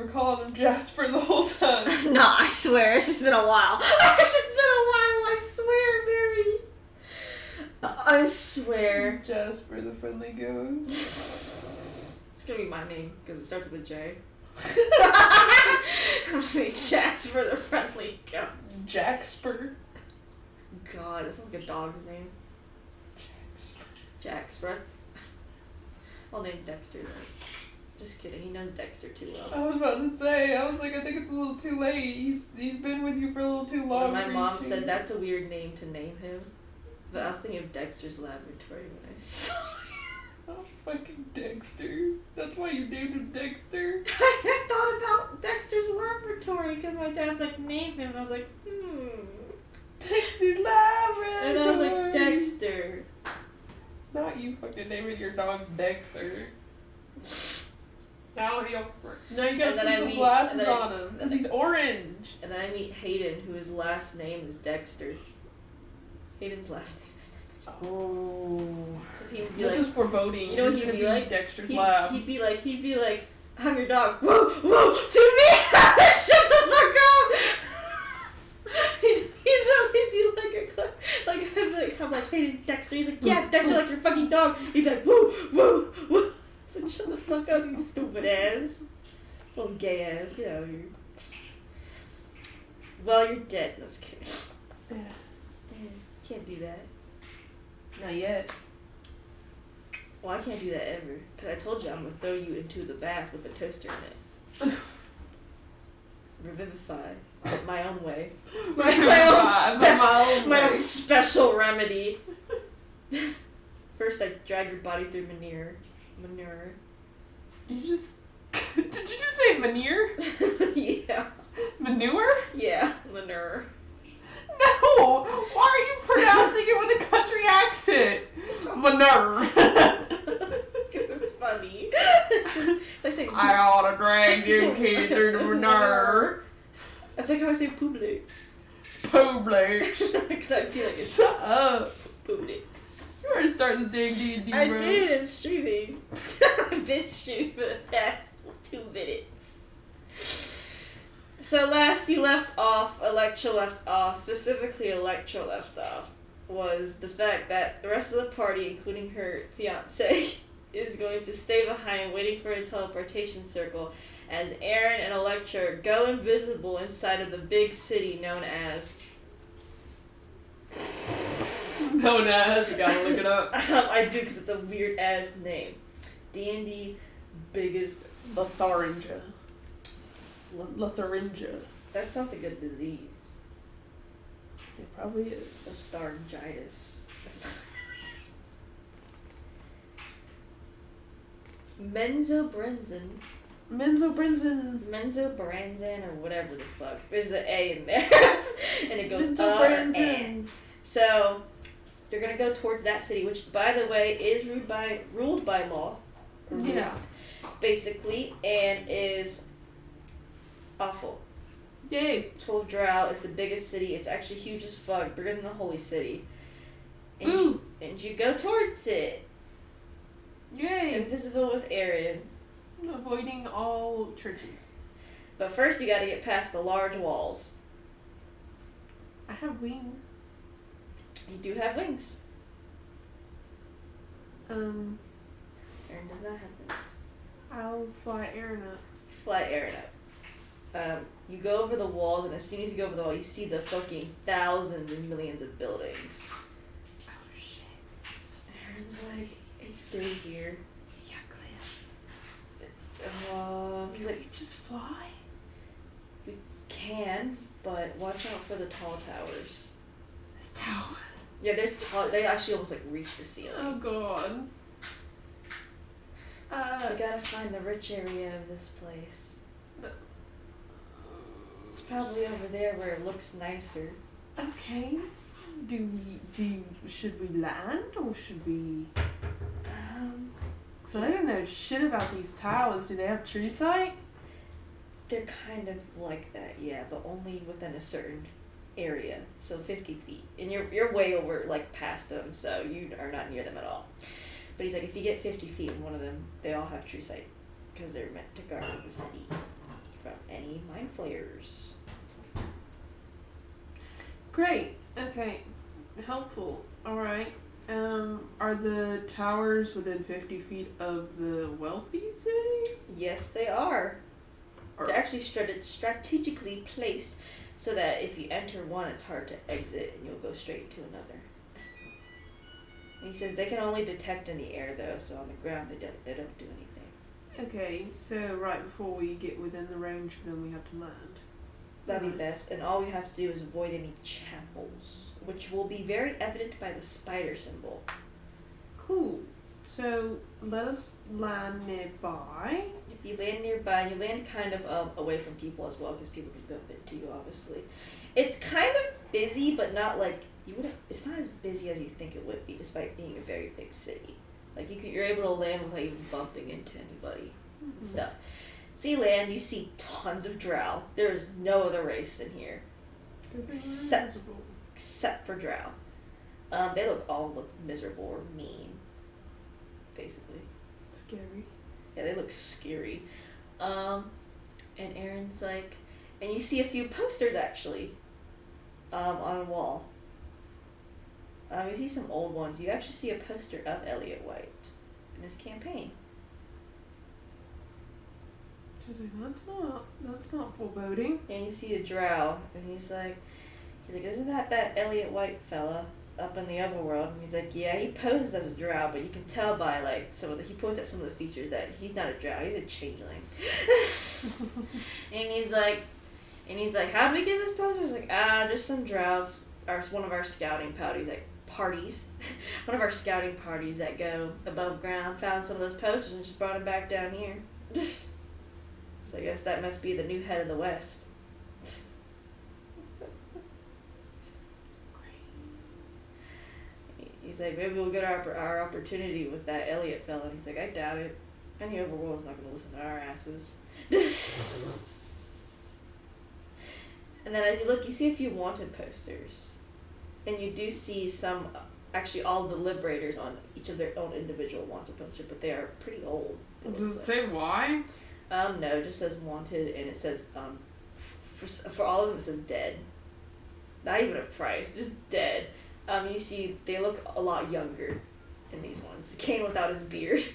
were calling him Jasper the whole time. Nah, I swear, it's just been a while. It's just been a while, I swear, Mary. I swear. Jasper the friendly ghost. It's gonna be my name, because it starts with a J. I'm gonna be Jasper the friendly ghost. Jaxper. God, that sounds like a dog's name. Jaxper. I'll name Dexter then. Just kidding, he knows Dexter too well. I was about to say, I think it's a little too late. He's been with you for a little too long. When my mom said that's a weird name to name him, but I was thinking of Dexter's Laboratory when I saw it. Oh, fucking Dexter. That's why you named him Dexter? I thought about Dexter's Laboratory because my dad's like, name him. And I was like, Dexter's Laboratory. And I was like, Dexter. Not you fucking naming your dog Dexter. Now you gotta put some glasses on him because he's orange. And then I meet Hayden, whose last name is Dexter. Hayden's last name is Dexter. Oh. So he would be this like, is foreboding. You know what he'd be like? Dexter's lab. He'd be like, I'm your dog. Whoa, whoa, to me! Shut the fuck up! He'd literally be I'm like, hey, Dexter. He's like, yeah, Dexter, like your fucking dog. He'd be like, woo, woo, woo. It's like, shut the fuck up, you stupid ass. Little gay ass, get out of here. Well, you're dead. No, I was kidding. Can't do that. Not yet. Well, I can't do that ever. Because I told you I'm going to throw you into the bath with a toaster in it. Revivify. My own way. My own special remedy. First, I drag your body through manure. Did you just say manure? Yeah. Manure? Yeah, manure. No! Why are you pronouncing it with a country accent? Manure. It's funny. I ought to drag you kid through the manure. That's like how I say Publix. Publix. Because I feel like it's Shut up. Publix. You already started the dang DnD, bro. I did, I'm streaming. I've been streaming for the past 2 minutes. So last Electra left off, specifically Electra left off, was the fact that the rest of the party, including her fiancé, is going to stay behind waiting for a teleportation circle as Aaron and Electra go invisible inside of the big city known as... Known as, you gotta look it up. I do, because it's a weird ass name. D&D biggest... Lotharingia. Lotharingia. That sounds like a disease. It probably is. Lethargitis. Menzoberranzan, or whatever the fuck. There's an A in there. And it goes and. So, you're gonna go towards that city, which, by the way, is ruled by law. Yeah. Basically, and is awful. Yay. It's full of drow. It's the biggest city. It's actually huge as fuck. Bigger than the holy city. And you go towards it. Yay. Invisible with Aaron. Avoiding all churches. But first you gotta get past the large walls. I have wings. You do have wings. Aaron Aaron does not have wings. I'll fly Aaron up. Fly Aaron up. You go over the walls, and as soon as you go over the wall, you see the fucking thousands and millions of buildings. Oh shit. Aaron's like, it's big here. Yeah, He's like, we just fly? we can, but watch out for the tall towers. This tower. Yeah, they actually almost like reach the ceiling. Oh god. We gotta find the rich area of this place. It's probably over there where it looks nicer. Okay. Should we land or should we? So I don't know shit about these towers. Do they have true sight? They're kind of like that, yeah, but only within a certain area, so 50 feet. And you're way over, like, past them, so you are not near them at all. But he's like, if you get 50 feet in one of them, they all have true sight, because they're meant to guard the city mind flayers. Great. Okay. Helpful. Alright. Are the towers within 50 feet of the wealthy city? Yes, they are. Or- They're actually strategically placed so that if you enter one, it's hard to exit and you'll go straight to another. And he says they can only detect in the air though, so on the ground they don't do anything. Okay, so right before we get within the range of them, we have to land. That'd be best, and all we have to do is avoid any chapels, which will be very evident by the spider symbol. Cool. So let us land nearby. If you land nearby, you land kind of away from people as well, because people can bump into you, obviously. It's kind of busy, but not like you would. It's not as busy as you think it would be, despite being a very big city. Like you're able to land without even bumping into anybody and stuff. So you land, you see tons of drow. There is no other race in here, except for drow. They all look miserable or mean, basically. Scary. Yeah, they look scary. And Aaron's like, and you see a few posters actually, on a wall. You see some old ones. You actually see a poster of Elliot White in this campaign. She's like, that's not foreboding. And you see a drow, and he's like, isn't that Elliot White fella up in the other world? And he's like, yeah, he poses as a drow, but you can tell by like he points at some of the features that he's not a drow, he's a changeling. and he's like, how did we get this poster? He's like, just some drows, or one of our scouting parties, one of our scouting parties that go above ground found some of those posters and just brought them back down here. So I guess that must be the new head of the West. He's like, maybe we'll get our opportunity with that Elliot fella. And he's like, I doubt it. Any overworld's not going to listen to our asses. And then as you look, you see a few wanted posters. And you do see some, actually all the liberators on each of their own individual wanted poster, but they are pretty old. Does it say why? No, it just says wanted, and it says, for all of them it says dead. Not even a price, just dead. You see, they look a lot younger in these ones. Kane without his beard.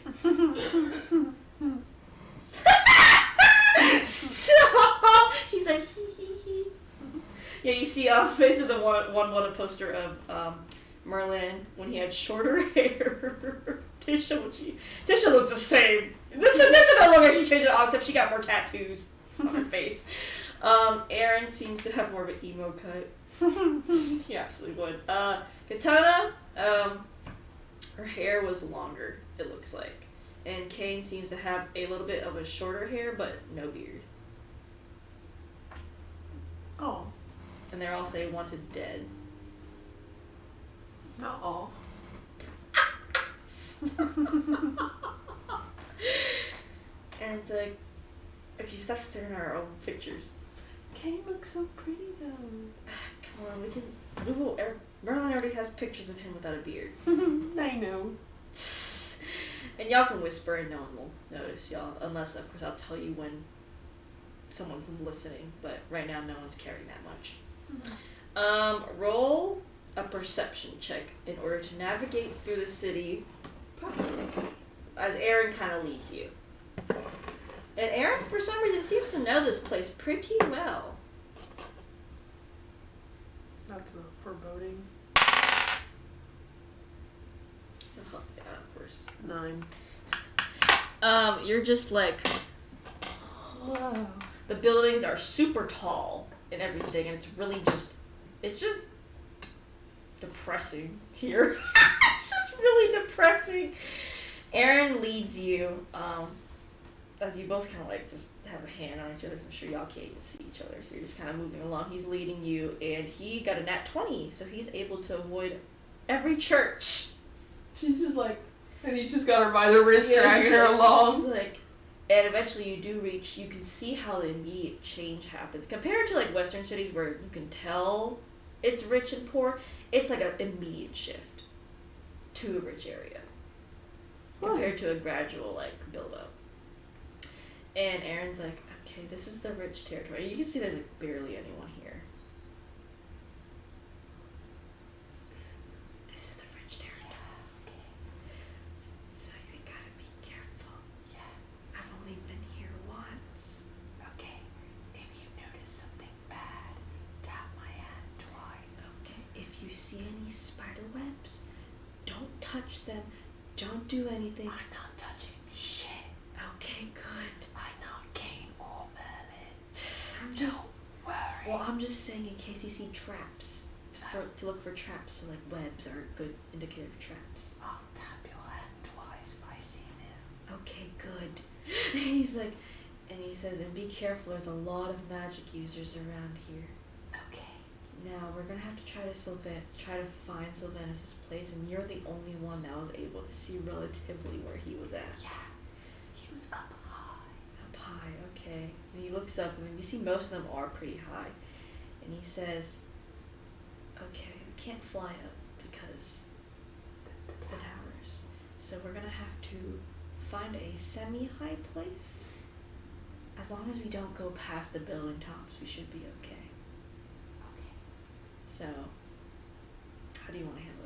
Stop! She's like, hee hee hee. Yeah, you see, basically the one poster of Merlin when he had shorter hair. Tisha looked the same. Tisha don't look like she changed it all, except she got more tattoos on her face. Aaron seems to have more of an emo cut. He absolutely would. Katana, her hair was longer, it looks like. And Kane seems to have a little bit of a shorter hair, but no beard. Oh. And they're all say wanted dead. Not all. And it's like, okay, stop staring at our own pictures. Kane looks so pretty though. Come on, Merlin already has pictures of him without a beard. I know. And y'all can whisper and no one will notice y'all, unless of course I'll tell you when someone's listening, but right now no one's caring that much. Roll a perception check in order to navigate through the city as Aaron kind of leads you. And Aaron, for some reason, seems to know this place pretty well. That's not foreboding. Oh, yeah, of course. 9. You're just like, whoa. The buildings are super tall and everything, and it's just depressing here. It's just really depressing. Aaron leads you, as you both kind of like just have a hand on each other, 'cause I'm sure y'all can't even see each other, so you're just kind of moving along. He's leading you, and he got a nat 20, so he's able to avoid every church. She's just like, and he's just got her by the wrist, dragging her along. He's like, and eventually you can see how the immediate change happens. Compared to like Western cities where you can tell it's rich and poor, it's like an immediate shift to a rich area. Compared to a gradual like build up. And Aaron's like, Okay, this is the rich territory. You can see there's like barely anyone here. This is the rich territory. Okay. So you gotta be careful. Yeah. I've only been here once. Okay. If you notice something bad, tap my hand twice. Okay, if you see any spider webs, don't touch them. Don't do anything. I'm not touching shit. Okay, good. I'm not Kane or Merlin. I'm just. Don't worry. Well, I'm just saying in case you see traps, to look for traps. So like webs are a good indicator of traps. I'll tap your hand twice if I see him. Okay, good. He's like, and he says, and be careful. There's a lot of magic users around here. Okay. Now we're gonna have to try to find Sylvanus' place, and you're the only one that was able to see relatively where he was at. Yeah. He was up high. Up high, okay. And he looks up, and you see most of them are pretty high. And he says, okay, we can't fly up because The the towers. So we're gonna have to find a semi-high place. As long as we don't go past the building tops, we should be okay. Okay. So, how do you want to handle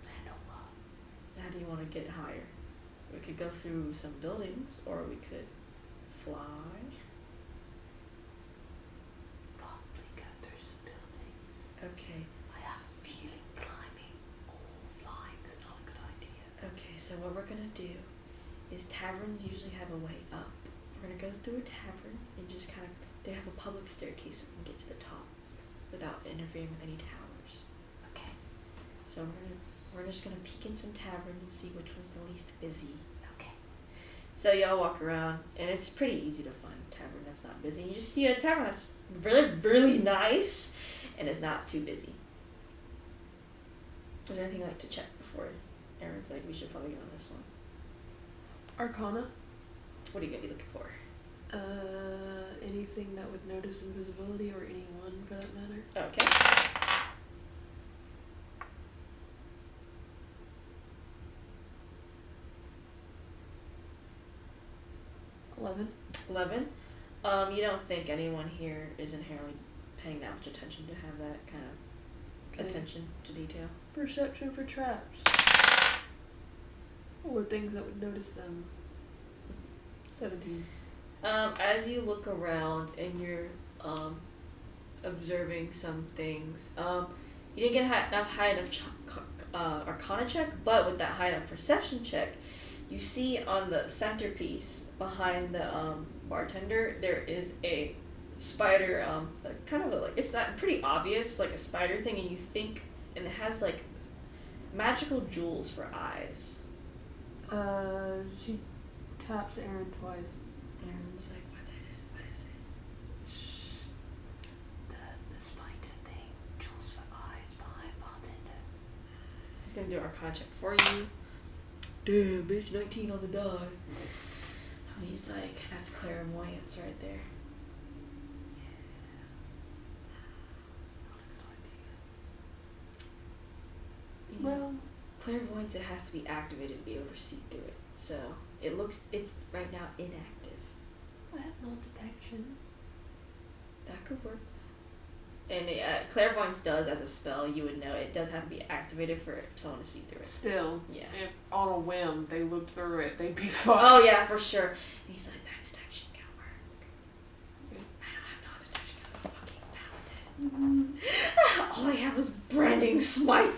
that? I know what. How do you want to get higher? We could go through some buildings, or we could fly. Probably go through some buildings. Okay. I have a feeling climbing or flying is not a good idea. Okay, so what we're gonna do is taverns usually have a way up. We're gonna go through a tavern and just kind of, they have a public staircase so we can get to the top without interfering with any towers. Okay. So we're just gonna peek in some taverns and see which one's the least busy. Okay. So y'all walk around, and it's pretty easy to find a tavern that's not busy. You just see a tavern that's really, really nice, and is not too busy. Is there anything you'd like to check before Aaron's like, we should probably go on this one? Arcana. What are you gonna be looking for? Anything that would notice invisibility or anyone for that matter. Okay. 11. 11. You don't think anyone here is inherently paying that much attention to have that kind of Okay. attention to detail? Perception for traps. Or things that would notice them. 17. As you look around and you're observing some things, you didn't get a high enough Arcana check, but with that high enough perception check, you see on the centerpiece behind the bartender there is a spider, kind of like, it's not pretty obvious, like a spider thing, and you think, and it has like magical jewels for eyes. She taps Aaron twice. Aaron's like, what is it? Shh. The spider thing. Jewels for eyes behind bartender. He's gonna do our Arcana check for you. Damn, bitch, 19 on the die. And he's like, that's clairvoyance right there. Not a good idea. Well, Clairvoyance, it has to be activated to be able to see through it. So it's right now inactive. I have no detection. That could work. And clairvoyance does, as a spell, you would know it does have to be activated for someone to see through it. Still, Yeah. if on a whim they looked through it, they'd be fine. Oh yeah, for sure. And he's like, that detection can work. Okay. I don't have no detection. I'm a fucking paladin. All I have was branding smite.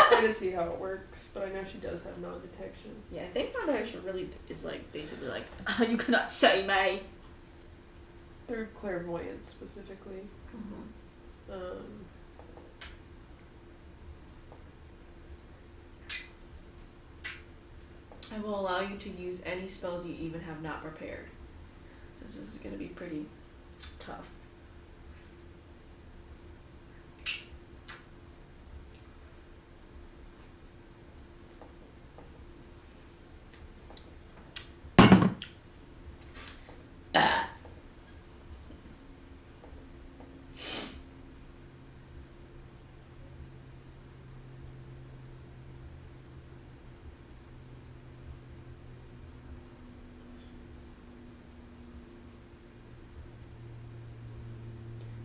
Trying to see how it works, but I know she does have non-detection. Yeah, I think non-detection really is like basically like you cannot say me. Through clairvoyance specifically. Mm-hmm. I will allow you to use any spells you even have not prepared. This is going to be pretty tough.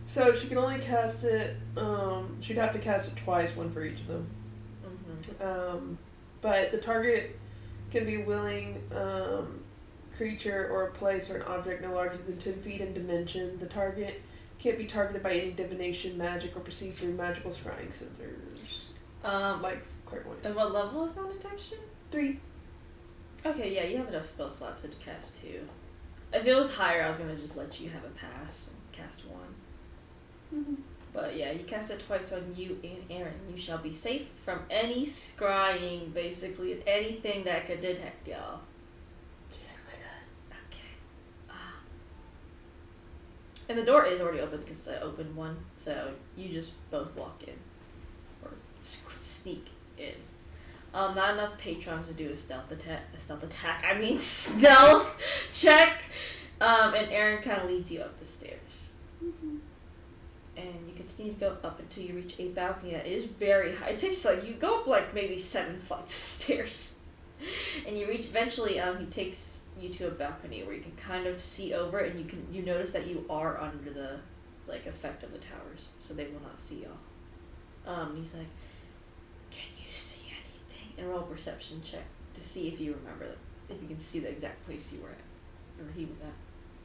So she can only cast it. She'd have to cast it twice, one for each of them. Mm-hmm. But the target can be willing creature or a place or an object no larger than 10 feet in dimension. The target can't be targeted by any divination, magic, or perceived through magical scrying sensors. Like clairvoyance. And what level is non-detection? 3. Okay, yeah, you have enough spell slots to cast 2. If it was higher, I was gonna just let you have a pass and cast 1. Mm-hmm. But yeah, you cast it twice on you and Aaron. You shall be safe from any scrying, basically, and anything that could detect y'all. She's like, oh my god. Okay. And the door is already open because it's an open one, so you just both walk in. Or sneak in. Not enough patrons to do a stealth attack. I mean stealth check. And Aaron kind of leads you up the stairs. Mm-hmm. And you continue to go up until you reach a balcony that is very high. It takes you go up like maybe 7 flights of stairs. And you reach, eventually he takes you to a balcony where you can kind of see over it, and you notice that you are under the effect of the towers, so they will not see y'all. He's like, can you see anything? And roll a perception check to see if you remember, if you can see the exact place you were at, or he was at.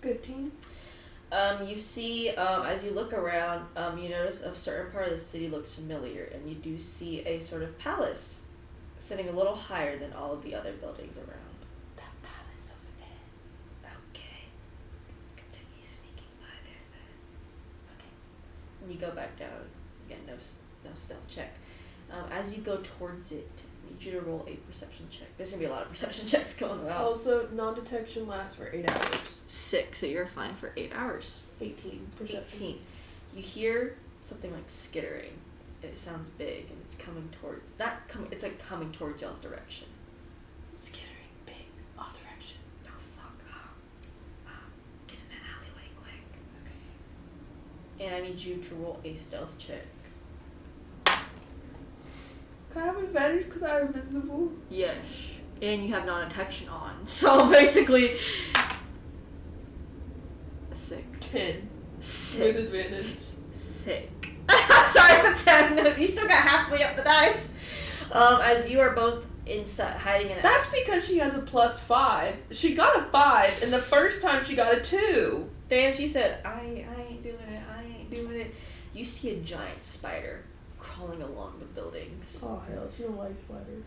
15. You see, as you look around, you notice a certain part of the city looks familiar, and you do see a sort of palace sitting a little higher than all of the other buildings around. That palace over there. Okay. Let's continue sneaking by there then. Okay. And you go back down. Again, no stealth check. As you go towards it, I need you to roll a perception check. There's going to be a lot of perception checks going around. Also, non-detection lasts for 8 hours. 6, so you're fine for 8 hours. 18 perception. 18. You hear something like skittering. It sounds big, and it's coming towards. It's like coming towards y'all's direction. Skittering, big, all direction. Oh fuck! Get in the alleyway quick. Okay. And I need you to roll a stealth check. Can I have advantage because I'm invisible? Yes. And you have non-detection on, so basically. Sick. 10. Sick. With advantage. Sick. I'm sorry, it's a 10. No, you still got halfway up the dice. As you are both inside, hiding in it. That's because she has a +5. She got a 5, and the first time she got a 2. Damn, she said, I ain't doing it. I ain't doing it. You see a giant spider crawling along the buildings. Oh, hell. She don't like spiders.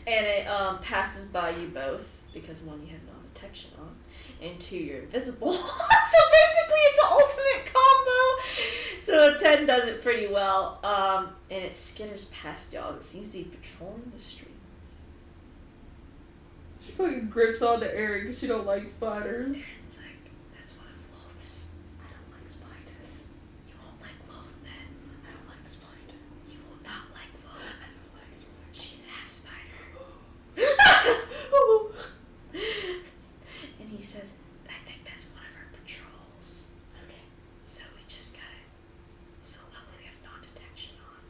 And it passes by you both, because 1, you have non-detection on, and 2, you're invisible. So basically it's an ultimate combo. So a 10 does it pretty well. And it skitters past y'all. It seems to be patrolling the streets. She fucking grips onto Eric because she don't like spiders. It's like, that's one of Loth's. I don't like spiders. You won't like Loth then. I don't like spiders. You will not like Loth. I don't like spiders. She's half spider. And he says, I think that's one of her patrols. Okay. So we just gotta. So luckily we have non-detection on,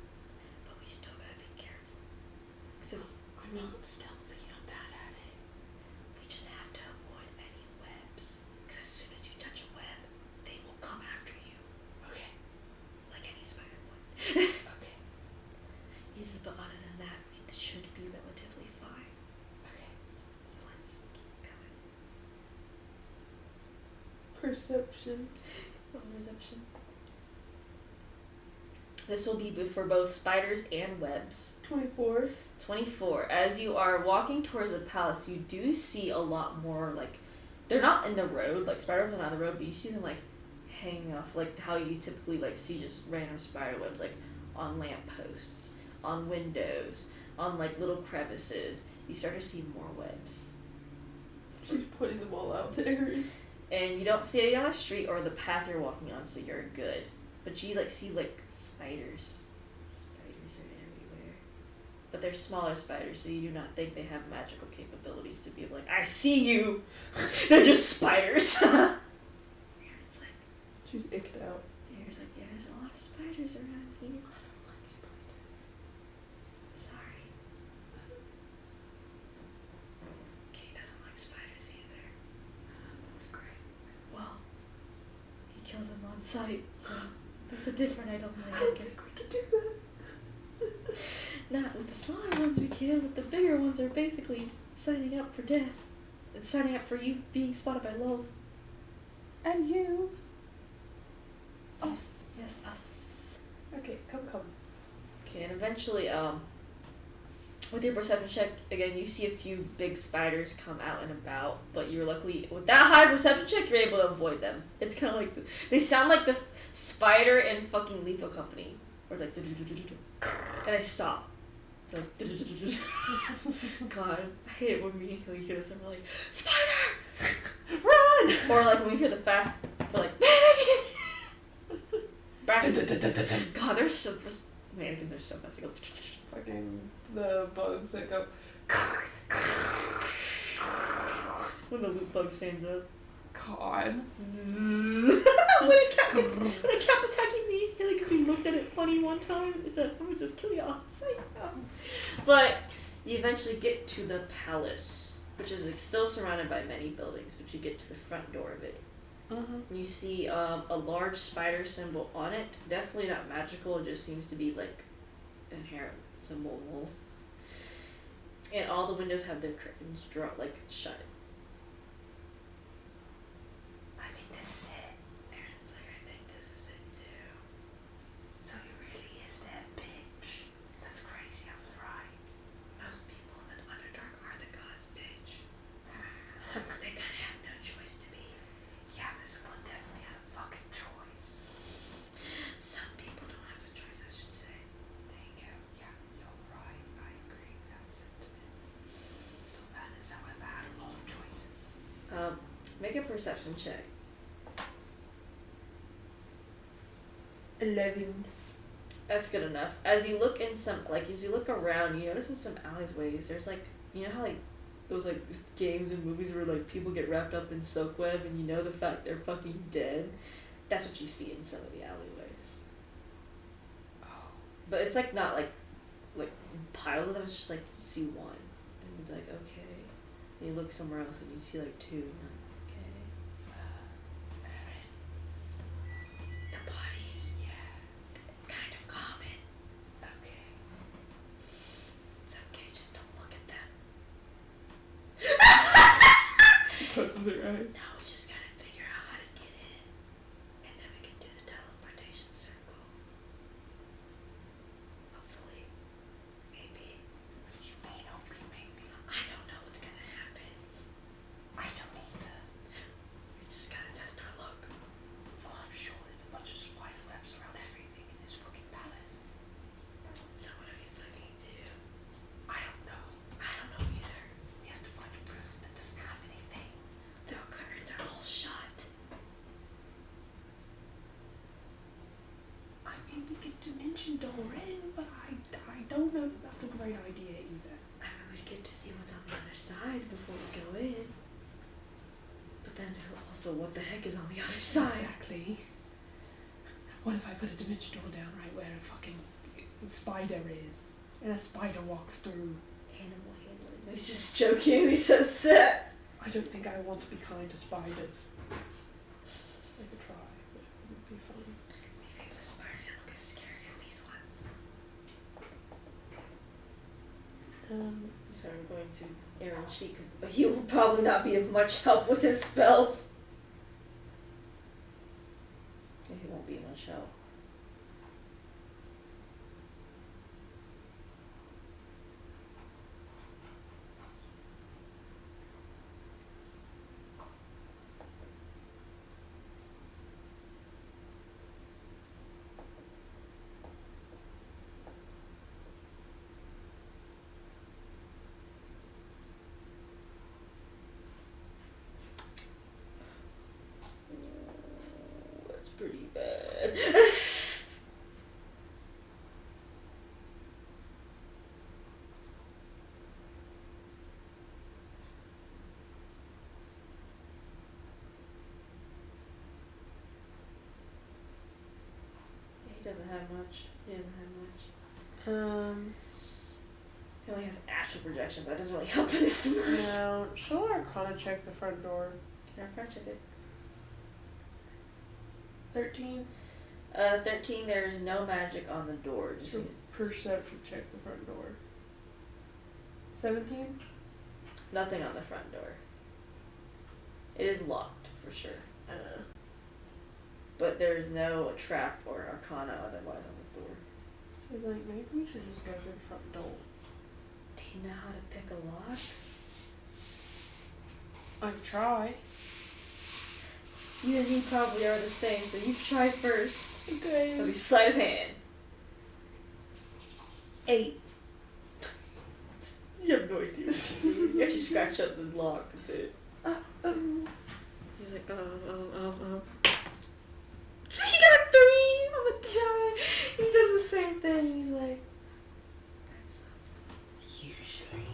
but we still gotta be careful. So I'm not stealthy. I'm bad at it. we just have to avoid any webs. Because as soon as you touch a web, they will come after you, Okay. like any spider would. Okay. He says, but other than that, we should be relatively fine. Okay. So let's keep going. Perception. Roll perception. This will be for both spiders and webs. 24. 24. As you are walking towards the palace, you do see a lot more, they're not in the road, spiders are not in the road, but you see them, hanging off, how you typically, see just random spider webs, on lampposts, on windows, on, little crevices. You start to see more webs. She's putting them all out to Eric. And you don't see any on the street or the path you're walking on, so you're good. But you, see, spiders. Spiders are everywhere. But they're smaller spiders, so you do not think they have magical capabilities to be able I see you! They're just spiders! It's like, She's icked out. there's a lot of spiders around here. I don't like spiders. Sorry. Kate doesn't like spiders either. That's great. Well, he kills them all on site, so that's a different I don't I like, I don't guess. think we can do that. Not with the smaller ones we can, but the bigger ones are basically signing up for death. And signing up for you being spotted by love. And you. Us. Yes, us. Okay, come. Okay, and eventually, with your perception check, again, you see a few big spiders come out and about, but you're luckily, with that high perception check, you're able to avoid them. It's kind of like, they sound like the spider in fucking Lethal Company, where it's like, and I stop. They're like, God, I hate it when we hear this and we're like, spider! Run! Or like when we hear the fast, we're like, mannequin! God, they're so, mannequins are so fast. They go, Fucking the bugs that go. when the loot bug stands up. God. when a cat attacking me, because we looked at it funny one time, it said, I'm gonna just kill you on sight. But you eventually get to the palace, which is like still surrounded by many buildings, but you get to the front door of it. Mm-hmm. You see a large spider symbol on it. Definitely not magical, it just seems to be like inherent symbol wolf. And all the windows have their curtains shut. I think this is it. Aaron's like, I think this is it too. So he really is that bitch. That's crazy, I was right. Most people in the Underdark are the gods, bitch. They kind of have no choice to be. Yeah, this one definitely had a fucking choice. Some people don't have a choice, I should say. There you go. Yeah, you're right. I agree with that sentiment. Sylvanas, however, had a lot of choices. Make a perception check. 11. That's good enough. As you look as you look around, you notice in some alleyways, there's like, you know how like those like games and movies where like people get wrapped up in silk web and you know the fact they're fucking dead? That's what you see in some of the alleyways. Oh. But it's like not like piles of them, it's just like you see one. And you'd be like, okay. And you look somewhere else and you see like two. And you're like, the bodies, kind of common. Okay. It's okay, just don't look at them. Closes her eyes. Now we just gotta figure out how to get in. And then we can do the teleportation circle. Hopefully. Maybe. What do you mean, hopefully, maybe? I don't know what's gonna happen. I don't either. We just gotta test our luck. Well, I'm sure there's a bunch of spider webs around everything in this fucking palace. So what do we fucking do? I don't know. I don't know either. We have to find a room that doesn't have anything. The curtains are all shut. I mean, we could dimension door in, but I don't know that that's a great idea either. I mean, we'd get to see what's on the other side before we go in. But then also, what the heck is on the other side? Exactly. What if I put a dimension door down right where a fucking spider is, and a spider walks through? Animal handling. He's just joking. He says that. I don't think I want to be kind to spiders. I could try, but it would be fun. Maybe if a spider didn't look as scary as these ones. So I'm going to Aaron Sheik, because he will probably not be of much help with his spells. Yeah, he won't be much help. That's pretty bad. He doesn't have much. He only has astral projection, but that doesn't really help in this scenario. No, she'll Arcana check the front door. Can I check it? 13. 13, there's no magic on the door. Just So perception check the front door. 17. nothing on the front door. It is locked for sure. But there's no trap or arcana otherwise on this door. She's like, maybe we should just go through the front door. Do you know how to pick a lock? I can try. You and me probably are the same, so you try first. Okay. It'll be sleight of hand. 8. You have no idea what to do. You actually scratch up the lock a bit. He's like, He got a 3 on the die. He does the same thing. He's like, that sucks. Usually,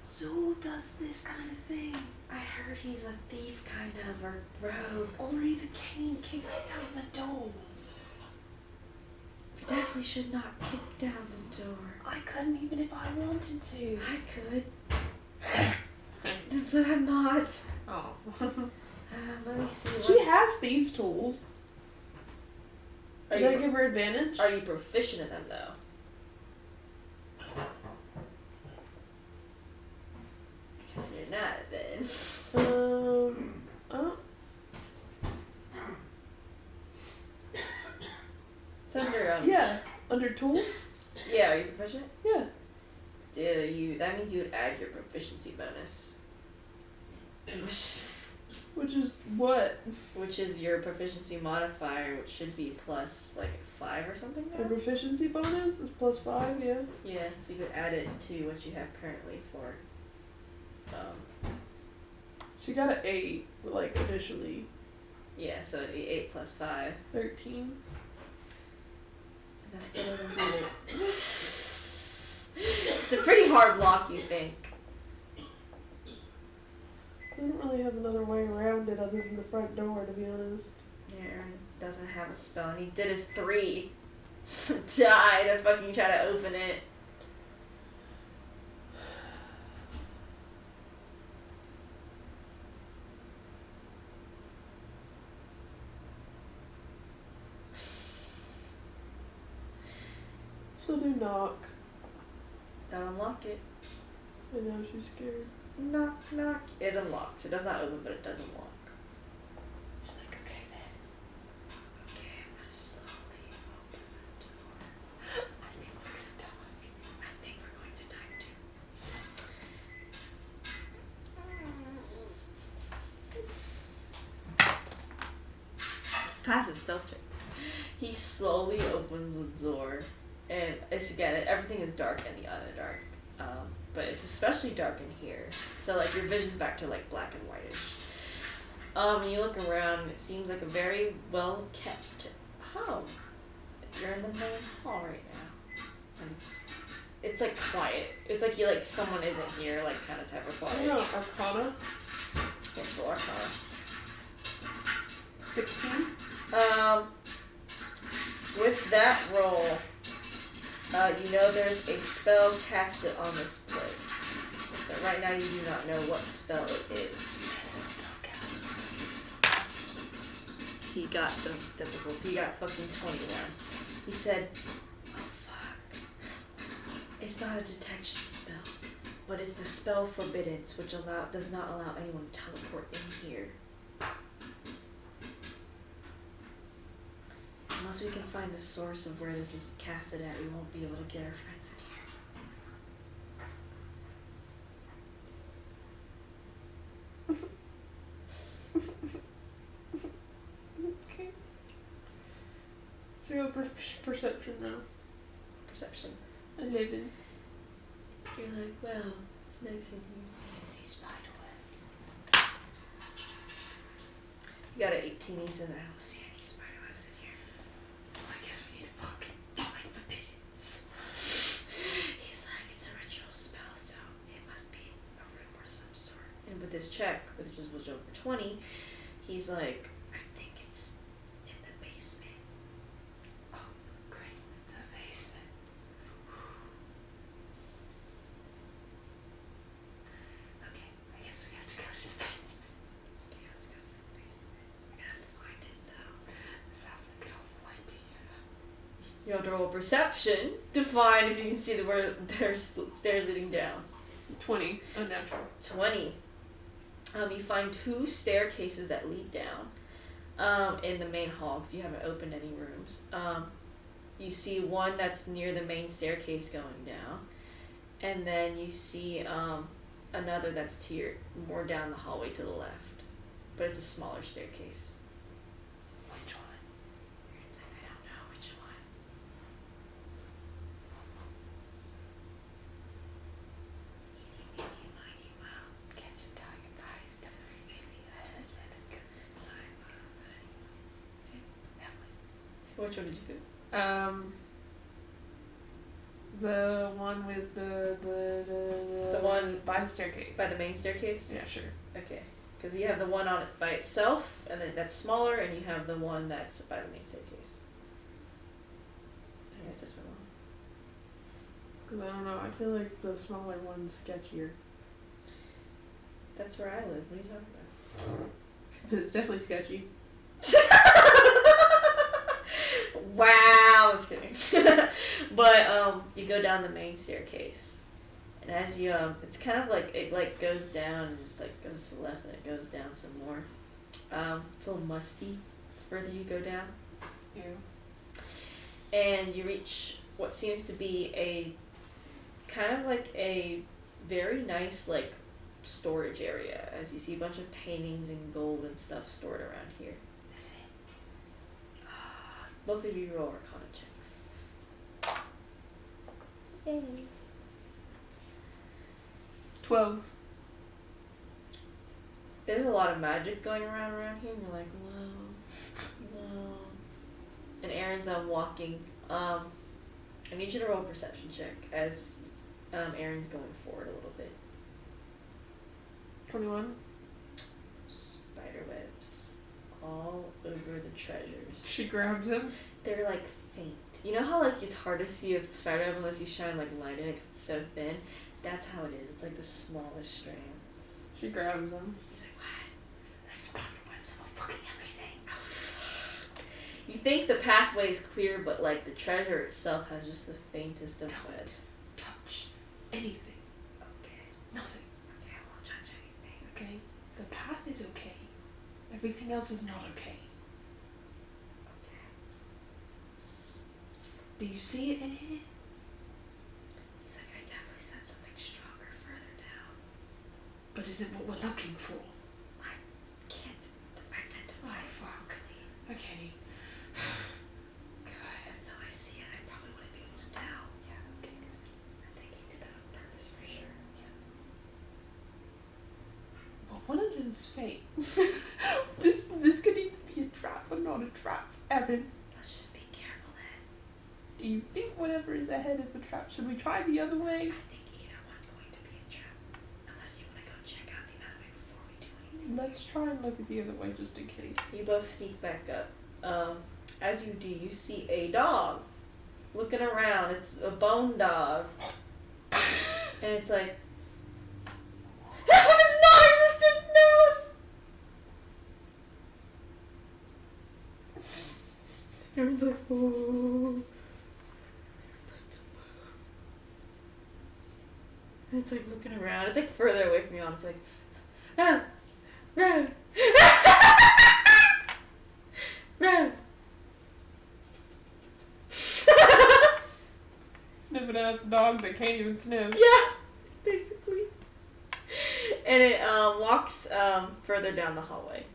Zool does this kind of thing. I heard he's a thief, kind of, or rogue. Only the cane kicks down the doors. We definitely should not kick down the door. I couldn't even if I wanted to. I could. But I'm not. Oh. Let me see. She has these tools. Are Did I you, give her advantage? are you proficient in them, though? Because you're not, then. Oh. It's under, Yeah. Under tools? Yeah, are you proficient? Yeah. That means you would add your proficiency bonus. Which is what? Which is your proficiency modifier, which should be plus, like, 5 or something The now? proficiency bonus is +5, yeah. Yeah, so you could add it to what you have currently for, She got an 8, like, initially. yeah, so it'd be 8 plus 5. 13. That still doesn't beat it. It's a pretty hard lock, you think. I don't really have another way around it other than the front door, to be honest. Aaron doesn't have a spell, and he did his 3 die to fucking try to open it. So do knock. Don't unlock it. I know she's scared. Knock, knock. It unlocks. It does not open, but it does unlock. She's like, okay then. Okay, I'm gonna slowly open the door. I think we're gonna die. I think we're going to die too. Passive stealth check. He slowly opens the door, and it's again, everything is dark in the Underdark, but it's especially dark in here. So like your vision's back to like black and whitish. And you look around, it seems like a very well kept home. You're in the main hall right now, and it's like quiet. It's like someone isn't here, like kind of type of quiet. No, Arcana. Yes, for Arcana. 16. With that roll, you know there's a spell casted on this place. But right now you do not know what spell it is. He got the difficulty. He got fucking 21. He said, oh fuck. It's not a detection spell, but it's the spell forbiddance, which does not allow anyone to teleport in here. Unless we can find the source of where this is casted at, we won't be able to get our friends in here. Okay. So you have perception now. Perception. 11. You're like, well, it's nice in here. You see spider webs. You got an 18, he says, I don't see any spider webs in here. Well, I guess we need to fucking find forbiddance. He's like, it's a ritual spell, so it must be a room or some sort. And with this check, which was over 20, he's like, I think it's in the basement. Oh, great. The basement. Okay, I guess we have to go to the basement. Okay, let's go to the basement. We gotta find it, though. This sounds You have to roll perception to find if you can see where there's stairs leading down. 20. Unnatural. 20. You find 2 staircases that lead down in the main hall because you haven't opened any rooms. You see one that's near the main staircase going down, and then you see another that's tiered more down the hallway to the left, but it's a smaller staircase. Which one? It's like, I don't know which one. Catch a tiger by his tail. Which one did you do? The one with the one by the staircase. By the main staircase? Yeah, sure. Okay. Because you have the one on it by itself, and then that's smaller, and you have the one that's by the main staircase. I just went wrong. Cause I don't know. I feel like the smaller one's sketchier. That's where I live. What are you talking about? It's definitely sketchy. Wow, I was kidding. But you go down the main staircase, and as you it's kind of like it like goes down and just like goes to the left and it goes down some more. It's a little musty the further you go down. Yeah. And you reach what seems to be a kind of like a very nice like storage area, as you see a bunch of paintings and gold and stuff stored around here. That's it. Both of you roll Arcana checks. Yay. 12. There's a lot of magic going around here, and you're like, whoa. And Aaron's walking. I need you to roll a perception check as Aaron's going forward a little bit. 21. Spider webs all over the treasures. She grabs him. They're like faint. You know how like it's hard to see a spider web unless you shine like light in it because it's so thin? That's how it is. It's like the smallest strands. She grabs him. He's like, what? The spider webs of fucking everything. You think the pathway is clear, but like the treasure itself has just the faintest of webs. Touch anything. Okay. Nothing. Okay, I won't touch anything. Okay. The path is okay. Everything else is not okay. Okay. Do you see it in here? He's like, I definitely said something stronger further down. But is it what we're looking for? I can't identify it properly. Okay. Until I see it, I probably wouldn't be able to tell. Yeah, okay, good. I think he did that on purpose for sure. But one of them's fake. This could either be a trap or not a trap, Evan. Let's just be careful then. Do you think whatever is ahead is the trap? Should we try the other way? I think either one's going to be a trap. Unless you want to go check out the other way before we do anything. Let's try and look at the other way just in case. You both sneak back up. As you do, you see a dog looking around. It's a bone dog. And it's like, out of his non-existent nose! Everyone's like, oh. And it's like looking around. It's like further away from you, and it's like, run, run, run. Sniffing ass dog that can't even sniff. Yeah, basically. And it walks further down the hallway,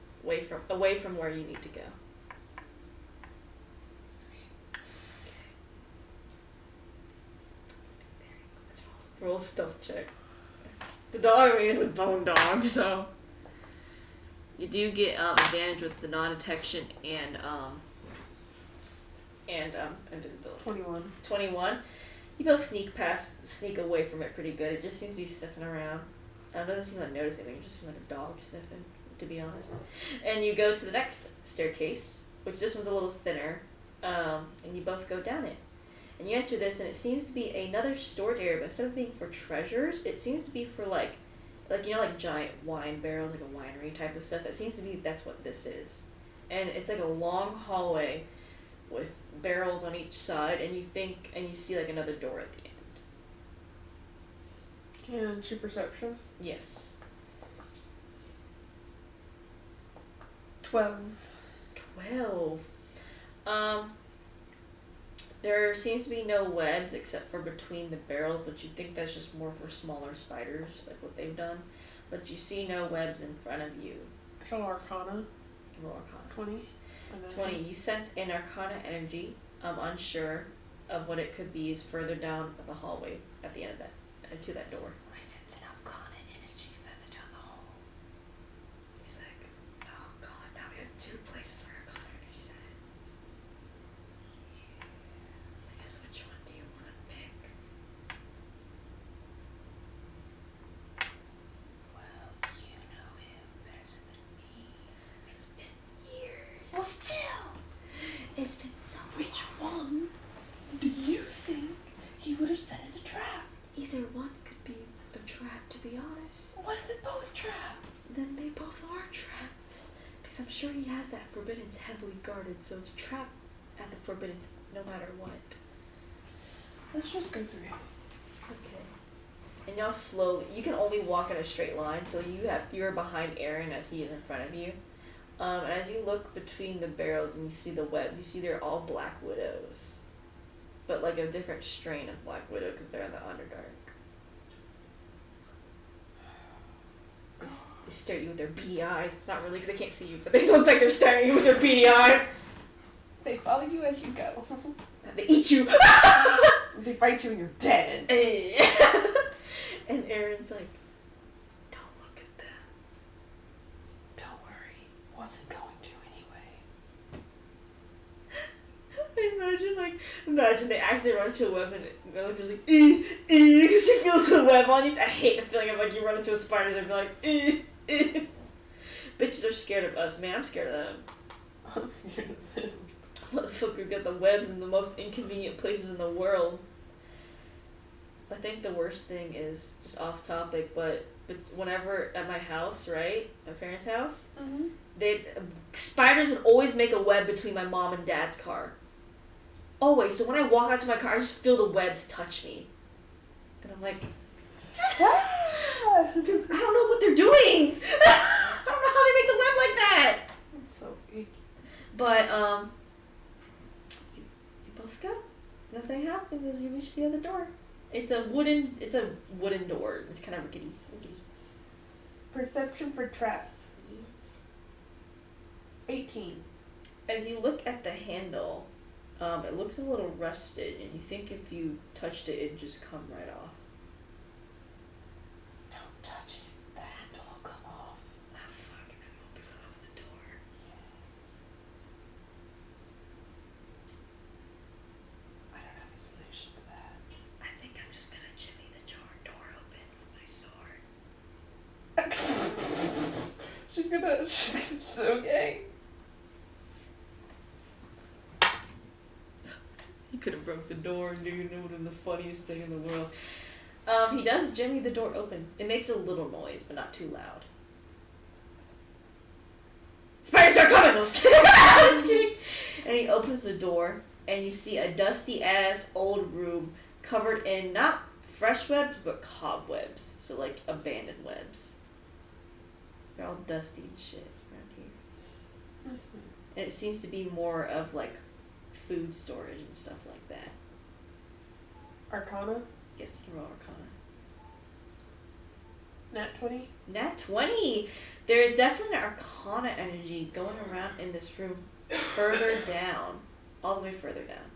away from where you need to go. Roll a stealth check. The dog is a bone dog, so you do get advantage with the non-detection and invisibility. 21. 21. You both sneak away from it pretty good. It just seems to be sniffing around. It doesn't seem to notice anything. It just seems like a dog sniffing, to be honest. And you go to the next staircase, which this one's a little thinner, and you both go down it. And you enter this, and it seems to be another storage area, but instead of being for treasures, it seems to be for like you know, like giant wine barrels, like a winery type of stuff. It seems to be that's what this is. And it's like a long hallway with barrels on each side, and you see like another door at the end. And she perception. Yes. 12. 12. There seems to be no webs except for between the barrels, but you think that's just more for smaller spiders, like what they've done. But you see no webs in front of you. Show Arcana. Roll Arcana. 20. 20. You sense an Arcana energy. I'm unsure of what it could be. Is further down the hallway at the end of that, to that door. I sense an Arcana energy further down the hall. He's like, oh god, now we have 2 places where Arcana energy's at. So I guess which one do you want to pick? Well, you know him better than me. It's been years. Well, still. It's been so Which one do you think he would have set as a trap? Either one could be a trap, to be honest. What if they're both traps? Then they both are traps. Because I'm sure he has that Forbidden's heavily guarded, so it's a trap at the Forbidden's no matter what. Let's just go through it. Okay. And y'all slowly, you can only walk in a straight line, so you're behind Aaron as he is in front of you. And as you look between the barrels and you see the webs, you see they're all Black Widows. But like a different strain of Black Widow because they're in the Underdark. They stare at you with their beady eyes. Not really because they can't see you, but they look like they're staring at you with their beady eyes. They follow you as you go. And they eat you. They bite you and you're dead. And Aaron's like, don't look at them. Don't worry. Wasn't going to anyway. Imagine they accidentally run into a web and they're just like, because she feels the web on you. I hate the feeling of like you run into a spider and be like, Bitches are scared of us, man. I'm scared of them. I'm scared of them. Motherfucker got the webs in the most inconvenient places in the world. I think the worst thing is, just off topic, but whenever at my house, right? My parents' house, spiders would always make a web between my mom and dad's car. Always. So when I walk out to my car, I just feel the webs touch me. And I'm like, because I don't know what they're doing. I don't know how they make the web like that. I'm so icky. But, you both go. Nothing happens as you reach the other door. It's a wooden door. It's kind of rickety. Perception for trap. 18. As you look at the handle, it looks a little rusted, and you think if you touched it, it'd just come right off. Don't touch it. The handle will come off. Ah, fuck, and then open the door. I don't have a solution to that. I think I'm just gonna jimmy the door open with my sword. She's okay. He could have broke the door, dude. It would have been the funniest thing in the world. He does jimmy the door open. It makes a little noise, but not too loud. Spiders are coming! I'm just kidding. And he opens the door, and you see a dusty-ass old room covered in not fresh webs, but cobwebs. So, like, abandoned webs. They're all dusty and shit around here. Mm-hmm. And it seems to be more of, like, food storage and stuff like that. Arcana. Yes, you can roll Arcana. Nat 20. Nat 20! There is definitely an Arcana energy going around in this room further down. All the way further down.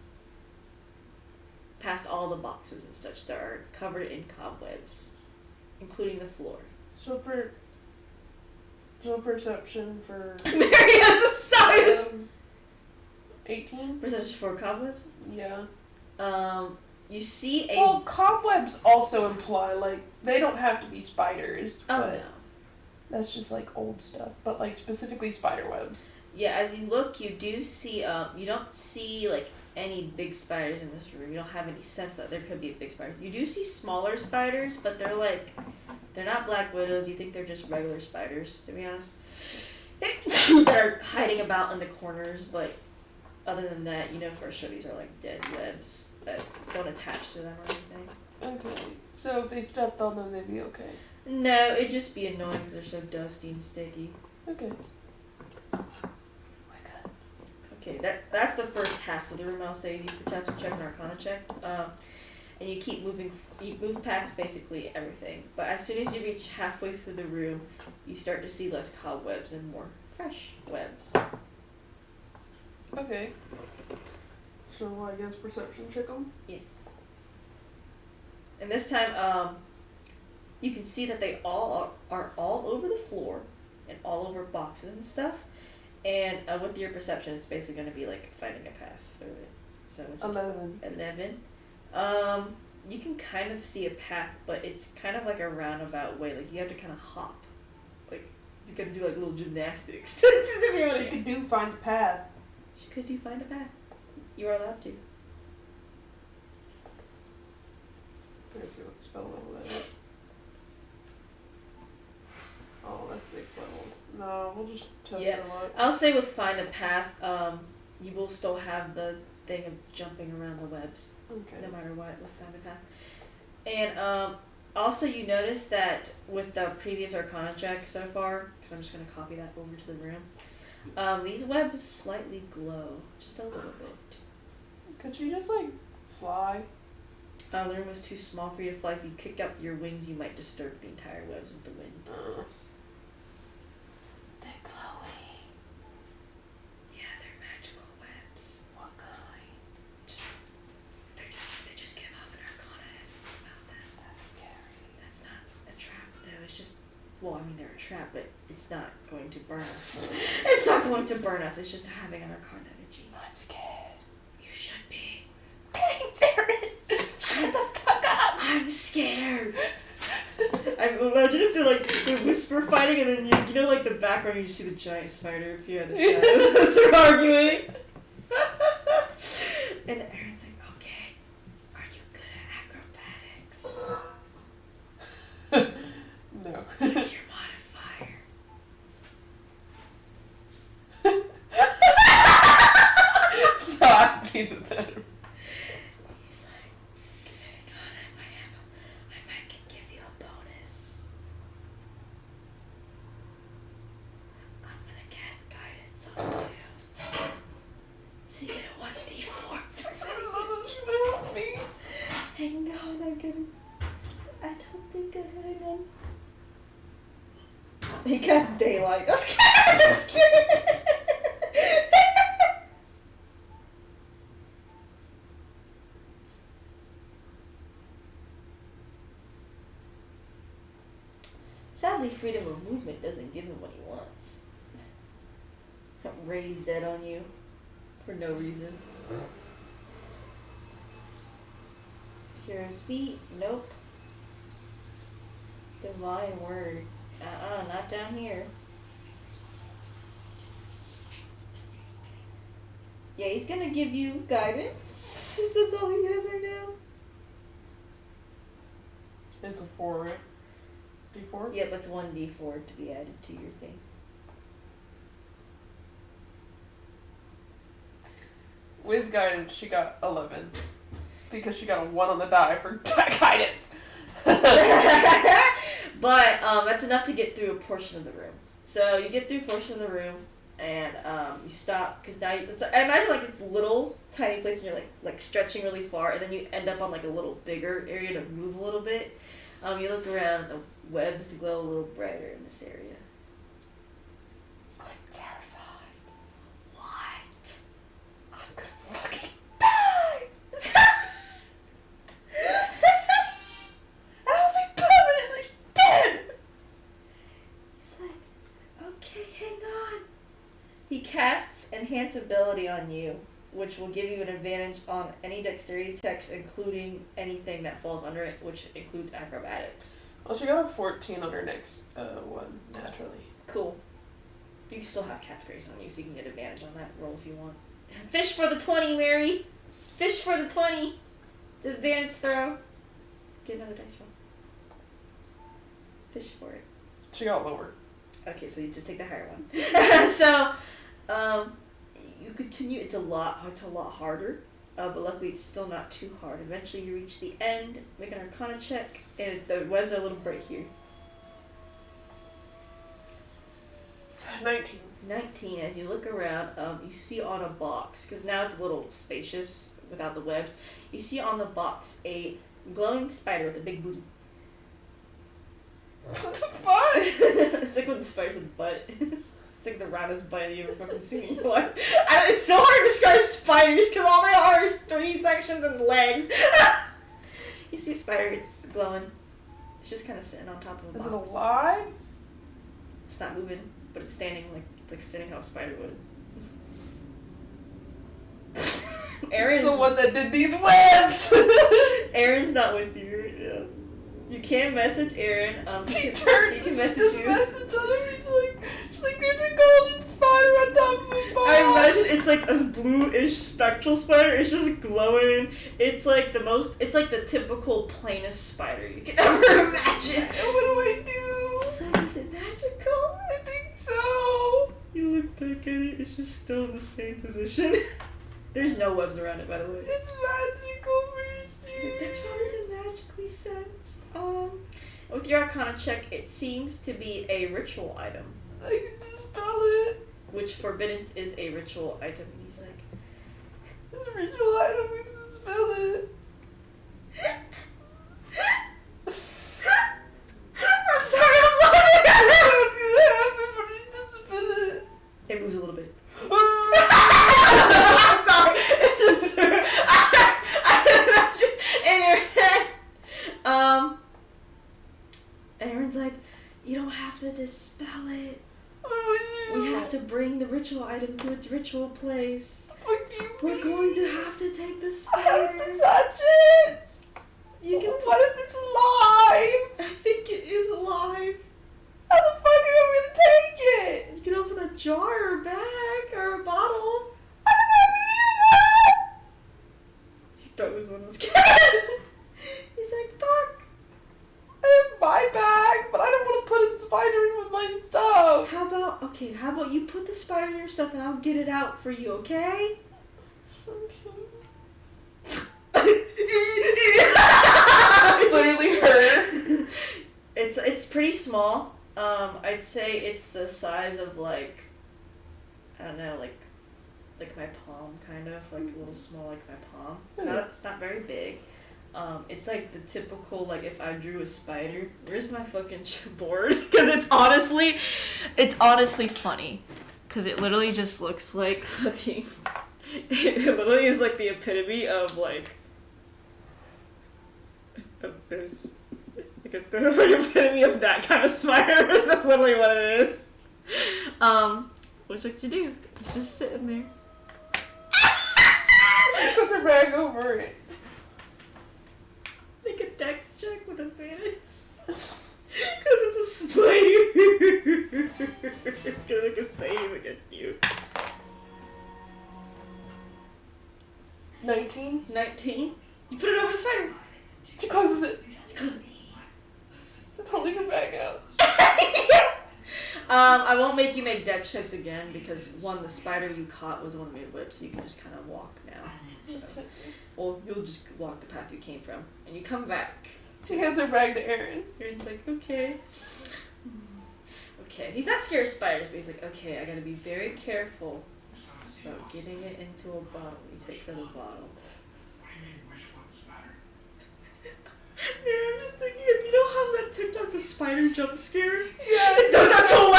Past all the boxes and such that are covered in cobwebs. Including the floor. So perception for Mary has a sign! cobwebs. 18? Percentage for cobwebs? Yeah. You see a... Well, cobwebs also imply, like, they don't have to be spiders. Oh, but no. That's just, like, old stuff. But, like, specifically spider webs. Yeah, as you look, you do see, you don't see, like, any big spiders in this room. You don't have any sense that there could be a big spider. You do see smaller spiders, but they're, like, they're not Black Widows. You think they're just regular spiders, to be honest. They're hiding about in the corners, but Other than that, for sure these are like dead webs that don't attach to them or anything. Okay. So if they stepped on them, they'd be okay. No, it'd just be annoying because they're so dusty and sticky. Okay. Okay, that's the first half of the room. I'll say you perception check and arcana check, and you keep moving. You move past basically everything, but as soon as you reach halfway through the room, you start to see less cobwebs and more fresh webs. Okay. So I guess perception check them. Yes. And this time, you can see that they all are all over the floor, and all over boxes and stuff. And with your perception, it's basically going to be like finding a path through it. So 11. 11. You can kind of see a path, but it's kind of like a roundabout way. Like you have to kind of hop. Like you got to do like little gymnastics. She could do find a path. She could do find a path. You are allowed to. Let's see what spell level that is. Oh, that's 6th level. No, we'll just test her luck. I'll say with find a path, you will still have the thing of jumping around the webs. Okay. No matter what with find a path. And also you notice that with the previous arcana check so far, because I'm just going to copy that over to the room, these webs slightly glow. Just a little bit. Could you just like fly? The room was too small for you to fly. If you kick up your wings, you might disturb the entire webs with the wind. They're glowing. Yeah, they're magical webs. What kind? They just give off an arcana essence about them. That's scary. That's not a trap though. It's just, well, I mean they're a trap, but it's not going to burn us. It's not going to burn us. It's just having an arcana energy. I'm scared. You should be. Thanks, Aaron. Shut the fuck up. I'm scared. I imagine if they're whisper fighting and then you know like the background you see the giant spider appear in the shadows as they're arguing. And Aaron's like, okay, are you good at acrobatics? No. What's your modifier? So I'd be the better. He's like, hang on, I might can give you a bonus. I'm gonna cast guidance on you. So you get a 1d4. Help me. Hang on, I don't think hang on. He cast daylight. I was kidding. Sadly, freedom of movement doesn't give him what he wants. Ray's dead on you for no reason. Hero's feet, nope. Divine word, not down here. Yeah, he's gonna give you guidance. This is all he has right now. It's a 4, right? D4? Yep, it's 1d4 to be added to your thing. With guidance, she got 11. Because she got a 1 on the die for guidance. But that's enough to get through a portion of the room. So you get through a portion of the room, and you stop because now I imagine like it's a little tiny place, and you're like stretching really far, and then you end up on like a little bigger area to move a little bit. You look around, and the webs glow a little brighter in this area. I'm terrified. What? I'm gonna fucking die. I'll be permanently dead. He's like, okay, hang on. He casts Enhance Ability on you, which will give you an advantage on any dexterity checks, including anything that falls under it, which includes acrobatics. Well, she got a 14 on her next one, naturally. Cool. You can still have Cat's Grace on you, so you can get advantage on that roll if you want. Fish for the 20, Mary! Fish for the 20! It's an advantage throw. Get another dice roll. Fish for it. She got lower. Okay, so you just take the higher one. So, you continue, it's a lot harder. But luckily, it's still not too hard. Eventually, you reach the end, make an Arcana check, and the webs are a little bright here. 19. 19. As you look around, you see on a box, because now it's a little spacious without the webs. You see on the box a glowing spider with a big booty. What the fuck? It's like what the spider's butt is. It's like the roundest butt you ever fucking seen in your life. It's so hard to describe spiders because all they are is 3 sections and legs. You see a spider, it's glowing. It's just kind of sitting on top of the Is box. it alive? It's not moving, but it's standing like sitting how a spider would. Aaron's the one that did these webs! Aaron's not with you right now. You can message Aaron. She he turns can and message just you. message on him. She's like, there's a golden spider on top of a box. I imagine it's like a bluish spectral spider. It's just glowing. It's like the typical plainest spider you can ever imagine. What do I do? So is it magical? I think so. You look back at it. It's just still in the same position. There's no webs around it, by the way. It's magical, Christy. That's probably the magic we sensed. With your Arcana check, it seems to be a ritual item, I can dispel it. which forbiddance is a ritual item. And he's like, It's a ritual item. We can dispel it. I'm sorry, I'm laughing. What's gonna happen when you dispel it? It moves a little bit. I'm I'm sorry. It just I imagine in your head. Aaron's like, you don't have to dispel it. We have to bring the ritual item to its ritual place. What do you We're mean? going to have to take the I spider. have to touch it. You can. What if it's alive? I think it is alive. How the fuck am I gonna take it? You can open a jar or a bag or a bottle. I don't know how to do that. He thought it was one of those kids. He's like, fuck. I have my bag, but I don't want to put a spider in with my stuff. How about you put the spider in your stuff and I'll get it out for you, okay? Literally her. It's pretty small. I'd say it's the size of like, I don't know, like my palm, kind of like a little small, like my palm. It's not very big. It's like the typical, like if I drew a spider. Where's my fucking board? Because it's honestly funny. Because it literally just looks like fucking. It literally is like the epitome of like. Of this. Like the epitome of that kind of spider is literally what it is. What'd you like to do? It's just sitting there. Puts her bag over it. Make a dex check with advantage. Because it's a spider. It's gonna make a save against you. 19. 19. You put it over the spider. She closes it. Because She's holding her bag out. I won't make you make dex checks again because one, the spider you caught was one made whip, so you can just kind of walk now. So, well, you'll just walk the path you came from, and you come back. She hands her bag to Aaron. Aaron's like, okay. Okay, he's not scared of spiders, but he's like, okay, I gotta be very careful about getting it into a bottle. He takes out a bottle. I'm just thinking, if you don't have that TikTok, the spider jump scare. Yeah, It does that to a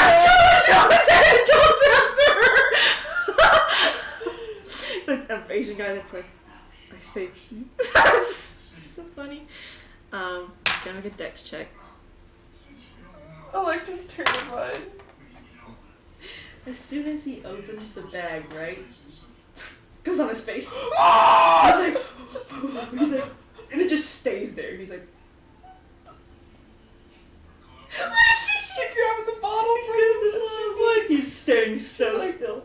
and it goes after her. That Asian guy that's like, I saved you. That's so funny. He's gonna make a dex check. Electra's terrified. As soon as he opens the bag, right? Goes on his face. He's like, and it just stays there. He's like, She's grabbing the bottle from him and she's like, he's staying still. like- Still.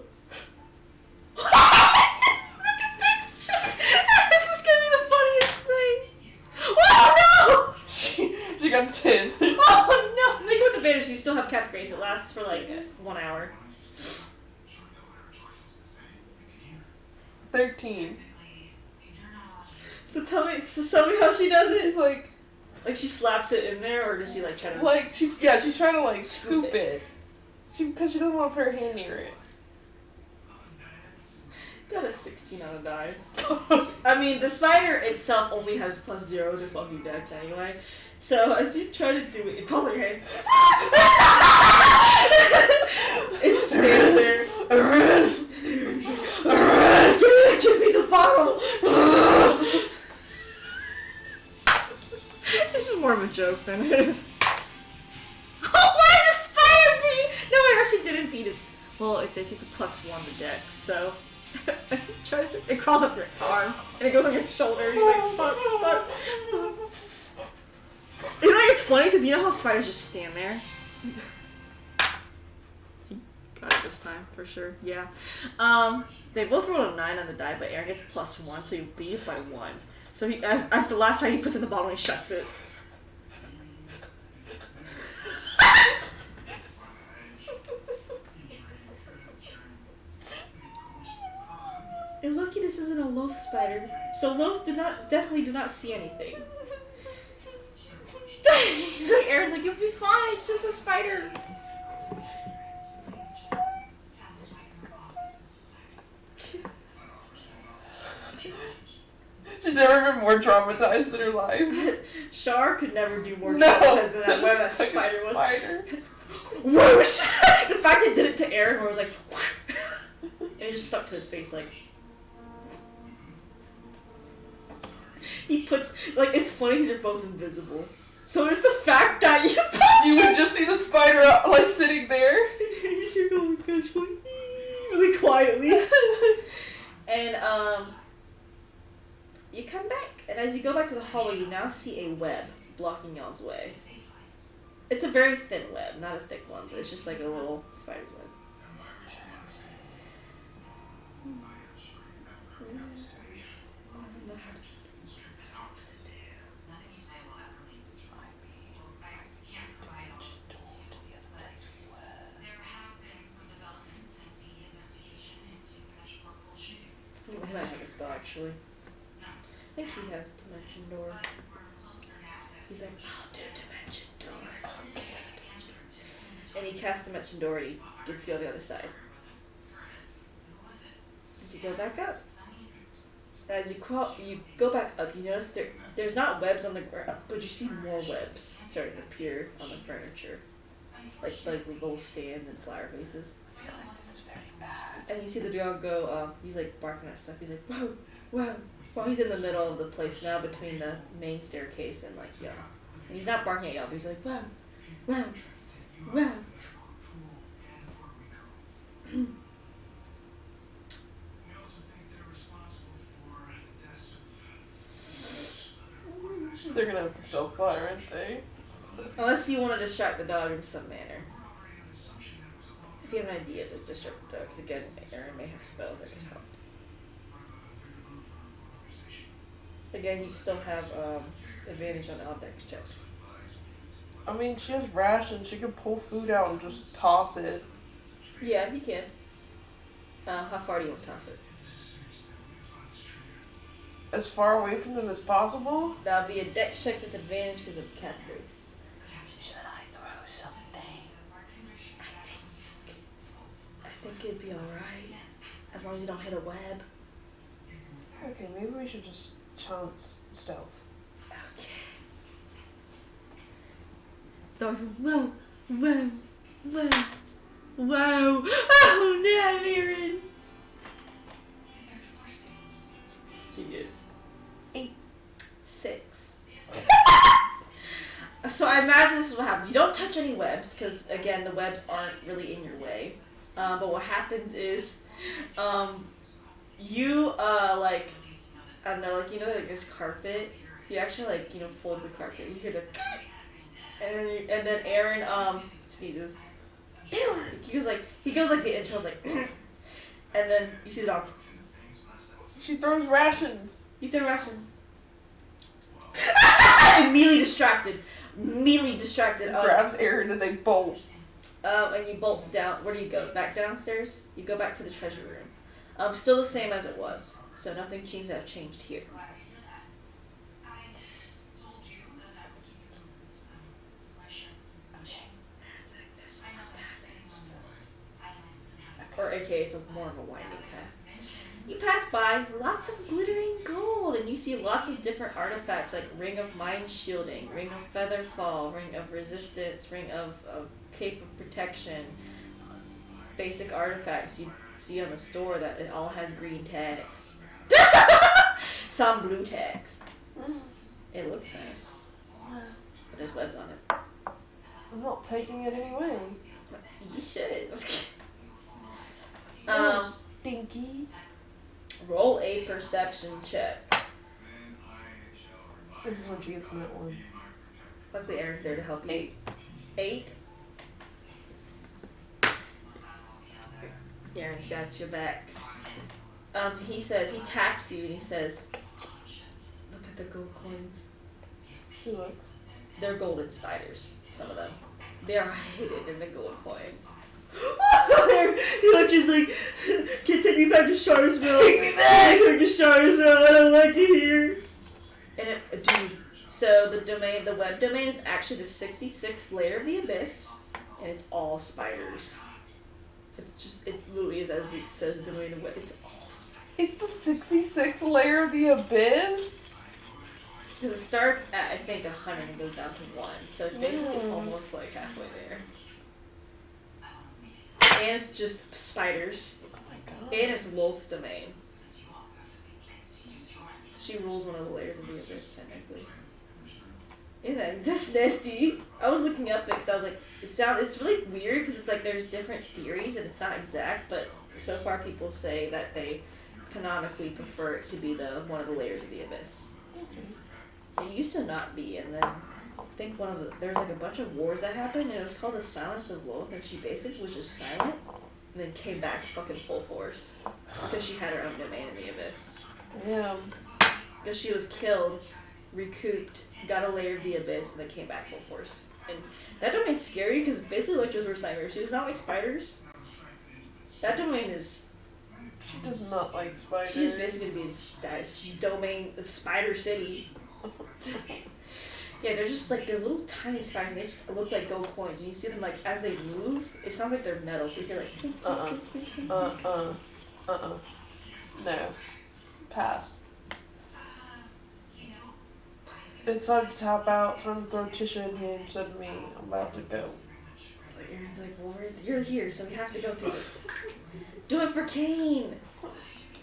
Make a dex check. This is gonna be the funniest thing. Oh no! she got a 10. Oh no! Make it with advantage. You still have Cat's Grace. It lasts for like 1 hour. 13. So tell me how she does it. She's like She slaps it in there, or does she try to? she's trying to scoop it. Because she doesn't want to put her hand near it. Got a 16 on a dice. I mean, the spider itself only has +0 to fucking dex anyway. So as you try to do it crawls on your hand. It just stands there. Give me the bottle. This is more of a joke than it is. Oh, why did the spider beat? No, it actually didn't beat it. Well, it does. He's a +1 to dex, so. As he tries it crawls up your arm and it goes on your shoulder. He's like, fuck. It's funny because you know how spiders just stand there? He got it this time for sure. Yeah. They both rolled a 9 on the die, but Aaron gets +1, so you beat it by 1. So he, at the last try, he puts it in the bottle and he shuts it. You're lucky this isn't a loaf spider. So Loaf definitely did not see anything. He's like, Aaron's like, you'll be fine, it's just a spider. She's never been more traumatized in her life. Shar could never do more traumatized than that, whatever that spider was. Whoosh! The fact it did it to Aaron, where it was like, and it just stuck to his face, like. He puts, it's funny because they're both invisible. So it's the fact that you would just see the spider, sitting there. And you just hear going, really quietly. And, you come back, and as you go back to the hallway, you now see a web blocking y'all's way. It's a very thin web, not a thick one, but it's just like a little spider's web. He might have a spell, actually. I think he has Dimension Door. He's like, I'll do Dimension Door. Okay. And he casts Dimension Door and he gets you on the other side. And you go back up. And as you go back up, you notice there's not webs on the ground, but you see more webs starting to appear on the furniture. Like little stands and flower vases. I feel like this is very bad. And you see the dog go, he's barking at stuff. He's like, whoa, whoa. Well, he's in the middle of the place now between the main staircase and y'all. And he's not barking at y'all, but he's like, whoa, whoa, whoa. They're gonna have to spell fire, aren't they? Unless you want to distract the dog in some manner. If you have an idea to distract the dog, because again, Aaron may have spells that could help. Again, you still have advantage on Aldex checks. I mean, she has rations. She can pull food out and just toss it. Yeah, you can. How far do you want to toss it? As far away from them as possible? That'll be a dex check with advantage because of cat's grace. Should I throw something? I think it'd be alright. As long as you don't hit a web. Okay, maybe we should just chance stealth. Okay. Dogs go, whoa, whoa, whoa, whoa. Oh no, Aaron. She get 8, 6. So I imagine this is what happens. You don't touch any webs because again the webs aren't really in your way. But what happens is, you I don't know, this carpet. You actually fold the carpet. You hear the and then Aaron sneezes. He goes like the intro's like, and then you see the dog. She throws rations. Eat their rations. Immediately distracted. Grabs Aaron and they bolt. And you bolt down. Where do you go? Back downstairs? You go back to the treasure room. Still the same as it was. So nothing seems to have changed here. Or aka it's more of a winding path. You pass by lots of glittering gold, and you see lots of different artifacts like Ring of Mind Shielding, Ring of Feather Fall, Ring of Resistance, Ring of Cape of Protection. Basic artifacts you see on the store that it all has green text. Some blue text. It looks nice. But there's webs on it. I'm not taking it anyway. You should. Stinky. Roll a perception check. This is when she gets in that one. Luckily Aaron's there to help you. 8. Aaron's got your back. He says, he taps you and he says, look at the gold coins. Look. They're golden spiders, some of them. They are hidden in the gold coins. Just like, can take me back to Sharsville. Take me back to Sharsville. I don't like it here. And dude, so the web domain is actually the 66th layer of the abyss, and it's all spiders. It literally is as it says domain of web. It's all spiders. It's the 66th layer of the abyss? Because it starts at, I think, 100 and goes down to 1. So it's basically almost like halfway there. And it's just spiders. Oh my god. And it's Wolf's domain. She rules one of the layers of the abyss, technically. Isn't that nasty? I was looking up it because I was like, it's really weird because it's like there's different theories and it's not exact, but so far people say that they canonically prefer it to be one of the layers of the abyss. Okay. It used to not be, and then I think there was like a bunch of wars that happened, and it was called the Silence of Wolf, and she basically was just silent, and then came back fucking full force because she had her own domain in the abyss. Yeah. Because she was killed, recouped, got a layer of the abyss, and then came back full force. And that domain's scary because it's basically like Josué Sniper. She's not like spiders. That domain is. She does not like spiders. She's basically going to be a domain of Spider City. Yeah, they're just like, they're little tiny spiders, and they just look like gold coins. And you see them like, as they move, it sounds like they're metal, so you hear like... No. Pass. It's time to tap out, time to throw Tisha in here instead of me. I'm about to go. Aaron's like, well, you're here, so we have to go through this. Do it for Kane!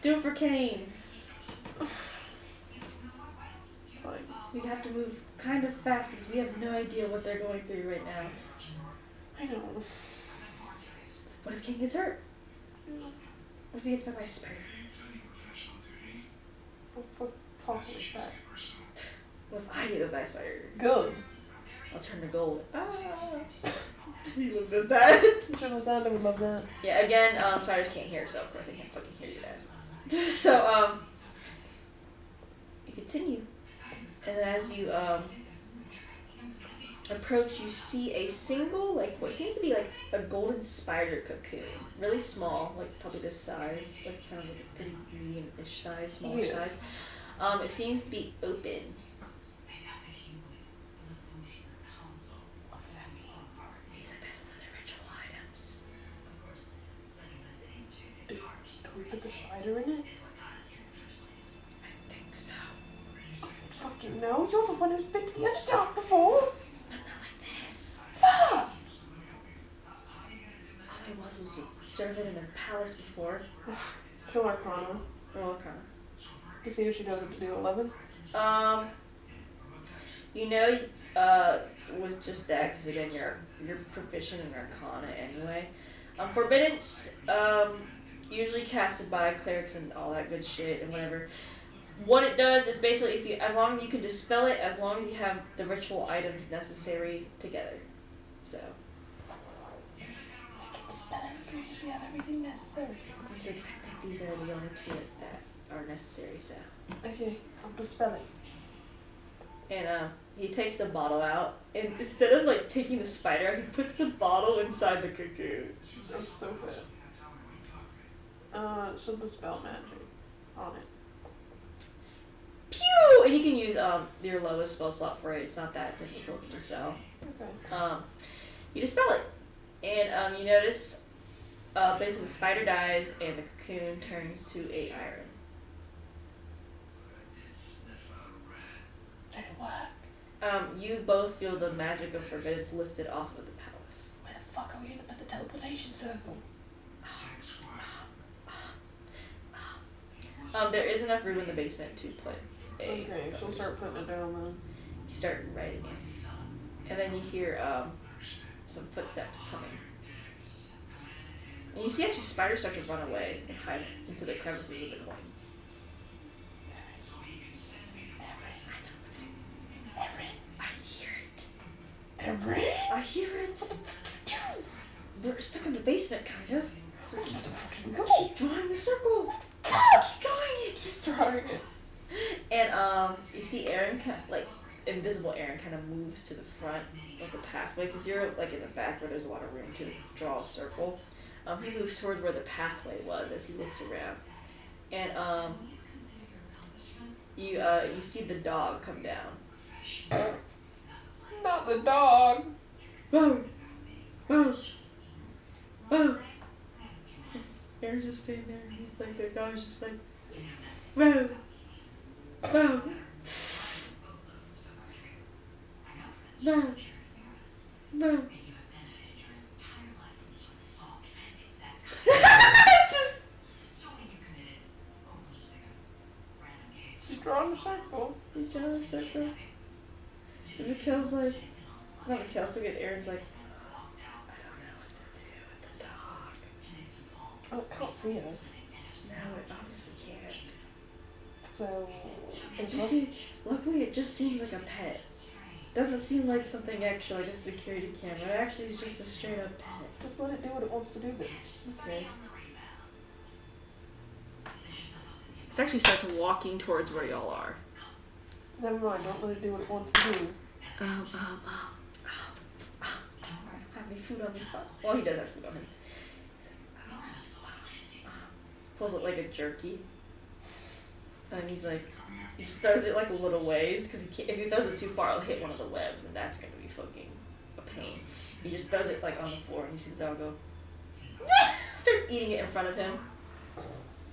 Do it for Kane! Fine. We have to move kind of fast because we have no idea what they're going through right now. I know. What if Kane gets hurt? What if he gets bit by a spider? What talking about? What if I get bit by a spider? Good. I'll turn to gold. Ah! You would miss that. Sure with that, I would love that. Yeah, again, spiders can't hear, so of course they can't fucking hear you guys. So, you continue. And then as you, approach, you see a single, like, what seems to be like a golden spider cocoon. Really small, like probably this size, like kind of like a pretty medium-ish size, smallish size. It seems to be open. What does that mean? He said that's one of the ritual items. Do we put the spider in it? I think so. Fucking no, you're the one who's been to the Underdark before. But not like this. Fuck! All I was served it in a palace before. Kill Arcana. Roll Arcana. To see if she knows what to do. 11? You know, with just that, because again, you're proficient in Arcana anyway. Forbidden's usually casted by clerics and all that good shit and whatever. What it does is basically, as long as you can dispel it, as long as you have the ritual items necessary together. So. I can dispel it as soon as we have everything necessary. I said, I think these are the only two that are necessary, so. Okay, I'll dispel it. And he takes the bottle out, and instead of like taking the spider out, he puts the bottle inside the cocoon. That's so bad. so the spell magic on it. Pew! And you can use your lowest spell slot for it. It's not that difficult to dispel. Okay. You dispel it, and you notice basically the spider dies and the cocoon turns to a iron. Did it work? You both feel the magic of forbiddance lifted off of the palace. Where the fuck are we gonna put the teleportation circle? There is enough room in the basement to put a. Okay, so we'll start putting it down then. You start writing it, and then you hear some footsteps coming. And you see actually spiders start to run away and hide into the crevices of the coins. I hear it. They're stuck in the basement, kind of. So keep drawing the circle. Keep drawing it. And you see Aaron, like invisible Aaron, kind of moves to the front of the pathway because you're like in the back where there's a lot of room to draw a circle. He moves towards where the pathway was as he looks around, and you see the dog come down. Not the dog. Whoa! Whoa! Whoa! Aaron's just staying there. He's like, the dog's just like, whoa! Whoa! Whoa! Whoa! It's just. She's drawing a circle. He's drawing a circle. And Mikhail's like, not Mikhail, I forget, Aaron's like, I don't know what to do with the dog. Oh, it can't see us. No, it obviously can't. So, Luckily it just seems like a pet. Doesn't seem like something extra, like a security camera. It actually is just a straight up pet. just let it do what it wants to do then. Okay. It actually starts walking towards where y'all are. Never mind, don't let it do what it wants to do. I don't have any food on me. Well, he does have food on him. He's like, pulls it like a jerky. And he's like, he just throws it like a little ways, because if he throws it too far, it'll hit one of the webs, and that's going to be fucking a pain. He just throws it like on the floor, and you see the dog go, starts eating it in front of him.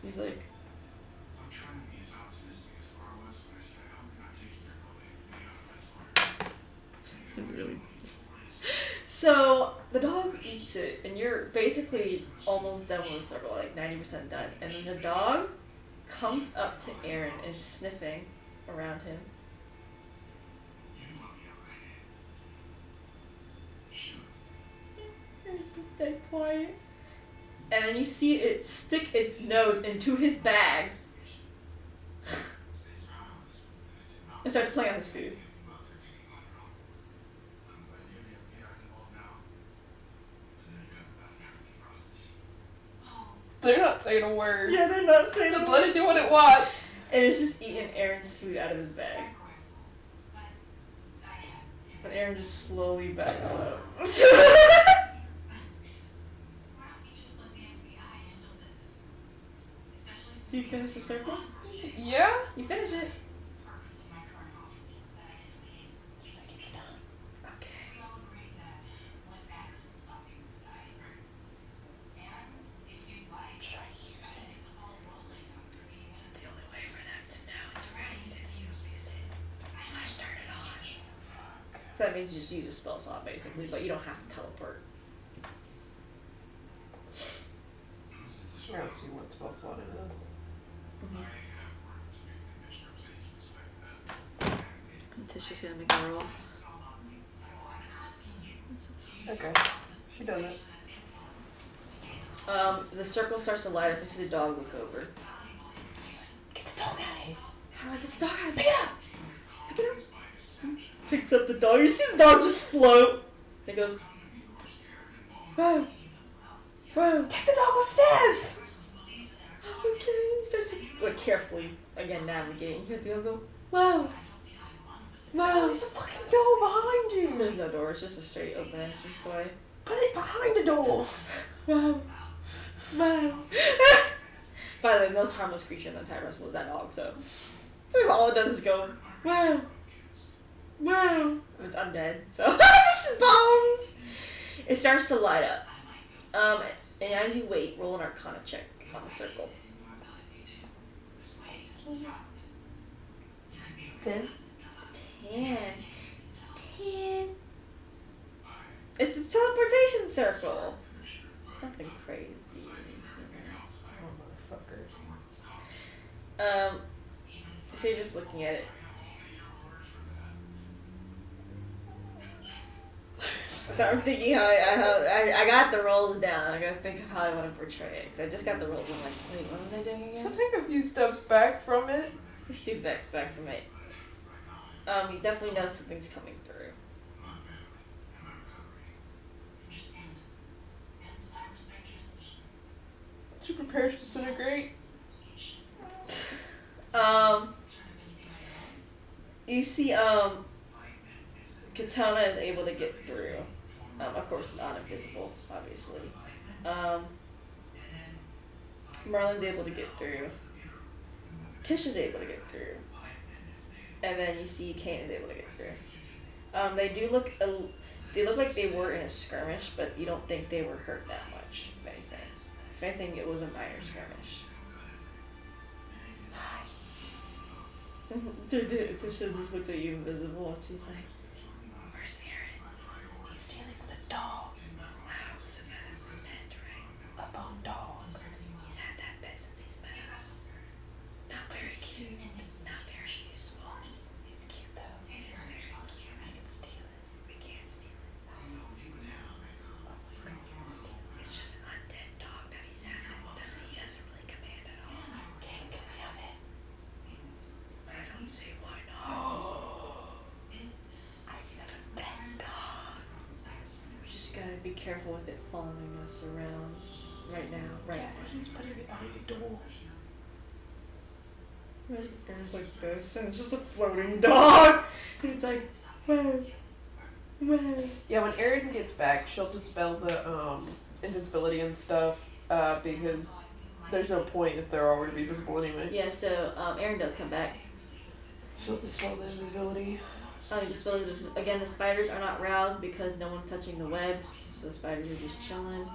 He's like, it's gonna be really. So the dog eats it, and you're basically almost done with the circle, like 90% done. And then the dog comes up to Aaron and is sniffing around him. Aaron's just dead quiet. And then you see it stick its nose into his bag and starts playing on his food. They're not saying a word. Yeah, they're not saying Just let it do what it wants. And it's just eating Aaron's food out of his bag. But Aaron just slowly backs up. Do you finish the circle? Yeah? You finish it. Okay. The only way for them to know it's ready is if you use it / turn it on. So that means you just use a spell slot basically, but you don't have to teleport. I don't see what spell slot it is. Tisha's gonna make a roll. Okay. She done it. The circle starts to light up. You see the dog look over. Get the dog out of here. How do I get the dog out of here? Pick it up! Pick it up! Picks up the dog. You see the dog just float. And it goes, whoa! Whoa! Take the dog upstairs! Okay. He starts to, like, carefully, again, navigating. You hear the dog go, whoa! Whoa! There's a fucking door behind you! There's no door. It's just a straight open entranceway. Put it behind the door! Whoa! Whoa! By the way, most harmless creature in the entire rest was that dog, so all it does is go, wow, wow. It's undead, so it's just bones. It starts to light up. And as you wait, roll an Arcana check on the circle. 10. 10. It's a teleportation circle. Nothing crazy. Oh, motherfucker. So you're just looking at it. So I'm thinking how I got the rolls down. I gotta think of how I want to portray it. Cause I just got the rolls. I'm like, wait, what was I doing again? I'll take a few steps back from it. Steve Beck's back from it. You definitely know something's coming through. She prepares to disintegrate. You see, Katana is able to get through. Of course, not invisible, obviously. Merlin's able to get through. Tisha's able to get through. And then you see Kane is able to get through. They do look, they look like they were in a skirmish, but you don't think they were hurt that much, if anything. If anything, it was a minor skirmish. Tisha just looks at you invisible and she's like, where's Aaron? He's dealing with a dog. Wow, Savannah's pet, right? A bone dog. He's had that pet since he's met us. Not very cute, not very useful. It's cute though. It is very cute. We can steal it. We can't steal it. It's just an undead dog that he's had that he doesn't really command at all. Can we have it? I don't see why not. I can have a pet dog. We just gotta be careful with it following us around right now. Right Yeah, he's putting it behind the door. Aaron's like this, and it's just a floating dog. And it's like, whoa. Yeah, when Erin gets back, she'll dispel the invisibility and stuff because there's no point if they're already be visible anyway. Yeah, so Aaron does come back. She'll dispel the invisibility. Again, the spiders are not roused because no one's touching the webs, so the spiders are just chilling.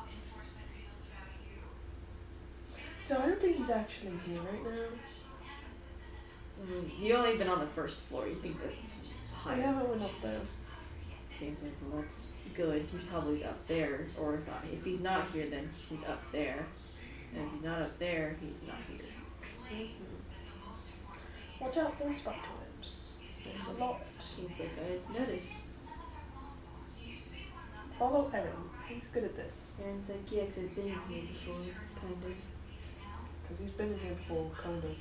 So I don't think he's actually here right now. You only been on the first floor. You think that's I higher? haven't went up there. He's like, well, that's good. He probably's up there, or if not, if he's not here, then he's up there, and if he's not up there, he's not here. Mm-hmm. Watch out for the spider webs. There's a lot. He's like, I've noticed. Follow Erin. He's good at this. Aaron's like, yeah, 'cause I've been in here before, kind of. Because he's been in here before, kind of.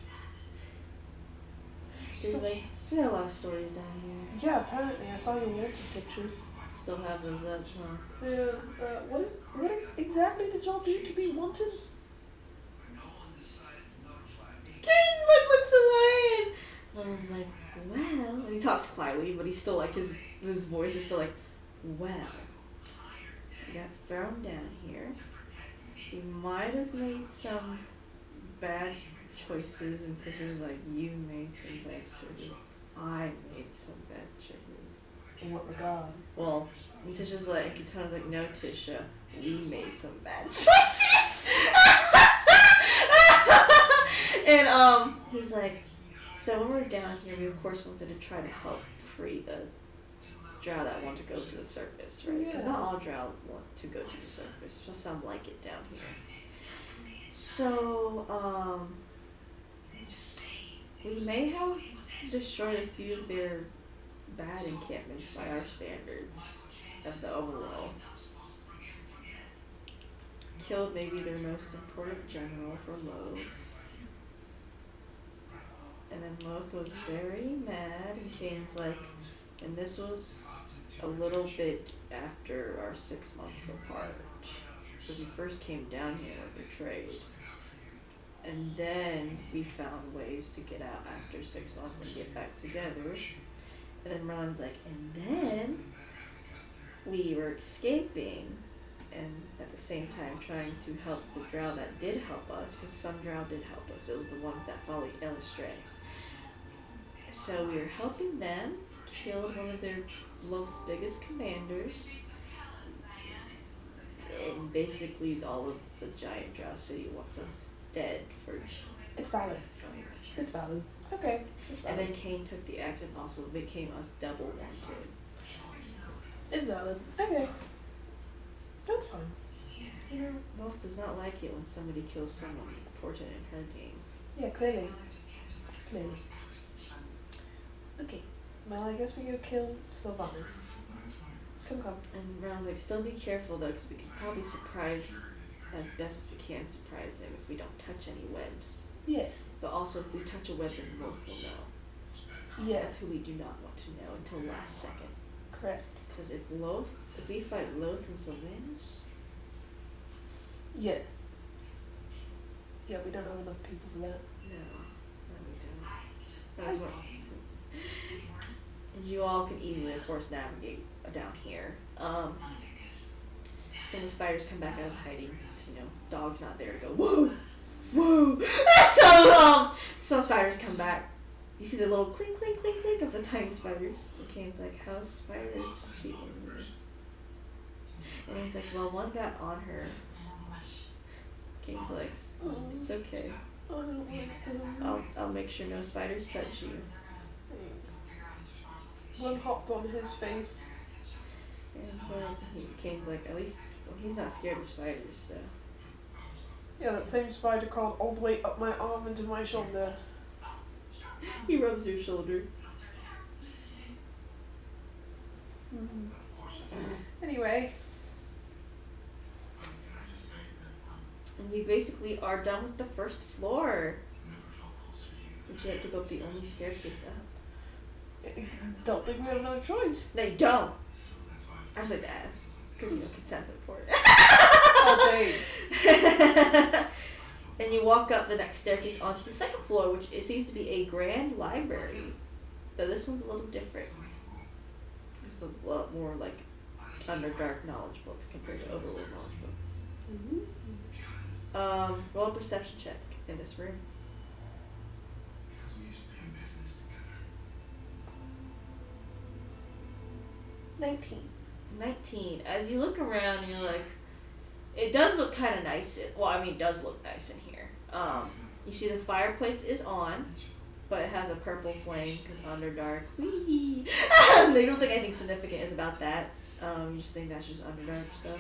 He's like, we got a lot of stories down here. Yeah, apparently. I saw your wanted pictures. Still have those up, huh? Yeah. What exactly did y'all do to be wanted? Kane looks away, and Logan's like, well, and he talks quietly, but he's still like, his voice is still like, well, you got thrown down here. You might have made some bad choices, and Tisha's like, you made some bad choices. I made some bad choices. In what regard? Well, and Tisha's like, Katana's like, no, Tisha, we made some bad choices. And he's like, so when we're down here, we of course wanted to try to help free the drow that want to go to the surface, right? Because not all drow want to go to the surface, just some like it down here. So, we may have destroyed a few of their bad encampments by our standards of the overworld. Killed maybe their most important general for Loth. And then Loth was very mad, and Kane's like, and this was a little bit after our 6 months apart. Because we first came down here and betrayed. And then we found ways to get out after 6 months and get back together. And then Merlin's like, and then we were escaping, and at the same time trying to help the drow that did help us, because some drow did help us. It was the ones that followed Elistray. So we were helping them, killed one of their Loth's biggest commanders, and basically all of the giant drow city wants us dead for It's valid. going. It's valid. Okay. It's And valid. then Cain took the axe and also became us double wanted. It's valid. Okay. That's fine. You know, Wolf does not like it when somebody kills someone important in her game. Yeah, clearly. Clearly. Okay. Well, I guess we go kill Sylvanas. Come. And Brown's like, still be careful though, because we can probably surprise as best we can surprise him if we don't touch any webs. Yeah. But also, if we touch a web, then Wolf will know. Yeah. That's who we do not want to know until last second. Correct. Because if we fight Loth and Sylvanas, Yeah. Yeah, we don't have enough people for that. no, we don't. That's what. And you all can easily, of course, navigate down here. Some of the spiders come back out of hiding because, dog's not there to go, whoa, whoa. So, some spiders come back. You see the little clink, clink, clink, clink of the tiny spiders. And Kane's like, how's spiders treating you? And he's like, well, one got on her. Kane's like, it's okay. Oh, no, I'll make sure no spiders touch you. One hopped on his face. And so Kane's like, at least he's not scared of spiders, so. Yeah, that same spider crawled all the way up my arm into my shoulder. He rubs your shoulder. Anyway. And you basically are done with the first floor. But you have to go up the only staircase up. Don't think we have another choice. No, you don't. I was like to ask. Because, consent's important. Oh, thanks. And you walk up the next staircase onto the second floor, which it seems to be a grand library. Though this one's a little different. With a lot more, like, Underdark knowledge books compared to Overworld knowledge books. Roll a perception check in this room. 19. As you look around, you're like, it does look kind of nice. It does look nice in here. You see the fireplace is on, but it has a purple flame because Underdark. Whee! You don't think anything significant is about that. You just think that's just Underdark stuff.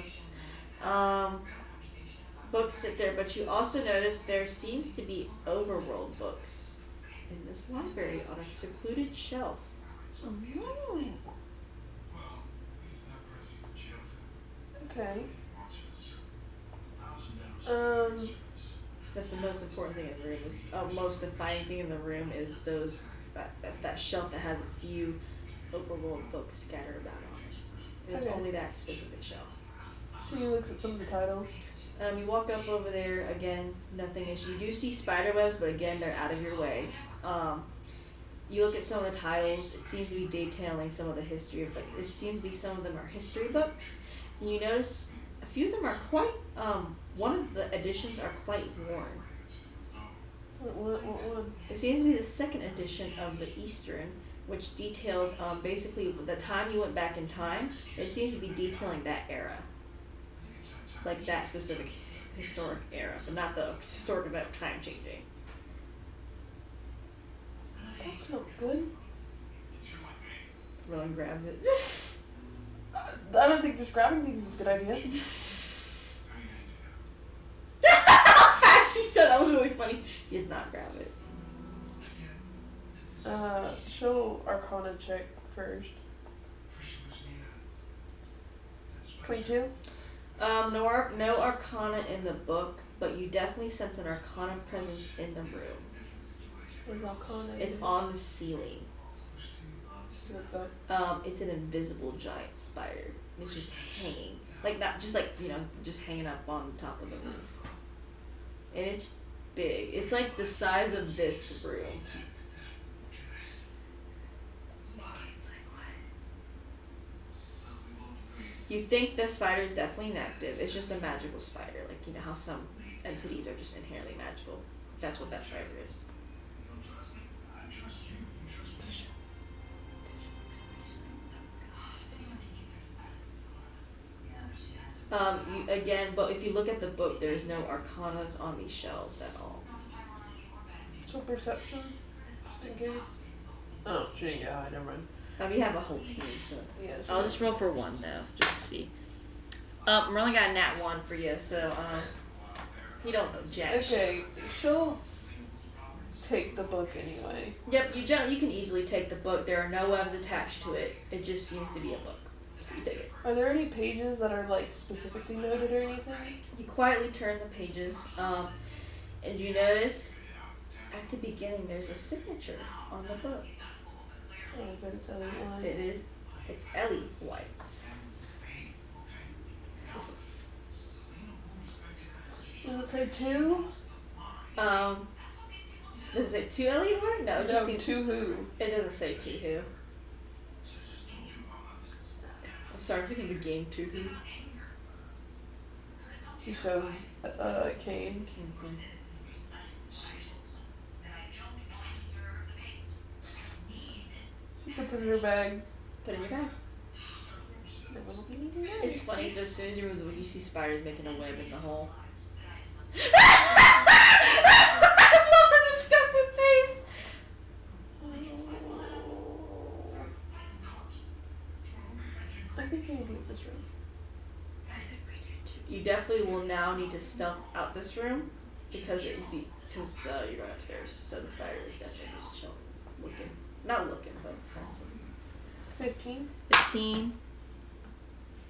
Books sit there, but you also notice there seems to be overworld books in this library on a secluded shelf. Okay. That's the most important thing in the room. Is most defining thing in the room is that shelf that has a few overworld books scattered about on it. And it's only that specific shelf. She looks at some of the titles. You walk up over there, again, nothing issue. You do see spider webs, but again, they're out of your way. You look at some of the titles, it seems to be detailing some of the history of, it seems to be some of them are history books. And you notice a few of them are quite, one of the editions are quite worn. What one? It seems to be the second edition of the Eastern, which details basically the time you went back in time. It seems to be detailing that era. Like that specific historic era, but not the historic event of time changing. That's not good. Rowan grabs it. I don't think just grabbing things is a good idea. How fast she said that was really funny. He does not grab it. Show Arcana check first. 22? No Arcana in the book, but you definitely sense an Arcana presence in the room. Where's Arcana? It's on the ceiling. What's that? It's an invisible giant spider. It's just hanging. Like, not just like, just hanging up on the top of the roof. And it's big. It's like the size of this room. It's like, what? You think the spider is definitely inactive. It's just a magical spider. Like, you know how some entities are just inherently magical. That's what that spider is. But if you look at the book, there's no arcanas on these shelves at all. So perception, just in case. Oh, gee, yeah, never mind. You have a whole team, so Yeah. I'll just roll for one though, just to see. Merlin got a nat 1 for you, so you don't know jack shit. Okay, she'll take the book anyway. Yep, you can easily take the book. There are no webs attached to it. It just seems to be a book, so you take it. Are there any pages that are like specifically noted or anything? You quietly turn the pages, and you notice at the beginning there's a signature on the book. Oh, I bet it's Ellie White. It is. It's Ellie White's. Does it say 2? Does it say 2 Ellie White? No, it just seems 2 who? It doesn't say 2 who. I'm sorry, I'm thinking the game 2 who. She shows Kane. Kane's in. She puts it in her bag. Put it in your bag. It's funny because as soon as you remove the book, you see spiders making a web in the hole. I love her disgusted face. I think we need to leave this room. I think we do too. You definitely will now need to stealth out this room because you're going upstairs. So the spider is definitely just chilling, looking. Not looking, but sensing. 15. 15.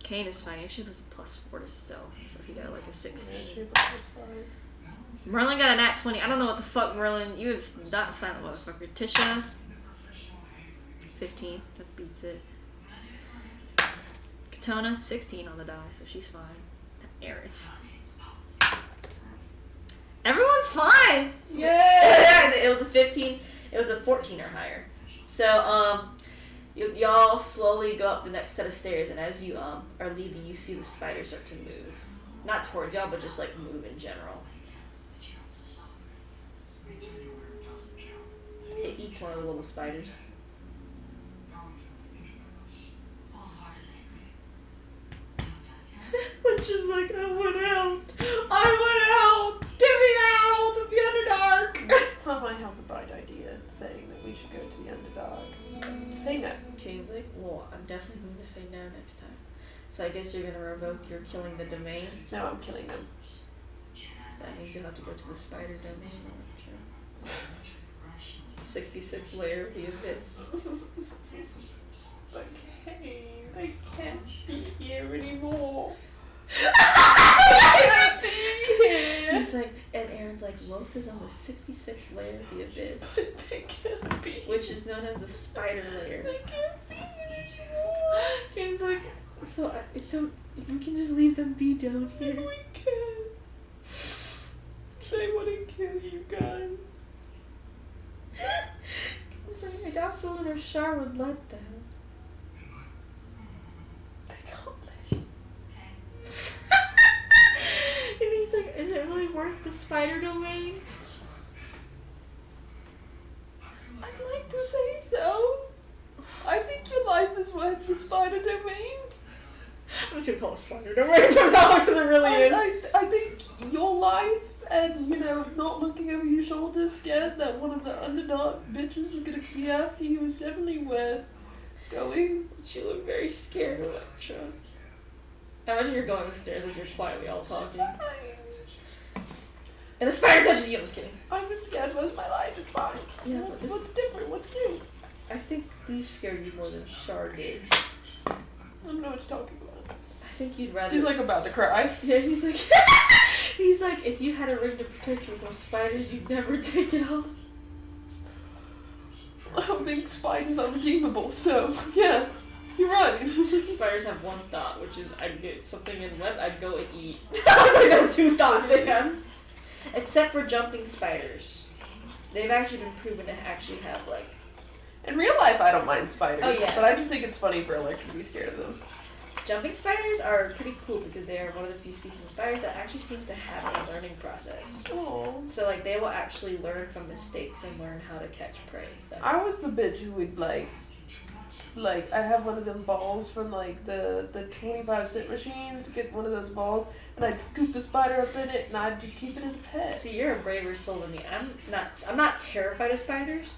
Kane is fine. She has a +4 to stealth, so he got like a 16. Yeah, she's like this far. Merlin got a nat 20. I don't know what the fuck, Merlin. You would not silent motherfucker. Tisha, 15. That beats it. Katona, 16 on the die, so she's fine. Erin. Everyone's fine! Yeah! It was a 15. It was a 14 or higher. So, y'all slowly go up the next set of stairs, and as you are leaving, you see the spider start to move. Not towards y'all, but just like move in general. It eats one of the little spiders. I'm just like, I went out. Get me out of the Underdark. Next time I have a bright idea saying that we should go to the Underdog, say no. Kane's like, well, I'm definitely going to say no next time. So I guess you're going to revoke your killing the domains. No, I'm killing them. That means you'll have to go to the spider domain. 66 layer of the abyss. Okay, they can't be here anymore. He's like, and Aaron's like, Loth is on the 66th layer of the abyss, They can't be. which is known as the spider layer. They can't be anymore. Kane's like, so we can just leave them be down here. We can't. They want to kill you guys. Kane's like, I doubt Cylinder Shar would let them. They can't let. And he's like, is it really worth the spider domain? I'd like to say so. I think your life is worth the spider domain. I'm just gonna call it spider domain from now on because it really is. I think your life and, not looking over your shoulder scared that one of the Underdark bitches is gonna be after you is definitely worth going. She looked very scared, Electra. I imagine you're going upstairs as you're quietly all talking. And the spider touches you. I'm just kidding. I've been scared most of my life. It's fine. Yeah, What's different? What's new? I think these scared you more than Shar did. I don't know what you're talking about. I think you'd rather. She's like about to cry. Yeah, he's like, he's like, if you had a ring to protect you from spiders, you'd never take it off. I don't think spiders are redeemable, so yeah, you're right. Spiders have one thought, which is I'd get something in the web, I'd go and eat. That's like the 2 thoughts they have. Except for jumping spiders. They've actually been proven to actually have In real life, I don't mind spiders. Oh, yeah. But I just think it's funny for Electra to be scared of them. jumping spiders are pretty cool because they are one of the few species of spiders that actually seems to have a learning process. Oh. So like they will actually learn from mistakes and learn how to catch prey and stuff. I was the bitch who would like I have one of them balls from like the 25-cent machines. Get one of those balls, and I'd scoop the spider up in it, and I'd just keep it as a pet. See, you're a braver soul than me. I'm not terrified of spiders.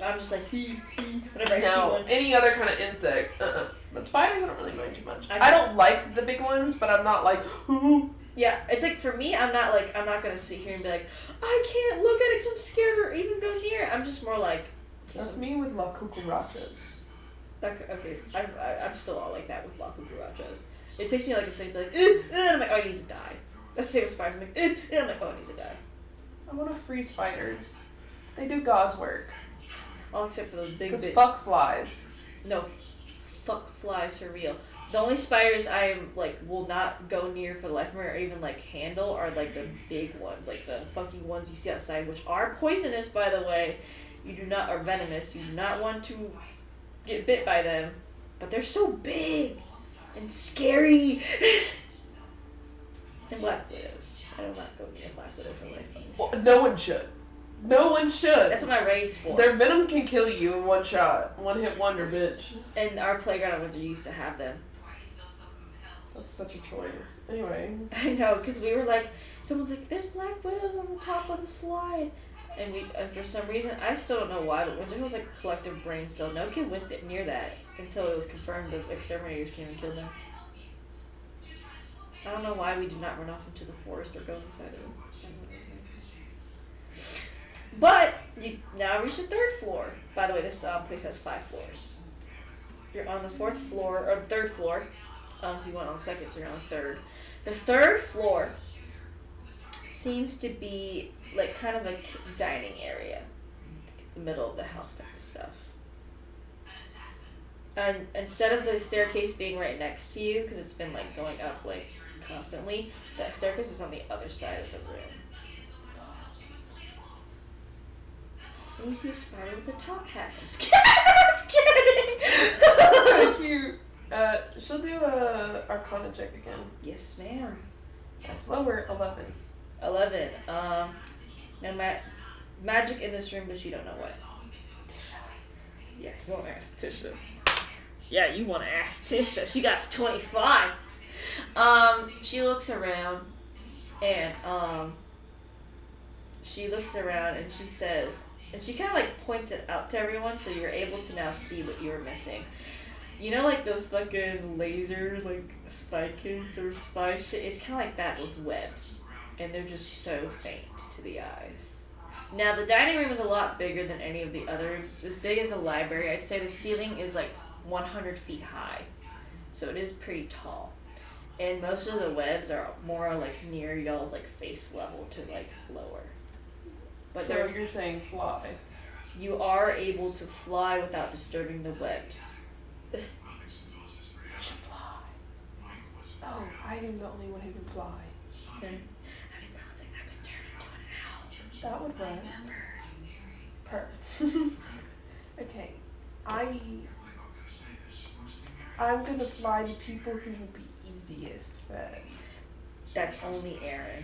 I'm just like whenever I see Now, one. any other kind of insect, But spiders I don't really mind too much. I don't like the big ones, but I'm not like, ooh. Yeah, it's like for me, I'm not gonna sit here and be like, I can't look at it 'cause I'm scared or even go near it. I'm just more like. That's me with La Cucarachas. Okay, I'm still all like that with La Cucarachas. It takes me like a second to be like, and I'm like, oh, it needs to die. That's the same with spiders. I'm like, and I'm like, oh, it needs to die. I want to free spiders. They do God's work. All except for those big Because fuck flies. No, fuck flies for real. The only spiders I like will not go near for the life of me or even like handle are like the big ones, like the funky ones you see outside, which are poisonous, by the way. You do not, or venomous. You do not want to get bit by them, but they're so big and scary. And black widows. I will not go near black widow for life. Well, no one should. No one should. That's what my raid's for. Their venom can kill you in one shot. One hit wonder, bitch. And our playground wizard used to have them. That's such a choice. Anyway. I know, because we were like, someone's like, there's black widows on the top of the slide. And for some reason, I still don't know why, but Winter Hill was like a collective brain cell. No kid went near that until it was confirmed the exterminators came and killed them. I don't know why we did not run off into the forest or go inside of it. But you now reach the 3rd floor. By the way, this place has 5 floors. You're on the 4th floor, or 3rd floor. So you went on the 2nd, so you're on the 3rd. The 3rd floor seems to be like kind of a dining area, the middle of the house type of stuff. And instead of the staircase being right next to you, because it's been like going up like constantly, the staircase is on the other side of the room. And you see a spider with a top hat. I'm just kidding. Thank you. She'll do a Arcana check again. Yes, ma'am. That's lower, 11. 11. Now magic in this room, but you don't know what. Yeah, you want to ask Tisha. Yeah, you want to ask Tisha. She got 25. She looks around, and she says, and she kind of like points it out to everyone, so you're able to now see what you were missing. You know, like those fucking laser, like spy kids or spy shit. It's kind of like that with webs, and they're just so faint to the eyes. Now, the dining room is a lot bigger than any of the other rooms. It's as big as the library. I'd say the ceiling is like 100 feet high, so it is pretty tall. And most of the webs are more like near y'all's like face level to like lower. But so you're saying fly. You are able to fly without disturbing the webs. I should fly. Oh, I am the only one who can fly. Okay. I mean, Brown's like, I could turn into an owl. That would work. Purr. Okay. I'm gonna fly the people who will be easiest first. That's only Aaron.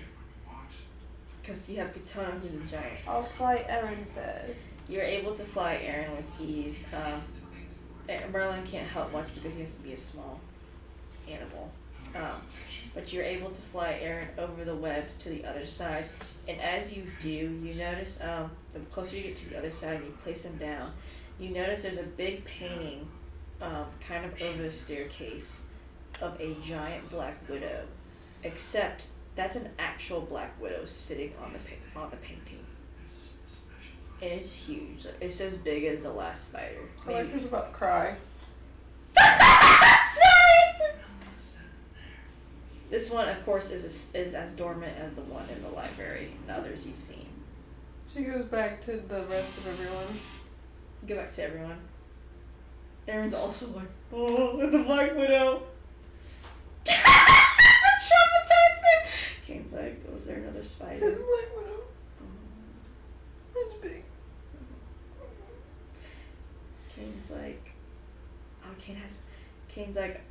Because you have Katana, who's a giant. I'll fly Aaron first. You're able to fly Aaron with ease. Merlin can't help much because he has to be a small animal. But you're able to fly Aaron over the webs to the other side. And as you do, you notice the closer you get to the other side and you place him down, you notice there's a big painting kind of over the staircase of a giant black widow. Except that's an actual black widow sitting on the painting. And it's huge. It's as big as the last spider. Collector's about to cry. This one, of course, is as dormant as the one in the library and others you've seen. She goes back to the rest of everyone. Go back to everyone. Aaron's also like, oh, the Black Widow. The traumatized. Kane's like, was there another spider? The Black Widow. It's big. Kane's like, oh, Kane's like,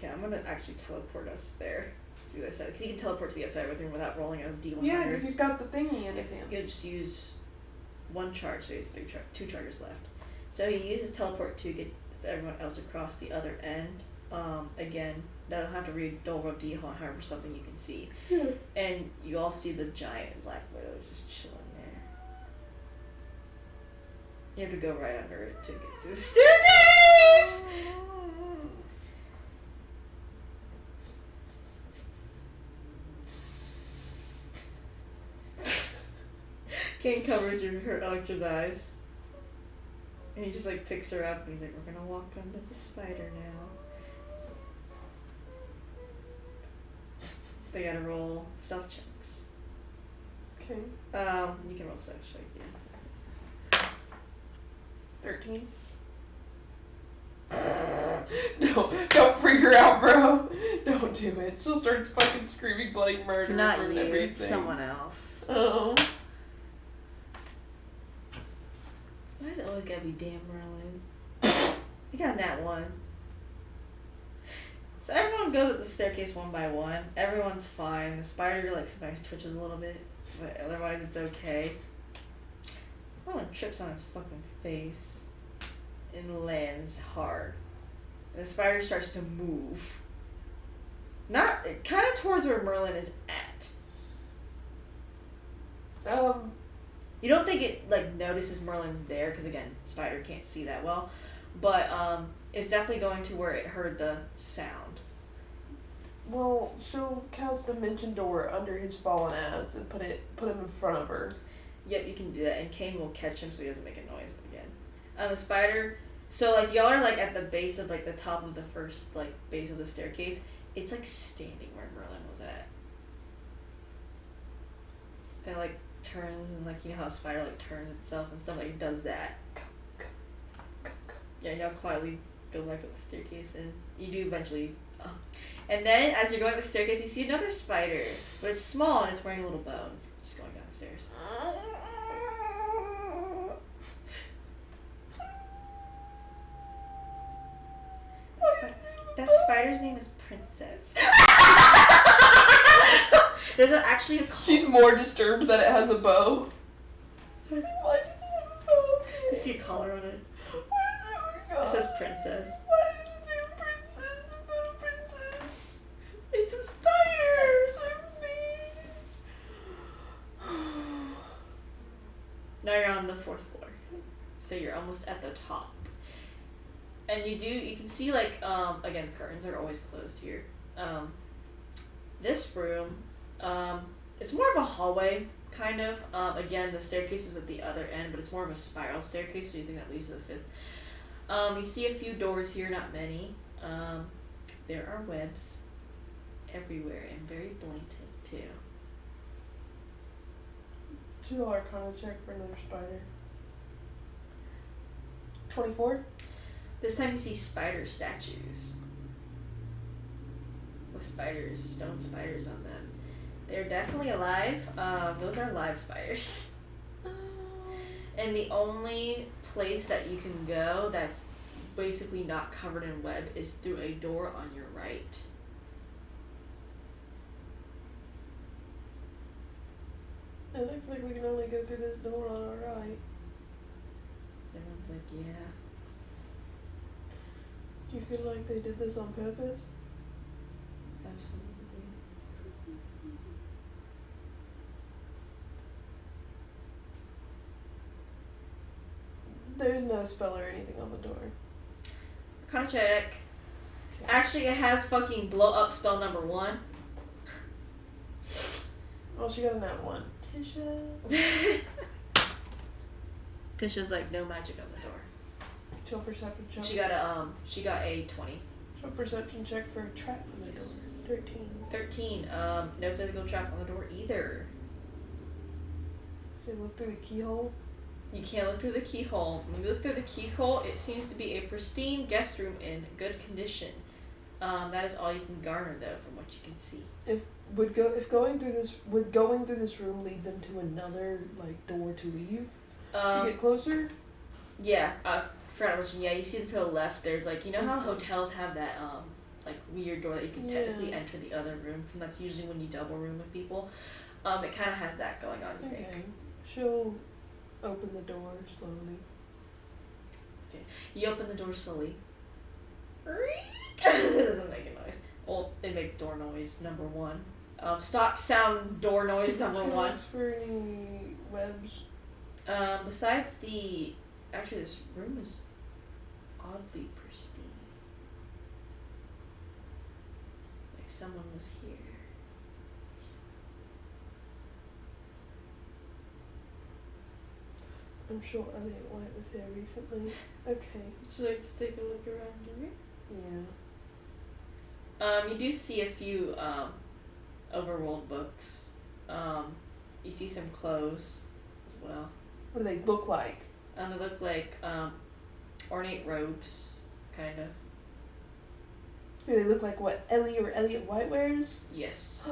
Okay, I'm gonna actually teleport us there to the other side because he can teleport to the other side of the room without rolling a D100. Yeah, because he's got the thingy in his hand. He'll just use one charge, so he has two charges left. So he uses teleport to get everyone else across the other end. Again, don't have to read Dolvo D, however, something you can see. Yeah. And you all see the giant black widow just chilling there. You have to go right under it to get to the staircase! Kane covers her Electra's eyes. And he just like picks her up and he's like, we're gonna walk under the spider now. They gotta roll stealth checks. Okay. You can roll stealth check, yeah. 13. Don't freak her out, bro. Don't do it. She'll start fucking screaming bloody murder. Not and you, everything. it's someone else. Oh. Why is it always gotta be damn Merlin? You got that one. So everyone goes up the staircase one by one. Everyone's fine. The spider like sometimes twitches a little bit, but otherwise it's okay. Merlin trips on his fucking face and lands hard. And the spider starts to move. Not kind of towards where Merlin is at. You don't think it like notices Merlin's there because again, spider can't see that well, but it's definitely going to where it heard the sound. Well, she'll cast Dimension Door under his fallen ass and put him in front of her. Yep, you can do that, and Kane will catch him so he doesn't make a noise again. The spider. So like y'all are like at the base of like the top of the first like base of the staircase. It's like standing where Merlin was at. It like turns and like you know how a spider like turns itself and stuff like it does that. Yeah, y'all quietly go back up the staircase and you do eventually. And then as you're going up the staircase, you see another spider, but it's small and it's wearing a little bow and it's just going down the stairs. That spider's name is Princess. There's actually a collar. She's more disturbed that it has a bow. Why does it have a bow? You see a collar on it. Oh It says Princess. Why is his name Princess? It's not a princess. It's a spider! It's so mean. Now you're on the 4th floor. So you're almost at the top. And you can see like, again, the curtains are always closed here. This room, it's more of a hallway, kind of. Again, the staircase is at the other end, but it's more of a spiral staircase, so you think that leads to the 5th. You see a few doors here, not many. There are webs everywhere, and very blatant, too. $2 Arcana check for another spider. 24? This time you see spider statues. With spiders, stone spiders on them. They're definitely alive. Those are live spiders. And the only place that you can go that's basically not covered in web is through a door on your right. It looks like we can only go through this door on our right. Everyone's like, yeah. Do you feel like they did this on purpose? Absolutely. There's no spell or anything on the door. Arcana check. Actually, it has fucking blow up spell number 1. Oh, she got a nat 1. Tisha. Tisha's like, no magic on the door. Chill perception check. She got a 20. Chill perception check for a trap on the door. 13. 13. No physical trap on the door either. Did you look through the keyhole? You can't look through the keyhole. When you look through the keyhole, it seems to be a pristine guest room in good condition. That is all you can garner though from what you can see. Would going through this room lead them to another like door to leave? To get closer? Yeah, forgot to mention, yeah, you see to the left, there's like, you know how hotels have that like weird door that you can technically enter the other room from. That's usually when you double room with people. It kind of has that going on, you think. She'll open the door slowly. Okay. You open the door slowly. It doesn't make a noise. Well, it makes door noise, number one. Stock sound door noise, number one. Looks for any webs. Besides actually this room is oddly pristine. Like someone was here. I'm sure Elliot White was here recently. Okay. Would you like to take a look around here? Yeah. You do see a few overworld books. You see some clothes as well. What do they look like? They look like ornate robes, kind of. Do they look like what Ellie or Elliot White wears? Yes.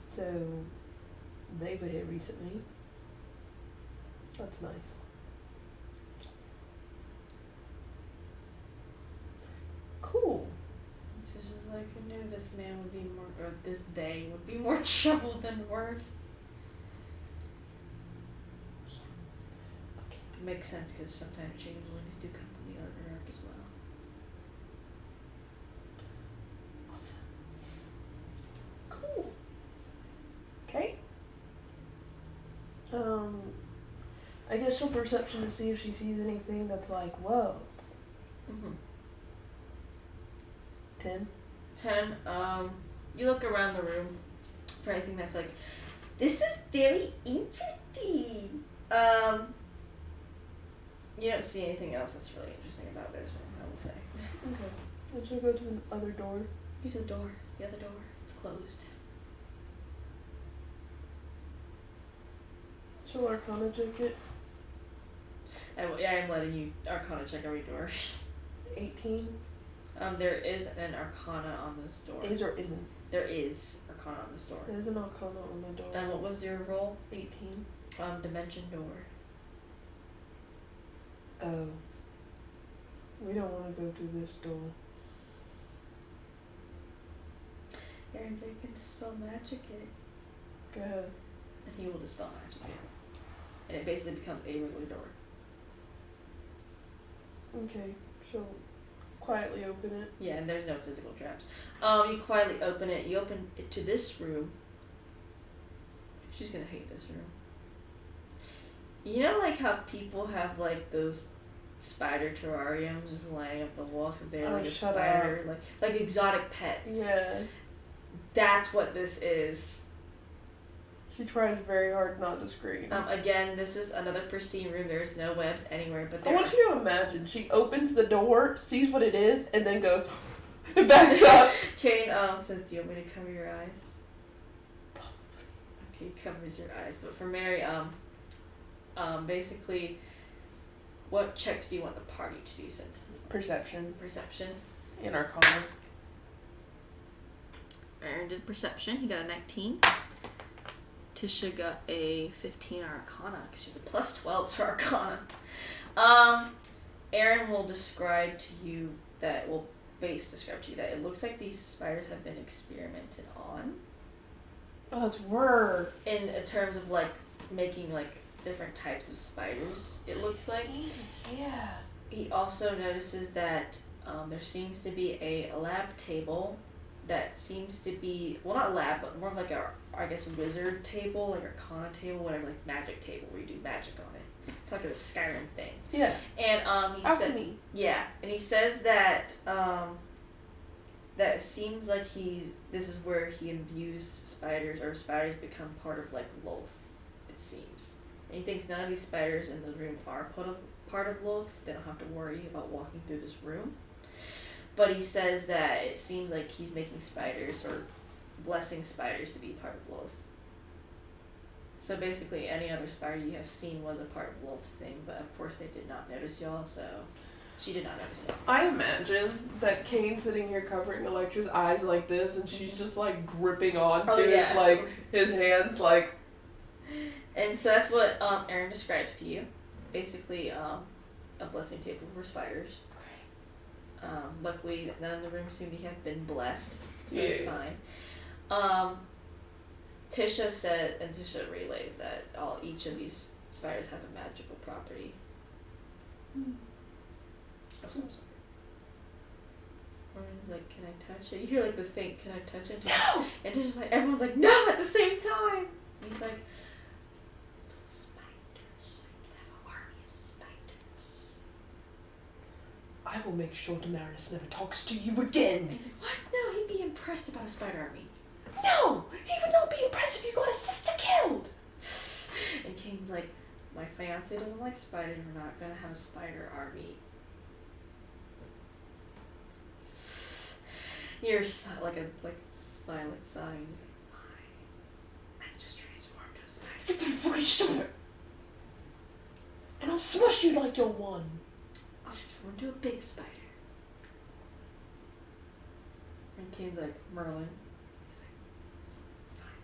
So, they were here recently. That's nice. Cool. So she's like, who knew this man would be more, or this day would be more trouble than worth? Okay. It makes sense because sometimes changelings do come from the other arc as well. Awesome. Cool. Okay. I guess she'll perception to see if she sees anything that's like, whoa. 10. 10. You look around the room for anything that's like, this is very interesting. You don't see anything else that's really interesting about this one, I will say. Okay. Then she'll go to the other door. Go to the door. The other door. It's closed. She'll Arcana check it. I'm letting you Arcana check every door. 18. There is an Arcana on this door. Is or isn't? There is Arcana on this door. There's an Arcana on my door. And what was your roll? 18. Dimension door. Oh. We don't want to go through this door. Aaron said you can dispel magic it. Go ahead. And he will dispel magic it. And it basically becomes a regular door. Okay. She'll quietly open it. Yeah, and there's no physical traps. You quietly open it. You open it to this room. She's gonna hate this room. You know, like how people have like those spider terrariums just laying up the walls because they're like a spider, like exotic pets. Yeah. That's what this is. She tries very hard not to scream. Again, this is another pristine room. There's no webs anywhere, but I want you to imagine she opens the door, sees what it is, and then goes and backs up. Kane says, "Do you want me to cover your eyes?" Okay, covers your eyes. But for Mary, basically, what checks do you want the party to do since Perception. perception? In Arcana. Aaron did perception. He got a 19. Tisha got a 15 Arcana because she's a plus 12 to Arcana. Aaron will describe to you that it looks like these spiders have been experimented on. Oh, that's word. In terms of like making like different types of spiders, it looks like. Yeah. He also notices that there seems to be a lab table that seems to be, well, not lab, but more of like a, I guess, wizard table, like Arcana table, whatever, like magic table where you do magic on it. Talk about the Skyrim thing. Yeah. And he said, Alchemy. yeah, and he says that that it seems like this is where he imbues spiders, or spiders become part of like Loth, it seems. And he thinks none of these spiders in the room are part of Loth, so they don't have to worry about walking through this room. But he says that it seems like he's making spiders, or blessing spiders to be part of Loth. So basically any other spider you have seen was a part of Loth's thing, but of course they did not notice y'all, so she did not notice y'all. I imagine that Kane's sitting here covering Electra's eyes like this, and she's just like gripping on to his, like, his hands, like. And so that's what Aaron describes to you. Basically, a blessing table for spiders. Luckily, none of the rooms seem to have been blessed, so Yeah. they're fine. Tisha said, and Tisha relays that each of these spiders have a magical property of some sort. Oren's like, can I touch it? You hear like this faint, can I touch it? No! And Tisha's like, everyone's like, no, at the same time. And he's like, but spiders, I can have an army of spiders. I will make sure Damaris never talks to you again. And he's like, what? No, he'd be impressed about a spider army. No! He would not be impressed if you got his sister killed. And Kane's like, my fiance doesn't like spiders, we're not gonna have a spider army. You're like a silent sigh. He's like, fine. I just transformed to a spider. You've been fucking stupid. And I'll smush you like you're one. I'll transform into a big spider. And Kane's like, Merlin. He's like, fine.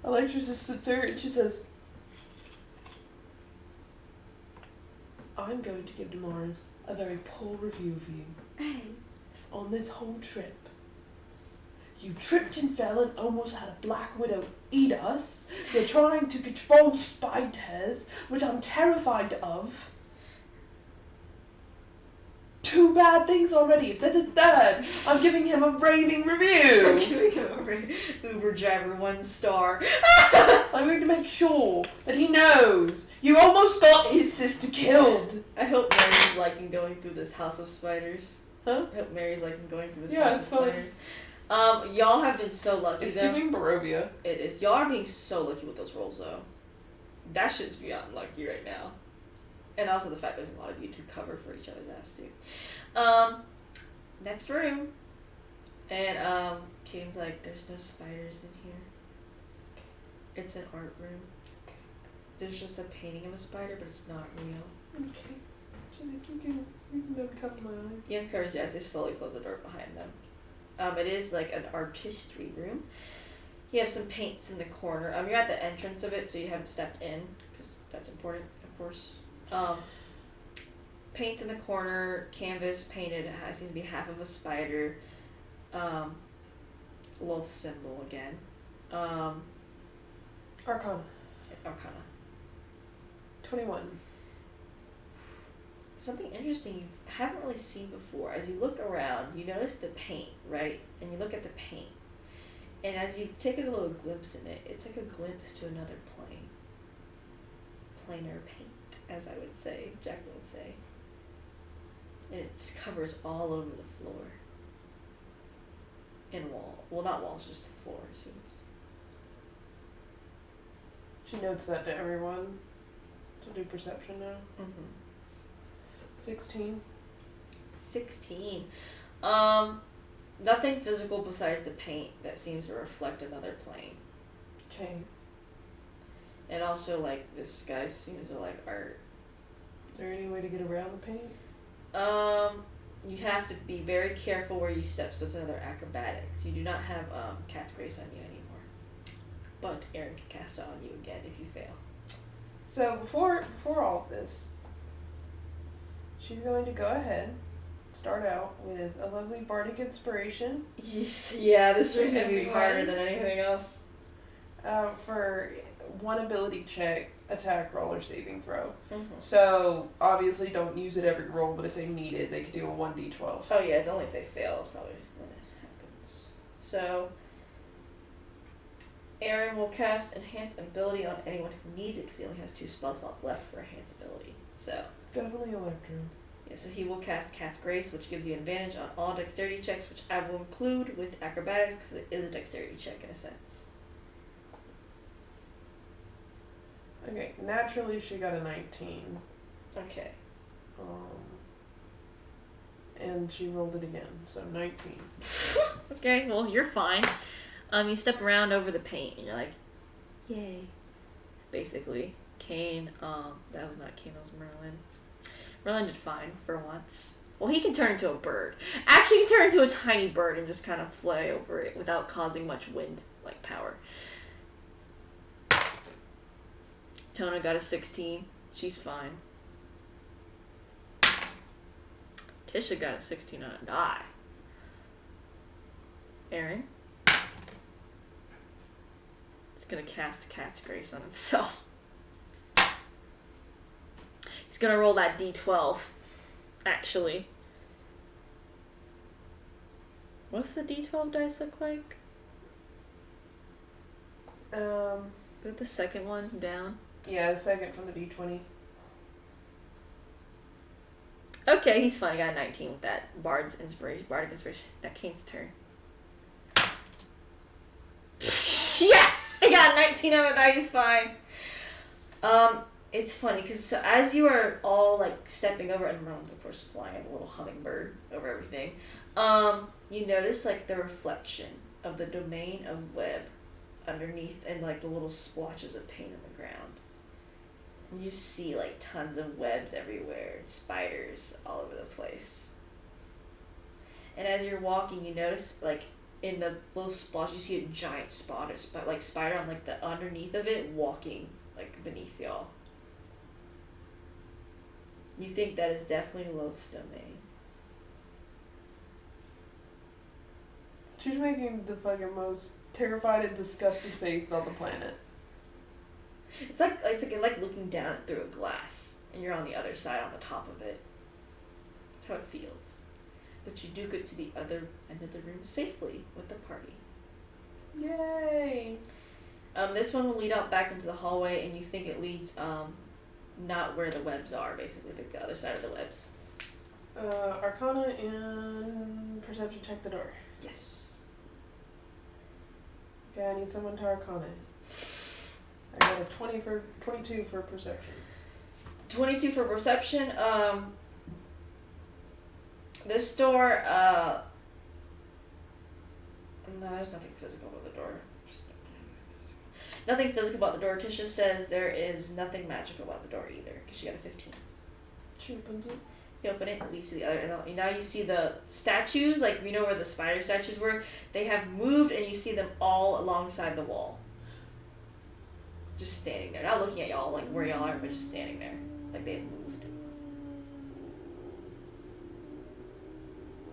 Electra just sits there and she says, I'm going to give Damaris a very poor review of you. Hey. On this whole trip. You tripped and fell and almost had a black widow eat us. You're trying to control spiders, which I'm terrified of. 2 bad things already. The third, I'm giving him a raving I'm review. giving him a Uber driver 1 star. I'm going to make sure that he knows you almost got his sister killed. I hope Mary's liking going through this house of spiders. Huh? I hope Mary's liking going through this Yeah, house of it's fun. spiders. Y'all have been so lucky It's though. giving Barovia. It is. Y'all are being so lucky with those rolls though. That shit's beyond lucky right now. And also the fact there's a lot of you to cover for each other's ass too. Next room. And Kane's like, there's no spiders in here. It's an art room. There's just a painting of a spider, but it's not real. Okay. She's like, you can uncover my eyes. He uncovers your eyes. They slowly close the door behind them. It is like an artistry room. You have some paints in the corner. You're at the entrance of it, so you haven't stepped in, because that's important, of course. Paints in the corner, canvas painted. It seems to be half of a spider. Loth symbol again. Arcana. Arcana. 21. Something interesting you haven't really seen before. As you look around, you notice the paint, right? And you look at the paint. And as you take a little glimpse in it, it's like a glimpse to another plane. Planar paint, as I would say, Jacqueline would say. And it covers all over the floor. And well, not walls, just the floor, it seems. She notes that to everyone to do perception now. 16. 16. Nothing physical besides the paint that seems to reflect another plane. Okay. And also, like, this guy seems to like art. Is there any way to get around the paint? You have to be very careful where you step, so it's another acrobatics. You do not have Cat's Grace on you anymore. But Aaron can cast it on you again if you fail. So before all of this, she's going to go ahead, start out with a lovely bardic inspiration. Yes, yeah, this room's gonna be Everyone. harder than anything else. For one ability check, attack, roll, or saving throw. Mm-hmm. So obviously don't use it every roll, but if they need it, they could do a 1d12. Oh yeah, it's only if they fail. That's probably when it happens. So Aaron will cast Enhance Ability on anyone who needs it because he only has 2 spell slots left for Enhance Ability. So Definitely Electro. yeah, so he will cast Cat's Grace, which gives you advantage on all dexterity checks, which I will include with acrobatics because it is a dexterity check in a sense. Okay, naturally she got a 19. Okay. And she rolled it again, so 19. Okay, well, you're fine. You step around over the paint and you're like, yay. Basically. Kane, that was not Kane, that was Merlin. Merlin did fine for once. Well, he can turn into a bird. Actually, he can turn into a tiny bird and just kind of fly over it without causing much wind, like power. Tona got a 16. She's fine. Tisha got a 16 on a die. Aaron? He's gonna cast Cat's Grace on himself. He's gonna roll that d12, actually. What's the d12 dice look like? Is it the second one down? Yeah, the second from the d20. Okay, he's fine. I got a 19 with that. Bardic inspiration. Now Kane's turn. Yeah! I got a 19 on the die. He's fine. It's funny because so as you are all like stepping over, and Rome's of course flying as a little hummingbird over everything, you notice like the reflection of the domain of web underneath and like the little splotches of paint on the ground. And you see like tons of webs everywhere and spiders all over the place. And as you're walking, you notice like in the little splotch, you see a giant spider on like the underneath of it walking like beneath y'all. You think that is definitely Loth's domain. She's making the fucking most terrified and disgusted face on the planet. It's like looking down through a glass, and you're on the other side, on the top of it. That's how it feels. But you do get to the other end of the room safely with the party. Yay! This one will lead out back into the hallway, and you think it leads not where the webs are, basically, like the other side of the webs. Arcana and Perception check the door. Yes. Okay, I need someone to Arcana. I got a 22 for Perception. 22 for Perception. This door, no, there's nothing physical about the door. Nothing physical about the door. Tisha says there is nothing magical about the door either, because she got a 15. She opens it. You open it, it leads to the other, and now you see the statues, like, you know where the spider statues were? They have moved, and you see them all alongside the wall. Just standing there. Not looking at y'all, like, where y'all are, but just standing there. Like, they've moved.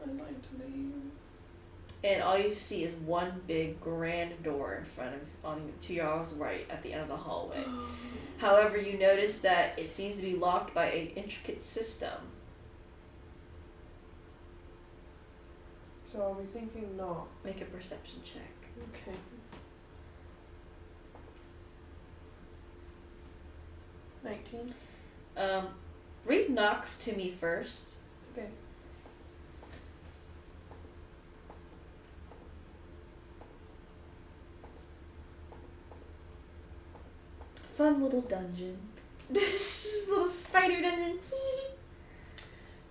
I'd like to leave. And all you see is one big grand door in front of, to y'all's right, at the end of the hallway. However, you notice that it seems to be locked by an intricate system. So are we thinking no? Make a perception check. Okay. Read knock to me first. Okay. Fun little dungeon. This is a little spider dungeon.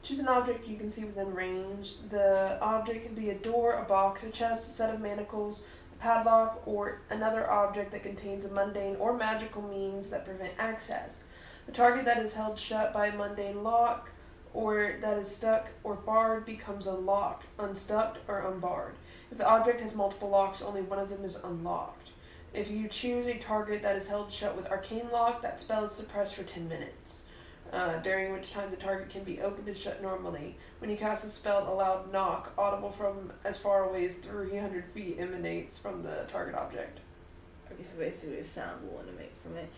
Choose an object you can see within range. The object can be a door, a box, a chest, a set of manacles, a padlock, or another object that contains a mundane or magical means that prevent access. The target that is held shut by a mundane lock or that is stuck or barred becomes unlocked, unstuck, or unbarred. If the object has multiple locks, only one of them is unlocked. If you choose a target that is held shut with arcane lock, that spell is suppressed for 10 minutes. During which time the target can be opened and shut normally. When you cast a spell, a loud knock, audible from as far away as 300 feet, emanates from the target object. Okay, so basically a sound will emanate from it.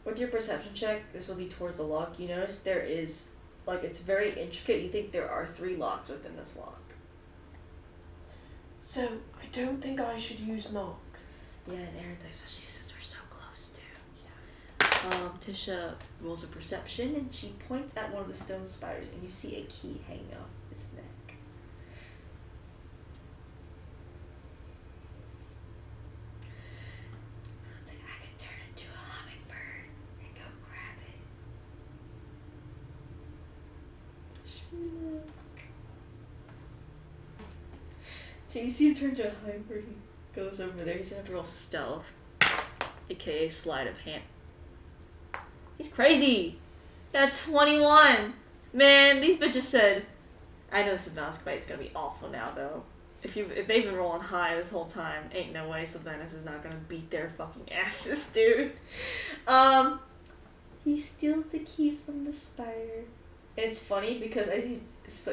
With your perception check, this will be towards the lock. You notice there is, like, it's very intricate. You think there are 3 locks within this lock. So, I don't think I should use knock. Yeah, and Aaron's especially since we're so close too. Yeah. Tisha rolls a perception and she points at one of the stone spiders and you see a key hanging off its neck. It's like, I could turn into a hummingbird and go grab it. Look. So you see him turn to a hummingbird and goes over there. He's gonna have to roll stealth, aka sleight of hand. He's crazy! Got 21! Man, these bitches said... I know Savannah's is gonna be awful now, though. If they've been rolling high this whole time, ain't no way Savannah's is not gonna beat their fucking asses, dude. He steals the key from the spider And it's funny because as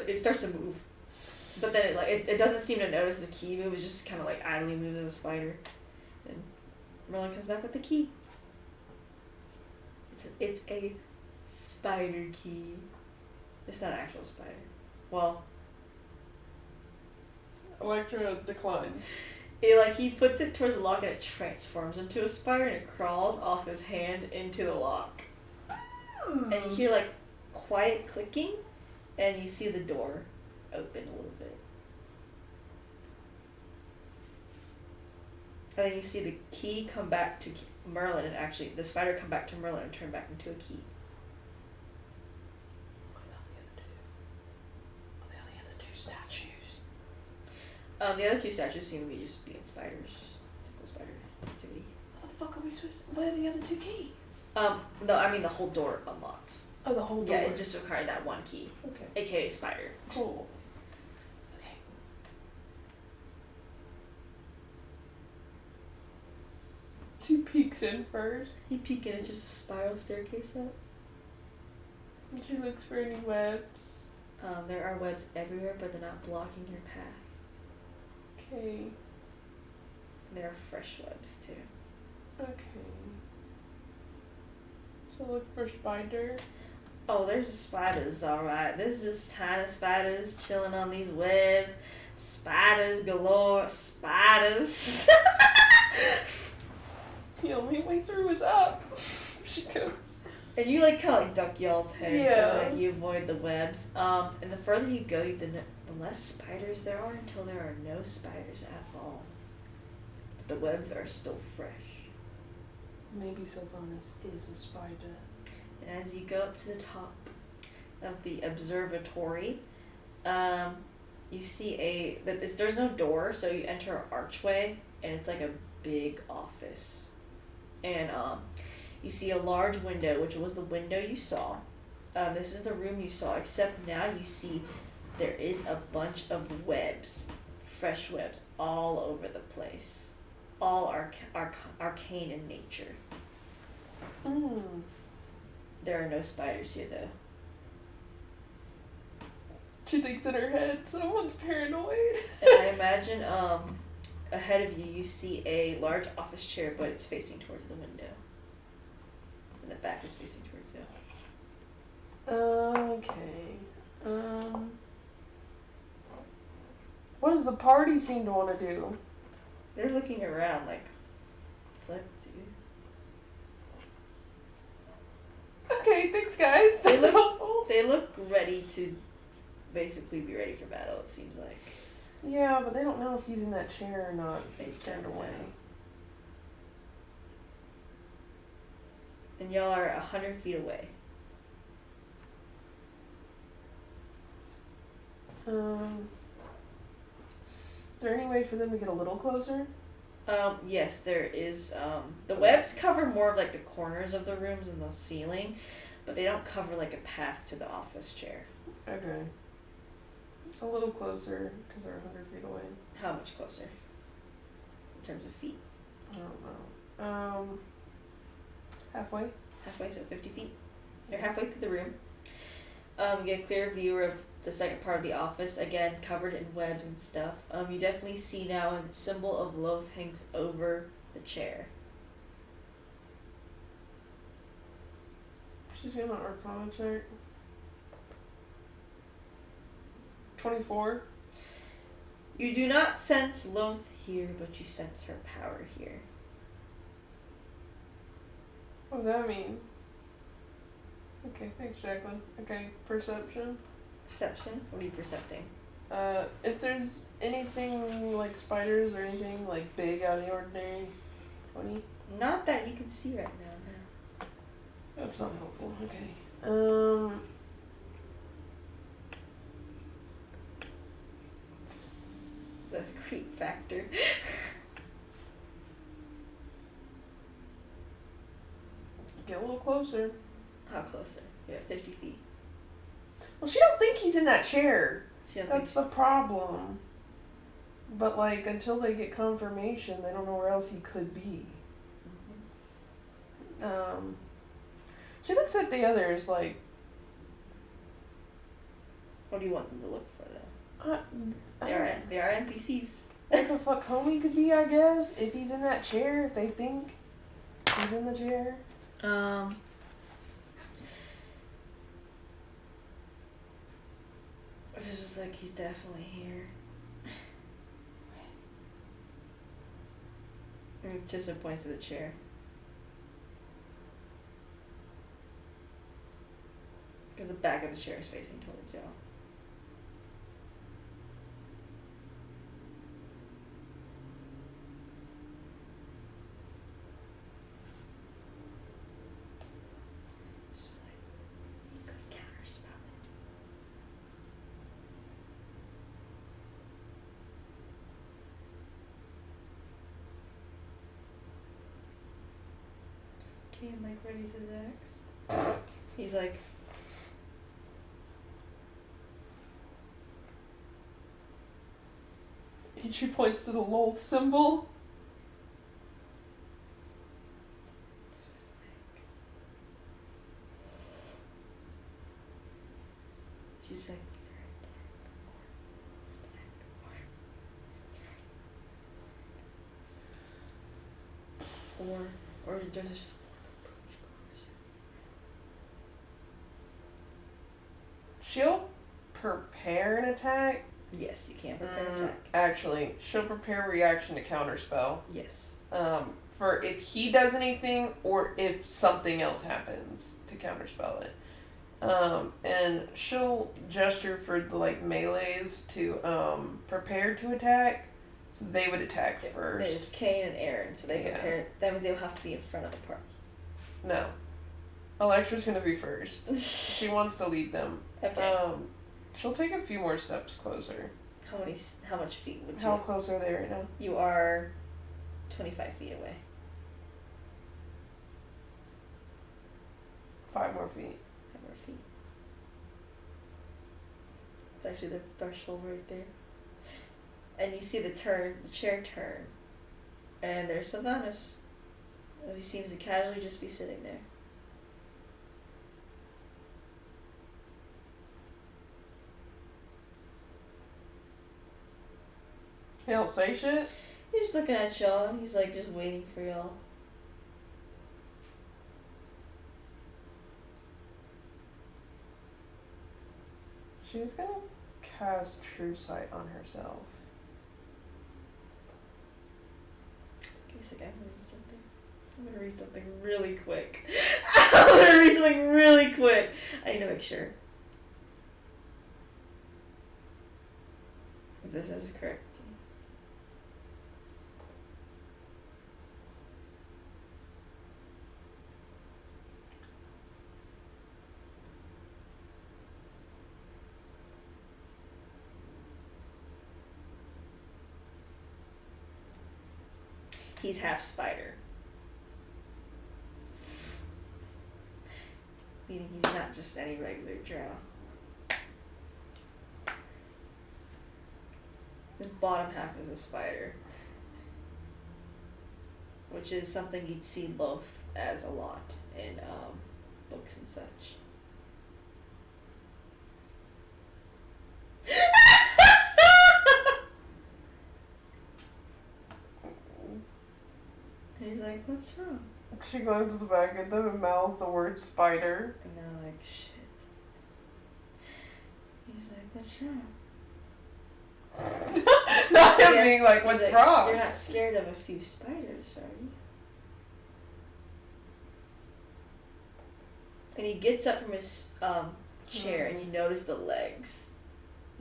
it starts to move, but then it doesn't seem to notice the key move. It just kind of like idly moves as a spider, and Merlin comes back with the key. It's a spider key. It's not an actual spider. Well, Electra declines. he puts it towards the lock and it transforms into a spider and it crawls off his hand into the lock. And you hear like quiet clicking, and you see the door open a little bit. And then you see the key come back to Merlin, and actually the spider come back to Merlin and turn back into a key. What about the other two? Are they the other two statues? The other two statues seem to be just being spiders. Typical spider activity. What the fuck are we supposed to... Where are the other two keys? No, I mean the whole door unlocks. Oh, the whole door. Yeah, it just required that one key. Okay. AKA spider. Cool. Okay. She peeks in first. You peek and it's just a spiral staircase up. And she looks for any webs. There are webs everywhere, but they're not blocking your path. Okay. There are fresh webs too. Okay. So look for spider. Oh, there's spiders, alright. There's just tiny spiders chilling on these webs. Spiders galore. Spiders. The only way through is up. She goes. And you kind of duck y'all's heads Yeah. as you avoid the webs. And the further you go, the less spiders there are until there are no spiders at all. But the webs are still fresh. Maybe Sylvanas is a spider. And as you go up to the top of the observatory, you see there's no door, so you enter an archway, and it's like a big office. And you see a large window, which was the window you saw. This is the room you saw, except now you see there is a bunch of webs, fresh webs, all over the place. All arcane in nature. There are no spiders here, though. She thinks in her head, someone's paranoid. And I imagine ahead of you, you see a large office chair, but it's facing towards the window. And the back is facing towards you. Okay. What does the party seem to want to do? They're looking around like, what, dude? Okay, thanks guys. That's helpful. They look ready to basically be ready for battle, it seems like. Yeah, but they don't know if he's in that chair or not. They He's turned don't away. know. And y'all are 100 feet away. Is there any way for them to get a little closer? Yes, there is. The webs cover more of like the corners of the rooms and the ceiling, but they don't cover like a path to the office chair. Okay. A little closer, because they're 100 feet away. How much closer? In terms of feet? I don't know. Halfway? Halfway, so 50 feet. You're halfway through the room. You get a clear view of the second part of the office, again, covered in webs and stuff. You definitely see now a symbol of Loth hangs over the chair. She's gonna Arcana check. 24. You do not sense Loth here, but you sense her power here. What does that mean? Okay, thanks, Jacqueline. Okay, perception. Perception? What are you percepting? If there's anything like spiders or anything like big out of the ordinary, 20? Not that you can see right now, no. That's not helpful. Okay. The creep factor. Get a little closer. How closer? You're at 50 feet. Well, she don't think he's in that chair. She don't That's the problem. But like, until they get confirmation, they don't know where else he could be. Mm-hmm. She looks at the others like, What do you want them to look for, though? I They are NPCs. What the fuck homie could be, I guess, if he's in that chair, if they think he's in the chair. It's just like, he's definitely here. And Chester points to the chair. Because the back of the chair is facing towards y'all. It's just like, he could counterspell it. Okay, Mike readies his axe. He's like, She points to the Lolth symbol. she's like, or there's just She'll prepare an attack. yes, you can prepare attack. Actually, she'll prepare a reaction to counterspell. Yes. For if he does anything or if something else happens to counterspell it. And she'll gesture for the melees to prepare to attack. So they would attack first. There's Kane and Aaron, so they Yeah. prepare. That means they'll have to be in front of the party. No. Electra's gonna be first. She wants to lead them. Okay. She'll take a few more steps closer. How much feet would you? How close are they right now? You are 25 feet away. 5 more feet. 5 more feet. It's actually the threshold right there. And you see the chair turn. And there's Sylvanus. As he seems to casually just be sitting there. He don't say shit? He's just looking at y'all and he's like just waiting for y'all. She's gonna cast True Sight on herself. Okay, so I'm gonna read something. I'm gonna read something really quick. I'm gonna read something really quick. I need to make sure if this is correct. He's half spider. Meaning he's not just any regular drow. His bottom half is a spider. Which is something you'd see Loaf as a lot in books and such. And he's like, what's wrong? She glances back at them and mouths the word spider. And they're like, shit. He's like, what's wrong? Not him Yeah. being like, He's what's like, wrong? You're not scared of a few spiders, are you? And he gets up from his chair and you notice the legs.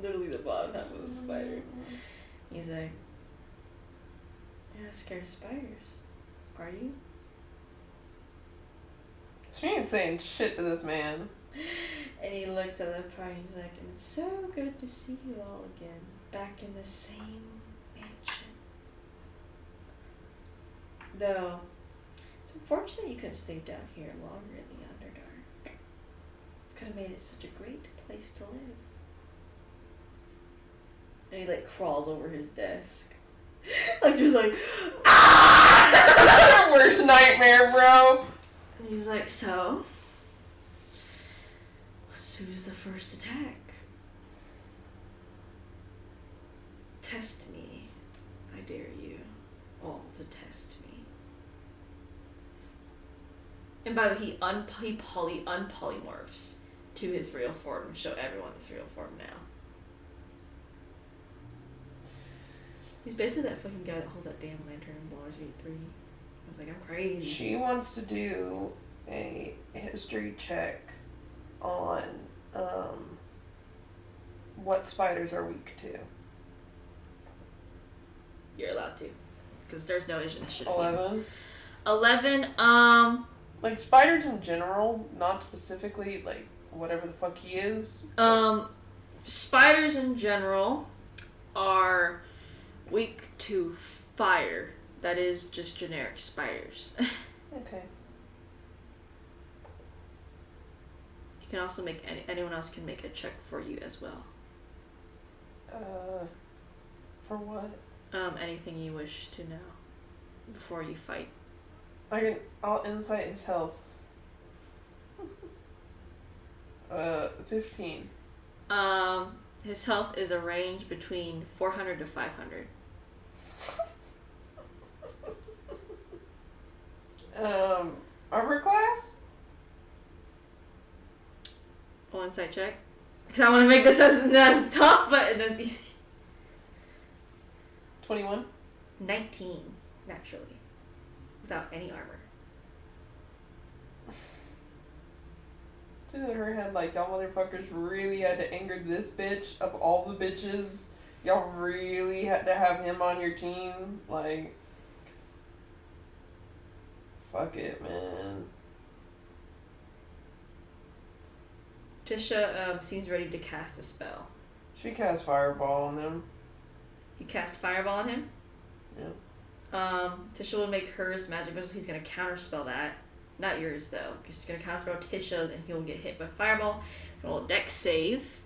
Literally the bottom half of a spider. He's like, you're not scared of spiders, are you? She ain't saying shit to this man. And he looks at the party and he's like, and it's so good to see you all again, back in the same mansion. Though, it's unfortunate you couldn't stay down here longer in the Underdark. Could have made it such a great place to live. And he crawls over his desk. I'm just like, ah! Worst nightmare, bro. And he's like, so, who's the first attack? Test me. I dare you all to test me. And by the way, he unpolymorphs to his real form to show everyone his real form now. He's basically that fucking guy that holds that damn lantern in Baldur's Gate 3. I was like, I'm crazy. She wants to do a history check on what spiders are weak to. You're allowed to. Because there's no initiative. 11? 11, Like, spiders in general, not specifically, like, whatever the fuck he is. Spiders in general are weak to fire. That is just generic spiders. Okay. You can also make anyone else can make a check for you as well. For what? Anything you wish to know before you fight. I'll insight his health. 15. His health is a range between 400 to 500. Armor class? Oh, insight check. Because I want to make this as tough, but as easy. 21. 19, naturally. Without any armor. In her head, like, y'all motherfuckers really had to anger this bitch of all the bitches. Y'all really had to have him on your team. Like, fuck it, man. Tisha seems ready to cast a spell. She cast Fireball on him. You cast Fireball on him? Yeah. Tisha will make hers magic missile. He's going to counterspell that. Not yours, though. Because she's going to counterspell Tisha's and he'll get hit by Fireball. Roll a dex save.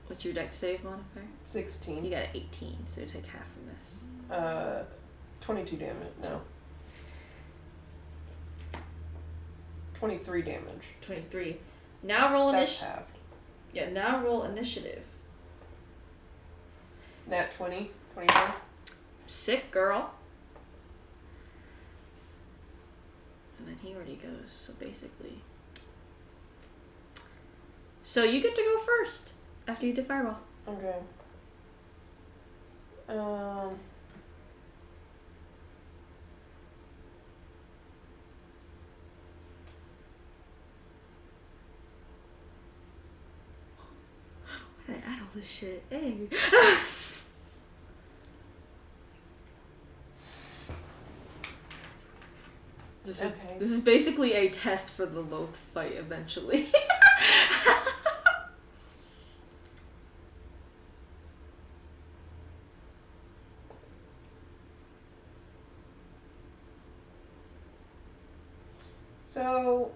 What's your dex save modifier? 16. You got an 18, so you take half from this. 22 damage. No. 23 damage. 23. Now roll That's initiative. halved. Yeah, now roll initiative. Nat 20. 21. Sick, girl. And then he already goes, so basically. So you get to go first after you did Fireball. Okay. Why did I add all this shit? Hey. This is basically a test for the Loth fight eventually. So,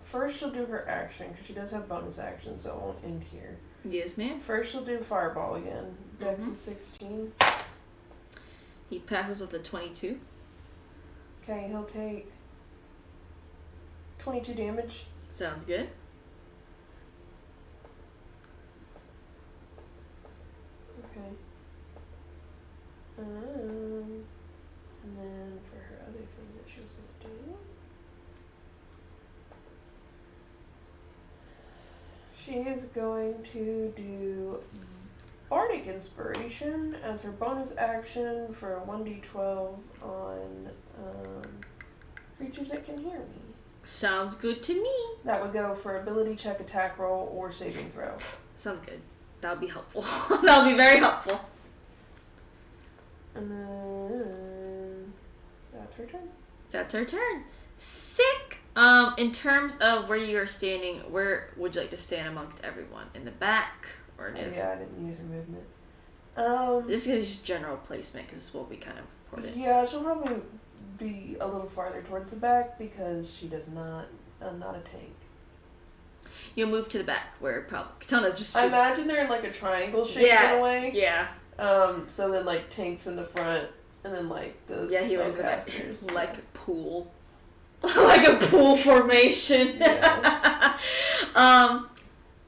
first she'll do her action, because she does have bonus action, so it won't end here. Yes, ma'am. First she'll do Fireball again. Dex is 16. He passes with a 22. Okay, he'll take 22 damage. Sounds good. Okay. And then for her other thing that she was going to do, she is going to do Bardic Inspiration as her bonus action for a 1d12 on creatures that can hear me. Sounds good to me. That would go for ability check, attack roll, or saving throw. Sounds good. That would be helpful. That would be very helpful. And then that's her turn. That's her turn. Sick. In terms of where you are standing, where would you like to stand amongst everyone? In the back or near? Yeah, I didn't use her movement. This is just general placement because this will be kind of important. Yeah, she'll probably be a little farther towards the back because she does not a tank. You'll move to the back where probably Katana just. I imagine they're in like a triangle shape in a way. Yeah. So then like tanks in the front, and then like the he was the back, spellcasters. like a pool, like a pool formation. Yeah.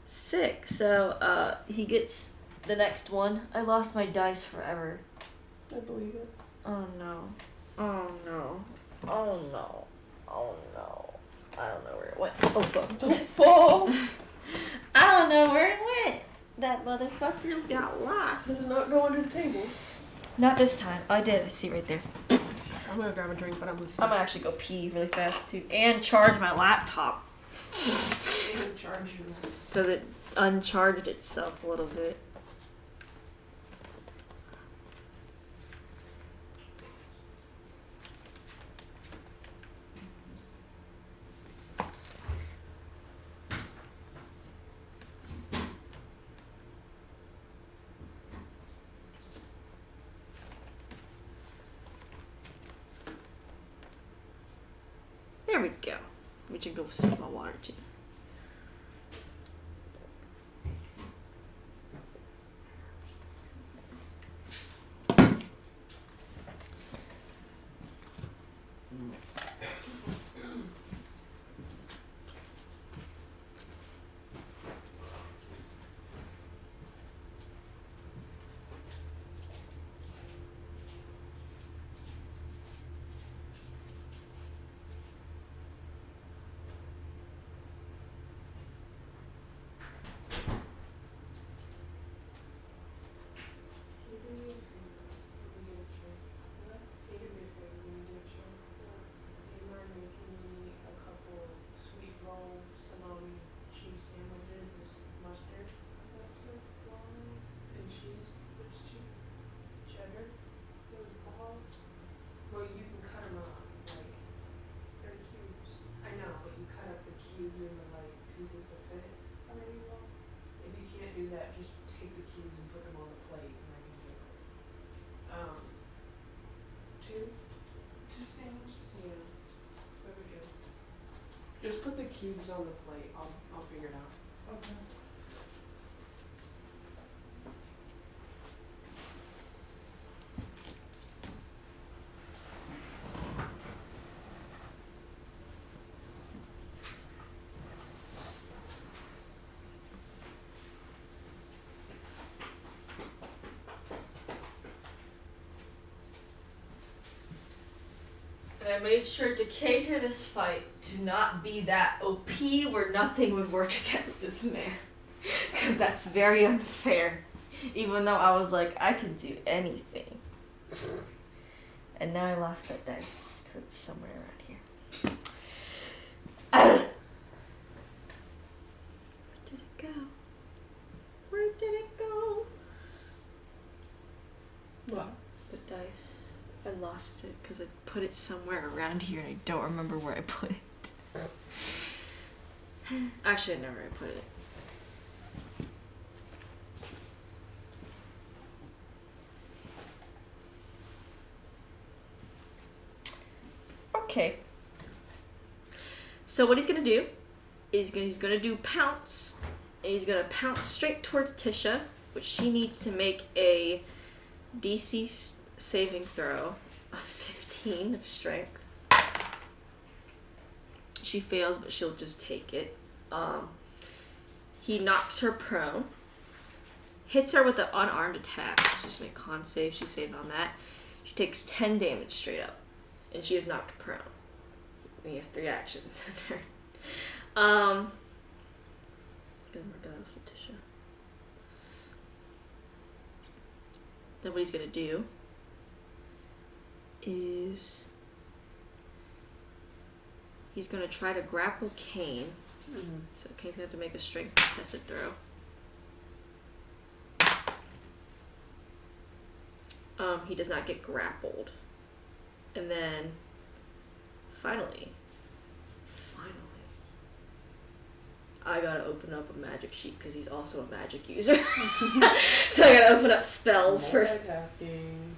Sick. So, he gets the next one. I lost my dice forever. I believe it. Oh no. Oh no. Oh no. Oh no. I don't know where it went. Oh fuck. Don't fall. I don't know where it went. That motherfucker got lost. Does it not go under the table? Not this time. I did. I see right there. I'm gonna grab a drink, but I'm listening. I'm gonna actually go pee really fast too. And charge my laptop. And charge you. Because it uncharged itself a little bit. There we go. We should go sip my water too. Do that, just take the cubes and put them on the plate and I can do it. Two sandwiches? Yeah. There we go. Just put the cubes on the plate. I'll figure it out. Okay. And I made sure to cater this fight to not be that OP where nothing would work against this man. Because that's very unfair. Even though I was like, I can do anything. And now I lost that dice. Because it's somewhere around here. Where did it go? Where did it go? What? The dice. I lost it because I put it somewhere around here and I don't remember where I put it. Actually, I know where I put it. Okay. So what he's gonna do is he's gonna do pounce, and he's gonna pounce straight towards Tisha, which she needs to make a DC saving throw of 15 of strength. She fails, but she'll just take it. He knocks her prone, hits her with an unarmed attack. So just make con save. She saved on that. She takes 10 damage straight up, and she is knocked prone. And he has 3 actions. Gonna mark that out for Tisha. Then what he's gonna do is he's gonna try to grapple Kane. Mm-hmm. So Kane's gonna have to make a strength tested throw. He does not get grappled. And then finally, I gotta open up a magic sheet because he's also a magic user. So I gotta open up spells first. Multitasking.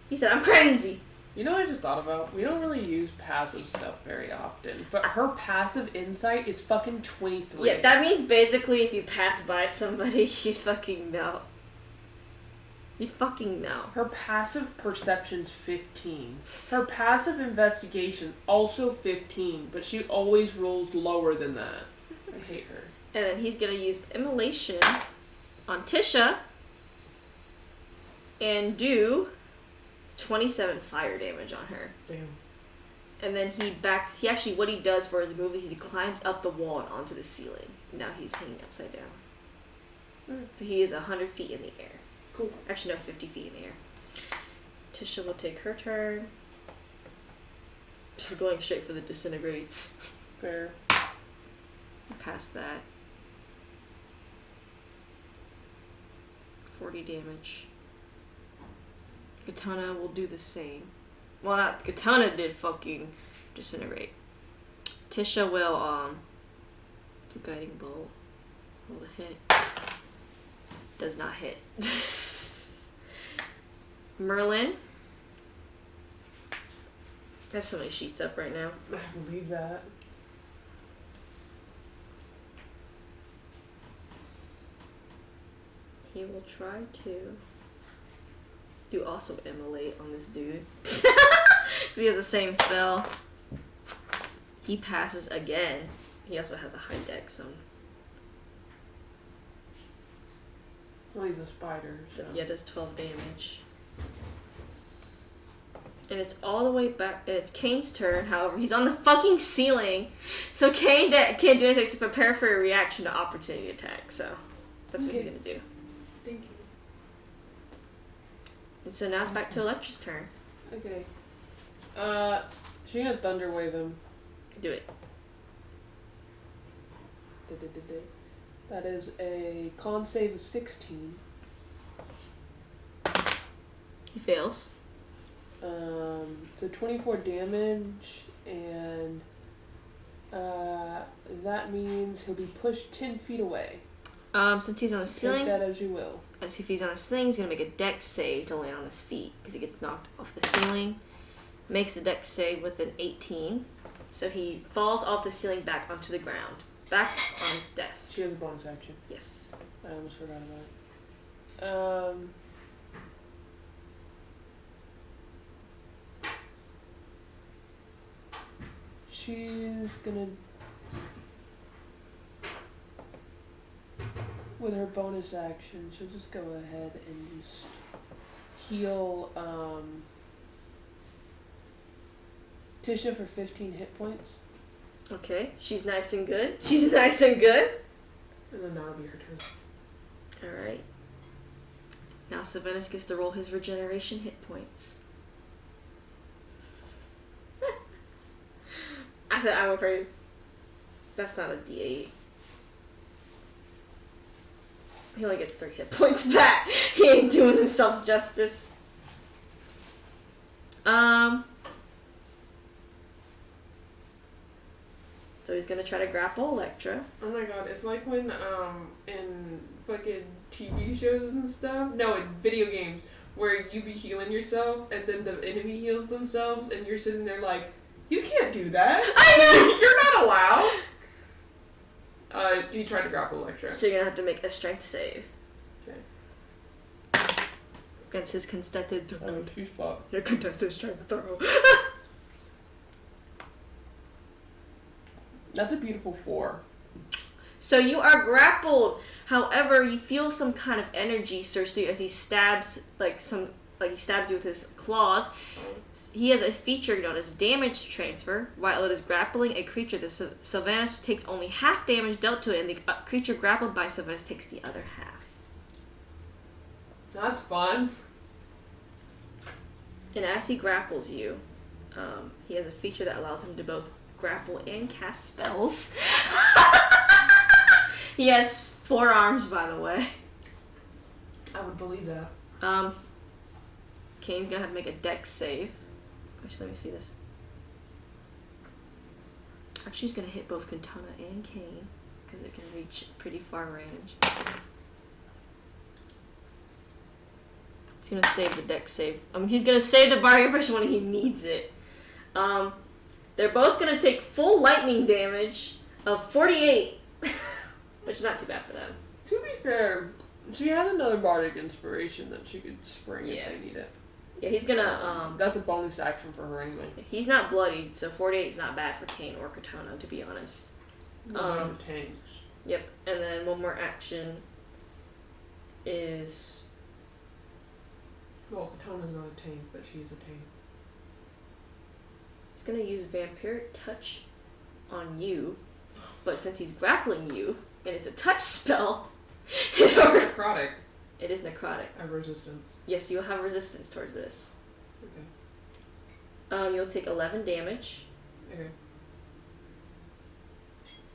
He said, I'm crazy. You know what I just thought about? We don't really use passive stuff very often, but her passive insight is fucking 23. Yeah, that means basically if you pass by somebody, you'd fucking know. You'd fucking know. Her passive perception's 15. Her passive investigation also 15, but she always rolls lower than that. I hate her. And then he's gonna use Immolation on Tisha and do 27 fire damage on her. Damn. And then he actually, what he does for his move is he climbs up the wall and onto the ceiling. Now he's hanging upside down. So he is 100 feet in the air. Cool. Actually, no, 50 feet in the air. Tisha will take her turn. We're going straight for the disintegrates. Fair. Past that. 40 damage. Katana will do the same. Well, not Katana did fucking disintegrate. Tisha will do guiding bolt. Roll the hit. Does not hit. Merlin. I have so many sheets up right now. I believe that. He will try to do also immolate on this dude. Because he has the same spell. He passes again. He also has a high dex, so. Well, he's a spider, so. Yeah, does 12 damage. And it's all the way back. It's Kane's turn, however. He's on the fucking ceiling. So Kane can't do anything except prepare for a reaction to opportunity attack. So that's what he's going to do. Thank you. And so now it's back to Electra's turn. Okay. She's gonna thunder wave him. Do it. That is a con save of 16. He fails. So 24 damage, and that means he'll be pushed 10 feet away. Since he's on the ceiling, take that as you will. as if he's on the ceiling, he's gonna make a dex save to land on his feet because he gets knocked off the ceiling. Makes a dex save with an 18, so he falls off the ceiling back onto the ground, back on his desk. She has a bonus action. Yes. I almost forgot about it. She's gonna, with her bonus action, she'll just go ahead and just heal Tisha for 15 hit points. Okay, she's nice and good. She's nice and good. And then that'll be her turn. Alright. Now Sylvanus gets to roll his regeneration hit points. I said I'm afraid. That's not a D8. He only gets 3 hit points back. He ain't doing himself justice. So he's gonna try to grapple Electra. Oh my god, it's like when in fucking TV shows and stuff. No, in video games where you be healing yourself and then the enemy heals themselves and you're sitting there like, you can't do that. I know. You're not allowed. You tried to grapple Electra. So you're gonna have to make a strength save. Okay. Against his contested She's fucked. your contested strength throw. That's a beautiful 4. So you are grappled. However, you feel some kind of energy surge through you as he stabs he stabs you with his claws. He has a feature known as damage transfer. While it is grappling a creature, the Sylvanus takes only half damage dealt to it, and the creature grappled by Sylvanus takes the other half. That's fun. And as he grapples you, he has a feature that allows him to both grapple and cast spells. He has 4 arms, by the way. I would believe that. Kane's gonna have to make a dex save. Actually, let me see this. Actually, he's gonna hit both Katana and Kane because it can reach pretty far range. He's gonna save the dex save. He's gonna save the bardic pressure when he needs it. They're both gonna take full lightning damage of 48, which is not too bad for them. To be fair, she has another bardic inspiration that she could spring Yeah. if they need it. Yeah, he's gonna That's a bonus action for her anyway. He's not bloodied, so 48 is not bad for Kane or Katana, to be honest. Tanks. Yep, and then one more action is... Well, Katana's not a tank, but she's a tank. He's gonna use Vampiric Touch on you, but since he's grappling you, and it's a touch spell... It's necrotic. It is necrotic. I have resistance. Yes, you'll have resistance towards this. Okay. You'll take 11 damage. Okay.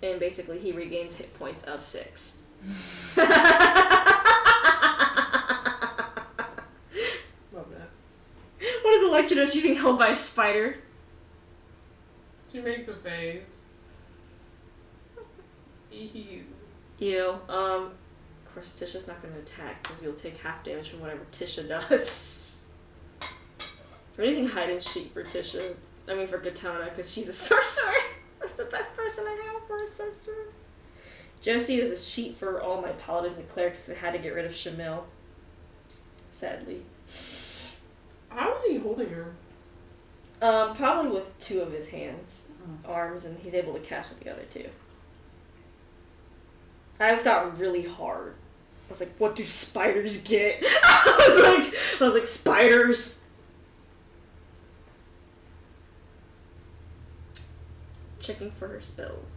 And basically he regains hit points of 6. Love that. What is Electra does? She's being held by a spider. She makes a face. Ew. Ew. Of course Tisha's not going to attack because you'll take half damage from whatever Tisha does. I'm using hide and seek for Tisha. I mean for Katana because she's a sorcerer. That's the best person I have for a sorcerer. Josie is a sheet for all my paladins and clerics because I had to get rid of Shamil. Sadly. How is he holding her? Probably with 2 of his hands, arms, and he's able to cast with the other 2. I thought really hard. I was like, what do spiders get? I was like, spiders. Checking for her spells.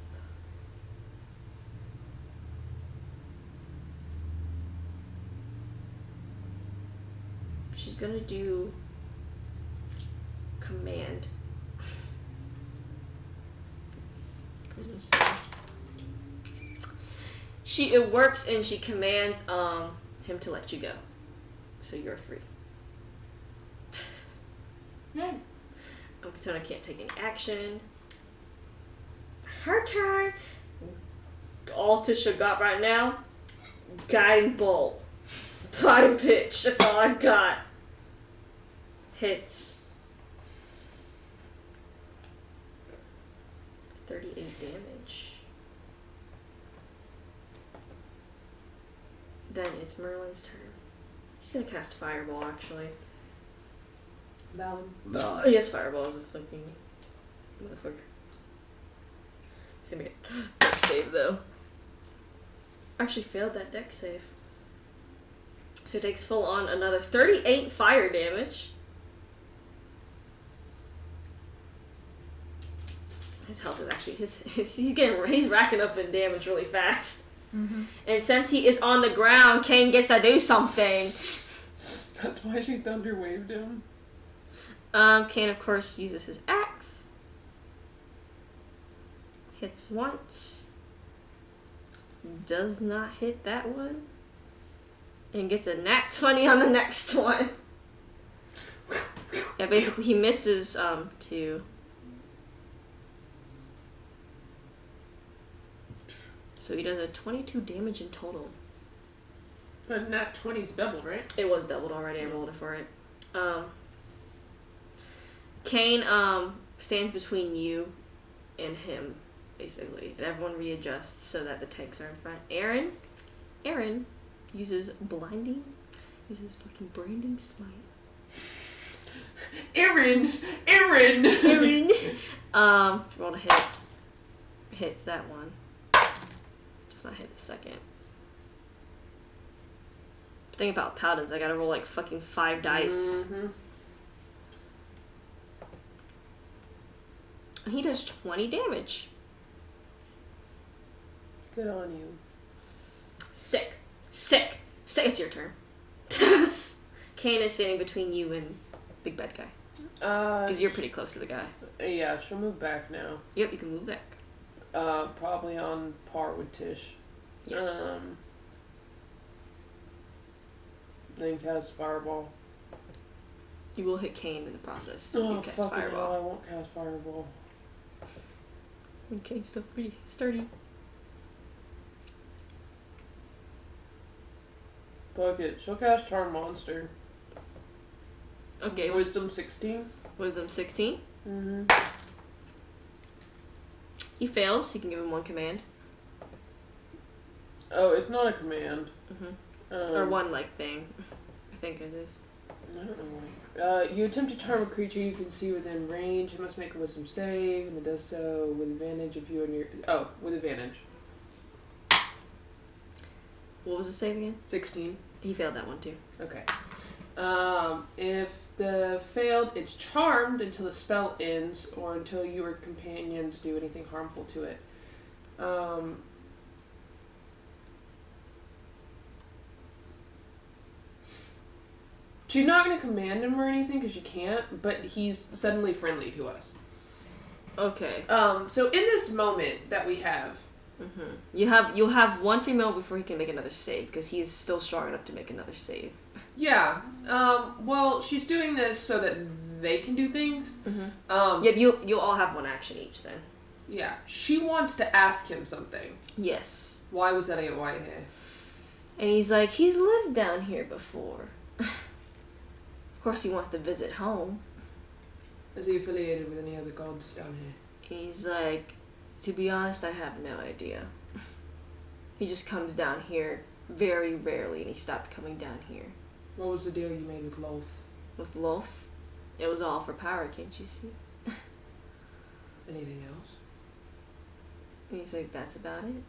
She's gonna do command. It works and she commands him to let you go. So you're free. Yeah. Katana can't take any action. Her turn. All Tisha got right now, guiding bolt. Body pitch. That's all I got. Hits. 38 damage. Then it's Merlin's turn. She's gonna cast Fireball, actually. Balin. Yes, Fireball is a fucking motherfucker. It's gonna be a dex save, though. Actually failed that dex save. So it takes full on another 38 fire damage. His health is actually he's racking up in damage really fast. Mm-hmm. And since he is on the ground, Kane gets to do something. That's why she thunder waved him. Kane of course uses his axe. Hits once. Does not hit that one. And gets a nat 20 on the next one. Yeah, basically he misses 2. So he does a 22 damage in total. But nat 20's doubled, right? It was doubled already, I rolled it for it. Kane stands between you and him, basically. And everyone readjusts so that the tanks are in front. Aaron uses blinding, uses fucking branding smite. Aaron! Rolled a hit. Hits that one. Does not hit the second. Thing about paladins, I gotta roll like fucking 5 dice. Mm-hmm. And he does 20 damage. Good on you. Sick. It's your turn. Kane is standing between you and Big Bad Guy. Because you're pretty close to the guy. Yeah, she'll move back now. Yep, you can move back. Probably on par with Tish. Yes. Then cast Fireball. You will hit Kane in the process. Oh, You cast fucking Fireball. hell, I won't cast Fireball. And Kane's still pretty sturdy. Fuck it. She'll cast Charm Monster. Okay, Wisdom 16. Wisdom 16. Mm-hmm. He fails. You can give him 1 command. Oh, it's not a command. Mm-hmm. Or 1, like, thing. I think it is. I don't know what. You attempt to charm a creature you can see within range. It must make a wisdom save, and it does so with advantage if you and your... Oh, with advantage. What was the save again? 16. He failed that one too. Okay. If the failed, it's charmed until the spell ends or until your companions do anything harmful to it. She's not going to command him or anything because she can't, but he's suddenly friendly to us. Okay. So in this moment that we have, you'll have one free moment before he can make another save because he is still strong enough to make another save. yeah. Well, she's doing this so that they can do things. Yep. You'll all have one action each then. Yeah. She wants to ask him something. Yes. Why was that a white hair? And he's like, he's lived down here before. Of course, he wants to visit home. Is he affiliated with any other gods down here? He's like, to be honest, I have no idea. He just comes down here very rarely, and he stopped coming down here. What was the deal you made with Loth? With Loaf, it was all for power, can't you see? Anything else? And he's like, that's about it.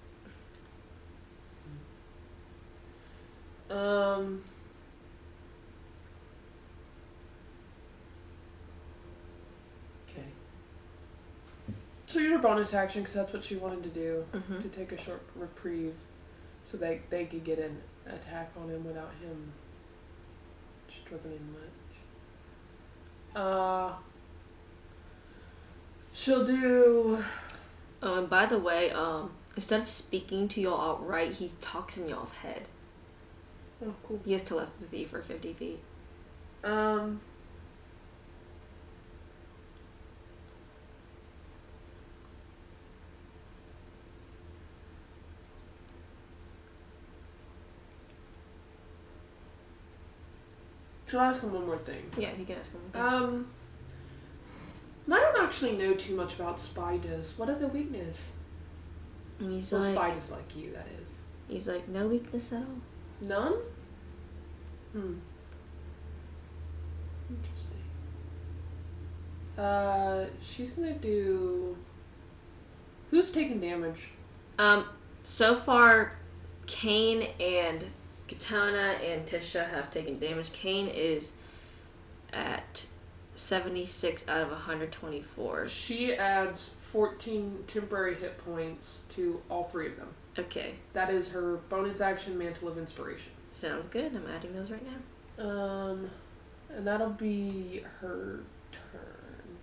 Okay. So your bonus action, because that's what she wanted to do, Mm-hmm. to take a short reprieve, so they could get an attack on him without him struggling much. She'll do. Oh, and by the way, instead of speaking to y'all outright, he talks in y'all's head. Oh, cool. He has telepathy for 50 feet. She'll ask him one more thing. Yeah, he can ask him. I don't actually know too much about Spiders. What are the weakness? And he's Well, like, Spiders like you, that is. he's like, no weakness at all. None? Interesting. She's gonna do. Who's taking damage? So far, Kane and Katana and Tisha have taken damage. Kane is at 76 out of 124. She adds 14 temporary hit points to all three of them. Okay, That is her bonus action, Mantle of Inspiration. sounds good. I'm adding those right now. And that'll be her turn.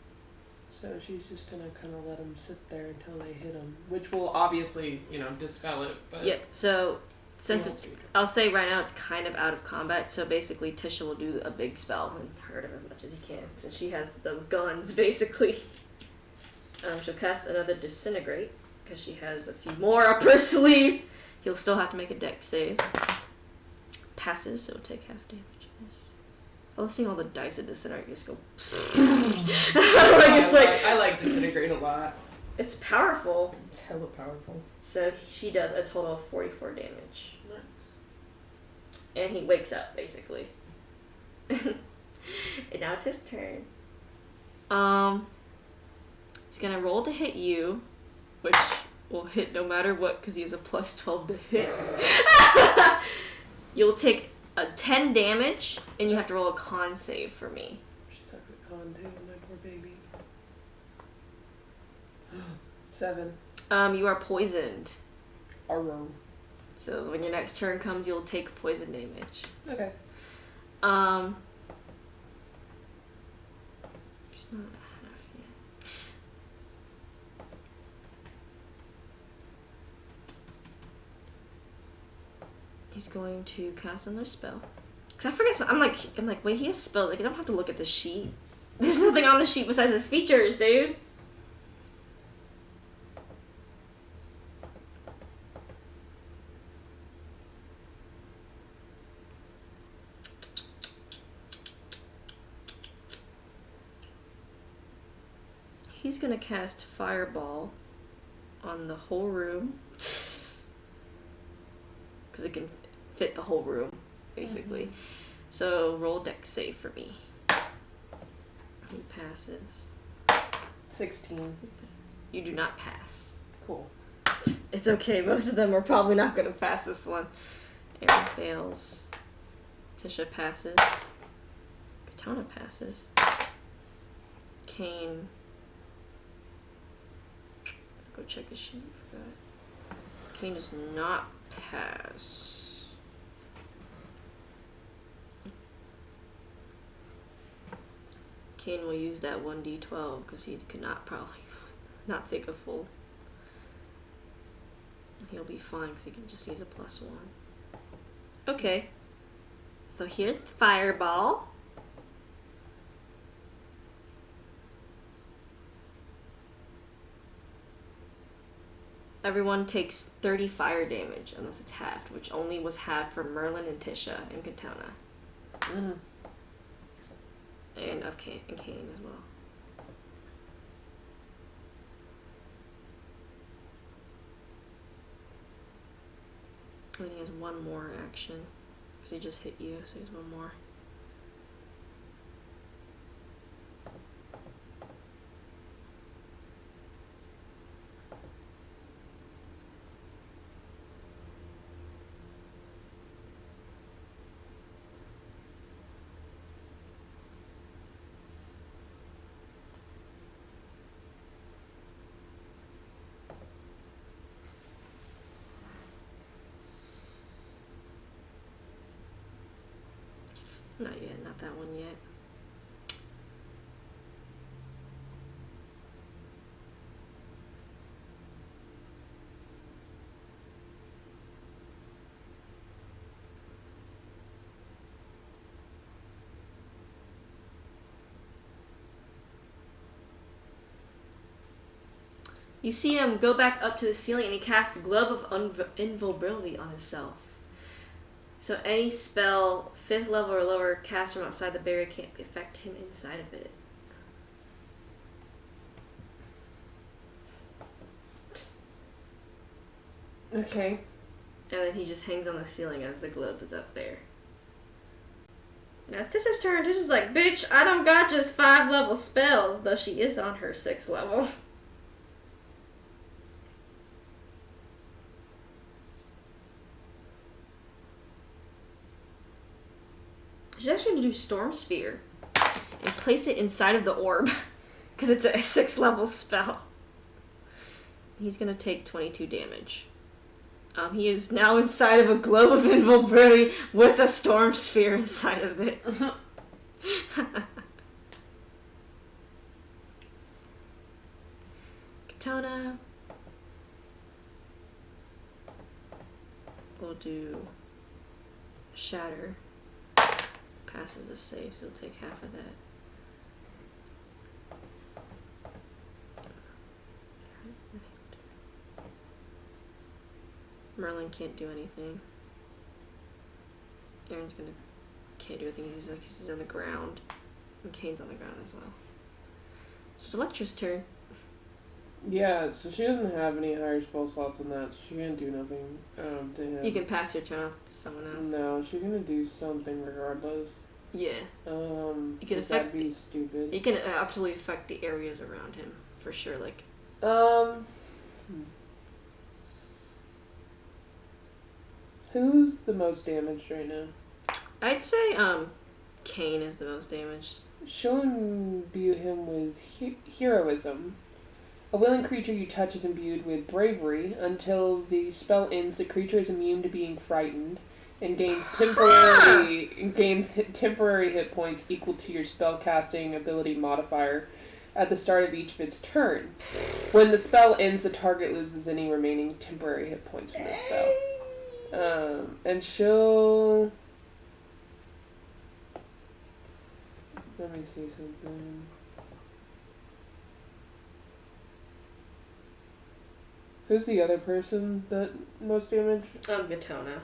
So she's just gonna kind of let them sit there until they hit him, which will obviously, dispel it. But Yep, so since Yeah, it's, it's- I'll say right now it's kind of out of combat, so basically Tisha will do a big spell and hurt him as much as he can, since she has the guns, basically. She'll cast another Disintegrate, because she has a few more up her sleeve. He'll still have to make a dex save. Passes, so it'll take half damage. I love seeing all the dice at Disintegrate just go... I like Disintegrate a lot. It's powerful. It's hella powerful. So she does a total of 44 damage. Nice. And he wakes up, basically. And now it's his turn. He's gonna roll to hit you, which will hit no matter what, because he has a plus 12 to hit. You'll take a 10 damage, and you have to roll a con save for me. She sucks at con too, my poor baby. 7. You are poisoned. Arrow. So when your next turn comes, you'll take poison damage. Okay. Just not half yet. He's going to cast another spell. Cause I forget. I'm like, wait, he has spells. Like I don't have to look at the sheet. There's nothing on the sheet besides his features, dude. He's gonna cast Fireball on the whole room. Because it can fit the whole room, basically. Mm-hmm. So roll dex save for me. He passes. 16. You do not pass. Cool. It's okay, most of them are probably not gonna pass this one. Aaron fails. Tisha passes. Katana passes. Kane. Go check his sheet. Forgot. Kane does not pass. Kane will use that 1d12 because he could not probably not take a full. And he'll be fine because he can just use a +1. Okay. So here's the fireball. Everyone takes 30 fire damage unless it's halved, which only was halved for Merlin and Tisha and Katana. Mm. And of Kane as well. And he has one more action. Because he just hit you, so he has one more. Not yet, not that one yet. You see him go back up to the ceiling and he casts a Glove of Invulnerability on himself. So any spell, 5th level or lower, cast from outside the barrier can't affect him inside of it. Okay. And then he just hangs on the ceiling as the globe is up there. Now it's Tisha's turn. Tisha's like, bitch, I don't got just 5 level spells, though she is on her 6th level. She's actually going to do Storm Sphere and place it inside of the orb because it's a 6th level spell. He's going to take 22 damage. He is now inside of a Globe of Invulnerability with a Storm Sphere inside of it. Katana. We'll do Shatter. Passes a save, so he'll take half of that. Merlin can't do anything. Aaron's can't do anything. He's on the ground, and Kane's on the ground as well. So it's Electra's turn. Yeah, so she doesn't have any higher spell slots on that, so she can't do nothing to him. You can pass your turn off to someone else. No, she's gonna do something regardless. Yeah. You can affect. That'd be stupid. You can absolutely affect the areas around him for sure. Like. Who's the most damaged right now? I'd say Kane is the most damaged. She'll imbue him with heroism. A willing creature you touch is imbued with bravery. Until the spell ends, the creature is immune to being frightened and gains temporary hit points equal to your spellcasting ability modifier at the start of each of its turns. When the spell ends, the target loses any remaining temporary hit points from the spell. And she'll... Let me see something. Who's the other person that most damage? Gatona.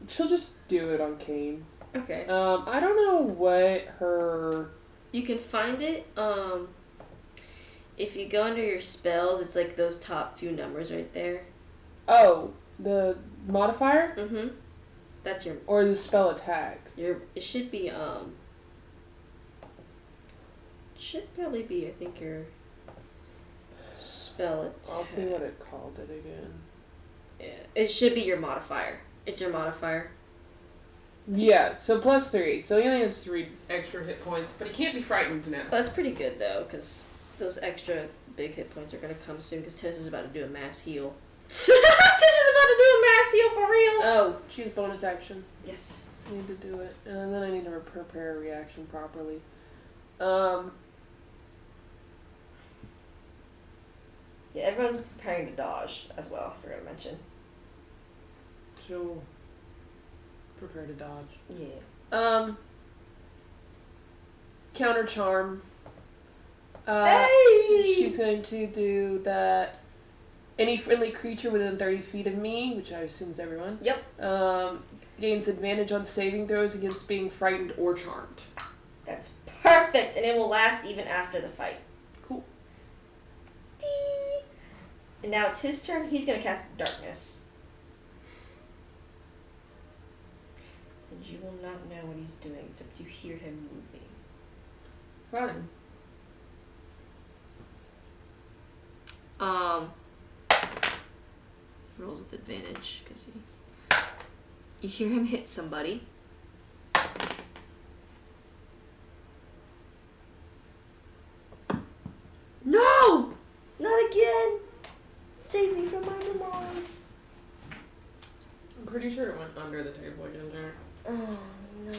She'll just do it on Kane. Okay. I don't know what her... You can find it, if you go under your spells, it's like those top few numbers right there. Oh, the modifier? Mm-hmm. That's your... Or the spell attack? It should be, should probably be, I think, your spell attack. I'll see what it called it again. Yeah, it should be your modifier. It's your modifier. Yeah, so +3. So he only has 3 extra hit points, but he can't be frightened now. That's pretty good though, because those extra big hit points are gonna come soon. Because Tisha's about to do a mass heal. Tisha's about to do a mass heal for real. Oh, choose bonus action. Yes. I need to do it, and then I need to prepare a reaction properly. Yeah, everyone's preparing to dodge as well. I forgot to mention. She'll prepare to dodge. Yeah. Counter charm. Hey! She's going to do that. Any friendly creature within 30 feet of me, which I assume is everyone. Yep. Gains advantage on saving throws against being frightened or charmed. That's perfect, and it will last even after the fight. Cool. Dee! And now it's his turn. He's gonna cast darkness. And you will not know what he's doing, except you hear him moving. Fun. Rolls with advantage, because you hear him hit somebody. No! Not again! Save me from my demise. I'm pretty sure it went under the table again there. Oh no.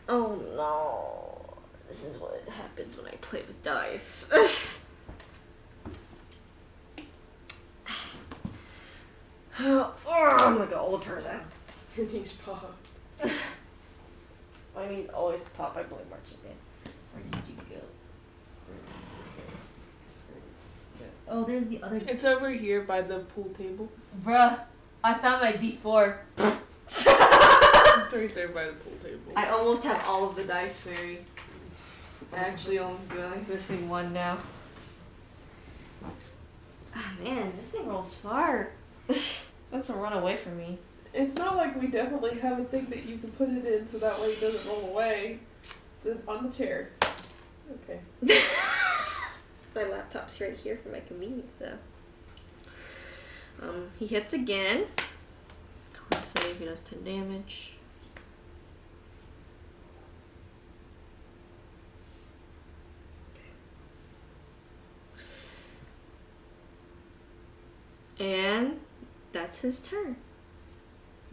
Oh no. This is what happens when I play with dice. Oh, I'm like an old person. Your knees pop. My knees always pop. I play marching band. Where did you go? Oh, there's the other. It's over here by the pool table. Bruh, I found my D4. It's right there by the pool table. I almost have all of the dice, Mary. I actually almost do. I'm missing one now. Ah, man, this thing rolls far. Wants to run away from me. It's not like we definitely have a thing that you can put it in so that way it doesn't roll away. It's on the chair. Okay. My laptop's right here for my convenience, though. He hits again. Con save, he does 10 damage. And that's his turn.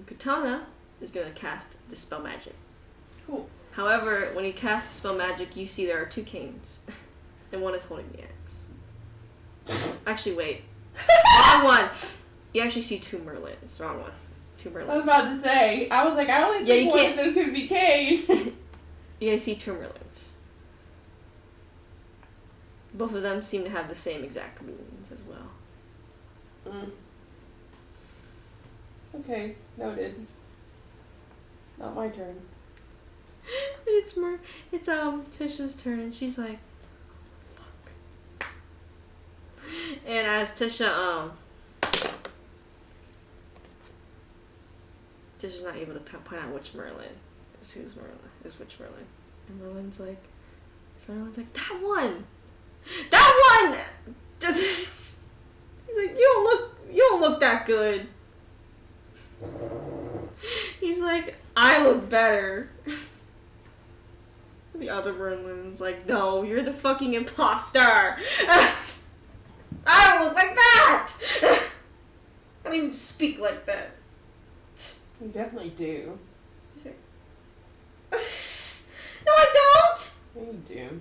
Katana is going to cast Dispel Magic. Cool. However, when he casts Dispel Magic, you see there are 2 canes. And one is holding the axe. Actually, wait. Wrong one! You actually see 2 Merlins. Wrong one. 2 Merlins. I was about to say, I was like, I only think one of them could be Kane. You guys see 2 Merlins. Both of them seem to have the same exact wounds as well. Okay, noted. Not my turn. It's Tisha's turn, and she's like, fuck. And as Tisha's not able to point out which Merlin is which Merlin. And Merlin's like, that one! That one! He's like, you don't look that good. He's like, I look better. The other Merlin's like, no, you're the fucking imposter. I don't look like that. I don't even speak like that. You definitely do. He's like, no, I don't. Yeah, you do.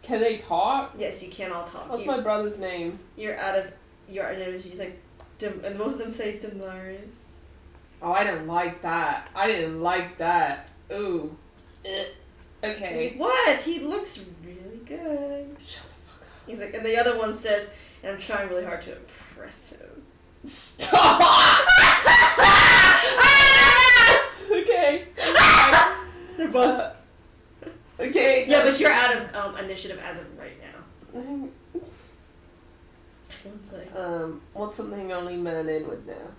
Can they talk? Yes, you can all talk. What's my brother's name? You're out of your energy. He's like, and both of them say Damaris. Oh, I didn't like that. I didn't like that. Ooh. Okay. He's like, what? He looks really good. Shut the fuck up. He's like, and the other one says, and I'm trying really hard to impress him. Stop! Okay. They're both. Okay. Yeah, but you're out of initiative as of right now. Everyone's like, what's something only men would know?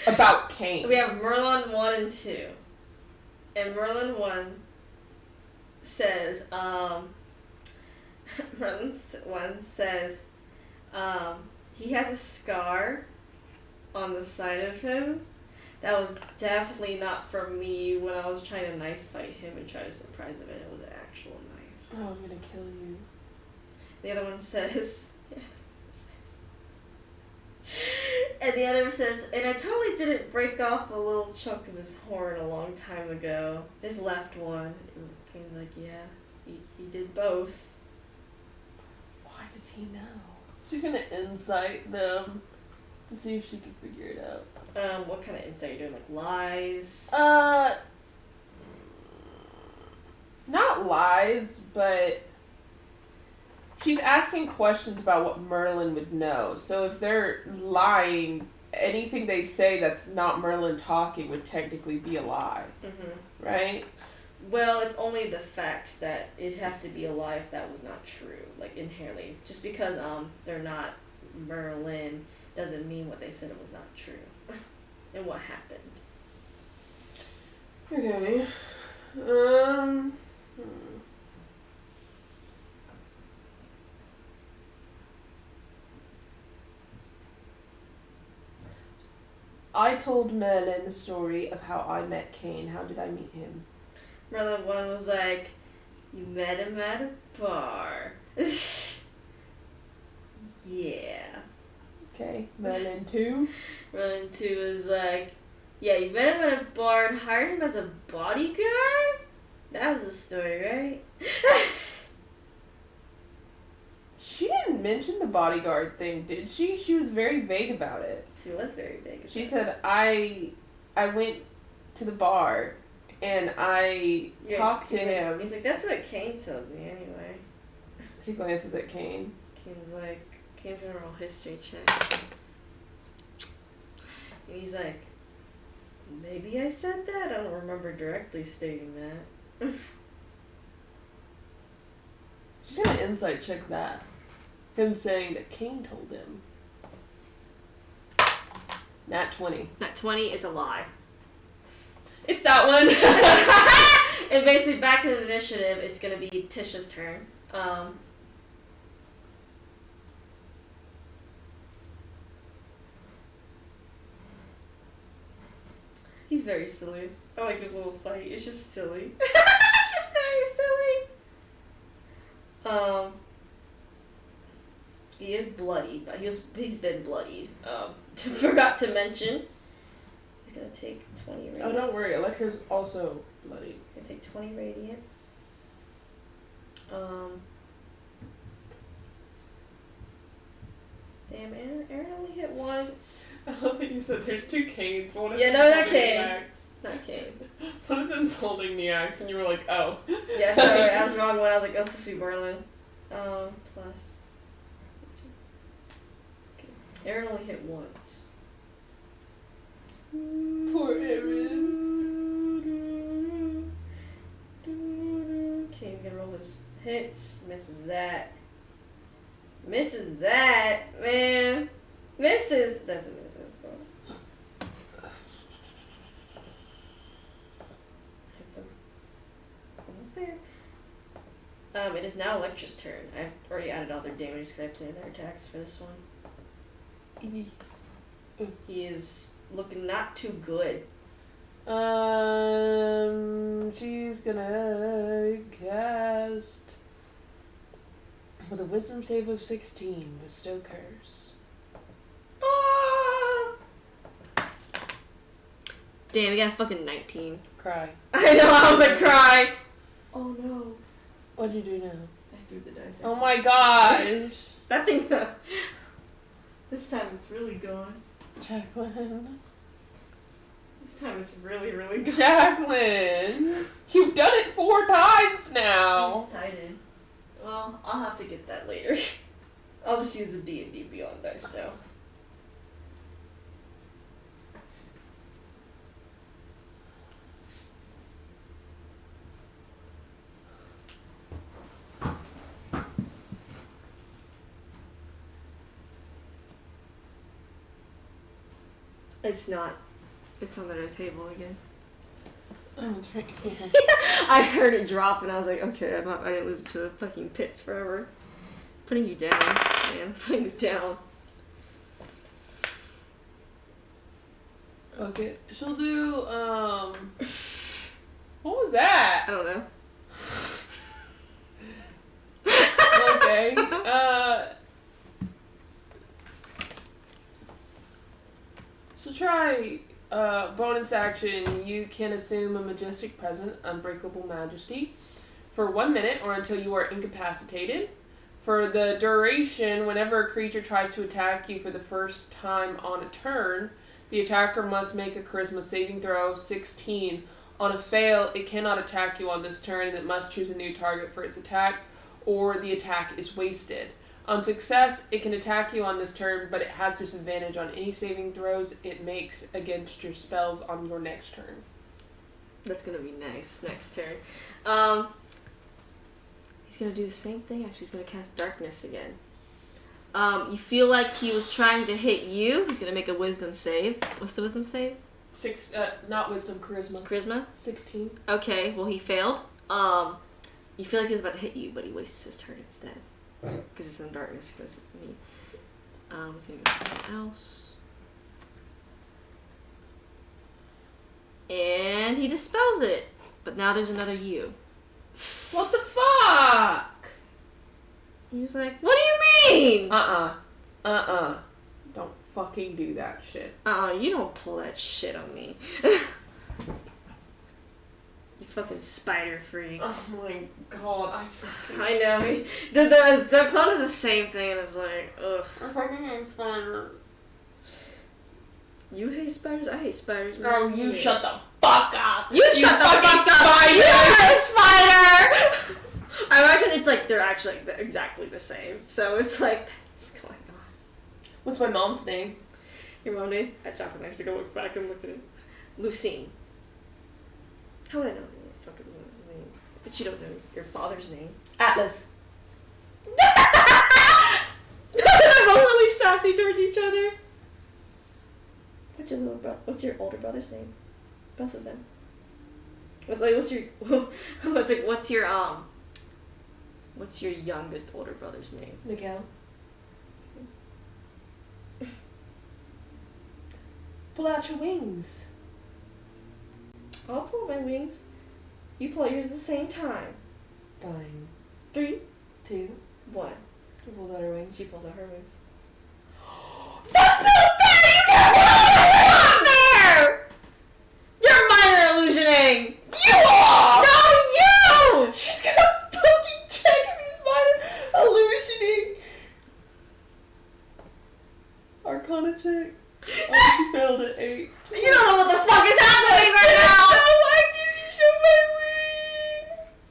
About Kane. we have Merlin 1 and 2. And Merlin 1 says, One says, he has a scar on the side of him. That was definitely not from me when I was trying to knife fight him and try to surprise him, and it was an actual knife. Oh, I'm gonna kill you. The other one says, and the other says, and I totally didn't break off a little chunk of his horn a long time ago. His left one. And Kane's like, yeah, he did both. Why does he know? She's gonna insight them to see if she can figure it out. What kind of insight are you doing? Like lies? Not lies, but she's asking questions about what Merlin would know. So if they're lying, anything they say that's not Merlin talking would technically be a lie. Mm-hmm. Right? Well, it's only the facts that it'd have to be a lie if that was not true, like inherently. Just because they're not Merlin doesn't mean what they said it was not true. And what happened. Okay. I told Merlin the story of how I met Kane. How did I meet him? Merlin one was like, you met him at a bar. Yeah. Okay. Merlin 2. Merlin 2 was like, yeah, you met him at a bar and hired him as a bodyguard? That was the story, right? She didn't mention the bodyguard thing, did she? She was very vague about it. She was very big. She said, I went to the bar and I talked to him. He's like, that's what Kane told me anyway. She glances at Kane. Kane's gonna roll history check. And he's like, maybe I said that? I don't remember directly stating that. She's gonna insight check that. Him saying that Kane told him. Nat 20. Nat 20, it's a lie. It's that one. And basically, back to the initiative, it's gonna be Tisha's turn. He's very silly. I like his little fight. It's just silly. It's just very silly. He is bloody, but he's been bloodied. Forgot to mention. He's gonna take 20 radiant. Oh, don't worry. Electra's also bloody. He's gonna take 20 radiant. Damn, Aaron only hit once. I love that you said there's two Kanes. One of Yeah, them's no, not holding Kane. the axe. Not Kane. One of them's holding the axe, and you were like, oh. Yeah, sorry, I was wrong when I was like, that's supposed to be Merlin. Plus. Okay. Aaron only hit once. Poor Aaron. Kane's gonna roll his hits. Misses that. Misses that, man. Misses. Doesn't miss this one. Hits him. Almost there. It is now Electra's turn. I've already added all their damage because I planned their attacks for this one. He is looking not too good. She's gonna cast with a wisdom save of 16, bestow curse. Ah! Damn, we got a fucking 19. Cry. I know, I was like, cry. Oh no. What'd you do now? I threw the dice. Oh my gosh. That thing. This time it's really gone. Jacqueline. This time it's really, really gone. Jacqueline. You've done it 4 times I'm now. excited. Well, I'll have to get that later. I'll just use the D&D Beyond dice now. It's not. It's on the table again. Oh, it's right here. I heard it drop and I was like, okay, I didn't lose it to the fucking pits forever. Putting you down, man. Putting you down. Okay, she'll do, what was that? I don't know. Okay, so try, bonus action, you can assume a majestic present, unbreakable majesty, for 1 minute or until you are incapacitated. For the duration, whenever a creature tries to attack you for the first time on a turn, the attacker must make a charisma saving throw 16. On a fail, it cannot attack you on this turn and it must choose a new target for its attack, or the attack is wasted. On success, it can attack you on this turn, but it has disadvantage on any saving throws it makes against your spells on your next turn. That's gonna be nice next turn. He's gonna do the same thing. Actually, he's gonna cast darkness again. You feel like he was trying to hit you. He's gonna make a wisdom save. What's the wisdom save? Not wisdom, charisma. Charisma? 16. Okay, well he failed. You feel like he was about to hit you, but he wastes his turn instead. Because it's in darkness, because of me. He's gonna go something else. And he dispels it. But now there's another you. What the fuck? He's like, what do you mean? Don't fucking do that shit. You don't pull that shit on me. You fucking spider freak. Oh my god, I know. The plot is the same thing, and it's like, ugh. I fucking hate spiders. You hate spiders? I hate spiders. No, you shut the fuck up. You shut the fuck up. Spider. You're a spider. I imagine it's like they're actually like exactly the same. So it's like, what's going on? What's my mom's name? Your mom name? At Chocolate Nice to go look back and look at it. Lucine. How would I know your fucking name? But you don't know your father's name. Atlas. They're both really sassy towards each other. What's your older brother's name? Both of them. What's your youngest older brother's name? Miguel. Pull out your wings. I'll pull my wings. You pull yours at the same time. Fine. 3, 2. 1. She pulls out her wings. She pulls out her wings. That's not fair! You can't Not there! You're minor illusioning! You are! No, you! She's gonna fucking check if he's minor illusioning. Arcana check. Oh, she failed at 8. You don't know what the fuck is happening right now! No, why did you show my wings?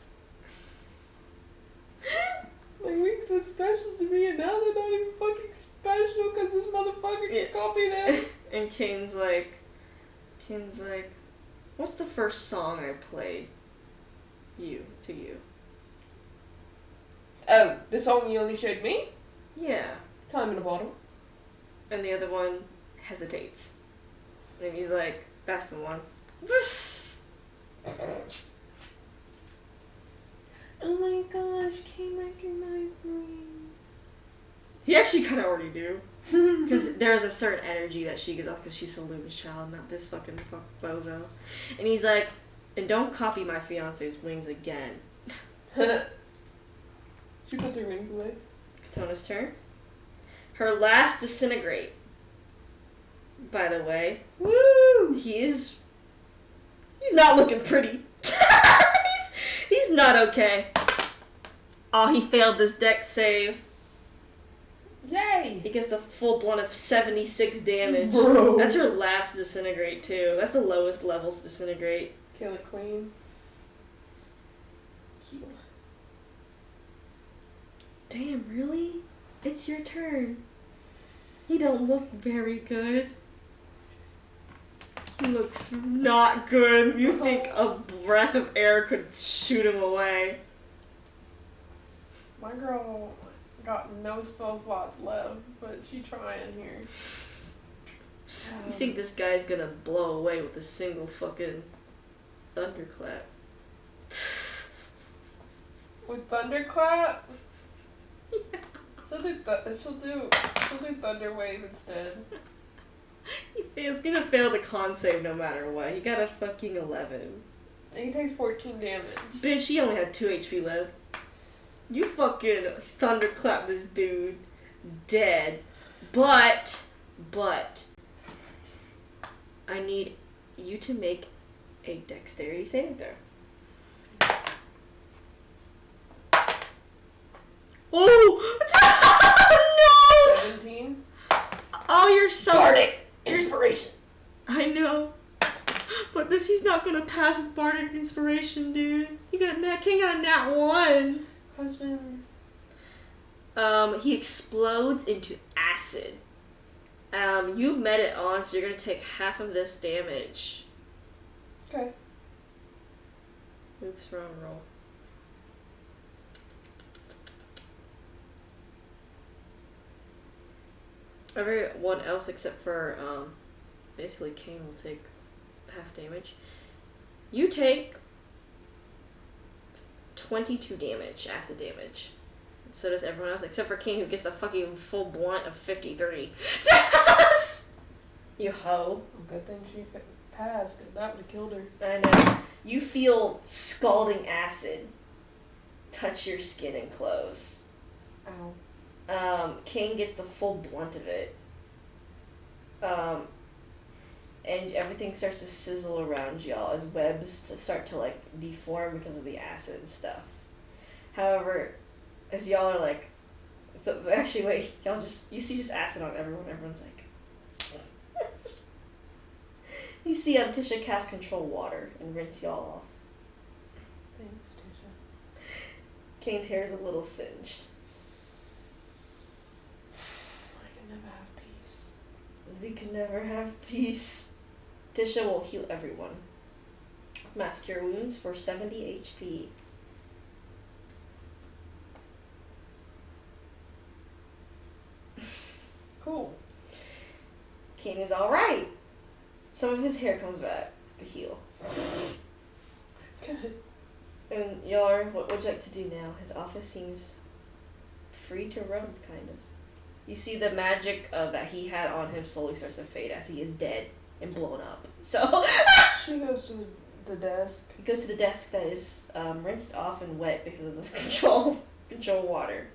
My wings were special to me and now they're not even fucking special because this motherfucker can copy them. And Kane's like, what's the first song I played? To you. Oh, the song you only showed me? Yeah. Time in a Bottle. And the other one hesitates. And he's like, that's the one. Oh my gosh, Kane recognized me. He actually kind of already knew. Because there's a certain energy that she gives off because she's Saloon's child, not this fucking bozo. And he's like, and don't copy my fiance's wings again. She puts her wings away. Katona's turn. Her last disintegrate. By the way. Woo! He's not looking pretty. he's not okay. Oh, he failed this dex save. Yay! He gets the full blunt of 76 damage. Bro. That's her last disintegrate, too. That's the lowest levels disintegrate. Kill a queen. Heal. Damn, really? It's your turn. He don't look very good. He looks not good. You think a breath of air could shoot him away. My girl got no spell slots left, but she trying here. You think this guy's gonna blow away with a single fucking thunderclap. With thunderclap? She'll do thunder wave instead. He's gonna fail the con save no matter what. He got a fucking 11. And he takes 14 damage. Bitch, he only had 2 HP left. You fucking thunderclap this dude. Dead. But, I need you to make a dexterity saving throw. Oh! No! 17. Oh, you're so... Bardic inspiration. I know. But he's not gonna pass with Bardic Inspiration, dude. King got a nat 1. Husband. He explodes into acid. You met it on, so you're gonna take half of this damage. Okay. Oops, wrong roll. Everyone else except for, basically Kane will take half damage. You take 22 damage, acid damage. So does everyone else, except for Kane, who gets the fucking full blunt of 50-30. You hoe. Good thing she passed, 'cause that would have killed her. I know. You feel scalding acid touch your skin and clothes. Ow. Kane gets the full blunt of it. And everything starts to sizzle around y'all as webs start to like deform because of the acid and stuff. However, as y'all are like, so actually wait, you see just acid on everyone. Everyone's like, you see Tisha cast control water and rinse y'all off. Thanks, Tisha. Kane's hair is a little singed. I can never have peace. We can never have peace. Tisha will heal everyone. Mass cure wounds for 70 HP. Cool. Kane is alright. Some of his hair comes back to heal. Good. And y'all, what would you like to do now? His office seems free to roam, kind of. You see the magic that he had on him slowly starts to fade as he is dead and blown up. So She goes to the desk. you go to the desk that is rinsed off and wet because of the control water.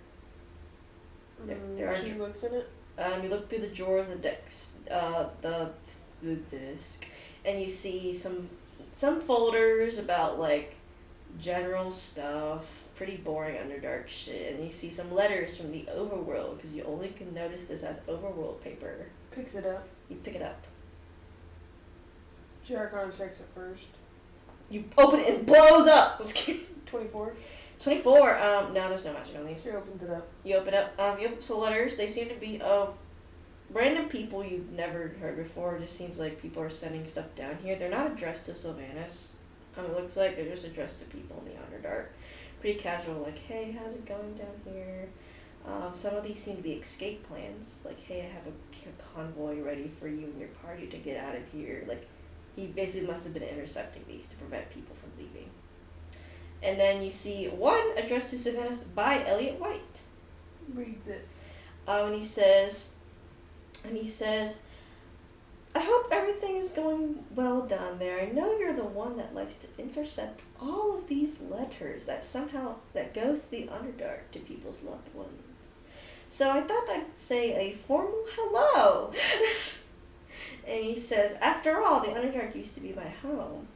There are She looks in it. You look through the drawers of the desk, the desk, and you see some folders about like general stuff, pretty boring Underdark shit, and you see some letters from the overworld because you only can notice this as overworld paper. Picks it up. You pick it up. She Arcana checks it first. You open it and it blows up. I'm just kidding. 24. 24. No, there's no magic on these. She opens it up. You open up. You open some letters. They seem to be of random people you've never heard before. It just seems like people are sending stuff down here. They're not addressed to Sylvanas. It looks like they're just addressed to people in the Underdark. Pretty casual, like, hey, how's it going down here? Some of these seem to be escape plans. Like, hey, I have a convoy ready for you and your party to get out of here. Like, he basically must have been intercepting these to prevent people from leaving. And then you see one addressed to Sylvanas by Elliot White. Reads it. And he says, I hope everything is going well down there. I know you're the one that likes to intercept all of these letters that go through the Underdark to people's loved ones. So I thought I'd say a formal hello. And he says, after all, the Underdark used to be my home.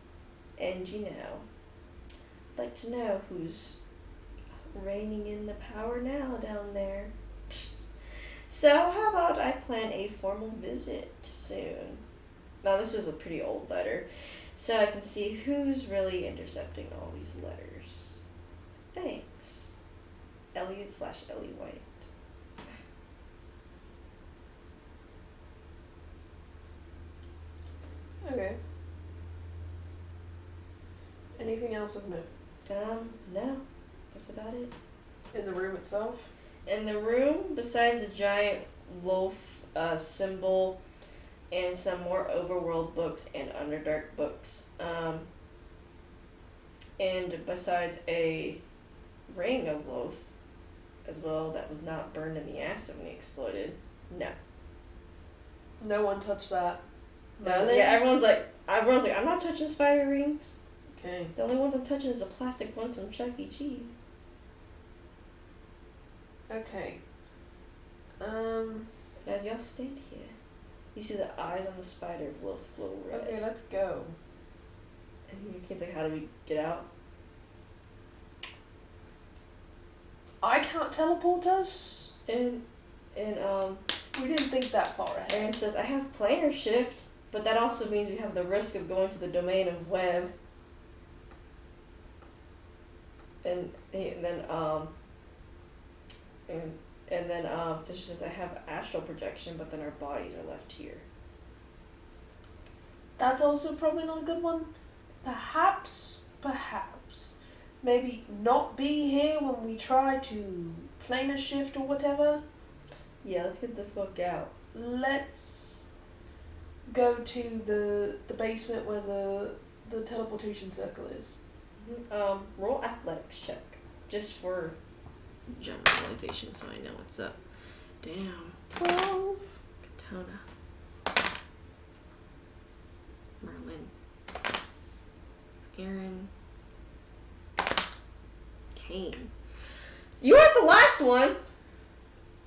And I'd like to know who's reigning in the power now down there. So how about I plan a formal visit soon? Now this was a pretty old letter, so I can see who's really intercepting all these letters. Thanks. Elliot/Ellie White. Okay. Anything else of note? No. That's about it. In the room itself? In the room, besides the giant wolf symbol and some more overworld books and Underdark books, And besides a ring of loaf as well that was not burned in the acid when he exploded, no. No one touched that. No, yeah, everyone's like, I'm not touching spider rings. Okay. The only ones I'm touching is the plastic ones from Chuck E. Cheese. Okay. As y'all stand here, you see the eyes on the spider of loaf glow red. Okay, let's go. And your kid's like, how do we get out? I can't teleport us. And We didn't think that far ahead. Aaron says, I have planar shift, but that also means we have the risk of going to the domain of web. And then Tisha says, I have astral projection, but then our bodies are left here. That's also probably not a good one. Perhaps, maybe not be here when we try to planar shift or whatever. Yeah, let's get the fuck out. Let's go to the basement where the teleportation circle is. Roll athletics check, just for generalization, so I know what's up. Damn. 12. Katona. Merlin. Aaron. Kane. You were the last one!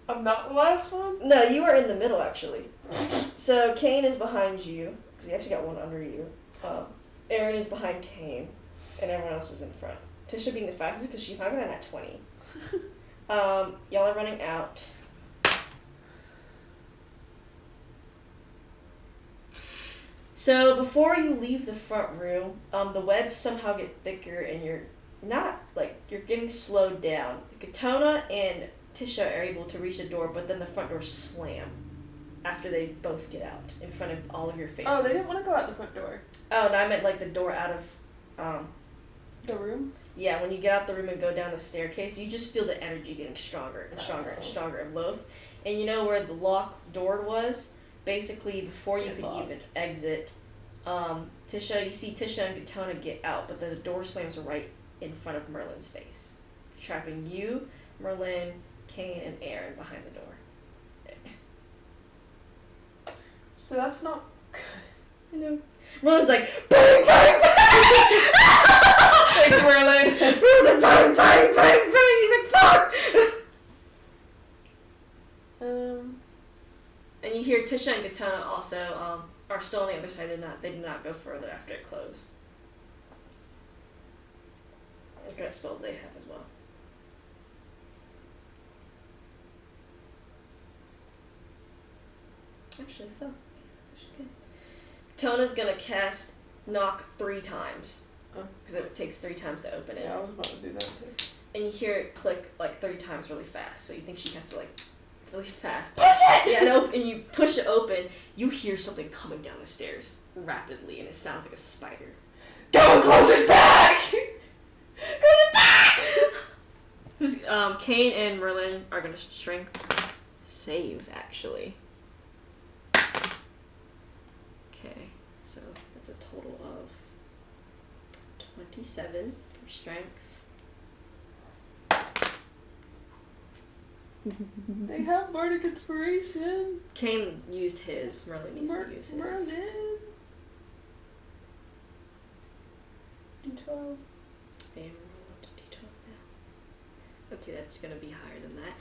I'm not the last one? No, you were in the middle, actually. So, Kane is behind you, because you actually got one under you. Aaron is behind Kane, and everyone else is in front. Tisha being the fastest, because she's not going to net 20. Y'all are running out. So before you leave the front room, the webs somehow get thicker and you're getting slowed down. Katona and Tisha are able to reach the door, but then the front doors slam after they both get out in front of all of your faces. Oh, they didn't want to go out the front door. Oh, no, I meant like the door out of the room? Yeah, when you get out the room and go down the staircase, you just feel the energy getting stronger and stronger and stronger of Loth. And you know where the locked door was? Basically, before you could even exit, Tisha, you see Tisha and Katona get out, but then the door slams right in front of Merlin's face, trapping you, Merlin, Kane, and Aaron behind the door. So that's not good. You know, Merlin's like, bang, bang, bang! Thanks, Merlin. Merlin's like, bang, bang, bang, bang! He's like, fuck! And you hear Tisha and Katana also are still on the other side. They did not go further after it closed. Look at spells they have as well. Actually, fell. Good. Katona's gonna cast knock 3 times because it takes 3 times to open it. Yeah, I was about to do that too. And you hear it click like 3 times really fast. So you think she has to like really fast. Push it! Yeah, and you push it open. You hear something coming down the stairs rapidly, and it sounds like a spider. Go and close it back! Close it back! Who's Kane and Merlin are gonna strength save actually. Okay, so that's a total of 27 for strength. They have bardic inspiration. Kane used his. Merlin needs to use his. Merlin. D12. And roll to D12 now. Okay, that's gonna be higher than that.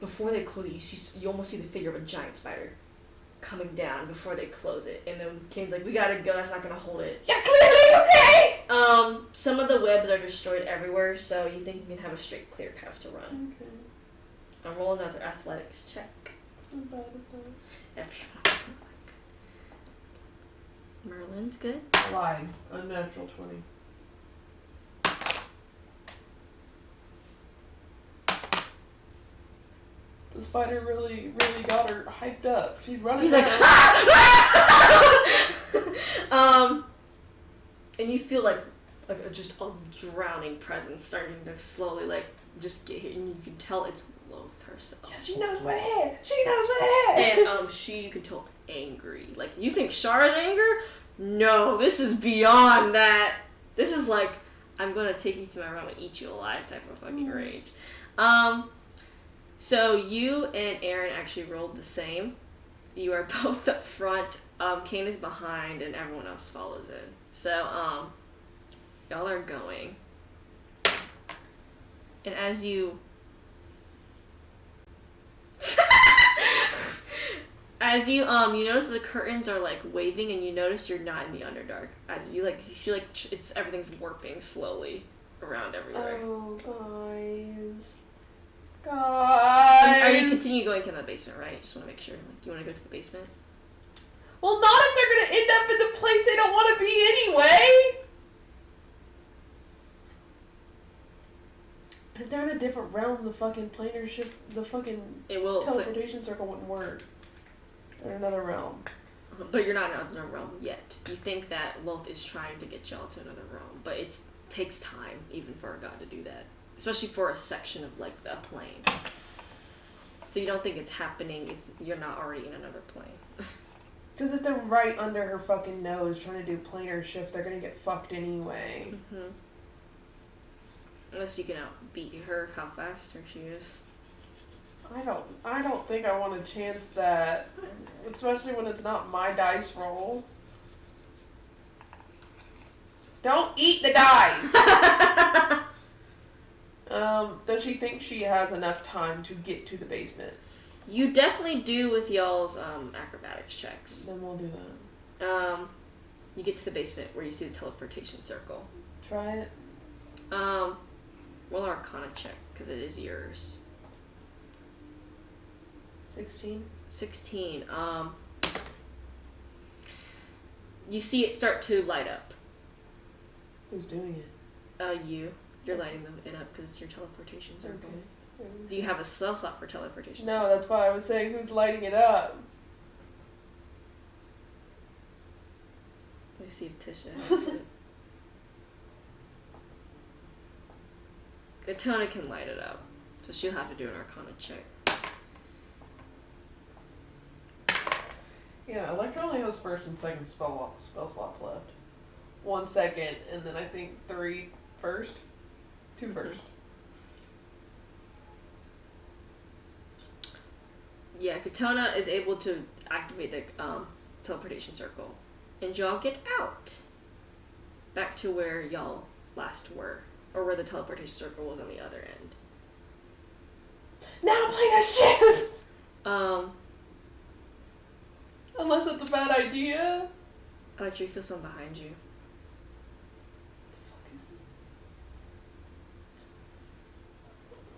Before they close it, you almost see the figure of a giant spider coming down before they close it, and then Kane's like, "We gotta go. That's not gonna hold it." You're clearly okay. Some of the webs are destroyed everywhere, so you think you can have a straight, clear path to run. Okay. I'm rolling another athletics check. Everyone. Merlin's good. Lied. Unnatural 20. The spider really got her hyped up. She's running. He's like, and you feel like just a drowning presence starting to slowly just get here, and you can tell it's Loth herself. Yeah, she knows we're here. She knows we're here. And you can tell angry. Like, you think Shara's anger? No, this is beyond that. This is like I'm gonna take you to my realm and eat you alive type of fucking rage. So you and Aaron actually rolled the same. You are both up front. Kane is behind, and everyone else follows in. So y'all are going, and as you you notice the curtains are like waving, and you notice you're not in the Underdark. As you see it's everything's warping slowly around everywhere. Oh, guys. Are you continue going to the basement, right? Just want to make sure. Like, you want to go to the basement? Well, not if they're gonna end up in the place they don't want to be anyway. If they're in a different realm, the fucking planar shift, the fucking teleportation circle wouldn't work. They're in another realm. But you're not in another realm yet. You think that Loth is trying to get y'all to another realm, but it takes time even for a god to do that, especially for a section of like a plane. So you don't think it's happening. You're not already in another plane. Because if they're right under her fucking nose trying to do planar shift, they're gonna get fucked anyway. Mm-hmm. Unless you can outbeat her, how fast she is. I don't think I want to chance that, especially when it's not my dice roll. Don't eat the dice. Does she think she has enough time to get to the basement? You definitely do with y'all's acrobatics checks. Then we'll do that. You get to the basement where you see the teleportation circle. Try it. Roll an Arcana check because it is yours. 16. 16. You see it start to light up. Who's doing it? You're lighting it up because it's your teleportation circle. Okay. Do you have a spell slot for teleportation? No, that's why I was saying who's lighting it up. Let me see if Tisha. Katona can light it up, so she'll have to do an Arcana check. Yeah, Electra only has first and second spell slots left. 1 second, and then I think 3 first. 2 first. Yeah, Katona is able to activate the teleportation circle, and y'all get out back to where y'all last were, or where the teleportation circle was on the other end. Now play a shift. Unless it's a bad idea. Electra, you feel something behind you. The fuck is it?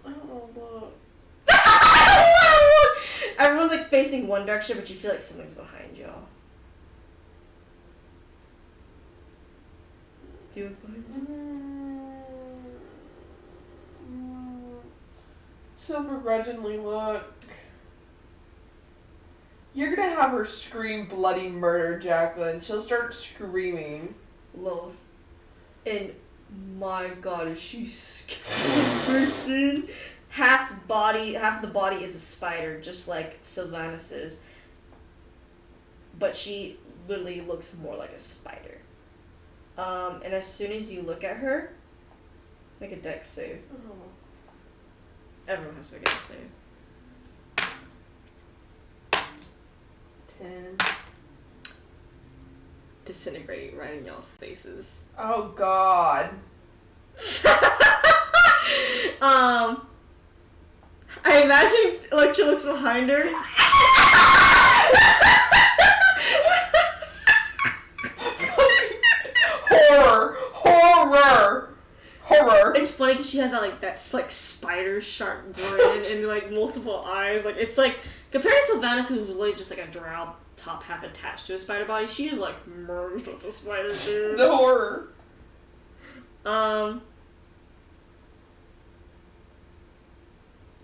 I don't know. Look. Everyone's like facing one direction, but you feel like something's behind y'all. Do you look behind you? She'll begrudgingly look. You're gonna have her scream bloody murder, Jacqueline. She'll start screaming. Lol. And my god, is she scary person? Half the body is a spider, just like Sylvanus's. But she literally looks more like a spider. And as soon as you look at her, make a dex save. Oh. Everyone has to make a dex save. 10. Disintegrate right in y'all's faces. Oh god. I imagine Electra looks behind her. Horror. It's funny because she has that spider sharp grin and like multiple eyes. Like it's like compared to Sylvanus, who's literally just like a drow top half attached to a spider body, she is like merged with the spider dude. The horror.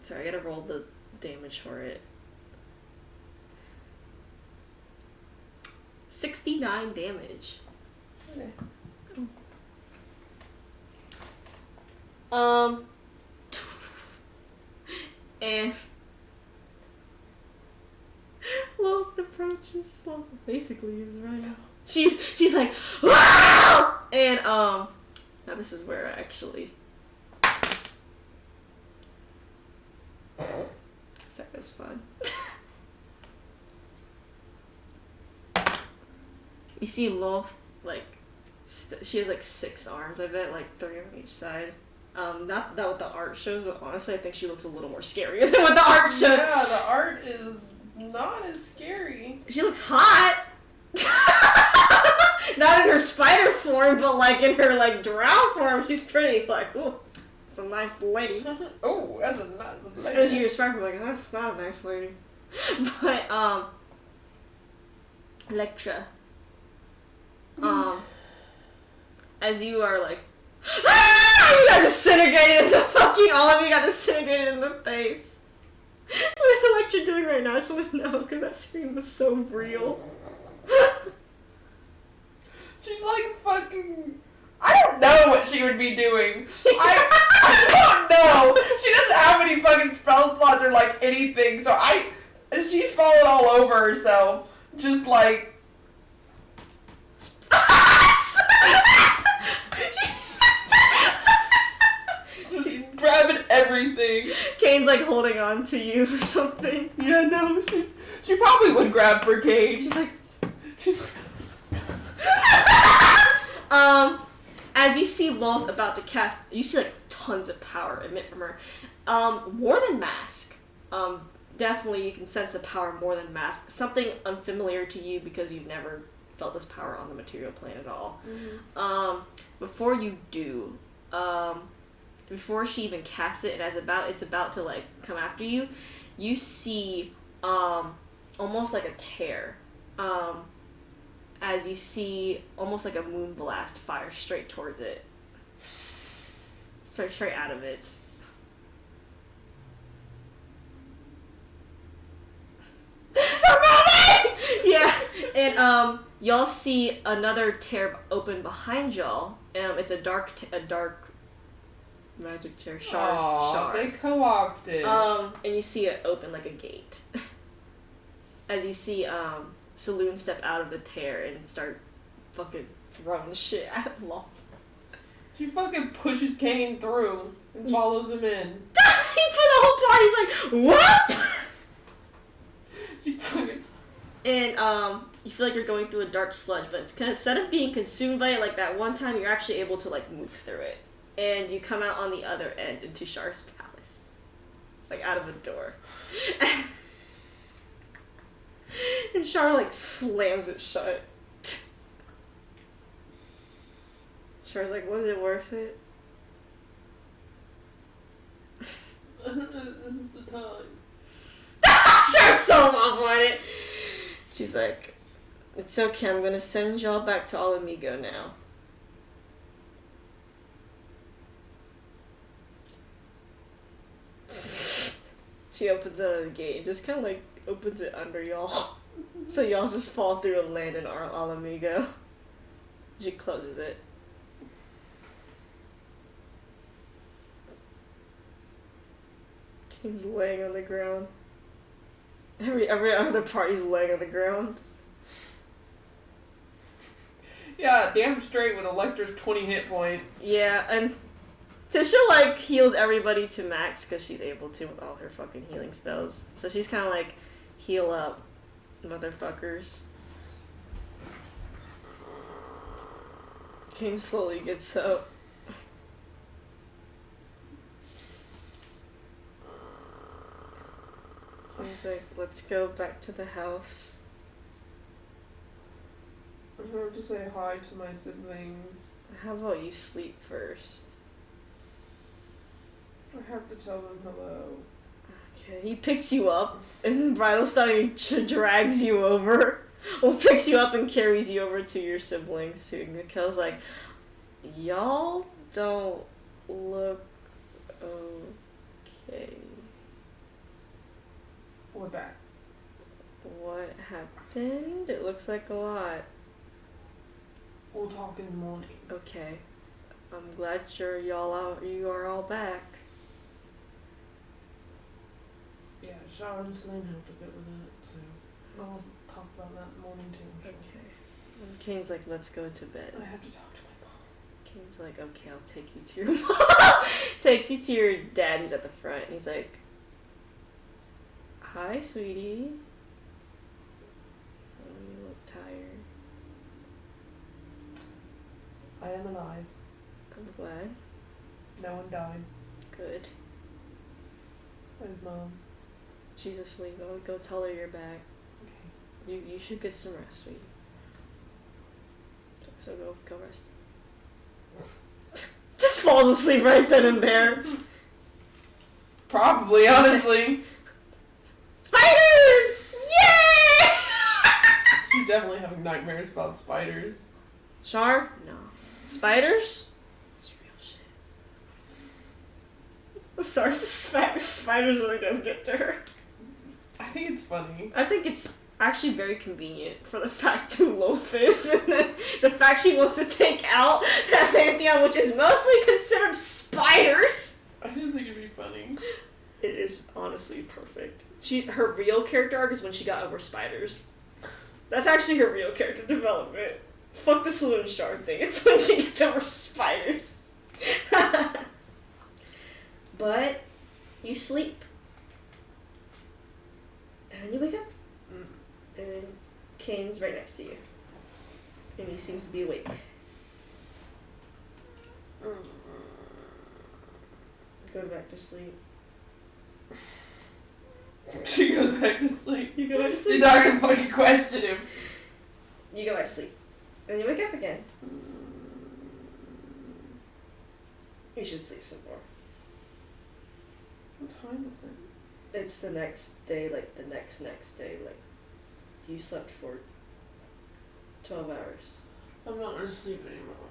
Sorry, I gotta roll the damage for it. 69 damage. Okay. And well, the approach is basically is right now. She's like, wow! And that this is where I actually... That was fun. You see Lolth, like, she has like 6 arms, I bet, like 3 on each side. Not that what the art shows, but honestly I think she looks a little more scarier than what the art shows. Yeah, the art is not as scary. She looks hot! Not in her spider form, but like in her like drow form, she's pretty. Like, ooh, it's a nice lady. Oh, that's a nice lady. As you spider form, like, that's not a nice lady. But Electra. As you are like, you got disintegrated in the fucking, all of you got disintegrated in the face. What is Electra doing right now? I just want to know, because that scream was so real. She's like fucking... I don't know what she would be doing. I don't know. She doesn't have any fucking spell slots or like anything, so she's fallen all over herself. Just like... Just grabbing everything. Kane's like holding on to you or something. Yeah, no, she probably would grab for Kane. She's like... As you see Lolth about to cast, you see like tons of power emit from her. More than Mask. Definitely you can sense the power more than Mask. Something unfamiliar to you because you've never felt this power on the material plane at all. Mm-hmm. Before you do, before she even casts it, and it's about to like come after you, you see almost like a tear. As you see almost like a moon blast fire straight towards it. Straight out of it. Yeah, and y'all see another tear open behind y'all. It's a dark magic chair. Shards. They co-opted. And you see it open like a gate. As you see Saloon step out of the tear and start fucking throwing the shit at Lolth. She fucking pushes Kane through and follows him in. He put the whole party's like, what? She fucking... And you feel like you're going through a dark sludge, but it's instead of being consumed by it like that one time, you're actually able to like move through it. And you come out on the other end into Shar's palace. Like out of the door. And Char like slams it shut. Char's like, was it worth it? I don't know if this is the time. Char's so off on it. She's like, it's okay, I'm gonna send y'all back to Alamigo now. She opens out of the gate and just kind of like opens it under y'all. So y'all just fall through and land in Alamigo. She closes it. Kane's laying on the ground. Every other party's laying on the ground. Yeah, damn straight with Electra's 20 hit points. Yeah, and Tisha like heals everybody to max because she's able to with all her fucking healing spells. So she's kind of like, heal up, motherfuckers. Kane slowly gets up. Kane's like, let's go back to the house. I'm going to say hi to my siblings. How about you sleep first? I have to tell them hello. Okay, he picks you up, and Bridalstein drags you over. Well, picks you up and carries you over to your siblings. And Mikkel's like, y'all don't look okay. We're back. What happened? It looks like a lot. We'll talk in the morning. Okay. I'm glad you are all back. Yeah, Shara and Celine helped a bit with that, so I'll talk about that in the morning too. I'm sure. Okay. And Kane's like, let's go to bed. I have to talk to my mom. He's like, okay, I'll take you to your mom. Takes you to your dad who's at the front. He's like, hi, sweetie. Oh, you look tired. I am alive. I'm glad. No one died. Good. Where's Mom? She's asleep. I'll go tell her you're back. Okay. You should get some rest, sweetie. So go rest. Just falls asleep right then and there. Probably, honestly. Spiders! Yay! She's definitely having nightmares about spiders. Char? No. Spiders? It's real shit. I'm sorry, spiders really does get to her. I think it's funny. I think it's actually very convenient for the fact who Loaf is, and then the fact she wants to take out that pantheon, which is mostly considered spiders. I just think it'd be funny. It is honestly perfect. Her real character arc is when she got over spiders. That's actually her real character development. Fuck the Saloon Shard thing. It's when she gets over spiders. But you sleep. And then you wake up. And Kane's right next to you. And he seems to be awake. Go back to sleep. She goes back to sleep. You go back to sleep. You're not gonna fucking question him. You go back to sleep. And you wake up again. You should sleep some more. What time is it? It's the next day, like the next day, like you slept for 12 hours. I'm not gonna sleep anymore.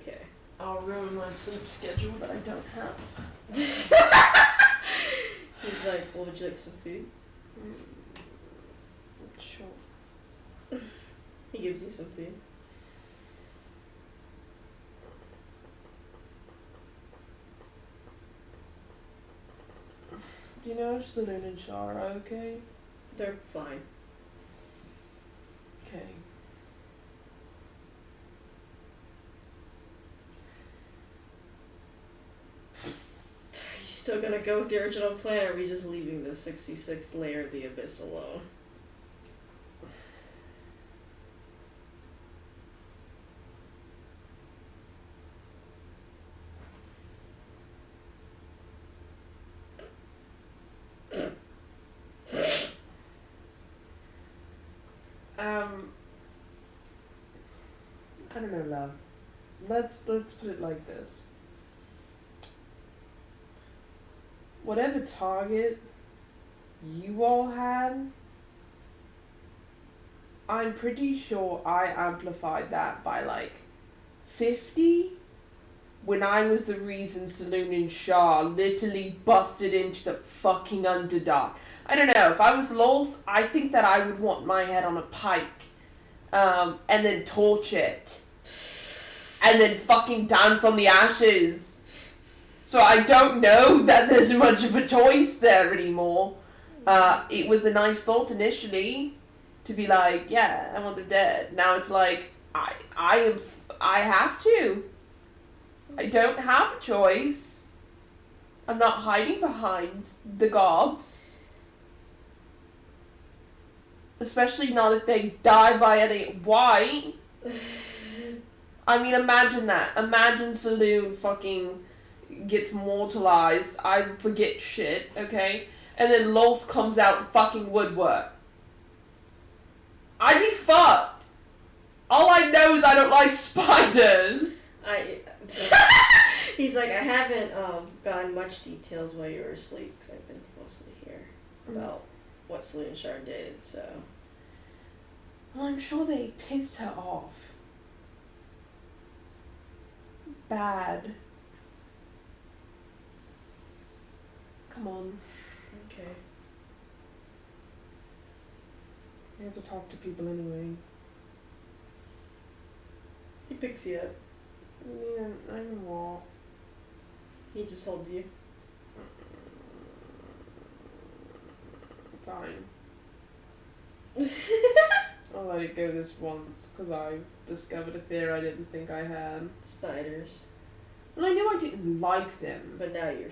Okay. I'll ruin my sleep schedule that I don't have. He's like, well, would you like some food? Sure. He gives you some food. Do you know if Saloon and Shaw are okay? They're fine. Okay. Are you still gonna go with the original plan, or are we just leaving the 66th layer of the Abyss alone? I don't know, love. Let's put it like this. Whatever target you all had, I'm pretty sure I amplified that by like 50 when I was the reason Saloon and Shah literally busted into the fucking Underdark. I don't know, if I was Lolth, I think that I would want my head on a pike, and then torch it. And then fucking dance on the ashes. So I don't know that there's much of a choice there anymore. It was a nice thought initially to be like, yeah, I want them dead. Now it's like, I have to. I don't have a choice. I'm not hiding behind the gods. Especially not if they die by any white. I mean, imagine that. Imagine Saloon fucking gets mortalized. I forget shit, okay? And then Lolth comes out the fucking woodwork. I'd be fucked. All I know is I don't like spiders. He's like, I haven't gotten much details while you were asleep, because I've been mostly here about what Saloon Shard did, so... Well, I'm sure they pissed her off. Bad. Come on. Okay. You have to talk to people anyway. He picks you up. Yeah, I know. He just holds you. Fine. I'll let it go this once, because I've discovered a fear I didn't think I had. Spiders. And I knew I didn't like them. But now you're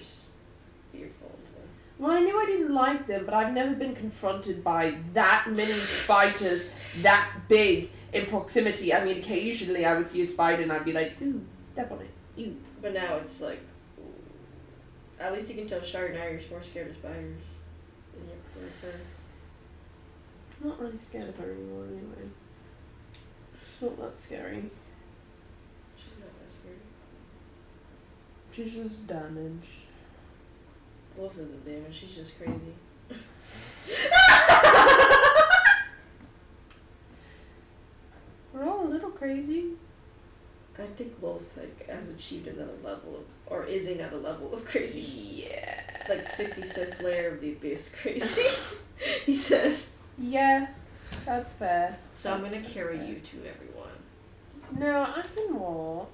fearful of them. Well, I knew I didn't like them, but I've never been confronted by that many spiders that big in proximity. I mean, occasionally I would see a spider and I'd be like, ooh, step on it. Ew. But now it's like, at least you can tell Shard now you're more scared of spiders than you were of her. I'm not really scared of her anymore anyway. She's not that scary. She's not that scary. She's just damaged. Wolf isn't damaged, she's just crazy. We're all a little crazy. I think Wolf has achieved another level of, or is another level of crazy. Yeah. Like 66th layer of the abyss crazy. He says. Yeah, that's fair. So I'm gonna That's carry fair. you to everyone. No, I can walk.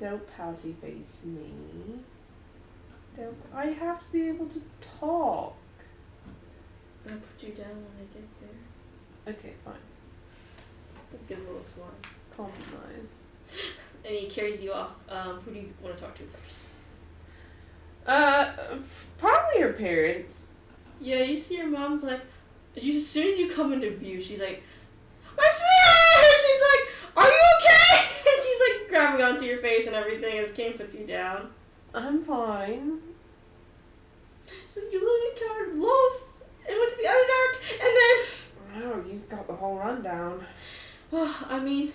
Don't pouty face me. Don't. I have to be able to talk. I'll put you down when I get there. Okay, fine. Give a little smile. Compromise. And he carries you off. Who do you want to talk to first? Probably her parents. Yeah, you see your mom's like, as soon as you come into view, she's like, my sweetheart! And she's like, are you okay? And she's like grabbing onto your face and everything as Kane puts you down. I'm fine. She's like, you literally encountered Wolf and went to the Underdark, and then... Oh, you got the whole rundown. I mean,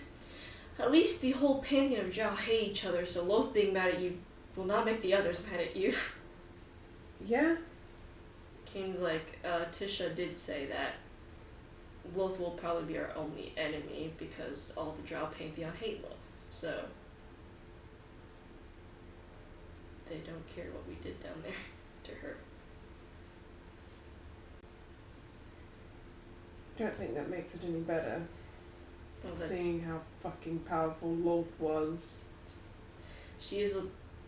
at least the whole pantheon of Zhao hate each other, so Loth being mad at you will not make the others mad at you. Yeah. Kane's like, Tisha did say that Loth will probably be our only enemy because all the Drow pantheon hate Loth, so they don't care what we did down there to her. Don't think that makes it any better. Well, Seeing how fucking powerful Loth was. she is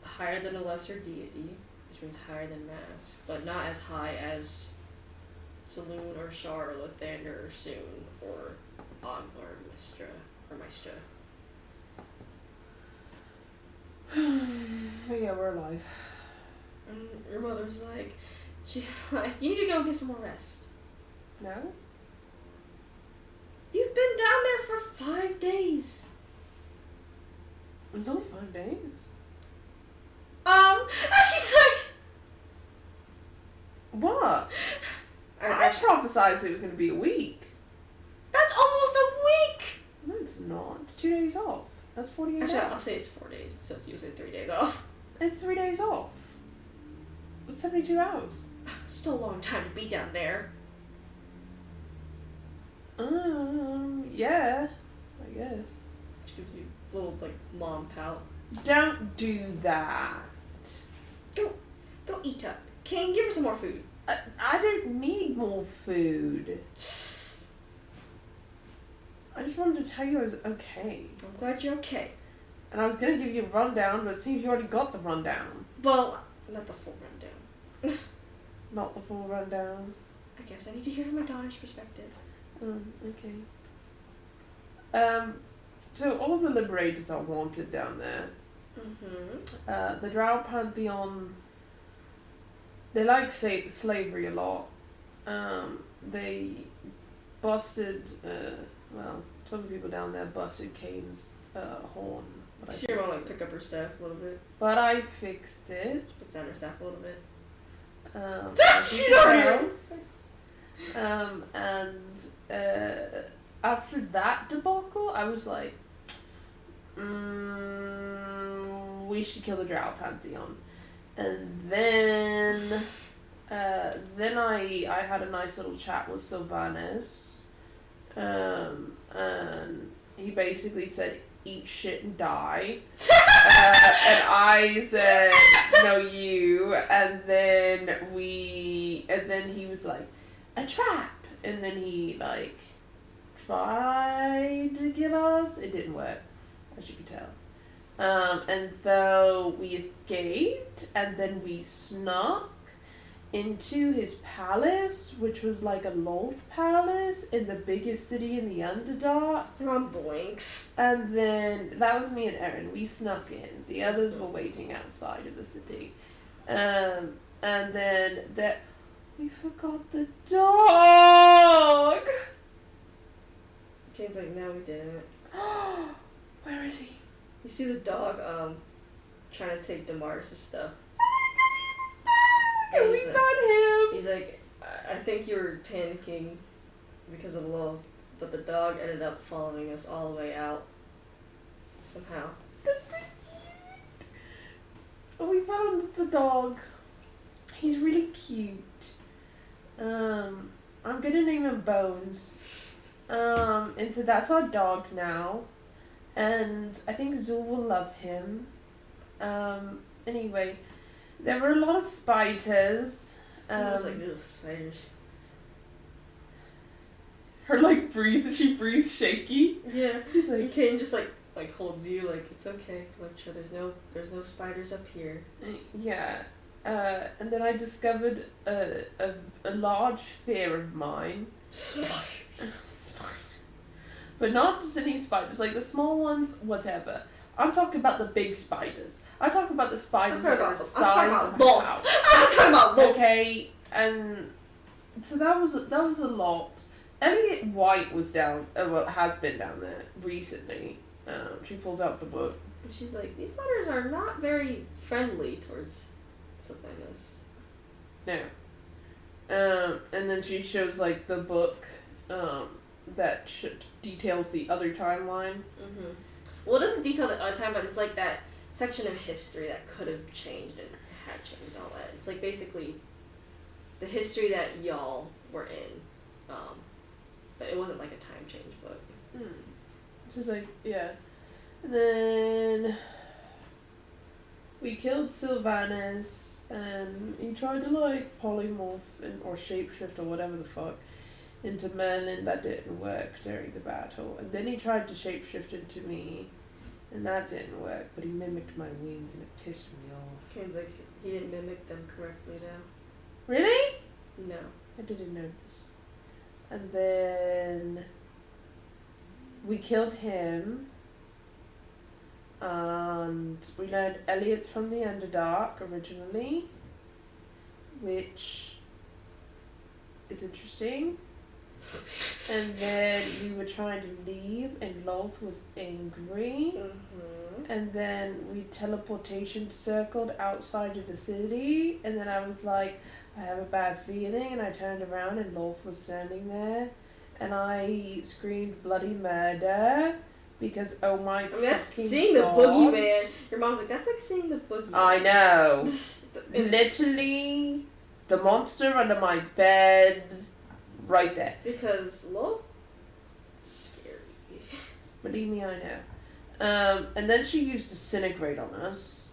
higher than a lesser deity, which means higher than Mass, but not as high as Saloon or Shar or Lathander or Soon or Ogma or Maestra. But yeah, we're alive. And your mother's like, she's like, you need to go get some more rest. No? You've been down there for 5 days. It's only 5 days. And she's like, What? I actually, prophesized it was going to be a week. that's almost a week. No, it's not. It's 2 days off. That's 48 Actually, I'll hours. say it's 4 days, so it's usually 3 days off. It's 3 days off. It's 72 hours. Still a long time to be down there. Yeah. I guess. She gives you a little, like, mom pout. Don't do that. Go eat up. King, give her some more food. I don't need more food. I just wanted to tell you I was okay. I'm glad you're okay. And I was going to give you a rundown, but it seems you already got the rundown. Well, not the full rundown. Not the full rundown. I guess I need to hear from my daughter's perspective. Okay. So all of the liberators are wanted down there. Mm-hmm. The Drow Pantheon, they like slavery a lot. They busted, some people down there busted Kane's horn. But So you're gonna like pick up her staff a little bit. But I fixed it. Put down her staff a little bit. She's already. After that debacle, I was like, we should kill the Drow Pantheon. And then I had a nice little chat with Sylvanas, and he basically said, eat shit and die. And I said, no, you. And then he was like, a trap. And then he like tried to kill us. It didn't work, as you can tell. And so we escaped, and then we snuck into his palace, which was like a Lolth palace in the biggest city in the Underdark. They're on boinks. And then that was me and Erin. We snuck in. The others were waiting outside of the city. And then we forgot the dog. Kane's like, no, we didn't. Where is he? You see the dog trying to take Damaris' stuff. And we found him. He's like, I think you were panicking because of love, but the dog ended up following us all the way out somehow. We found the dog. He's really cute. I'm gonna name him Bones. And so that's our dog now. And I think Zul will love him. Anyway, there were a lot of spiders. It's like, ugh, spiders. She breathes shaky. Yeah. She's And like, Kane just like holds you like, it's okay, Fletcher, there's no spiders up here. yeah. And then I discovered a large fear of mine. Spiders. But not just any spiders, like the small ones, whatever. I'm talking about the big spiders. I'm talking about the spiders that are the size of a house. I'm talking about Bolt. Okay, and so that was a lot. Elliot White was down, has been down there recently. She pulls out the book. She's like, these letters are not very friendly towards Sylvanus. No. And then she shows like the book that details the other timeline. Mm-hmm. Well, it doesn't detail the other time, but it's like that section of history that could have changed and had changed and all that. It's like basically the history that y'all were in, but it wasn't like a time change book. She's like, yeah. And then we killed Sylvanus, and he tried to like polymorph or shapeshift or whatever the fuck into Merlin. That didn't work during the battle. And then he tried to shapeshift into me, and that didn't work. But he mimicked my wings, and it pissed me off. Kane's like, he didn't mimic them correctly though. Really? No. I didn't notice. And then we killed him. And we learned Elliot's from the Underdark originally, which is interesting. And then we were trying to leave, and Lolth was angry. Mm-hmm. And then we teleportation circled outside of the city, and then I was like, I have a bad feeling, and I turned around, and Lolth was standing there, and I screamed bloody murder. Because, oh my I mean, that's fucking seeing the God. boogeyman. Your mom's like, that's like seeing the boogeyman. I know. Literally, the monster under my bed, right there. Because, lol, scary. Believe me, I know. And then she used Disintegrate on us.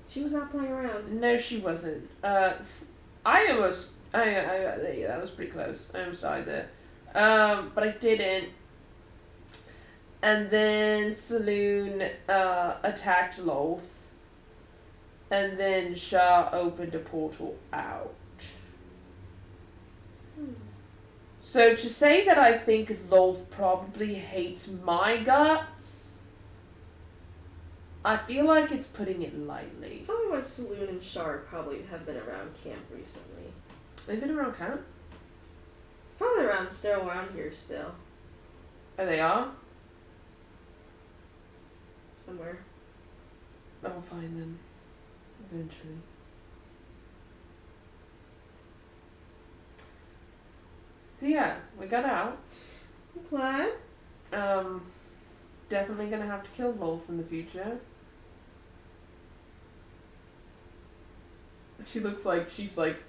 She was not playing around. No, she wasn't. That was pretty close. I almost died there. But I didn't. And then Saloon attacked Lolth. And then Shah opened a portal out. So to say that I think Lolth probably hates my guts, I feel like it's putting it lightly. Probably why Saloon and Shard probably have been around camp recently. They've been around camp? Probably still around here still. Oh, they are? Somewhere. I'll find them. Eventually. So yeah, we got out. Glad. Definitely gonna have to kill Lolth in the future. She looks like she's like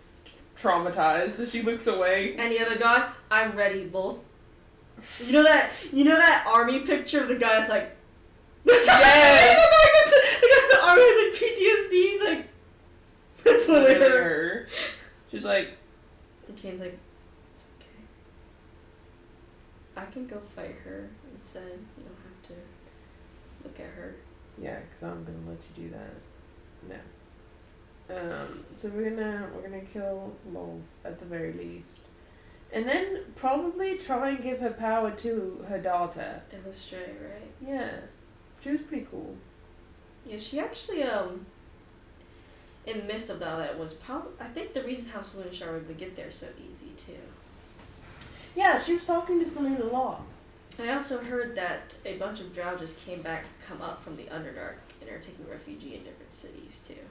traumatized as she looks away. Any other guy? I'm ready, both. You know that army picture of the guy that's like Yes! the army has like PTSD, he's like that's literally her. She's like, and Kane's like, it's okay. I can go fight her instead. You don't have to look at her. yeah, because I'm gonna let you do that. No. So we're gonna kill Lolth at the very least, and then probably try and give her power to her daughter. Illustrate, right? Yeah, she was pretty cool. Yeah, she actually in the midst of all that was probably I think the reason how Selena Shah were able to get there so easy too. Yeah, she was talking to Selena a lot. I also heard that a bunch of Drow just come up from the Underdark and are taking refuge in different cities too.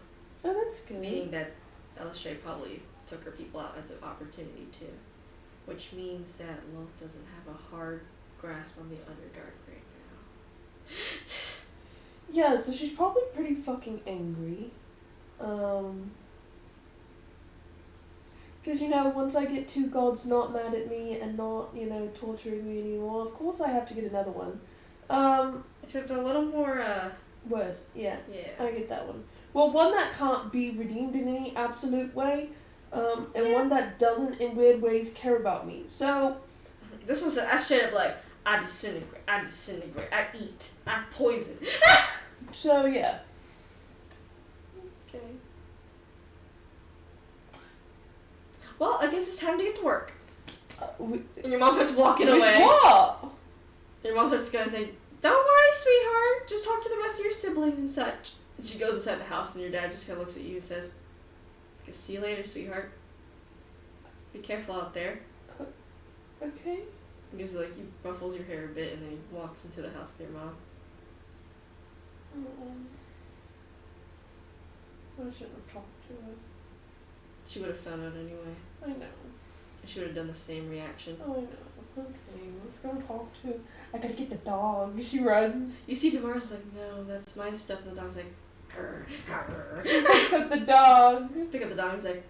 Oh, that's good. Meaning that Illustrate probably took her people out as an opportunity too. Which means that Lolth doesn't have a hard grasp on the Underdark right now. Yeah, so she's probably pretty fucking angry. Because, once I get two gods not mad at me and not, torturing me anymore, of course I have to get another one. Except a little more, Worse, yeah. yeah. I get that one. Well, one that can't be redeemed in any absolute way, and one that doesn't, in weird ways, care about me. So... This was, I straight up like, I disintegrate, I eat, I poison. So, yeah. Okay. Well, I guess it's time to get to work. And your mom starts walking away. What? Your mom starts gonna say, "Don't worry, sweetheart. Just talk to the rest of your siblings and such." And she goes inside the house, and your dad just kind of looks at you and says, "Okay, see you later, sweetheart. Be careful out there." Okay. He gives he ruffles your hair a bit, and then he walks into the house with your mom. I shouldn't have talked to her. She would have found out anyway. I know. She would have done the same reaction. Oh, I know. Okay, let's go talk to... I gotta get the dog. She runs. You see Tomorrow's like, "No, that's my stuff." And the dog's like, "Grr, grr." Picks up the dog. Pick up the dog and he's like,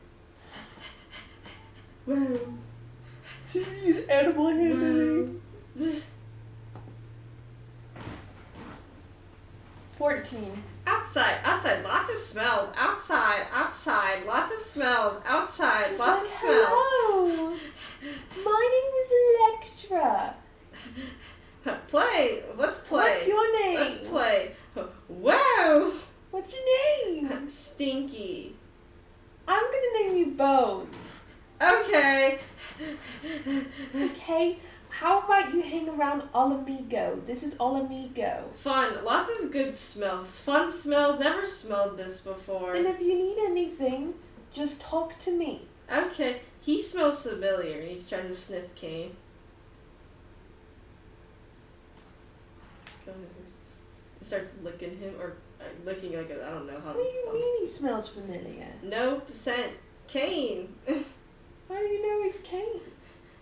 Whoa. Should we use animal handling? 14. Outside, lots of smells. Outside, lots of smells. Outside, She's lots like, of smells. Hello. My name is Electra. Play. Let's play. What's your name? Let's play. Whoa. What's your name? Stinky. I'm gonna name you Bones. Okay. Okay. How about you hang around Olamigo? This is Olamigo. Fun. Lots of good smells. Fun smells. Never smelled this before. And if you need anything, just talk to me. Okay. He smells familiar and he tries to sniff Kane. He starts licking him or licking I don't know how. What do you mean he smells familiar? No scent. Kane. How do you know he's Kane?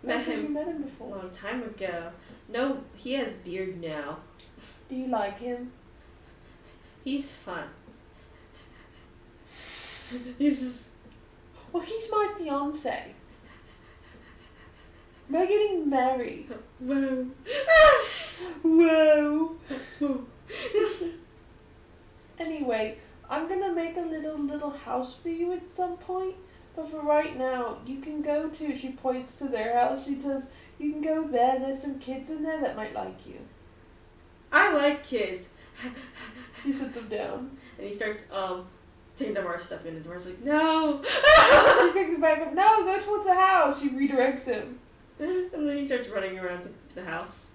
Met You him met him a before. long time ago. No, he has beard now. Do you like him? He's fun. He's just... Well, he's my fiance. We're getting married. Whoa. Whoa. Anyway, I'm gonna make a little house for you at some point. But for right now, you can go to, she points to their house, she says, you can go there, there's some kids in there that might like you. I like kids. She sits them down. And he starts, taking Damar's stuff in, and Damar's like, no! She picks him back up, no, go towards the house. She redirects him. And then he starts running around to the house.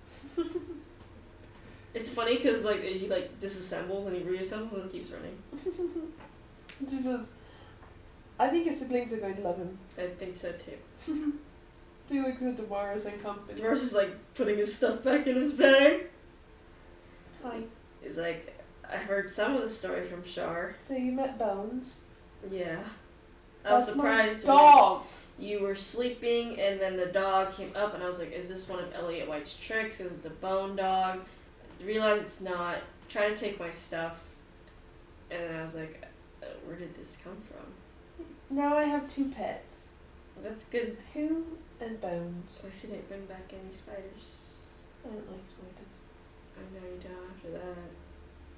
It's funny because, he, disassembles and he reassembles and keeps running. She says, I think his siblings are going to love him. I think so, too. He looks at Damaris and company. Damar's just, putting his stuff back in his bag. Hi. He's like, I heard some of the story from Shar. So you met Bones? Yeah. I was That's surprised my dog. when you were sleeping and then the dog came up and I was like, is this one of Elliot White's tricks? Because it's a bone dog. I realized it's not. Try to take my stuff. And then I was like, where did this come from? Now I have 2 pets. That's good. Who and Bones. At least you didn't bring back any spiders. I don't like spiders. I know you don't after that.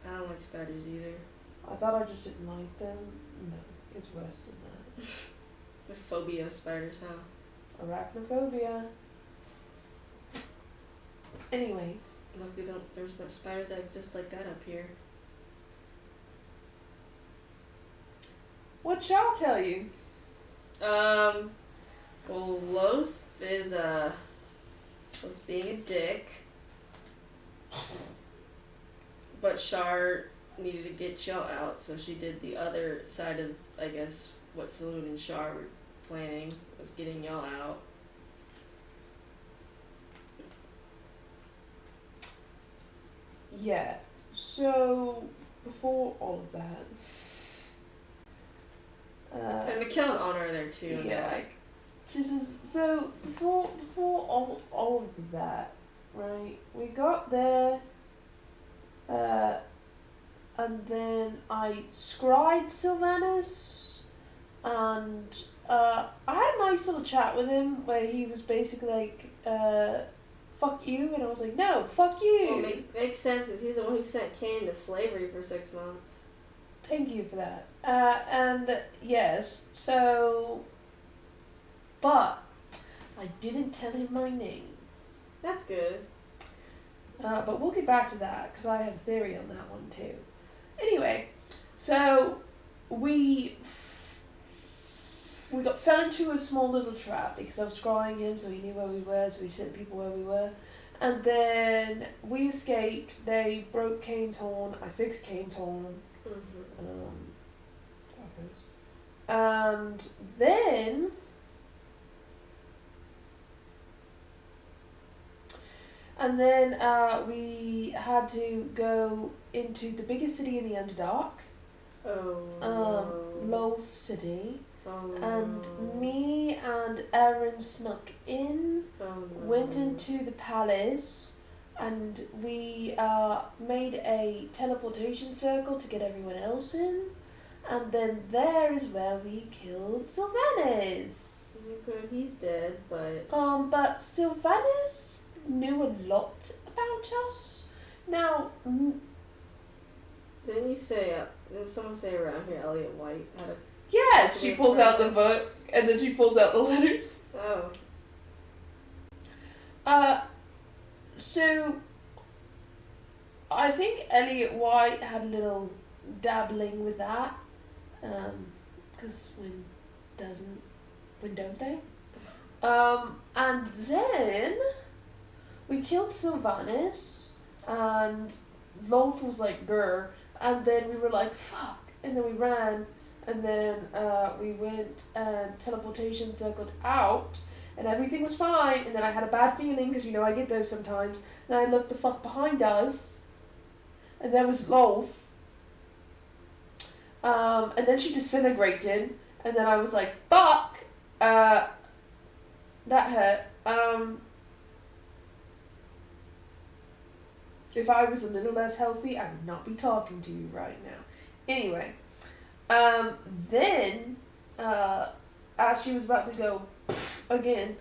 I don't like spiders either. I thought I just didn't like them. No, it's worse than that. The phobia of spiders, huh? Arachnophobia. Anyway. Luckily there's no spiders that exist like that up here. What shall I tell you? Well, Loth was being a dick, but Char needed to get y'all out, so she did the other side of, I guess, what Saloon and Char were planning, was getting y'all out. Yeah. So before all of that, And McKellen and Honor are there too, and they're yeah. like, this is so before all of that, right? We got there, and then I scried Sylvanus, and I had a nice little chat with him where he was basically like, fuck you, and I was like, no, fuck you. well, makes sense because he's the one who sent Kane into slavery for 6 months. Thank you for that. And yes, so, but I didn't tell him my name. That's good. But we'll get back to that because I have a theory on that one too. Anyway, so we fell into a small little trap because I was scrying him, so he knew where we were, so he sent people where we were. And then we escaped. They broke Kane's horn. I fixed Kane's horn. And then we had to go into the biggest city in the Underdark, Lowell City, and me and Aaron snuck in, went into the palace, and we made a teleportation circle to get everyone else in, and then there is where we killed Sylvanus. Good, he's dead, but But Sylvanus knew a lot about us. Now, didn't you say? Did someone say around here Elliot White had a? yes, she pulls out the book, and then she pulls out the letters. Oh. So I think Elliot White had a little dabbling with that, because when don't they? And then we killed Sylvanus, and Loth was like, grr, and then we were like, fuck, and then we ran, and then we went and teleportation circled out, and everything was fine, and then I had a bad feeling, because I get those sometimes, then I looked the fuck behind us, and there was Loth, and then she disintegrated, and then I was like, fuck, that hurt. If I was a little less healthy, I would not be talking to you right now. Anyway, then, as she was about to go again,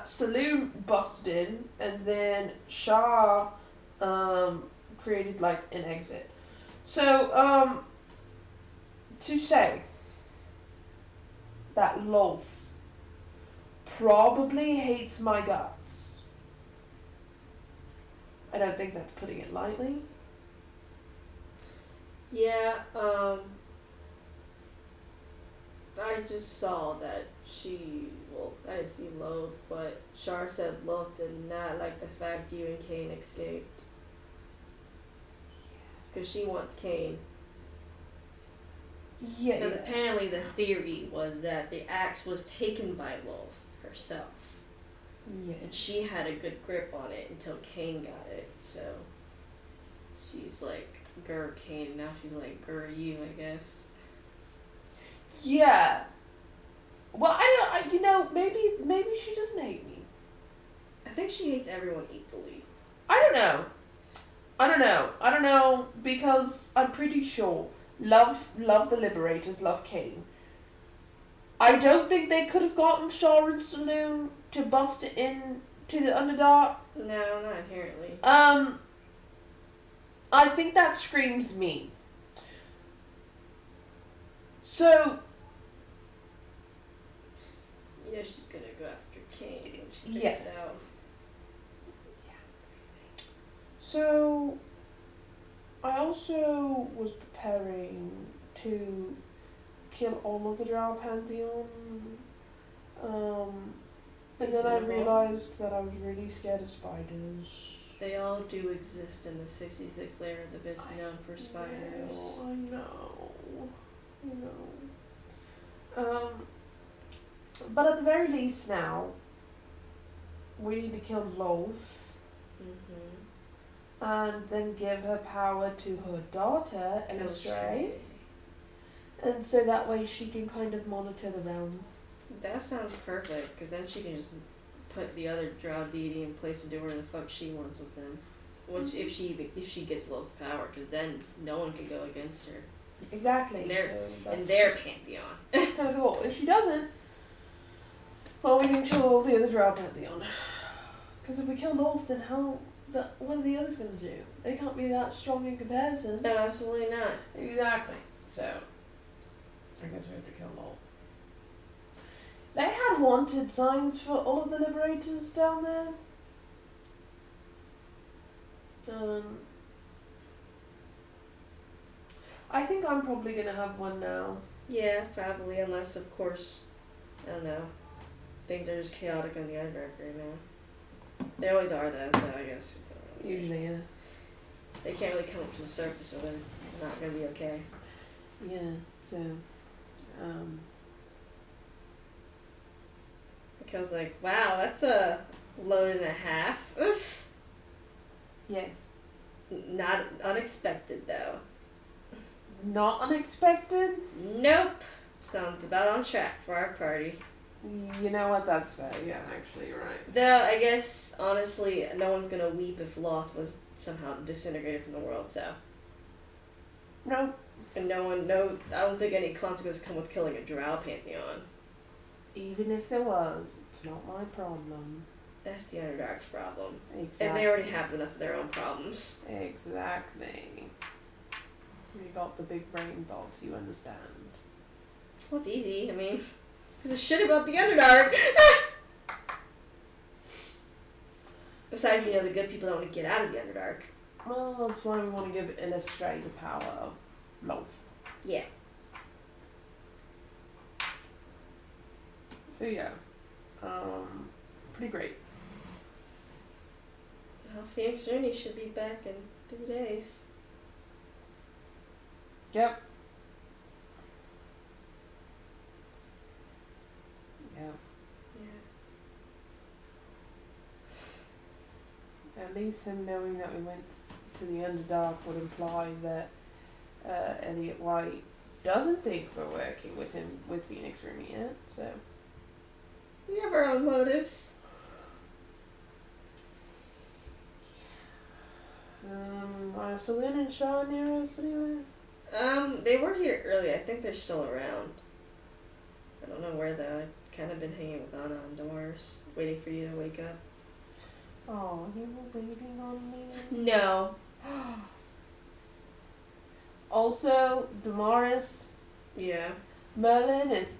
Saloon busted in, and then Shah, created, like, an exit. So, to say that Loth probably hates my guts. I don't think that's putting it lightly. Yeah, I just saw that I didn't see Loth, but Char said Loth did not like the fact you and Kane escaped. Because she wants Kane. Yeah. Because apparently the theory was that the axe was taken by Loth herself. Yeah. And she had a good grip on it until Kane got it, so she's like, grr Kane, now she's like, grr you, I guess. Yeah. Well, maybe she doesn't hate me. I think she hates everyone equally. I don't know, because I'm pretty sure love the Liberators, love Kane. I don't think they could have gotten Shaw and Saloon to bust it in to the Underdark. No, not inherently. I think that screams me. So, she's gonna go after Kane when she figures yes. out. So, I also was preparing to kill all of the Drow Pantheon. And Is then I it realized that I was really scared of spiders. They all do exist in the 66th layer of the abyss, known for spiders. I know. But at the very least now, we need to kill Loth and then give her power to her daughter, Elistray. And so that way she can kind of monitor the realm. That sounds perfect, because then she can just put the other Drow deity in place and do whatever the fuck she wants with them. Which, if she gets Loth's power, because then no one can go against her. Exactly. In their pantheon. That's kind of cool. If she doesn't, well, we can kill all the other Drow Pantheon. Because if we kill Loth, then what are the others going to do? They can't be that strong in comparison. No, absolutely not. Exactly. So, I guess we have to kill Loth. They had wanted signs for all of the Liberators down there. I think I'm probably going to have one now. Yeah, probably, unless, of course, I don't know, things are just chaotic on the Underdark right now. They always are, though, so I guess. Usually, yeah. They can't really come up to the surface, so they're not going to be okay. Yeah, so, Because, like, wow, that's a load and a half. yes. Not unexpected, though. Not unexpected? Nope. Sounds about on track for our party. You know what, that's fair. Yeah, actually, you're right. Though, I guess, honestly, no one's gonna weep if Loth was somehow disintegrated from the world, so. No. And I don't think any consequences come with killing a Drow Pantheon. Even if there was, it's not my problem. That's the Underdark's problem. Exactly. And they already have enough of their own problems. Exactly. You got the big brain thoughts, you understand. Well, it's easy. I mean, there's a shit about the Underdark. Besides, the good people that want to get out of the Underdark. Well, that's why we want to give Illustrate the power of Loth. Yeah. So yeah, pretty great. Well, Phoenix Journey should be back in 3 days. Yep. Yep. Yeah. At least him knowing that we went to the Underdark would imply that Elliot White doesn't think we're working with him with Phoenix Journey yet, so. We have our own motives. Are Selene and Shaw near us anyway? They were here early. I think they're still around. I don't know where though. I've kind of been hanging with Anna and Damaris, waiting for you to wake up. Oh, you were waiting on me? No. Also, Damaris, Yeah. Merlin is.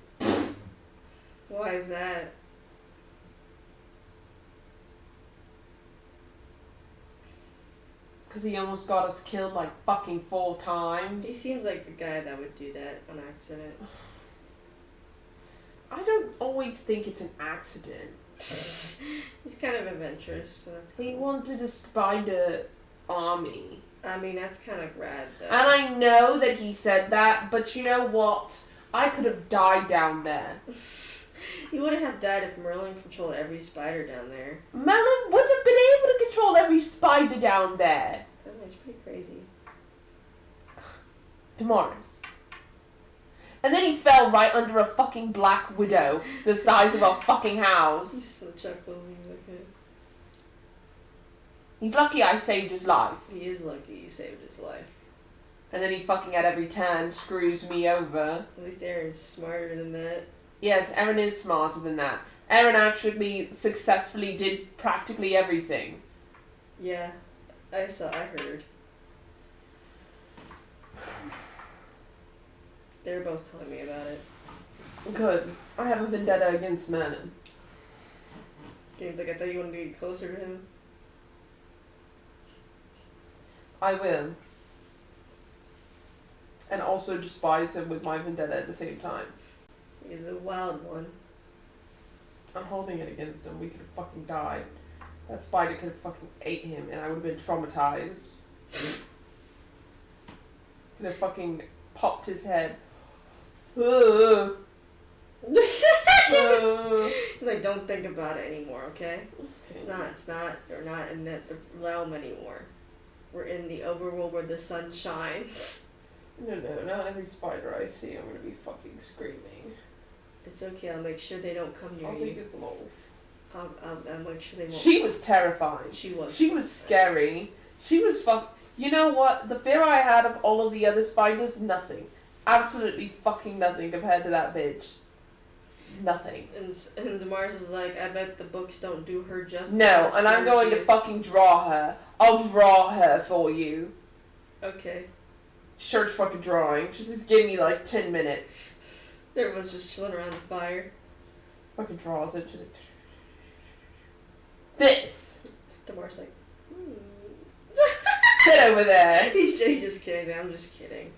Why is that? Because he almost got us killed like fucking 4 He times. seems like the guy that would do that on accident. I don't always think it's an accident. He's kind of adventurous, so that's cool. He wanted a spider army. I mean, that's kind of rad, though. And I know that he said that, but you know what? I could have died down there. He wouldn't have died if Merlin controlled every spider down there. Merlin wouldn't have been able to control every spider down there. That's pretty crazy. Damaris. And then he fell right under a fucking black widow the size of a fucking He house. still chuckles. He's like, He's lucky I saved his life. he is lucky he saved his life. And then he fucking at every turn screws me over. At least Aaron's smarter than that. Yes, Aaron is smarter than that. Aaron actually successfully did practically everything. Yeah, I heard. They were both telling me about it. Good. I have a vendetta against Merlin. Game's like, I thought you wanted to get closer to him. I will. and also despise him with my vendetta at the same time. He's a wild one. I'm holding it against him. We could have fucking died. That spider could have fucking ate him, and I would have been traumatized. Could have fucking popped his head. Ugh. He's like, don't think about it anymore, okay? It's not, we're not in the realm anymore. We're in the overworld where the sun shines. No, not every spider I see I'm gonna be fucking screaming. It's okay, I'll make sure they don't come near I you. think it's Loaf. I'll make sure they won't. She was terrifying. She was. She was scary. She was You know what? The fear I had of all of the other spiders, nothing. Absolutely fucking nothing compared to that bitch. Nothing. And Damaris is like, I bet the books don't do her justice. No, and I'm going to fucking draw her. I'll draw her for you. Okay. Church fucking drawing. She says, give me like 10 minutes. Everyone's just chilling around the fire. Fucking draws it. She's like, this! Damaris like, Sit over there. He just kidding. I'm just kidding.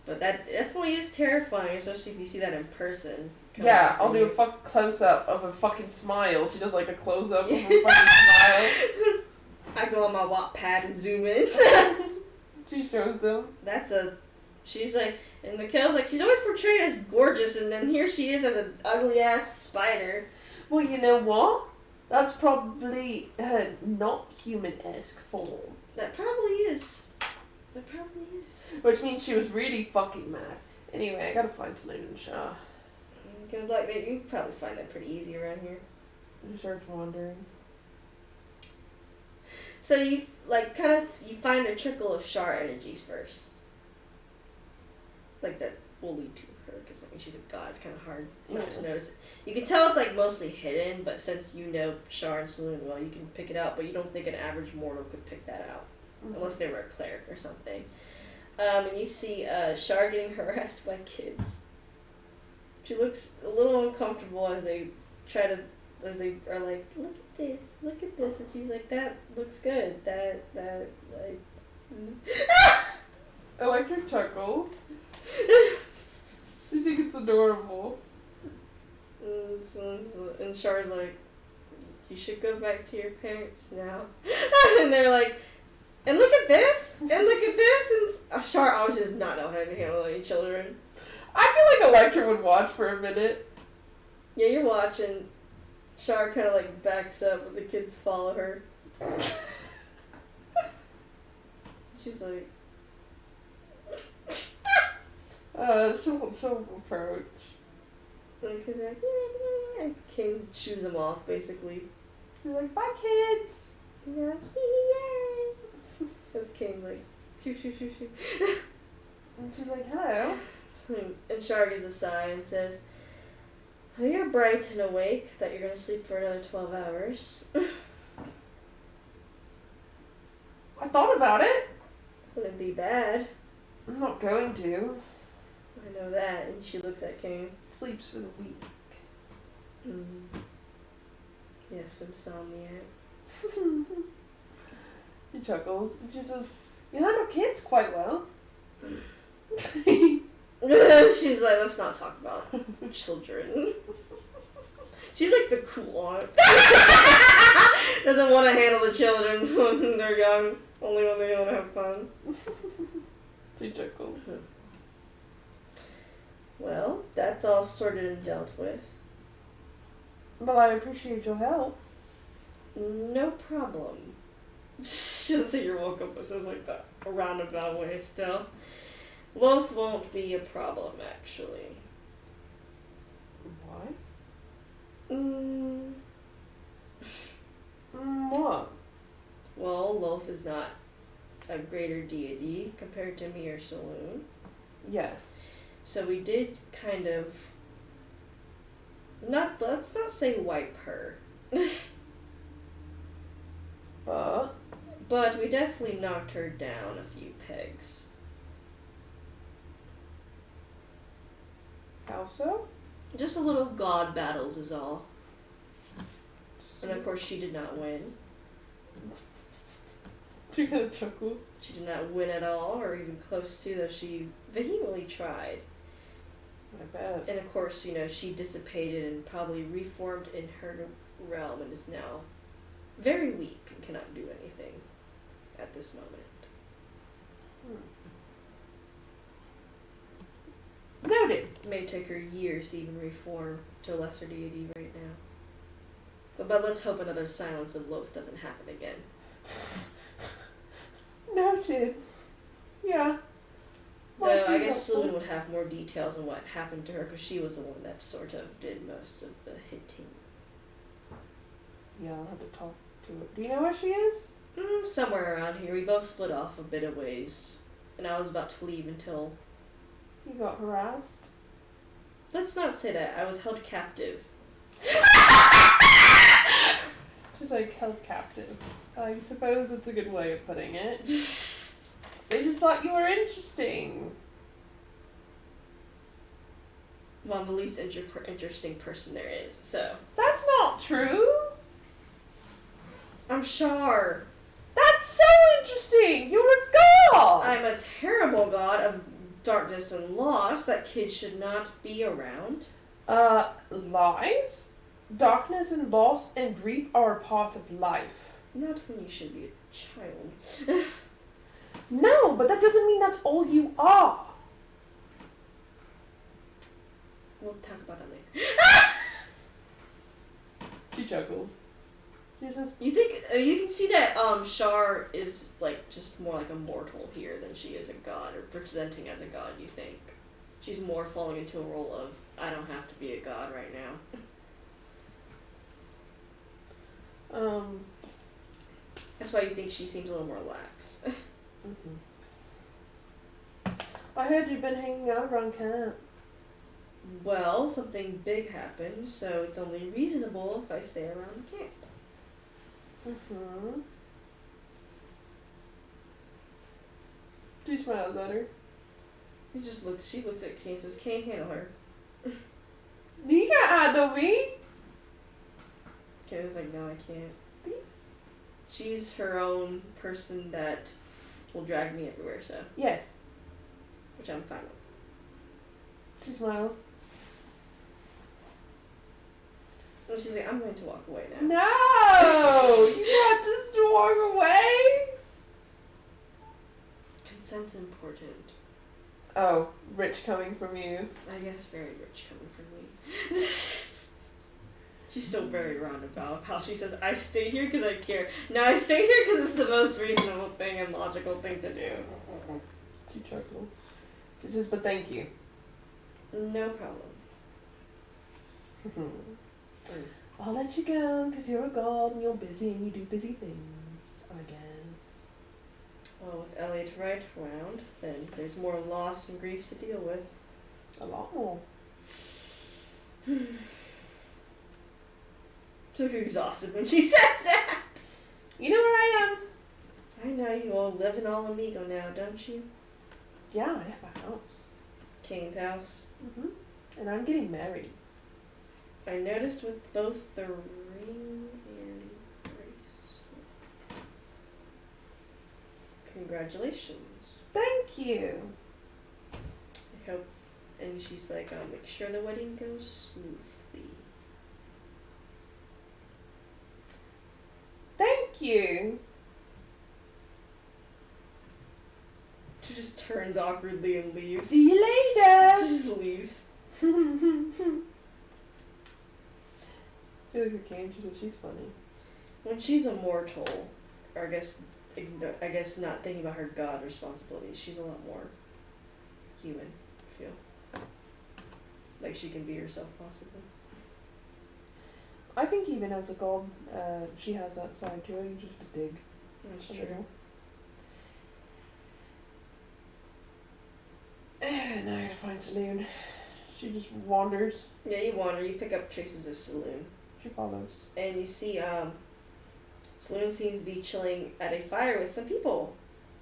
But that definitely is terrifying, especially if you see that in person. Yeah, I'll do a fucking close-up of a fucking smile. She does like a close-up of a fucking smile. I go on my Wattpad and zoom in. She shows them. She's like, and Mikhail's like, she's always portrayed as gorgeous, and then here she is as an ugly-ass spider. Well, you know what? That's probably her not human-esque form. That probably is. Which means she was really fucking mad. Anyway, I gotta find Sloan and Shaw. Good luck. You can probably find that pretty easy around here. I start wandering. So you you find a trickle of Shar energies first. Like that will lead to her, because I mean she's a god. It's kind of hard not to notice it. You can tell it's like mostly hidden, but since you know Shar and Saloon well, you can pick it out. But you don't think an average mortal could pick that out, unless they were a cleric or something. And you see Shar getting harassed by kids. She looks a little uncomfortable as they are like, look at this, and she's like, that looks good, like. Electric chuckles. You think it's adorable. And Char's like, you should go back to your parents now. And they're like, and look at this, and Char always does not know how to handle any children. I feel like Electra would watch for a minute. Yeah, you're watching. Char kind of like backs up, but the kids follow her. She's like, she'll approach. and the kids are like, yeah. And King shoos them off, basically. She's like, bye, kids. And they're like, yay. Because King's like, shoo. And she's like, hello. And Char gives a sigh and says, oh, you're bright and awake, that you're going to sleep for another 12 hours. I thought about it. Wouldn't be bad. I'm not going to. I know that. And she looks at King. Sleeps for the week. Yes, insomniac. She chuckles and she says, you handle kids quite well. She's like, let's not talk about children. She's like the cool one. Doesn't want to handle the children when they're young, only when they want to have fun. She chuckles. Well, that's all sorted and dealt with. But I appreciate your help. No problem. She'll say you're welcome, but says like that a roundabout way still. Loath won't be a problem, actually. Why? What? Well, Loath is not a greater deity compared to me or Saloon. Yeah. So we did kind of let's not say wipe her. But we definitely knocked her down a few pegs. How so? Just a little god battles is all. And of course she did not win. She kind of chuckles. She did not win at all, or even close to, though she vehemently tried. I bet. And of course, she dissipated and probably reformed in her realm and is now very weak and cannot do anything at this moment. Noted. It may take her years to even reform to a lesser deity right now. But let's hope another Silence of Loath doesn't happen again. Noted. Yeah. Though I guess Sloan would have more details on what happened to her, because she was the one that sort of did most of the hitting. Yeah, I'll have to talk to her. Do you know where she is? Somewhere around here. We both split off a bit of ways, and I was about to leave until... You got harassed? Let's not say that. I was held captive. She's like held captive. I suppose that's a good way of putting it. They just thought you were interesting. Well, I'm the least interesting person there is, so... That's not true. I'm sure. That's so interesting. You're a god. I'm a terrible god of darkness and loss. That kid should not be around. Lies? Darkness and loss and grief are a part of life. Not when you should be a child. No, but that doesn't mean that's all you are. We'll talk about that later. She chuckles. She says, You think you can see that Shar is like just more like a mortal here than she is a god, or presenting as a god. You think she's more falling into a role of I don't have to be a god right now. That's why you think she seems a little more lax. I heard you've been hanging out around camp. Well, something big happened, so it's only reasonable if I stay around the camp. She smiles at her. She looks at Kay and says, can't handle her. You can't handle me. Kay was like, no, I can't. She's her own person that will drag me everywhere, so. Yes. Which I'm fine with. She smiles. And she's like, I'm going to walk away now. No! You want us to walk away? Consent's important. Oh, rich coming from you. I guess very rich coming from me. She's still very roundabout of how she says, I stay here because I care. No, I stay here because it's the most reasonable thing and logical thing to do. She chuckles. She says, but thank you. No problem. I'll let you go because you're a god and you're busy and you do busy things, I guess. Well, with Elliot right around, then there's more loss and grief to deal with. A lot more. She looks exhausted when she says that. You know where I am? I know you all live in All Amigo now, don't you? Yeah, I have a house. Kane's house. And I'm getting married. I noticed with both the ring and bracelet. Congratulations. Thank you. I hope. And she's like, I'll make sure the wedding goes smoothly. Thank you. She just turns awkwardly and leaves. See you later. She just leaves. She looks at Kane. She said she's funny. When she's immortal, or I guess not thinking about her god responsibilities, she's a lot more human, I feel. Like she can be herself, possibly. I think even as a god, she has that side to her. You just have to dig. That's a true. little. Now I gotta find Saloon. She just wanders. Yeah, you wander, you pick up traces of Saloon. She follows. And you see, Saloon seems to be chilling at a fire with some people.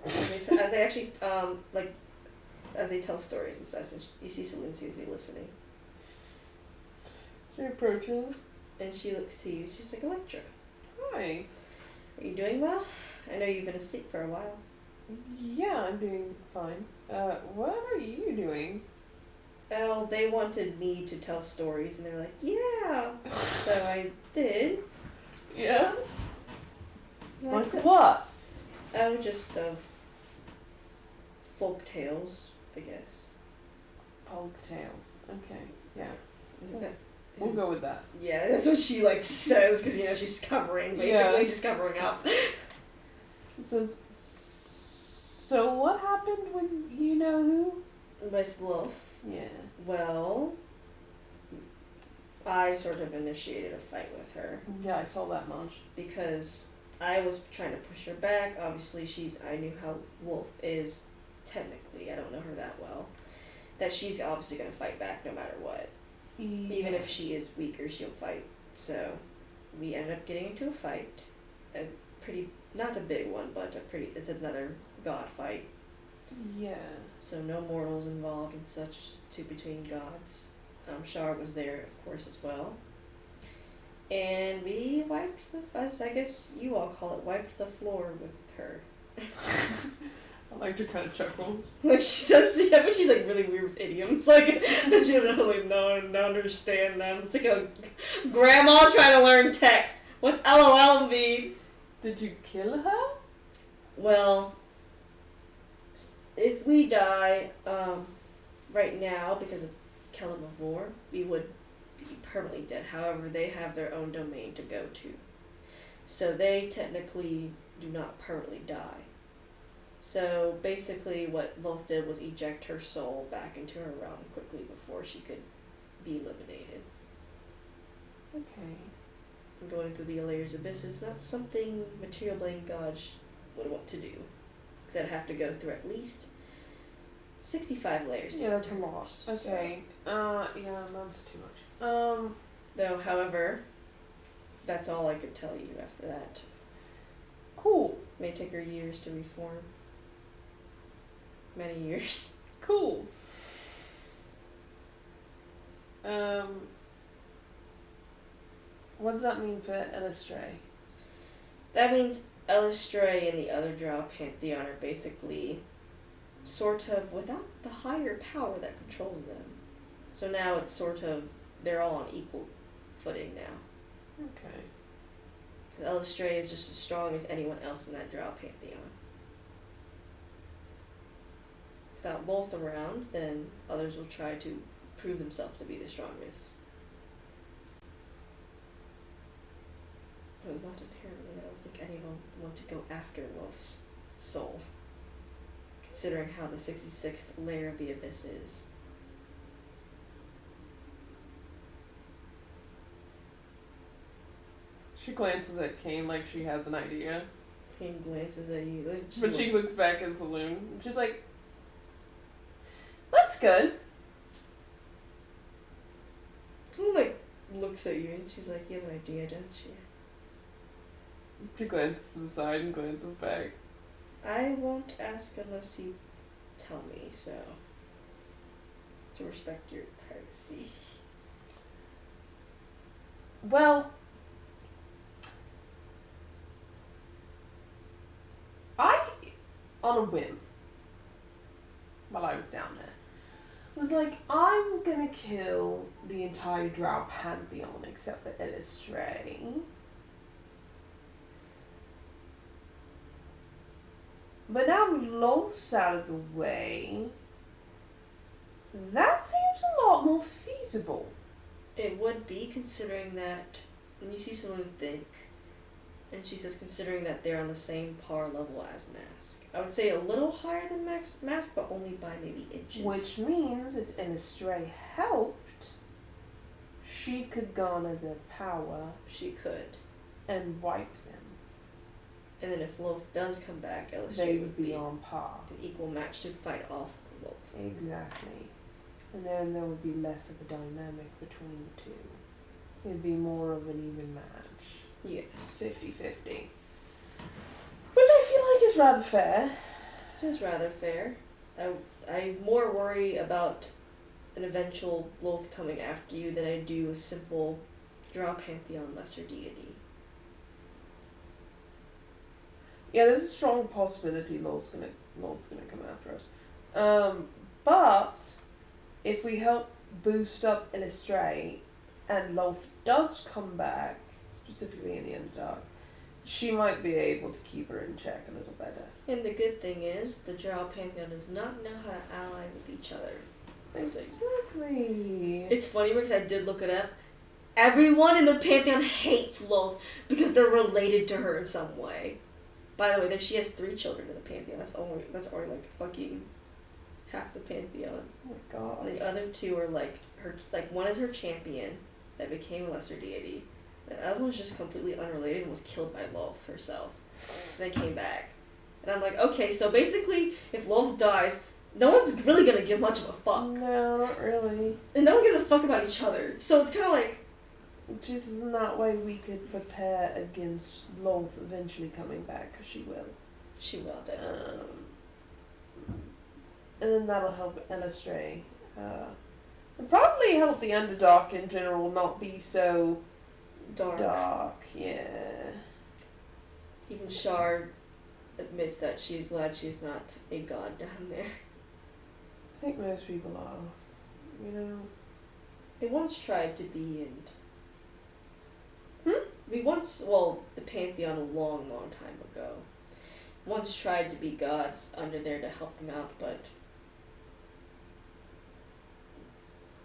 As they actually, as they tell stories and stuff, and you see Saloon seems to be listening. She approaches. And she looks to you, she's like, Electra. Hi. Are you doing well? I know you've been asleep for a while. Yeah, I'm doing fine. What are you doing? Oh, they wanted me to tell stories, and they're like, yeah. So I did. Yeah? Like What? Oh, just of folk tales, I guess. Folk tales. Okay, yeah. Isn't that? We'll go with that. Yeah, that's what she like says because she's covering. Basically, Yeah. she's covering up. It says, so what happened with you know who? With Wolf. Yeah. Well, I sort of initiated a fight with her Yeah, I saw that much. because I was trying to push her back. Obviously, I knew how Wolf is technically. I don't know her that well. That she's obviously going to fight back no matter what. Even if she is weaker, she'll fight. So we ended up getting into a fight. A pretty, not a big one, but it's another god fight. Yeah. So no mortals involved and such, just two between gods. Shar was there, of course, as well. And we wiped as I guess you all call it, wiped the floor with her. I like to kind of chuckle. Like she says, yeah, but she's like really weird with idioms. Like she doesn't really know and understand them. It's like a grandma trying to learn text. What's LOL mean? Did you kill her? Well, if we die right now because of Kellum of War, we would be permanently dead. However, they have their own domain to go to. So they technically do not permanently die. So basically what Lilith did was eject her soul back into her realm quickly before she could be eliminated. Okay. And going through the layers of abyss is not something material blade gods would want to do. Because I'd have to go through at least 65 layers to Yeah, get that's to a her. lot. So- Okay. Yeah, that's too much. Though, however, that's all I could tell you after that. Cool. May take her years to reform. Many years. Cool. What does that mean for Illustray? That means Elistray and the other Drow Pantheon are basically sort of without the higher power that controls them. So now it's sort of, they're all on equal footing now. Okay. Because Elistray is just as strong as anyone else in that Drow Pantheon. Without both around, then others will try to prove themselves to be the strongest. Though it's not inherently, I don't think anyone would want to go after Wolf's soul. Considering how the 66th layer of the abyss is. She glances at Kane like she has an idea. King glances at you. But she looks back at the saloon. And she's like, that's good. Someone like looks at you and she's like, you have an idea, don't you? She glances to the side and glances back. I won't ask unless you tell me, so. To respect your privacy. Well, on a whim, while I was down there, was like, I'm gonna kill the entire Drow Pantheon except for Illustray. But now Lolth's out of the way. That seems a lot more feasible. It would be, considering that when you see someone think, and she says considering that they're on the same par level as Mask. I would say a little higher than Mask, but only by maybe inches. Which means if Illustray helped, she could garner their power She could. and wipe them. And then if Lilith does come back, They Illustrated would be on par. an equal match to fight off Lilith. Exactly. And then there would be less of a dynamic between the two. It'd be more of an even match. Yes. 50-50. Which I feel like is rather fair. It is rather fair. I more worry about an eventual Lilith coming after you than I do a simple Drow Pantheon lesser deity. Yeah, there's a strong possibility Lolth's gonna come after us. But if we help boost up Illustrate and Lolth does come back, specifically in the Underdark, she might be able to keep her in check a little better. And the good thing is, the Drow Pantheon does not know how to ally with each other. Exactly. It's funny because I did look it up. Everyone in the Pantheon hates Lolth because they're related to her in some way. By the way, she has 3 children in the Pantheon. That's only like fucking half the Pantheon. Oh my god. And the other 2 are like her. Like one is her champion that became a lesser deity. The other one's just completely unrelated and was killed by Lolth herself. And then came back. And I'm like, okay, so basically, if Lolth dies, no one's really gonna give much of a fuck. No, not really. And no one gives a fuck about each other. So it's kind of like... Just in that way we could prepare against Lolth eventually coming back, because she will. She will, definitely. And then that'll help Illustrate. And probably help the Underdark in general not be so dark. Yeah. Even Shard admits that she's glad she's not a god down there. I think most people are. You know. They once tried to be, and... Hmm? The Pantheon a long, long time ago, once tried to be gods under there to help them out, but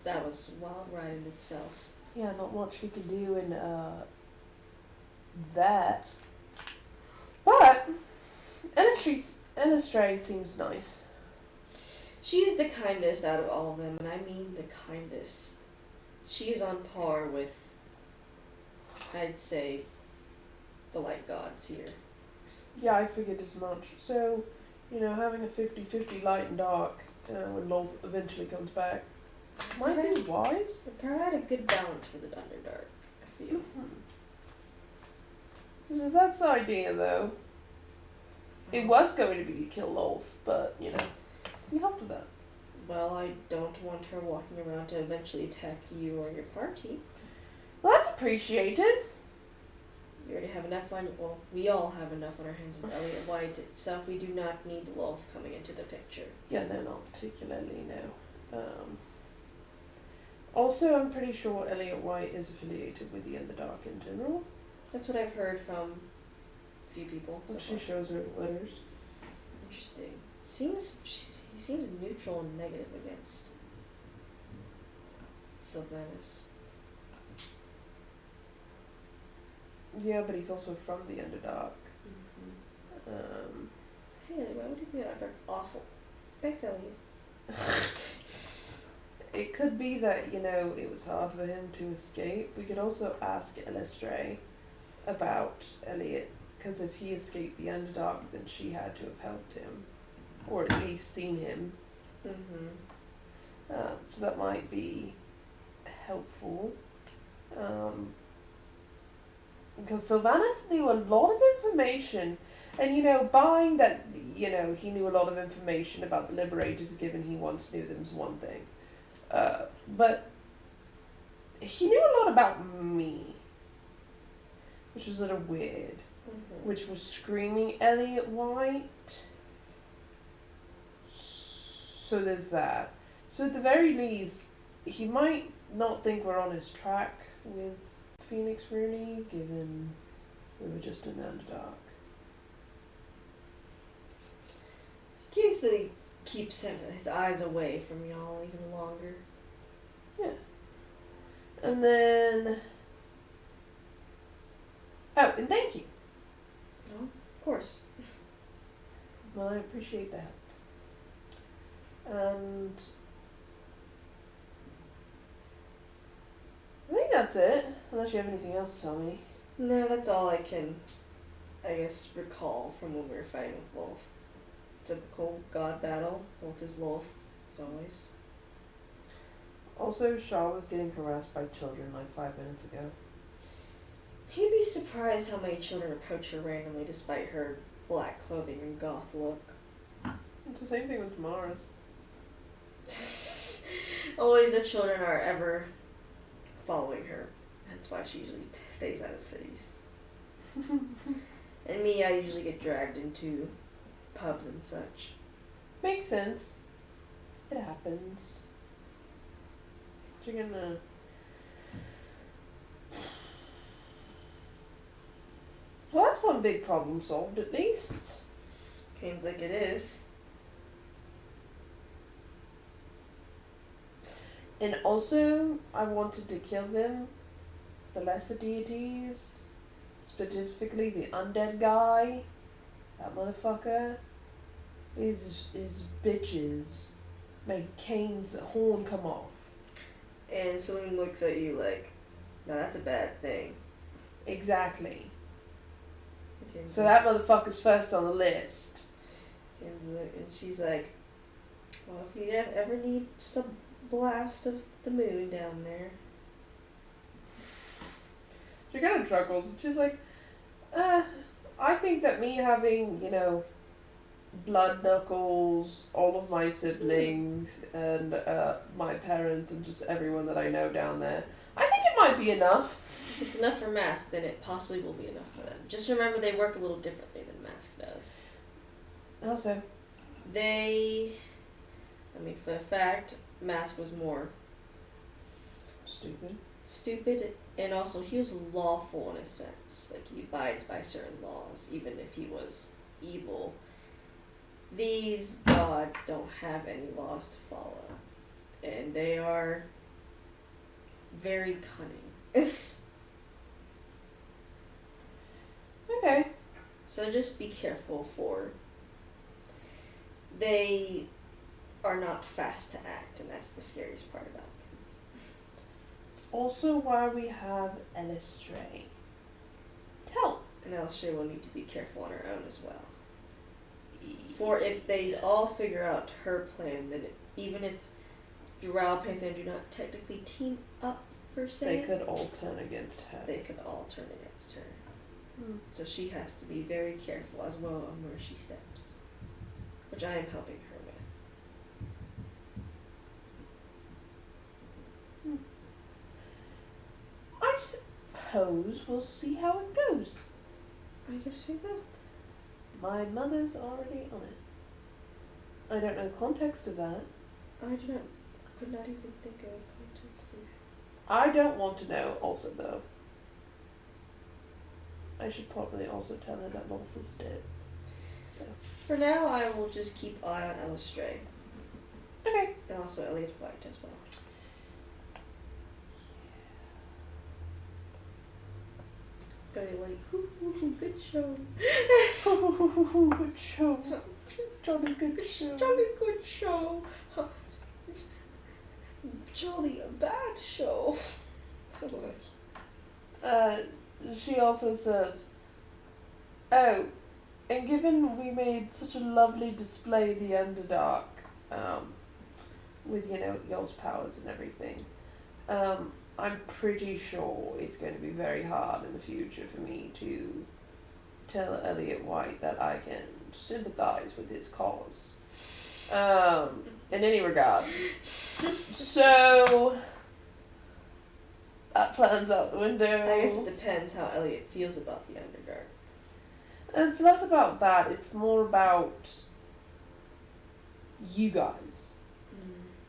that was a wild ride in itself. Yeah, not much you can do in that. But Illustrate seems nice. She is the kindest out of all of them, and I mean the kindest. She is on par with, I'd say, the light gods here. Yeah, I figured as much. So, having a 50-50 light and dark when Lolth eventually comes back might be wise. It provide a good balance for the Underdark, I feel. Because that's the idea, though. It was going to be to kill Lolth, but, you helped with that. Well, I don't want her walking around to eventually attack you or your party. Well, that's appreciated. You already have enough on... Well, we all have enough on our hands with Elliot White itself. We do not need Lolth coming into the picture. Yeah, no, not particularly, no. Also, I'm pretty sure Elliot White is affiliated with the Underdark in general. That's what I've heard from a few people. So She shows her letters. Interesting. He seems neutral and negative against Sylvanas. Yeah, but he's also from the Underdark. Hey, why would you do that? They're awful. Thanks, Elliot. It could be that, it was hard for him to escape. We could also ask Illustrate about Elliot, because if he escaped the Underdark, then she had to have helped him, or at least seen him. So that might be helpful. Because Sylvanas knew a lot of information, and buying that, he knew a lot of information about the Liberators, given he once knew them, is one thing. But he knew a lot about me, which was a little weird. Which was screaming Elliot White. So there's that. So at the very least, he might not think we're on his track with Phoenix Rooney, given we were just in the Underdark. Curious that he keeps his eyes away from y'all even longer. Yeah. And then... Oh, and thank you. Oh, of course. Well, I appreciate that. And... I think that's it, unless you have anything else to tell me. No, that's all I can, I guess, recall from when we were fighting with Lolth. Typical god battle. Lolth is Lolth, as always. Also, Shaw was getting harassed by children like 5 minutes ago. He'd be surprised how many children approach her randomly despite her black clothing and goth look. It's the same thing with Mars. Always the children are ever following her. That's why she usually stays out of cities. And me, I usually get dragged into pubs and such. Makes sense. It happens. You're gonna. Well, that's one big problem solved, at least. Seems like it is. And also, I wanted to kill them, the lesser deities, specifically the undead guy, that motherfucker. His bitches made Cain's horn come off. And someone looks at you like, no, that's a bad thing. Exactly. Okay, So that motherfucker's first on the list. and she's like, well, if you ever need just a blast of the moon down there. She kind of chuckles and she's like, I think that me having, blood knuckles, all of my siblings, and my parents, and just everyone that I know down there, I think it might be enough. If it's enough for Mask, then it possibly will be enough for them. Just remember they work a little differently than Mask does. How so? For a fact, Mask was more stupid, and also he was lawful in a sense. Like, he abides by certain laws, even if he was evil. These gods don't have any laws to follow, and they are very cunning. Okay. So just be careful they are not fast to act, and that's the scariest part about them. It's also why we have Elistray. Help. And Elishray will need to be careful on her own as well. For if they all figure out her plan, then even if Drow Pantheon do not technically team up per se, They could all turn against her. So she has to be very careful as well on where she steps, which I am helping her with. I suppose we'll see how it goes. I guess we will. My mother's already on it. I don't know the context of that. Could not even think of context here. I don't want to know also, though. I should probably also tell her that Martha's dead. So. For now, I will just keep eye on Elistray. Okay. And also Elliot White as well. Elliot White, good show. Good show. Jolly good show. Jolly good show. Jolly a bad show. She also says, oh, and given we made such a lovely display the Underdark, with, y'all's powers and everything, I'm pretty sure it's going to be very hard in the future for me to tell Elliot White that I can sympathize with his cause. In any regard. So that plan's out the window. I guess it depends how Elliot feels about the Underdark. It's less about that, it's more about you guys.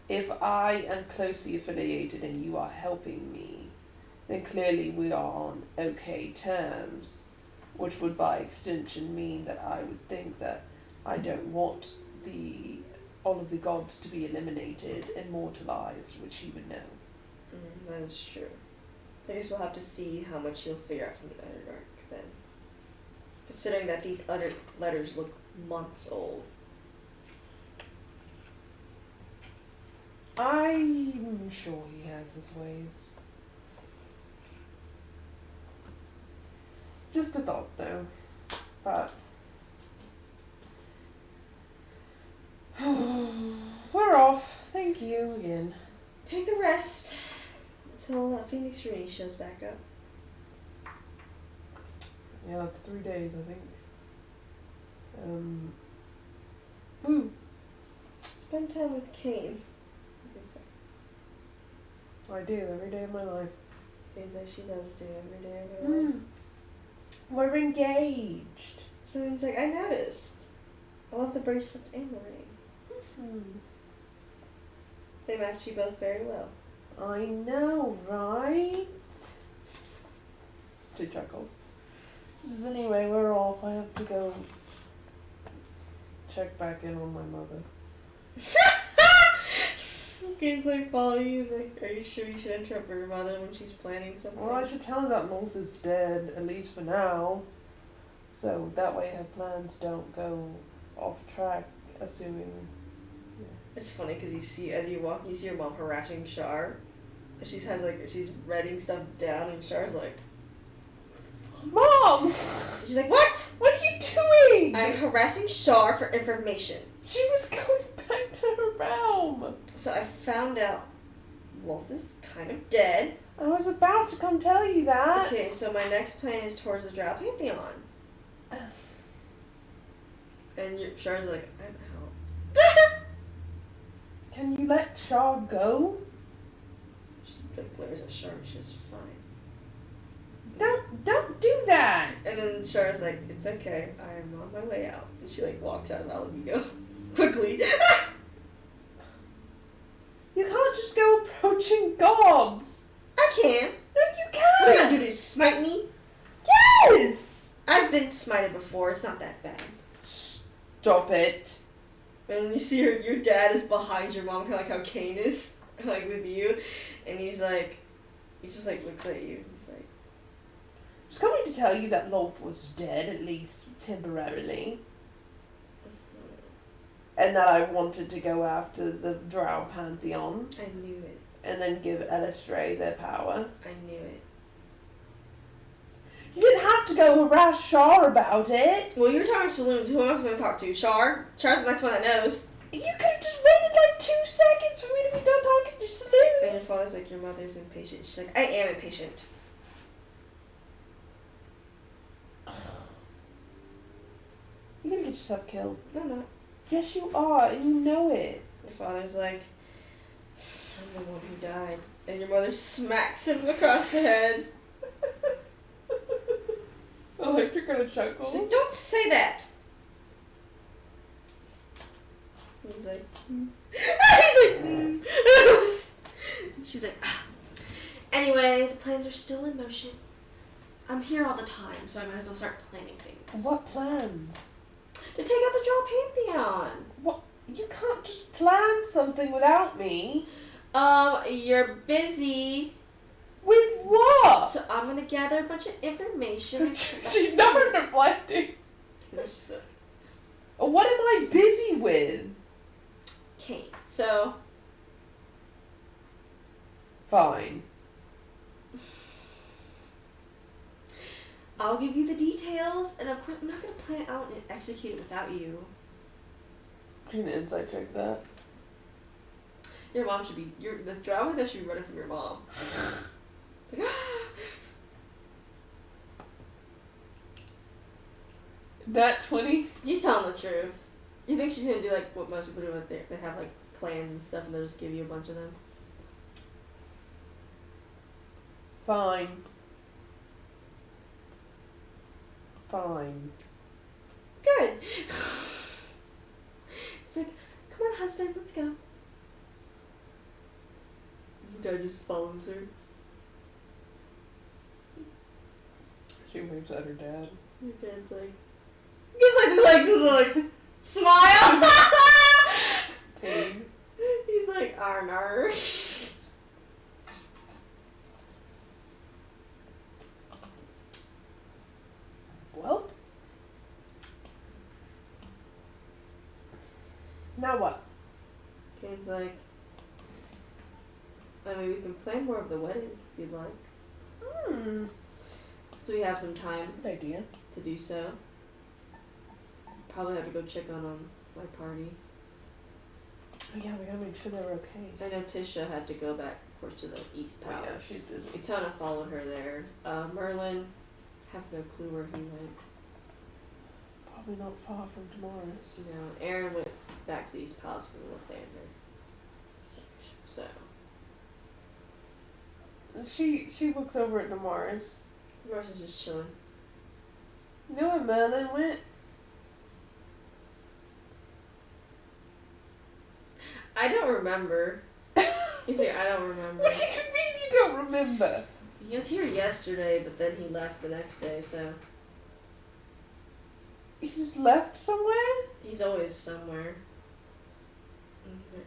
If I am closely affiliated and you are helping me, then clearly we are on okay terms, which would by extension mean that I would think that I don't want all of the gods to be eliminated, immortalized, which he would know. That is true. I guess we'll have to see how much he'll figure out from the Underdark then. Considering that these other letters look months old. I'm sure he has his ways. Just a thought, though. But we're off. Thank you again. Take a rest until Phoenix Rooney shows back up. Yeah, that's 3 days, I think. Woo. Spend time with Cain. I do every day of my life. Things like she does do every day of her life. We're engaged. So he's like, I noticed. I love the bracelets and the ring. They match you both very well. I know, right? She chuckles. Anyway, we're off. I have to go check back in on my mother. Kane's like following you. He's like, are you sure you should interrupt your mother when she's planning something? Well, I should tell her that Moth is dead, at least for now. So that way her plans don't go off track, assuming... It's funny because you see, as you walk, you see your mom harassing Shar. She's writing stuff down, and Char's like, Mom! she's like, what? What are you doing? I'm harassing Shar for information. She was going back to her realm. So I found out Wolf is kind of dead. I was about to come tell you that. Okay, so my next plan is towards the Drow Pantheon. And Char's like, I'm out. Can you let Shaw go? She like glares at Char. She's fine. Don't do that. And then Char's like, it's okay. I am on my way out. And she like walks out of Alamego quickly. You can't just go approaching gods. I can. No, you What are you can't. gonna do? To smite me? Yes. I've been smited before. It's not that bad. Stop it. And you see your dad is behind your mom, kind of like how Kane is, like with you. And he just like looks at you. He's like, I was coming to tell you that Lolth was dead, at least temporarily. And that I wanted to go after the Drow Pantheon. I knew it. And then give Elistray their power. I knew it. You didn't have to go harass Shar about it. Well, you're talking to Saloons. Who else am I going to talk to? Char? Char's the next one that knows. You could have just waited like 2 seconds for me to be done talking to And Saloon. your father's like, your mother's impatient. She's like, I am impatient. You're gonna get yourself killed. No, I'm not. Yes, you are, and you know it. Your father's like, I'm the one who died. And your mother smacks him across the head. I was like, you're gonna chuckle. She's like, don't say that. He's like, She's like, ah. Anyway, the plans are still in motion. I'm here all the time, so I might as well start planning things. What plans? To take out the Drow Pantheon. What? You can't just plan something without me. You're busy. With what? So I'm gonna gather a bunch of information. She's never reflecting. She's like, What am I busy with? Kane. So Fine. I'll give you the details, and of course I'm not gonna plan it out and execute it without you. You can insight check that. Your mom should be. The drama that should be running from your mom. Like, That 20? she's telling the truth. You think she's gonna do like what most people do when they have like plans and stuff, and they'll just give you a bunch of them? Fine. Fine. Good. She's like, come on, husband, let's go. Dad just follows her. She waves at her dad. Your dad's like, gives like smile. Pain. He's like, Arnar. Well. Now what? Kane's like, I mean, we can plan more of the wedding if you'd like. So we have some time Good idea. to do so. Probably have to go check on my party. Oh yeah, we gotta make sure they're okay. I know Tisha had to go back, of course, to the East Oh yeah, Palace. she's busy. Itana followed her there. Merlin, have no clue where he went. Probably not far from tomorrow's. You know, Aaron went back to the East Palace for the Lathander. So, She looks over at Damaris. Morris is just chilling. You know where Merlin went? I don't remember. He's like, I don't remember. What do you mean you don't remember? He was here yesterday, but then he left the next day, so He just left somewhere? he's always somewhere.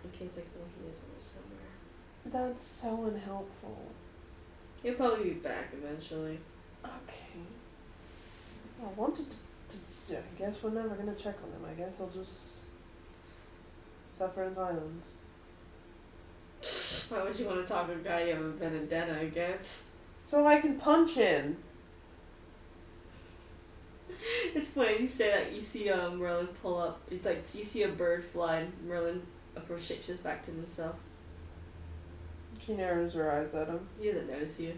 The kid's like, well, he is always somewhere. That's so unhelpful. He'll probably be back eventually. Okay. I wanted to I guess we're never gonna check on him. I guess I'll just suffer in silence. Why would you want to talk to a guy you haven't been in dead, I guess? So I can punch him. It's funny, as you say that, you see Merlin pull up. It's like, you see a bird fly, and Merlin shapeshifts back to himself. She narrows her eyes at him. He doesn't notice you.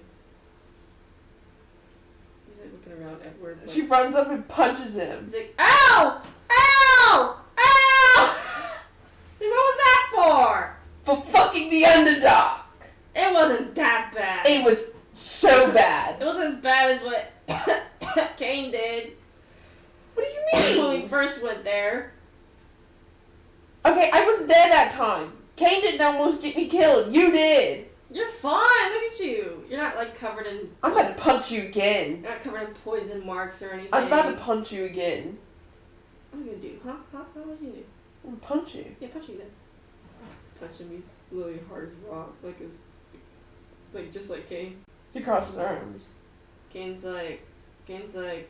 He's like looking around everywhere. She runs up and punches him. He's like, ow! Ow! Ow! See, what was that for? For fucking the underdog! It wasn't that bad. It was so bad. It wasn't as bad as what Kane did. What do you mean? When we first went there. Okay, I wasn't there that time. Kane didn't almost get me killed. You did. You're fine. Look at you. You're not like covered in. I'm about to punch you again. You're not covered in poison marks or anything. I'm about to punch you again. What are you gonna do? Huh? What would you do? I'm gonna punch you. Yeah, punch me then. Punch him. He's literally hard as rock. Like just like Kane. She crosses her arms. Kane's like,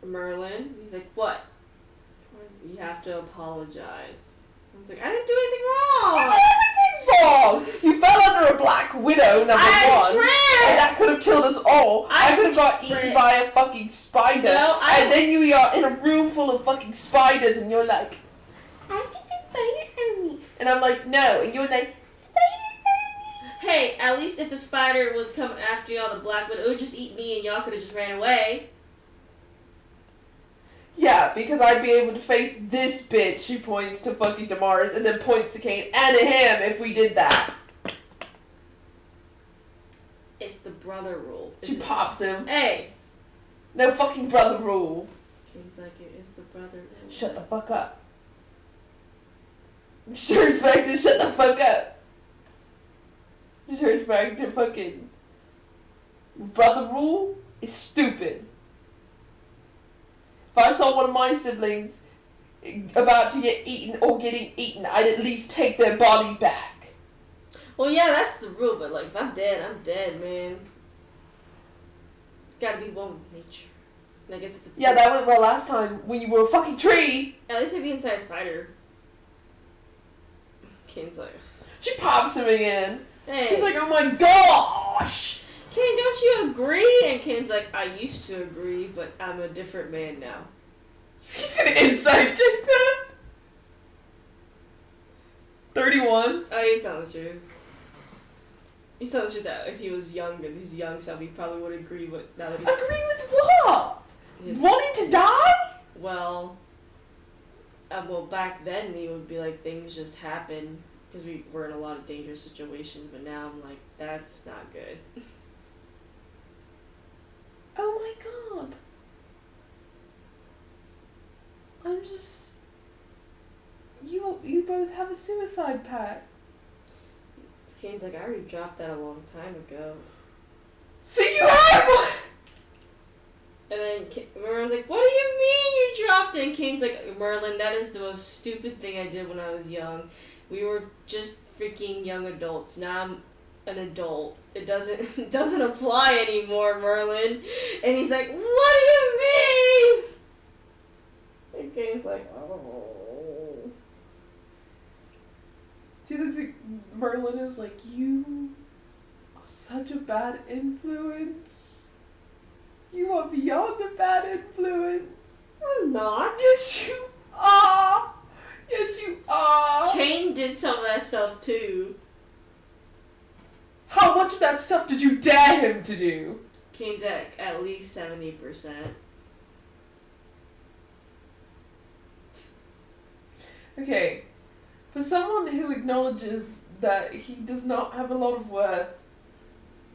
Merlin. He's like, what? You have to apologize. I was like, I didn't do anything wrong. You did everything wrong. You fell under a black widow, number one. Tripped. And that could have killed us all. I could have got tripped. eaten by a fucking spider. No, and then you are in a room full of fucking spiders, and you're like, I get the spider on me. And I'm like, no. And you're like, Hey, at least if the spider was coming after y'all, the black widow would just eat me, and y'all could have just ran away. yeah, because I'd be able to face this bitch. She points to fucking Damaris and then points to Kane and to him if we did that. It's the brother rule. She pops him. Hey! No fucking brother rule. Kane's like, it is the brother rule. Shut the fuck up. She turns back to shut the fuck up. She turns back to fucking brother rule is stupid. If I saw one of my siblings about to get eaten or getting eaten, I'd at least take their body back. Well, yeah, that's the rule, but like, if I'm dead, man. Gotta be one with nature. And I guess if it's Yeah, that went well last time when you were a fucking tree. at least I'd be inside a spider. Kane's like, She pops him again. hey. She's like, oh my gosh. Kane, don't you agree? And Kane's like, I used to agree, but I'm a different man now. He's gonna inside check that. 31. Oh, he's telling the truth. He's telling the truth that if he was young and his young self, he probably would agree, but now that he's... Agree with what? his- Wanting to die? Well, back then he would be like, things just happen because we were in a lot of dangerous situations, but now I'm like, that's not good. Oh my god. I'm just... You both have a suicide pact. Kane's like, I already dropped that a long time ago. So you have one! And then Merlin's like, what do you mean you dropped it? And Kane's like, Merlin, that is the most stupid thing I did when I was young. We were just freaking young adults. Now I'm an adult. It doesn't apply anymore, Merlin. And he's like, what do you mean? And Kane's like, oh. She looks like Merlin is like, you are such a bad influence. You are beyond a bad influence. I'm not. Yes, you are. Yes, you are. Kane did some of that stuff too. How much of that stuff did you dare him to do? Kane's at least 70%. Okay, for someone who acknowledges that he does not have a lot of worth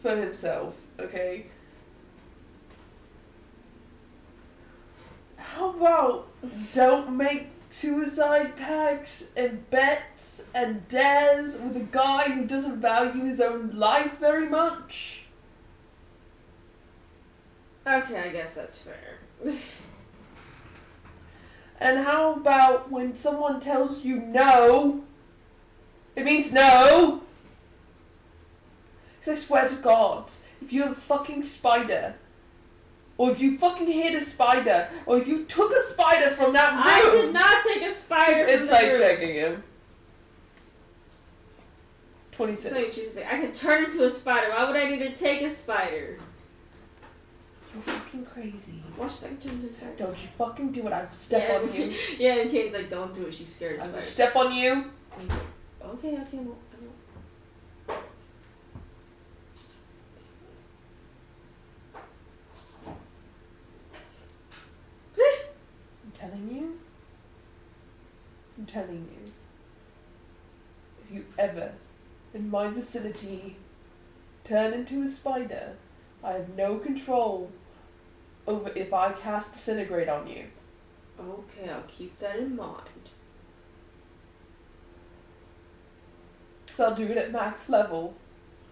for himself, okay, How about don't make suicide pacts and bets and dares with a guy who doesn't value his own life very much? Okay, I guess that's fair. And how about when someone tells you no, it means no? Because I swear to God, if you have a fucking spider, or if you fucking hit a spider, or if you took a spider from that room... I did not take a spider from It's the like room. checking him. 26. So Jesus, I can turn into a spider. Why would I need to take a spider? You're fucking crazy. Watch this, I can turn into a spider. Don't you fucking do it. I will step on you. Yeah, and Kane's like, don't do it. She's scared of I will spiders. step on you. And he's like, okay, I won't. I'm telling you. If you ever, in my vicinity, turn into a spider, I have no control over if I cast Disintegrate on you. Okay, I'll keep that in mind. So I'll do it at max level.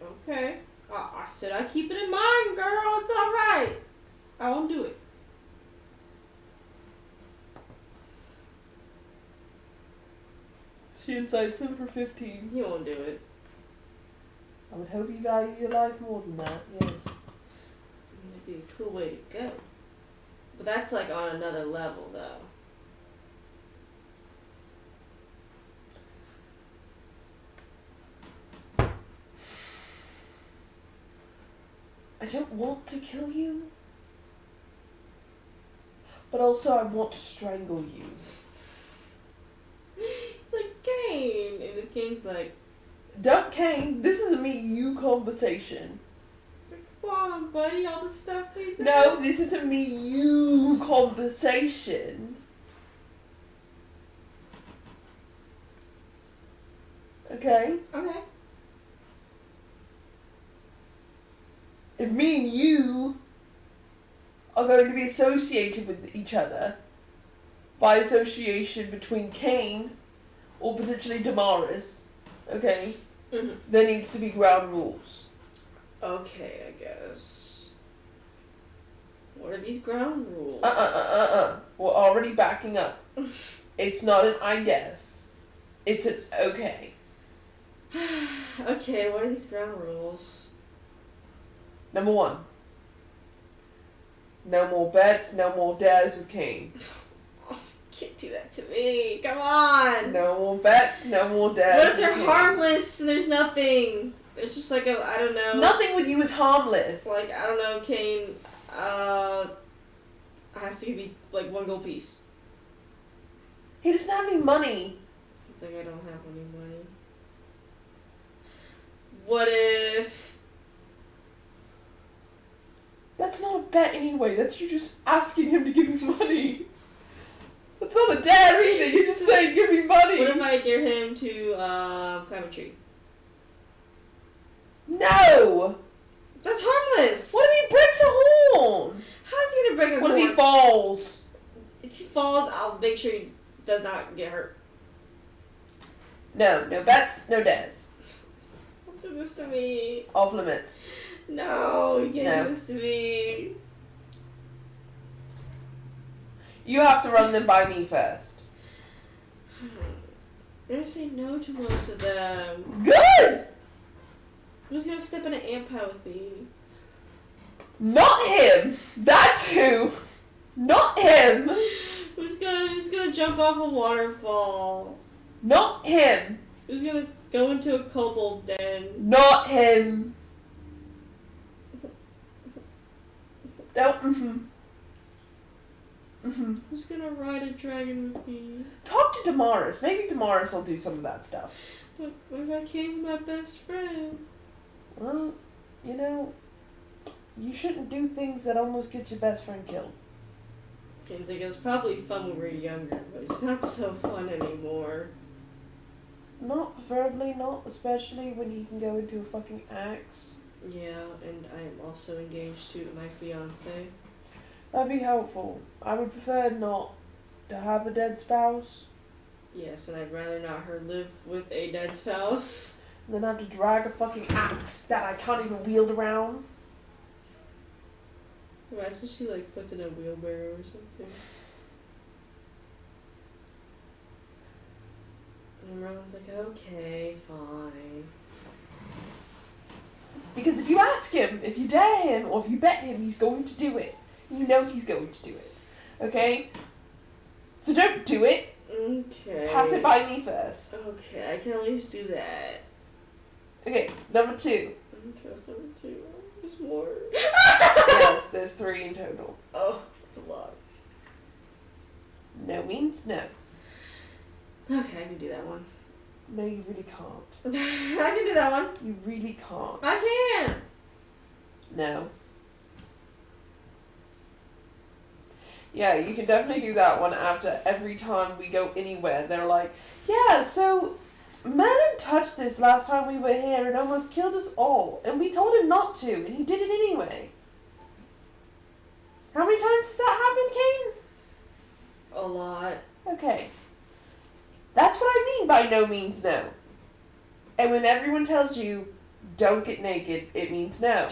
Okay. I said I keep it in mind, girl. It's alright. I won't do it. She incites him for 15. He won't do it. I would hope you value your life more than that, yes. That'd be a cool way to go. But that's like on another level, though. I don't want to kill you, but also I want to strangle you. It's like Kane, and the Kane's like, Don't Kane, this is a me-you conversation. come on, buddy, all the stuff we did. No, this is a me-you conversation. Okay? Okay. If me and you are going to be associated with each other by association between Kane or potentially Damaris, okay, Mm-hmm. there needs to be ground rules. Okay, I guess. What are these ground rules? We're already backing up. It's not an I guess. It's an okay. Okay, what are these ground rules? Number 1. No more bets, no more dares with Kane. Can't do that to me. Come on. No more bets, no more dares What if with they're Kane. harmless and there's nothing? They're just like a, I don't know. Nothing with you is harmless. Like, I don't know, Kane, has to be like 1 gold piece. He doesn't have any money. It's like, I don't have any money. What if... That's not a bet anyway. That's you just asking him to give you money. That's not a dare either. You're just saying, give me money. What if I dare him to climb a tree? No. That's harmless. What if he breaks a horn? How is he gonna break a What horn? if he falls? If he falls, I'll make sure he does not get hurt. No. No bets, no dares. Don't do this to me. Off limits. No, you can't No. do this to me. You have to run them by me first. I'm gonna say no to most of them. Good. Who's gonna step in an ant pile with me? Not him. That's who. Not him. Who's gonna jump off a waterfall? Not him. Who's gonna go into a kobold den? Not him. No. Who's gonna ride a dragon with me? Talk to Damaris. Maybe Damaris will do some of that stuff. But my Kane's my best friend. Well, you know, you shouldn't do things that almost get your best friend killed. Kane's like, it was probably fun when we were younger, but it's not so fun anymore. Not preferably, not especially when he can go into a fucking axe. Yeah, and I am also engaged to my fiance. That'd be helpful. I would prefer not to have a dead spouse Yes, and I'd rather not her live with a dead spouse. and then have to drag a fucking axe that I can't even wield around. Imagine she like puts in a wheelbarrow or something. And Ron's like, okay, fine. Because if you ask him, if you dare him, or if you bet him, he's going to do it. You know he's going to do it. Okay? So don't do it. Okay. Pass it by me first. Okay, I can at least do that. Okay, number 2. Okay, what's number 2? There's more. Yes, there's 3 in total. Oh, that's a lot. No means no. Okay, I can do that one. No, you really can't. I can do that one. You really can't. I can. No. Yeah, you can definitely do that one after every time we go anywhere. They're like, yeah, so Merlin touched this last time we were here and almost killed us all. And we told him not to, and he did it anyway. How many times does that happen, Kane? A lot. Okay. That's what I mean by no means no. And when everyone tells you, don't get naked, it means no.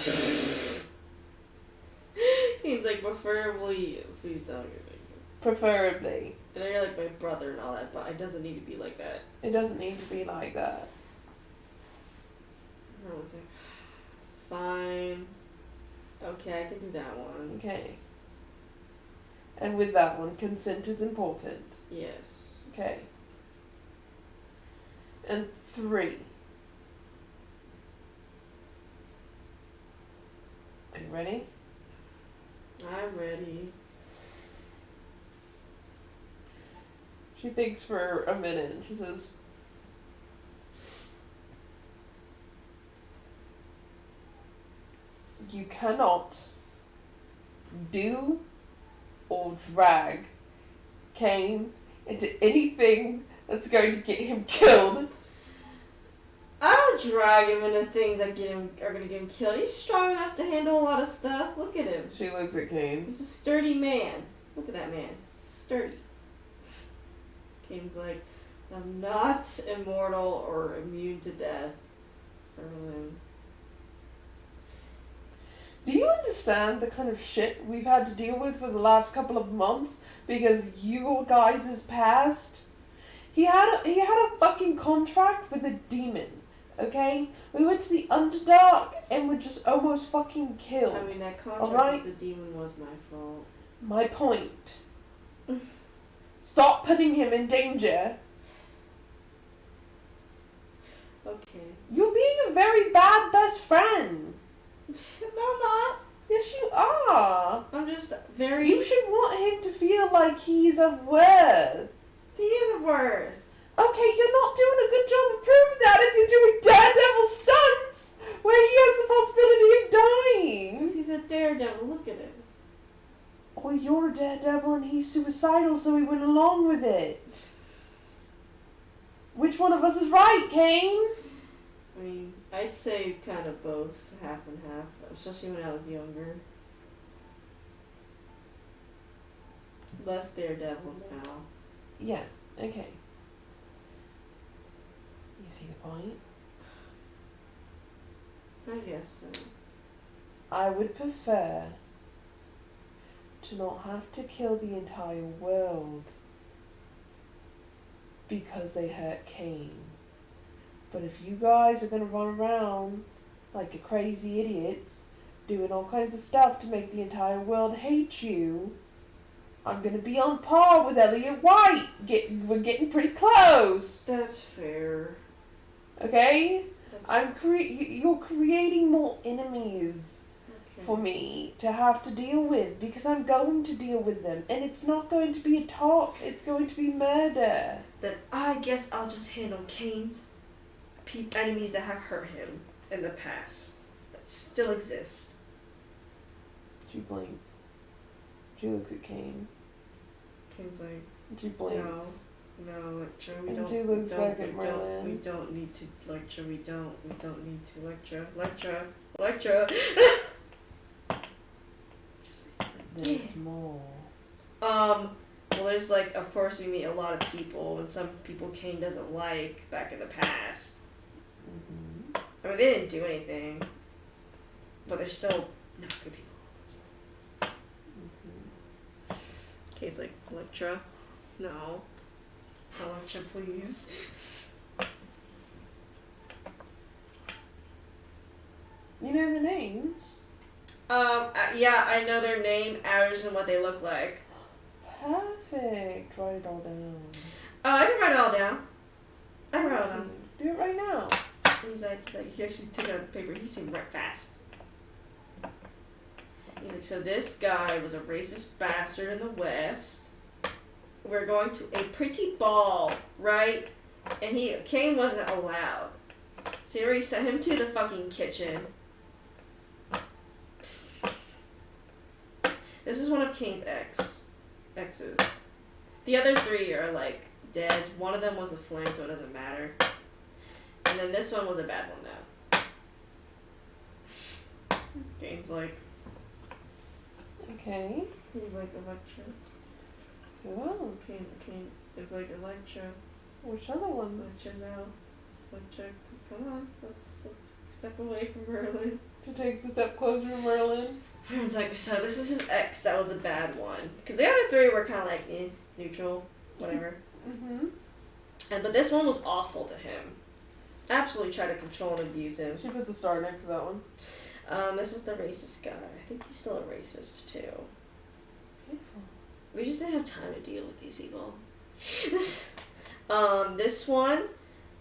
He's like, preferably, please don't get naked. Preferably. I know you're like my brother and all that, but it doesn't need to be like that. It doesn't need to be like that. And I was like, fine. Okay, I can do that one. Okay. And with that one, consent is important. Yes. Okay. And 3. Are you ready? I'm ready. She thinks for a minute and she says, you cannot do or drag Cain into anything that's going to get him killed. I don't drag him into things that are gonna get him killed. He's strong enough to handle a lot of stuff. Look at him. She looks at Cain. He's a sturdy man. Look at that man. Sturdy. Kane's like, I'm not immortal or immune to death. Do you understand the kind of shit we've had to deal with for the last couple of months because you guys' past? He had a fucking contract with a demon, okay? We went to the Underdark and were just almost fucking killed. I mean, that contract Alright? with the demon was my fault. My point. Stop putting him in danger. Okay. You're being a very bad best friend. No, I'm not. Yes, you are. I'm just very... You should want him to feel like he's of worth. He is a worth. Okay, you're not doing a good job of proving that if you're doing daredevil stunts where he has the possibility of dying. Because he's a daredevil. Look at him. Or you're a daredevil and he's suicidal, so he went along with it. Which one of us is right, Cain? I mean, I'd say kind of both, half and half, especially when I was younger. Less daredevil now. Yeah, okay. You see the point? I guess so. I would prefer to not have to kill the entire world because they hurt Cain. But if you guys are going to run around like you're crazy idiots, doing all kinds of stuff to make the entire world hate you, I'm going to be on par with Elliot White. We're getting pretty close. That's fair. Okay? That's You're creating more enemies okay. for me to have to deal with because I'm going to deal with them. And it's not going to be a talk, it's going to be murder. Then I guess I'll just handle Kane's enemies that have hurt him in the past that still exist. She blinks. She looks at Cain. Kane's like, She blinks. no, lecture. We And don't. she looks back at We Merlin. don't need to lecture. We don't need to lecture. Lecture. Just it's like There's more. Well, there's like, of course, we meet a lot of people, and some people Kane doesn't like back in the past. Mm-hmm. I mean, they didn't do anything, but they're still not good people. Mm-hmm. Kane's like, Electra? No. Electra, please. You know the names? Yeah, I know their name, hours, and what they look like. Perfect. Write it all down. Oh, I can write it all down. I can write it all down. Do it right now. He's like, he actually took out the paper. He seemed right fast. He's like, so this guy was a racist bastard in the West. We're going to a pretty ball, right? And Kane wasn't allowed. So he already sent him to the fucking kitchen. This is one of Kane's exes. The other three are like dead. One of them was a fling, so it doesn't matter. And then this one was a bad one though. Kane's like, Okay. he's like Electra. Who else? Kane is like Electra. Which other one? Electra now. Electra, come on, let's step away from Merlin. She takes a step closer to Merlin. It's like, so this is his ex. That was the bad one. Because the other three were kind of like, neutral, whatever. Mm-hmm. But this one was awful to him. Absolutely tried to control and abuse him. She puts a star next to that one. This is the racist guy. I think he's still a racist too. Beautiful. We just didn't have time to deal with these people. This one,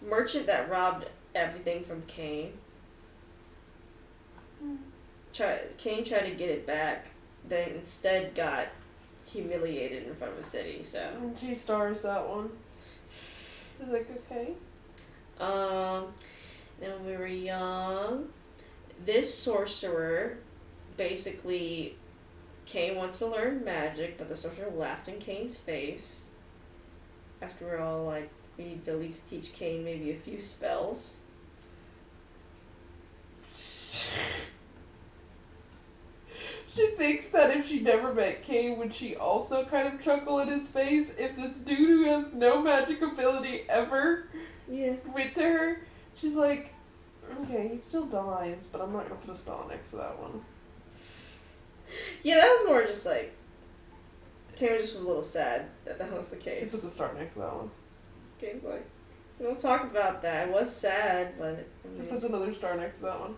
merchant that robbed everything from Kane. Kane tried to get it back, then instead got humiliated in front of a city. So. And she stars that one. She's like, okay. Then when we were young, this sorcerer, basically, Kane wants to learn magic, but the sorcerer laughed in Kane's face. After all, like, we need to at least teach Kane maybe a few spells. She thinks that if she never met Kane, would she also kind of chuckle in his face if this dude who has no magic ability ever went to her? She's like, okay, he still dies, but I'm not gonna put a star next to that one. Yeah, that was more just like, Kane just was a little sad that was the He case. puts a star next to that one. Kane's like, we don't talk about that. I was sad, but... He puts another star next to that one.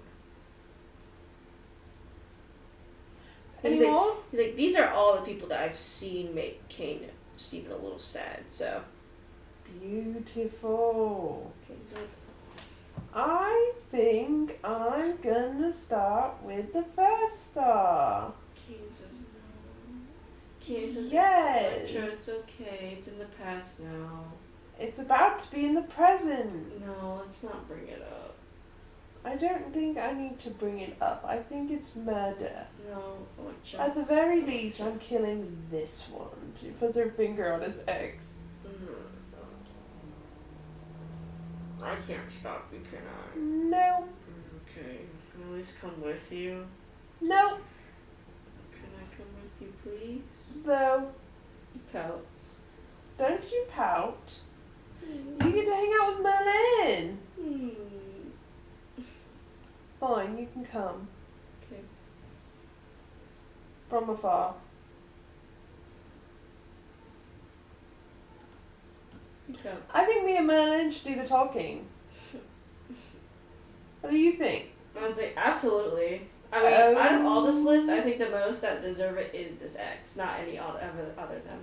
He's Any like, more? he's like, these are all the people that I've seen make Kane just even a little sad, so... Beautiful. Kane's like, I think I'm gonna start with the first star. Kane says no. Kane says, Yes. it's okay, it's in the past now. It's about to be in the present. No, let's not bring it up. I don't think I need to bring it up. I think it's murder. No, Electra. At the very least, I'm killing this one. She puts her finger on his ex. I can't stop you, can I? No. Okay, can I at least come with you? No. Can I come with you, please? Though. You pout. Don't you pout. You get to hang out with Merlin. Fine, you can come. Okay. From afar. You pout. I think me and Merlin should do the talking. What do you think? I would say absolutely. I mean, out of all this list, I think the most that deserve it is this X, not any other than.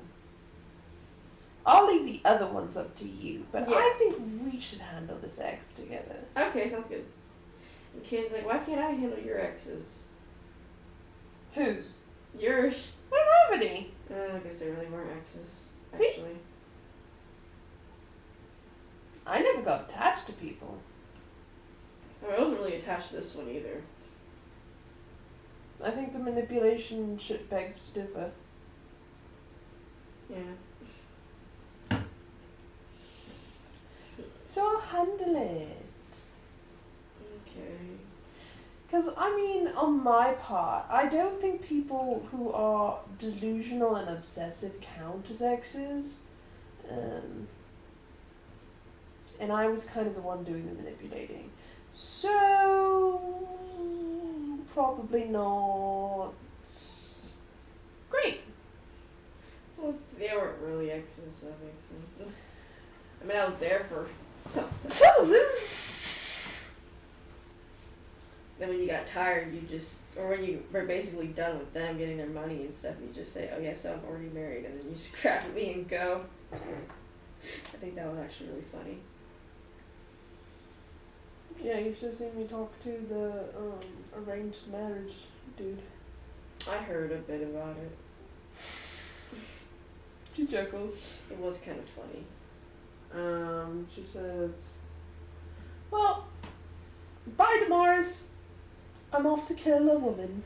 I'll leave the other ones up to you, but Yeah. I think we should handle this X together. Okay, sounds good. And Kane's like, why can't I handle your exes? Whose? Yours. I don't have any. I guess they really weren't exes, See? actually. I never got attached to people. I wasn't really attached to this one either. I think the manipulation shit begs to differ. Yeah. So I'll handle it. Okay. Because, I mean, on my part, I don't think people who are delusional and obsessive count as exes. And I was kind of the one doing the manipulating. So, probably not great. Well, they weren't really exes, so that makes sense. I mean, I was there for some of them. Then when you got tired, you just, or when you were basically done with them getting their money and stuff, you just say, oh yeah, so I'm already married, and then you just grab me and go. I think that was actually really funny. Yeah, you should have seen me talk to the arranged marriage dude. I heard a bit about it. She chuckles. It was kind of funny. She says, well, bye, Damaris. I'm off to kill a woman.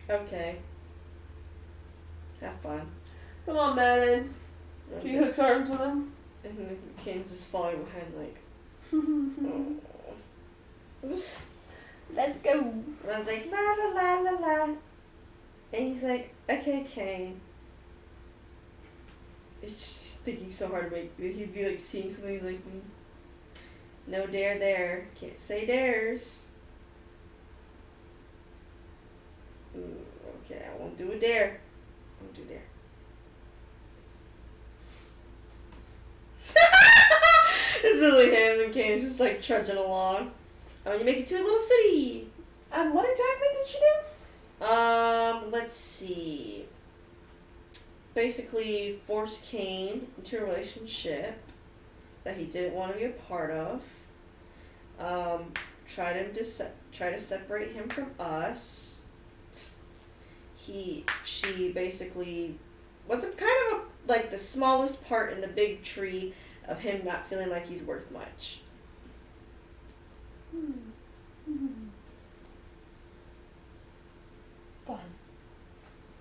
Okay. Have fun. Come on, Madeline. She Okay. hooks arms with him. And then Kane's just falling behind, like, oh. Let's go. Ron's like, la la la la la. And he's like, okay, Kane. It's just thinking so hard to make, he'd be like seeing something, he's like, no dare there. Can't say dares. Okay, I won't do a dare. I won't do dare. It's really him and Kane's just like trudging along. Oh, you make it to a little city. And what exactly did she do? Let's see. Basically forced Kane into a relationship that he didn't want to be a part of. Try to separate him from us. She basically was kind of like the smallest part in the big tree of him not feeling like he's worth much. Fun.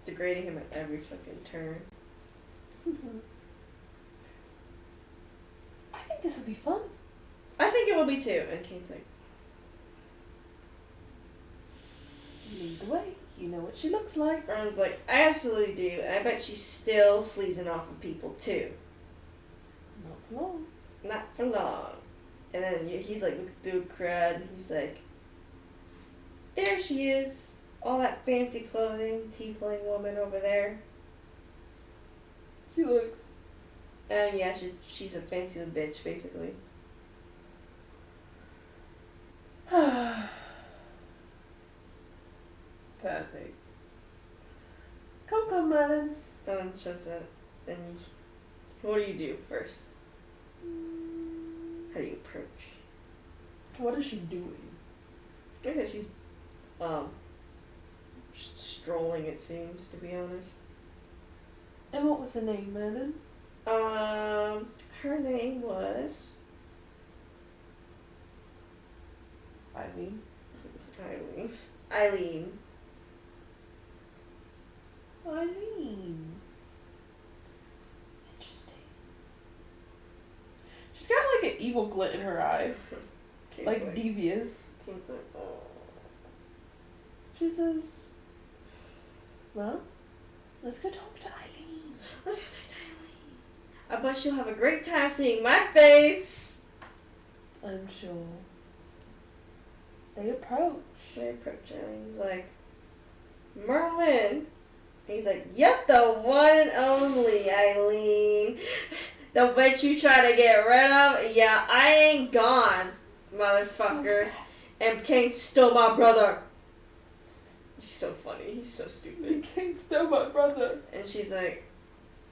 Degrading him at every fucking turn. I think this will be fun. I think it will be too. And Kane's like, Lead the way. You know what she looks like. Ron's like, I absolutely do, and I bet she's still sleazing off of people too. Not for long. Not for long. And then he's like, look through a crowd, and he's like, there she is. All that fancy clothing, tiefling woman over there. She looks. Yeah, she's a fancy little bitch, basically. Perfect. Come, Madeline. And she says that. And what do you do first? How do you approach? What is she doing? Okay, she's strolling, it seems, to be honest. And what was her name, Madeline? Her name was Eileen. Eileen. Eileen. Interesting. She's got like an evil glint in her eye. Kate's Like devious. Kate's like, oh. She says, well, let's go talk to Eileen. Let's go talk to Eileen. I bet she'll have a great time seeing my face. I'm sure. They approach. They approach Eileen's like, Merlin. He's like, yep, the one and only Eileen. The bitch you try to get rid of? Yeah, I ain't gone, motherfucker. And Kane stole my brother. He's so funny. He's so stupid. You can't steal my brother. And she's like,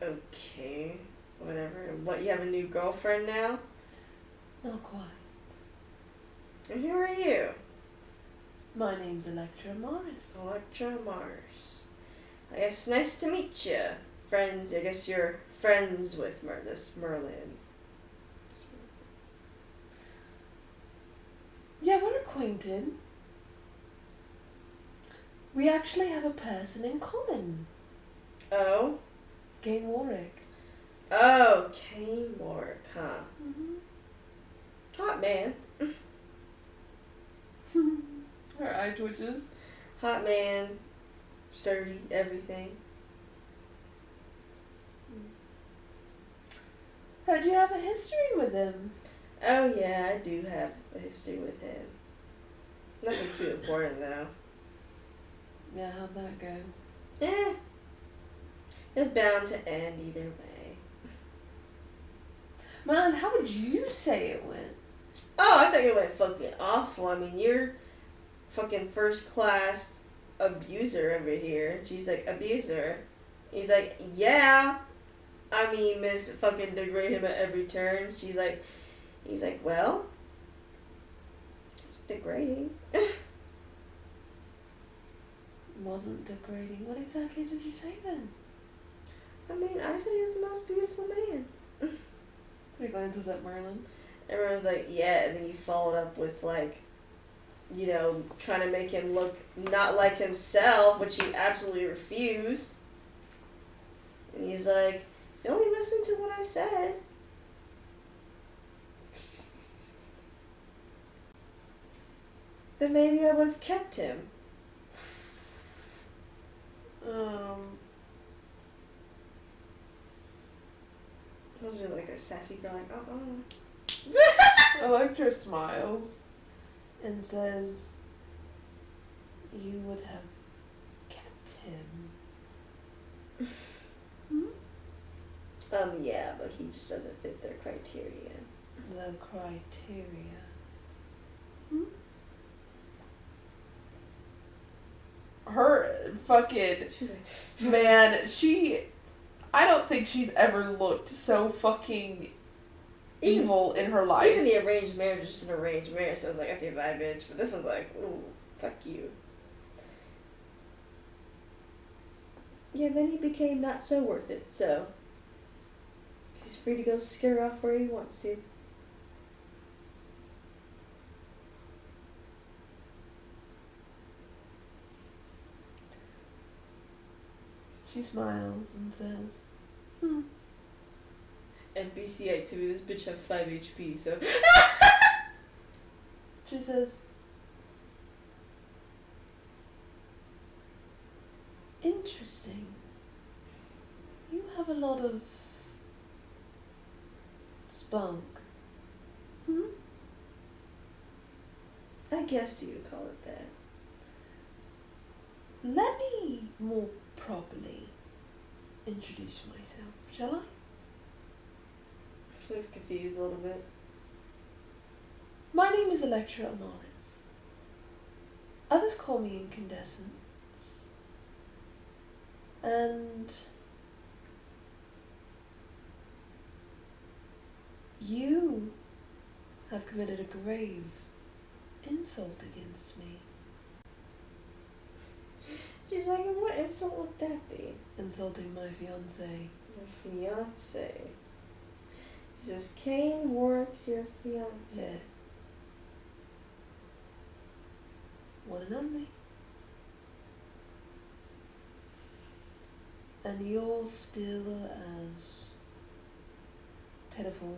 okay, whatever. What, you have a new girlfriend now? Not quite. And who are you? My name's Electra Morris. Electra Mars. I guess nice to meet you. Friends, I guess you're friends with this Merlin. Yeah, we're acquainted. We actually have a person in common. Oh? Game Warwick. Oh, Kane Warwick, huh? Mm-hmm. Hot man. Her eye twitches. Hot man, sturdy, everything. How'd you have a history with him? Oh yeah, I do have a history with him. Nothing too important though. Yeah, how'd that go? It's bound to end either way. Man, how would you say it went? Oh, I think it went fucking awful. I mean, you're fucking first class abuser over here. She's like, abuser. He's like, yeah. I mean, Miss fucking degrade him at every turn. He's like, well, it's degrading. Wasn't degrading. What exactly did you say then? I mean, I said he was the most beautiful man. He glances at Merlin. Everyone's like, yeah, and then you followed up with, like, you know, trying to make him look not like himself, which he absolutely refused. And he's like, if you only listened to what I said. Then maybe I would have kept him. Was it like a sassy girl, like, Electra smiles and says, you would have kept him. Yeah, but he just doesn't fit their criteria. The criteria. Her fucking She's like, man, I don't think she's ever looked so fucking evil in her life. even the arranged marriage was just an arranged marriage, so I was like, okay, bye, bitch. But this one's like, ooh, fuck you. Yeah, then he became not so worth it, so he's free to go scare off where he wants to. She smiles and says, NPC activity, this bitch have 5 HP, so. she says, interesting. You have a lot of spunk. I guess you could call it that. Let me more properly introduce myself, shall I? She looks confused a little bit. My name is Electra Amaris. Others call me Incandescence. And you have committed a grave insult against me. She's like, what insult would that be? Insulting my fiancé. Your fiancé. She says, Kane Warwick's your fiancé. Yeah. One and only. And you're still as pitiful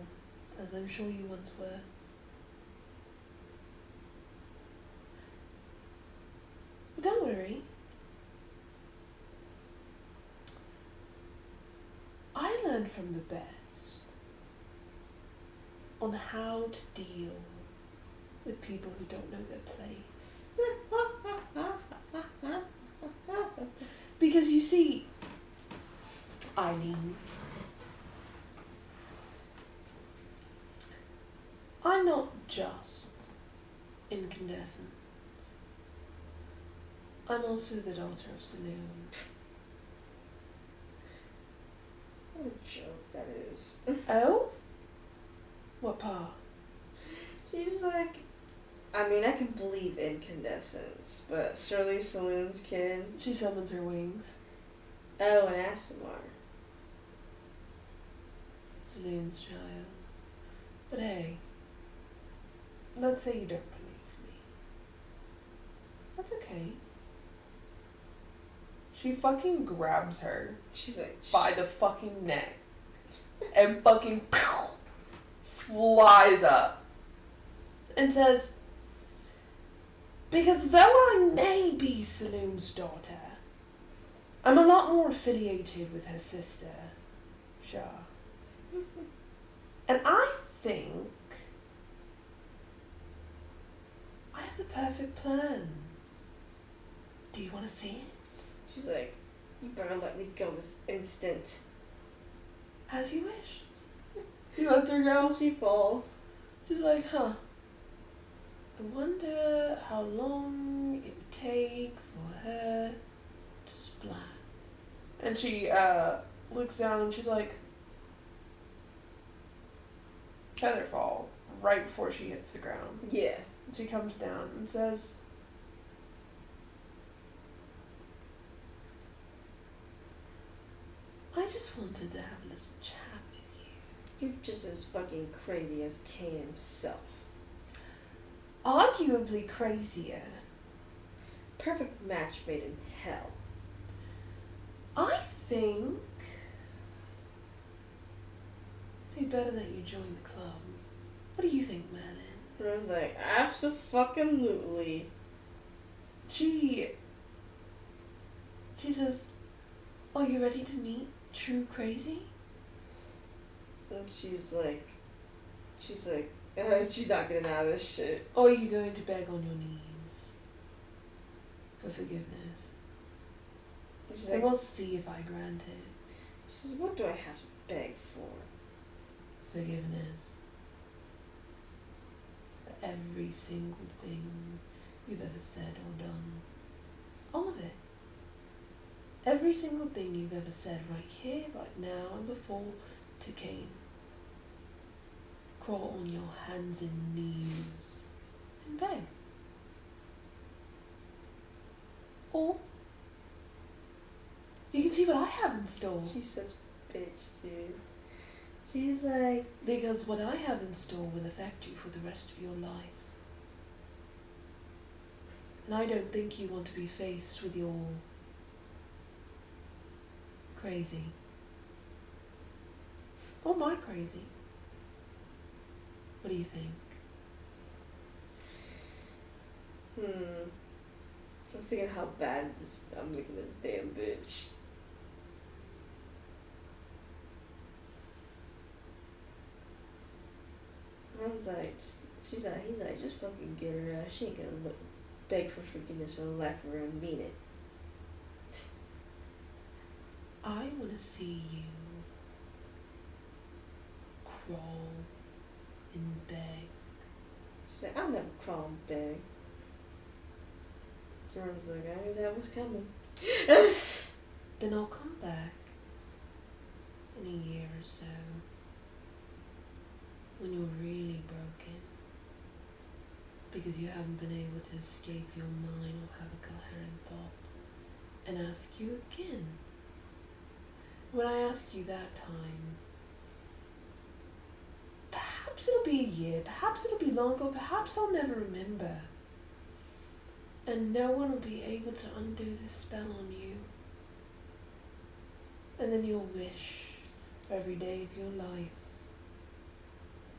as I'm sure you once were. But don't worry. I learned from the best on how to deal with people who don't know their place. Because you see, Eileen, I'm not just incandescent. I'm also the daughter of Saloon. What a joke that is. Oh? What part? She's like, I mean, I can believe incandescence, but surely saloons can. She summons her wings. Oh, an Asimar. Saloon's child. But hey, let's say you don't believe me. That's okay. She fucking grabs her She's like, by the fucking neck and fucking flies up and says, Because though I may be Saloon's daughter, I'm a lot more affiliated with her sister, Shah. And I think I have the perfect plan. Do you want to see it? She's like, you better let me go this instant. As you wish. You let her go? She falls. She's like, huh. I wonder how long it would take for her to splat. And she looks down and she's like, feather fall right before she hits the ground. Yeah. She comes down and says, I just wanted to have a little chat with you. You're just as fucking crazy as Kane himself. Arguably crazier. Perfect match made in hell. I think it'd be better that you join the club. What do you think, Merlin? Everyone's like, abso-fucking-lutely. She says, are you ready to meet True Crazy? And she's like, she's not getting out of this shit. Or are you going to beg on your knees for forgiveness? And she's And like, we'll see if I grant it. she says, what do I have to beg for? Forgiveness. For every single thing you've ever said or done. All of it. Every single thing you've ever said right here, right now, and before to Cain. Crawl on your hands and knees and beg. Or you can see what I have in store. She's such a bitch, dude. She's like, Because what I have in store will affect you for the rest of your life. And I don't think you want to be faced with your crazy. Or my crazy. What do you think? I'm thinking how bad I'm making this damn bitch. Ron's like, he's like, just fucking get her out. She ain't gonna beg for forgiveness for the life of her and mean it. I want to see you crawl and beg. She's like, I'll never crawl and beg. Jordan's like, I knew that was coming. Then I'll come back in a year or so when you're really broken because you haven't been able to escape your mind or have a coherent thought and ask you again. When I ask you that time, perhaps it'll be a year, perhaps it'll be longer, perhaps I'll never remember. And no one will be able to undo this spell on you. And then you'll wish for every day of your life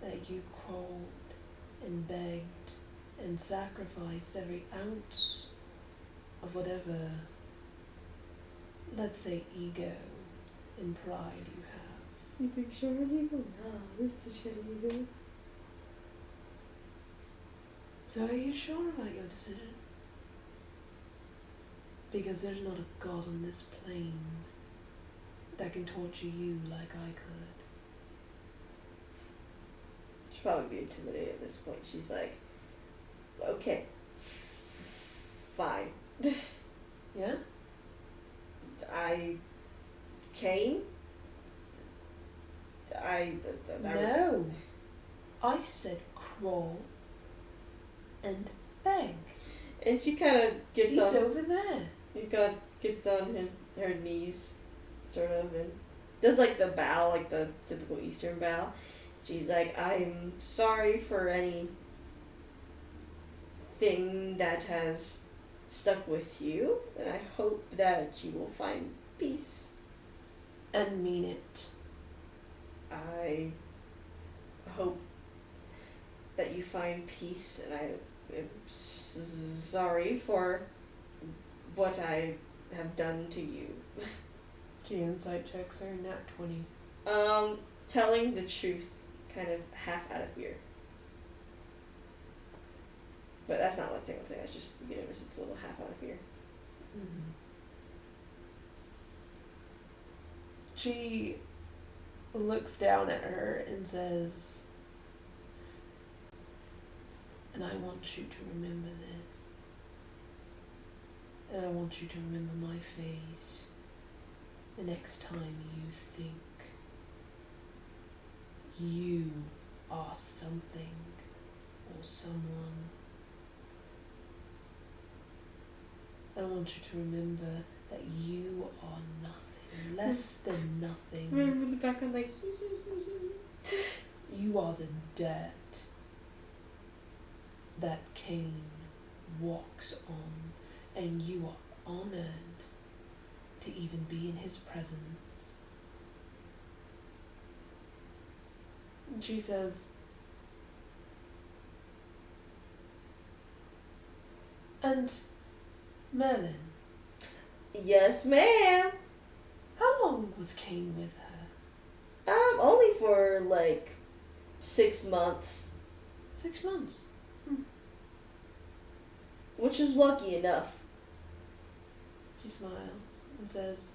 that you crawled and begged and sacrificed every ounce of whatever, let's say, ego and pride you have. You think Shara's ego? Nah, this bitch got an ego. So are you sure about your decision? Because there's not a god on this plane that can torture you like I could. She'd probably be intimidated at this point. She's like, okay, fine. Yeah? I came. No. I said crawl and beg. And she kind of gets He's on. over there. He gets on her knees, sort of, and does like the bow, like the typical Eastern bow. She's like, I'm sorry for any thing that has stuck with you, and I hope that you will find peace. And mean it. I hope that you find peace, and I am sorry for what I have done to you. She insight checks her, nat 20. Telling the truth, kind of half out of fear. But that's not like technically, that's just, you know, it's a little half out of fear. Mm-hmm. She looks down at her and says, and I want you to remember this. And I want you to remember my face the next time you think you are something or someone. I want you to remember that you are nothing, less than nothing. Remember in the background, like, hee hee hee hee. You are the dirt that Cain walks on, and you are honored to even be in his presence. And she says, and Merlin, Yes, ma'am. how long was Cain with her? Only for like 6 months, 6 months. which was lucky enough. She smiles and says,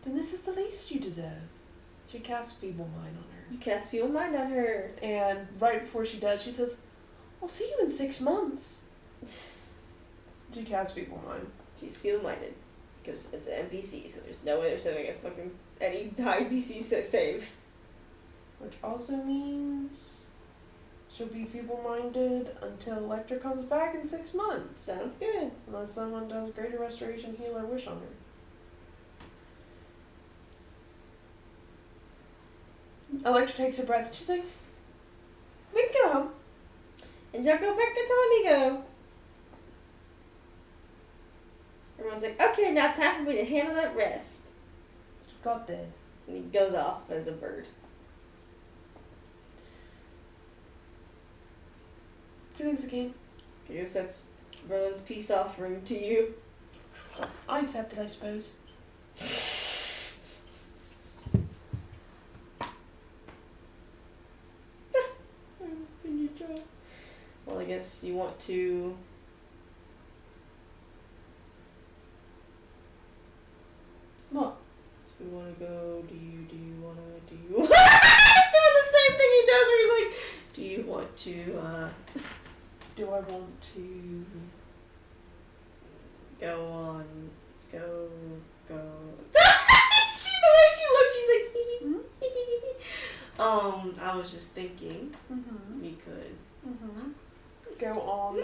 then this is the least you deserve. She casts Feeble Mind on her. You cast feeble mind on her. And right before she does, she says, I'll see you in 6 months. She casts Feeble Mind. She's feeble minded because it's an NPC, so there's no way they're sending us fucking any high DC saves. Which also means she'll be feeble-minded until Electra comes back in 6 months. Sounds good. Unless someone does Greater Restoration, Heal, or Wish on her. Electra takes a breath and she's like, we can go home. And y'all go back to telling me go. Everyone's like, okay, now it's time for me to handle that rest. Got this. And he goes off as a bird. Who thinks the king? I guess that's Merlin's peace offering to you. I accept it, I suppose. Well, I guess you want to... What? Do we want to go? Do you want to... He's doing the same thing he does where he's like, do you want to, Do I want to... go on... Go... she, the way she looks, she's like, I was just thinking Mm-hmm. we could... Mm-hmm. Go on, we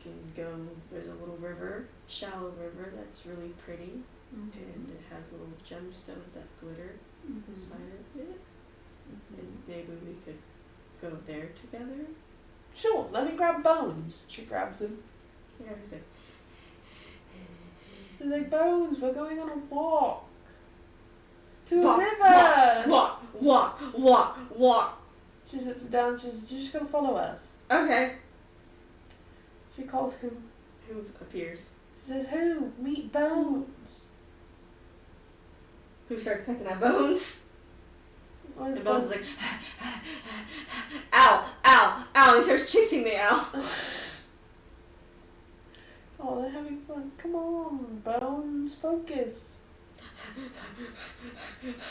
can go, there's a little river, shallow river that's really pretty, and it has little gemstones that glitter inside of it, and maybe we could go there together. Sure, let me grab Bones. She grabs him. Yeah, he's like, She's like, Bones, we're going on a walk. To a river! Walk. She sits him down, she's just gonna follow us. Okay. She calls who? Who appears? She says, who? Meet Bones. Who starts pecking at Bones? Where's And Bones is like, ow, and he starts chasing the owl. Oh, they're having fun. Come on, Bones, focus.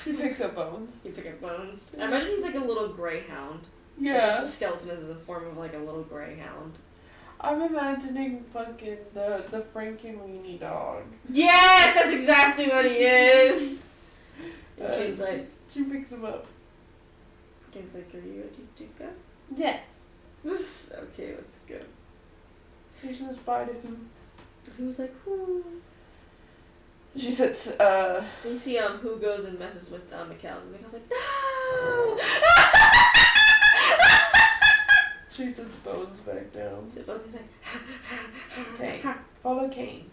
She picks up Bones. You pick up Bones. I imagine he's like a little greyhound. Like Yeah. it's a skeleton is in the form of like a little greyhound. I'm imagining fucking the Frankenweenie dog. Yes, that's exactly what he is. And Kane's like, she picks him up. Kane's like, are you ready to go? Yes. Okay, let's go. She says bye to who? He was like, whoo. She sits, And you see who goes and messes with Mikhail, and Mikhail's like, no! She sits Bones back down. So Bones like, Okay, follow Kane.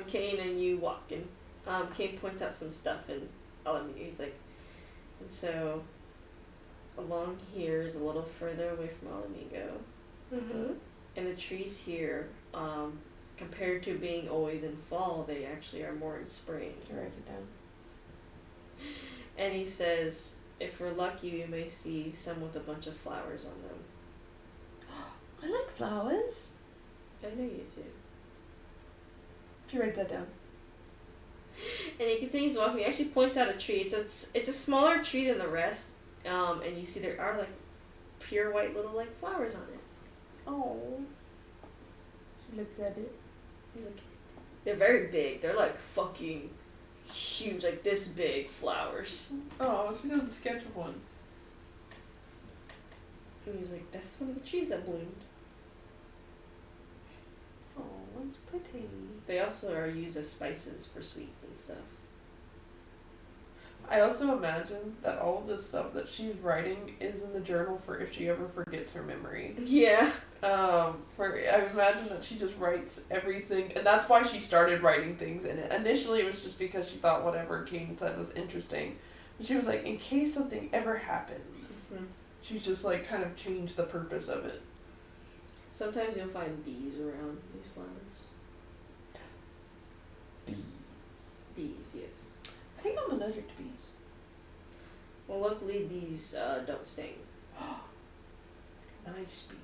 Kane and you walk, and Kane points out some stuff, and he's like, And so, along here is a little further away from Alamigo. Mm-hmm. And the trees here, compared to being always in fall, they actually are more in spring. She writes it down. And he says, if we're lucky, we may see some with a bunch of flowers on them. I like flowers. I know you do. She writes that down. And he continues walking. He actually points out a tree. It's a smaller tree than the rest, and you see there are like pure white little like flowers on it. Oh. She looks at it. Look at it. They're very big. They're like fucking huge, like this big flowers. Oh, she does a sketch of one. And he's like, that's one of the trees that bloomed. Oh, it's pretty. They also are used as spices for sweets and stuff. I also imagine that all of this stuff that she's writing is in the journal for if she ever forgets her memory. Yeah. I imagine that she just writes everything, and that's why she started writing things in it. Initially, it was just because she thought whatever King said was interesting. But she was like, in case something ever happens, she just like kind of changed the purpose of it. Sometimes you'll find bees around these flowers. Bees. Bees, yes. I think I'm allergic to bees. Well, luckily these don't sting. Nice bees.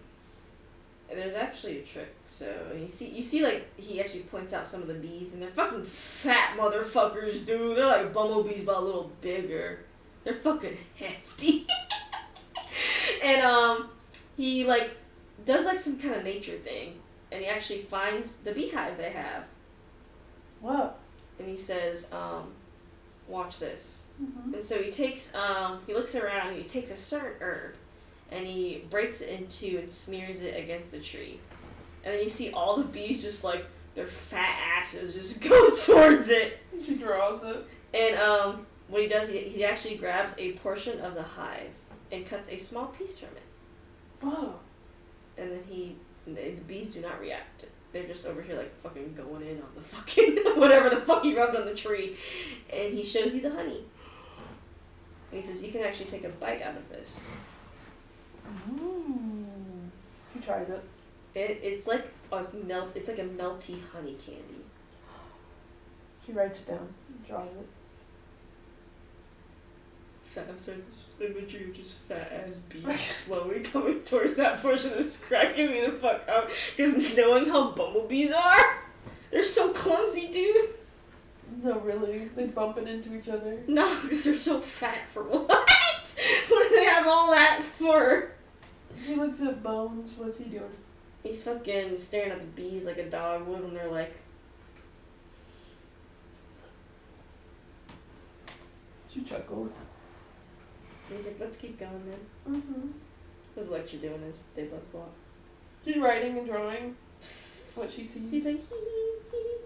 And there's actually a trick. So you see, like he actually points out some of the bees, and they're fucking fat motherfuckers, dude. They're like bumblebees, but a little bigger. They're fucking hefty. And he like does like some kind of nature thing, and he actually finds the beehive they have. What? And he says, watch this. Mm-hmm. And so he takes, he looks around and he takes a certain herb and he breaks it in two and smears it against the tree. And then you see all the bees just like, their fat asses just go towards it. She draws it. And what he does, he actually grabs a portion of the hive and cuts a small piece from it. Whoa. And then the bees do not react. They're just over here like fucking going in on the fucking whatever the fuck he rubbed on the tree. And he shows you the honey. And he says, you can actually take a bite out of this. Ooh. She tries it. It's like it's like a melty honey candy. She writes it down, draws it. I'm sorry, the imagery of just fat ass bees slowly coming towards that portion is cracking me the fuck up. Because knowing how bumblebees are, they're so clumsy, dude. No, really? They bumping into each other? No, because they're so fat for what? What do they have all that for? She looks at Bones. What's he doing? He's fucking staring at the bees like a dog would, and they're like... She chuckles. He's like, let's keep going then. Mm-hmm. What's Lecture doing is they both walk. She's writing and drawing what she sees. He's like, hee hee.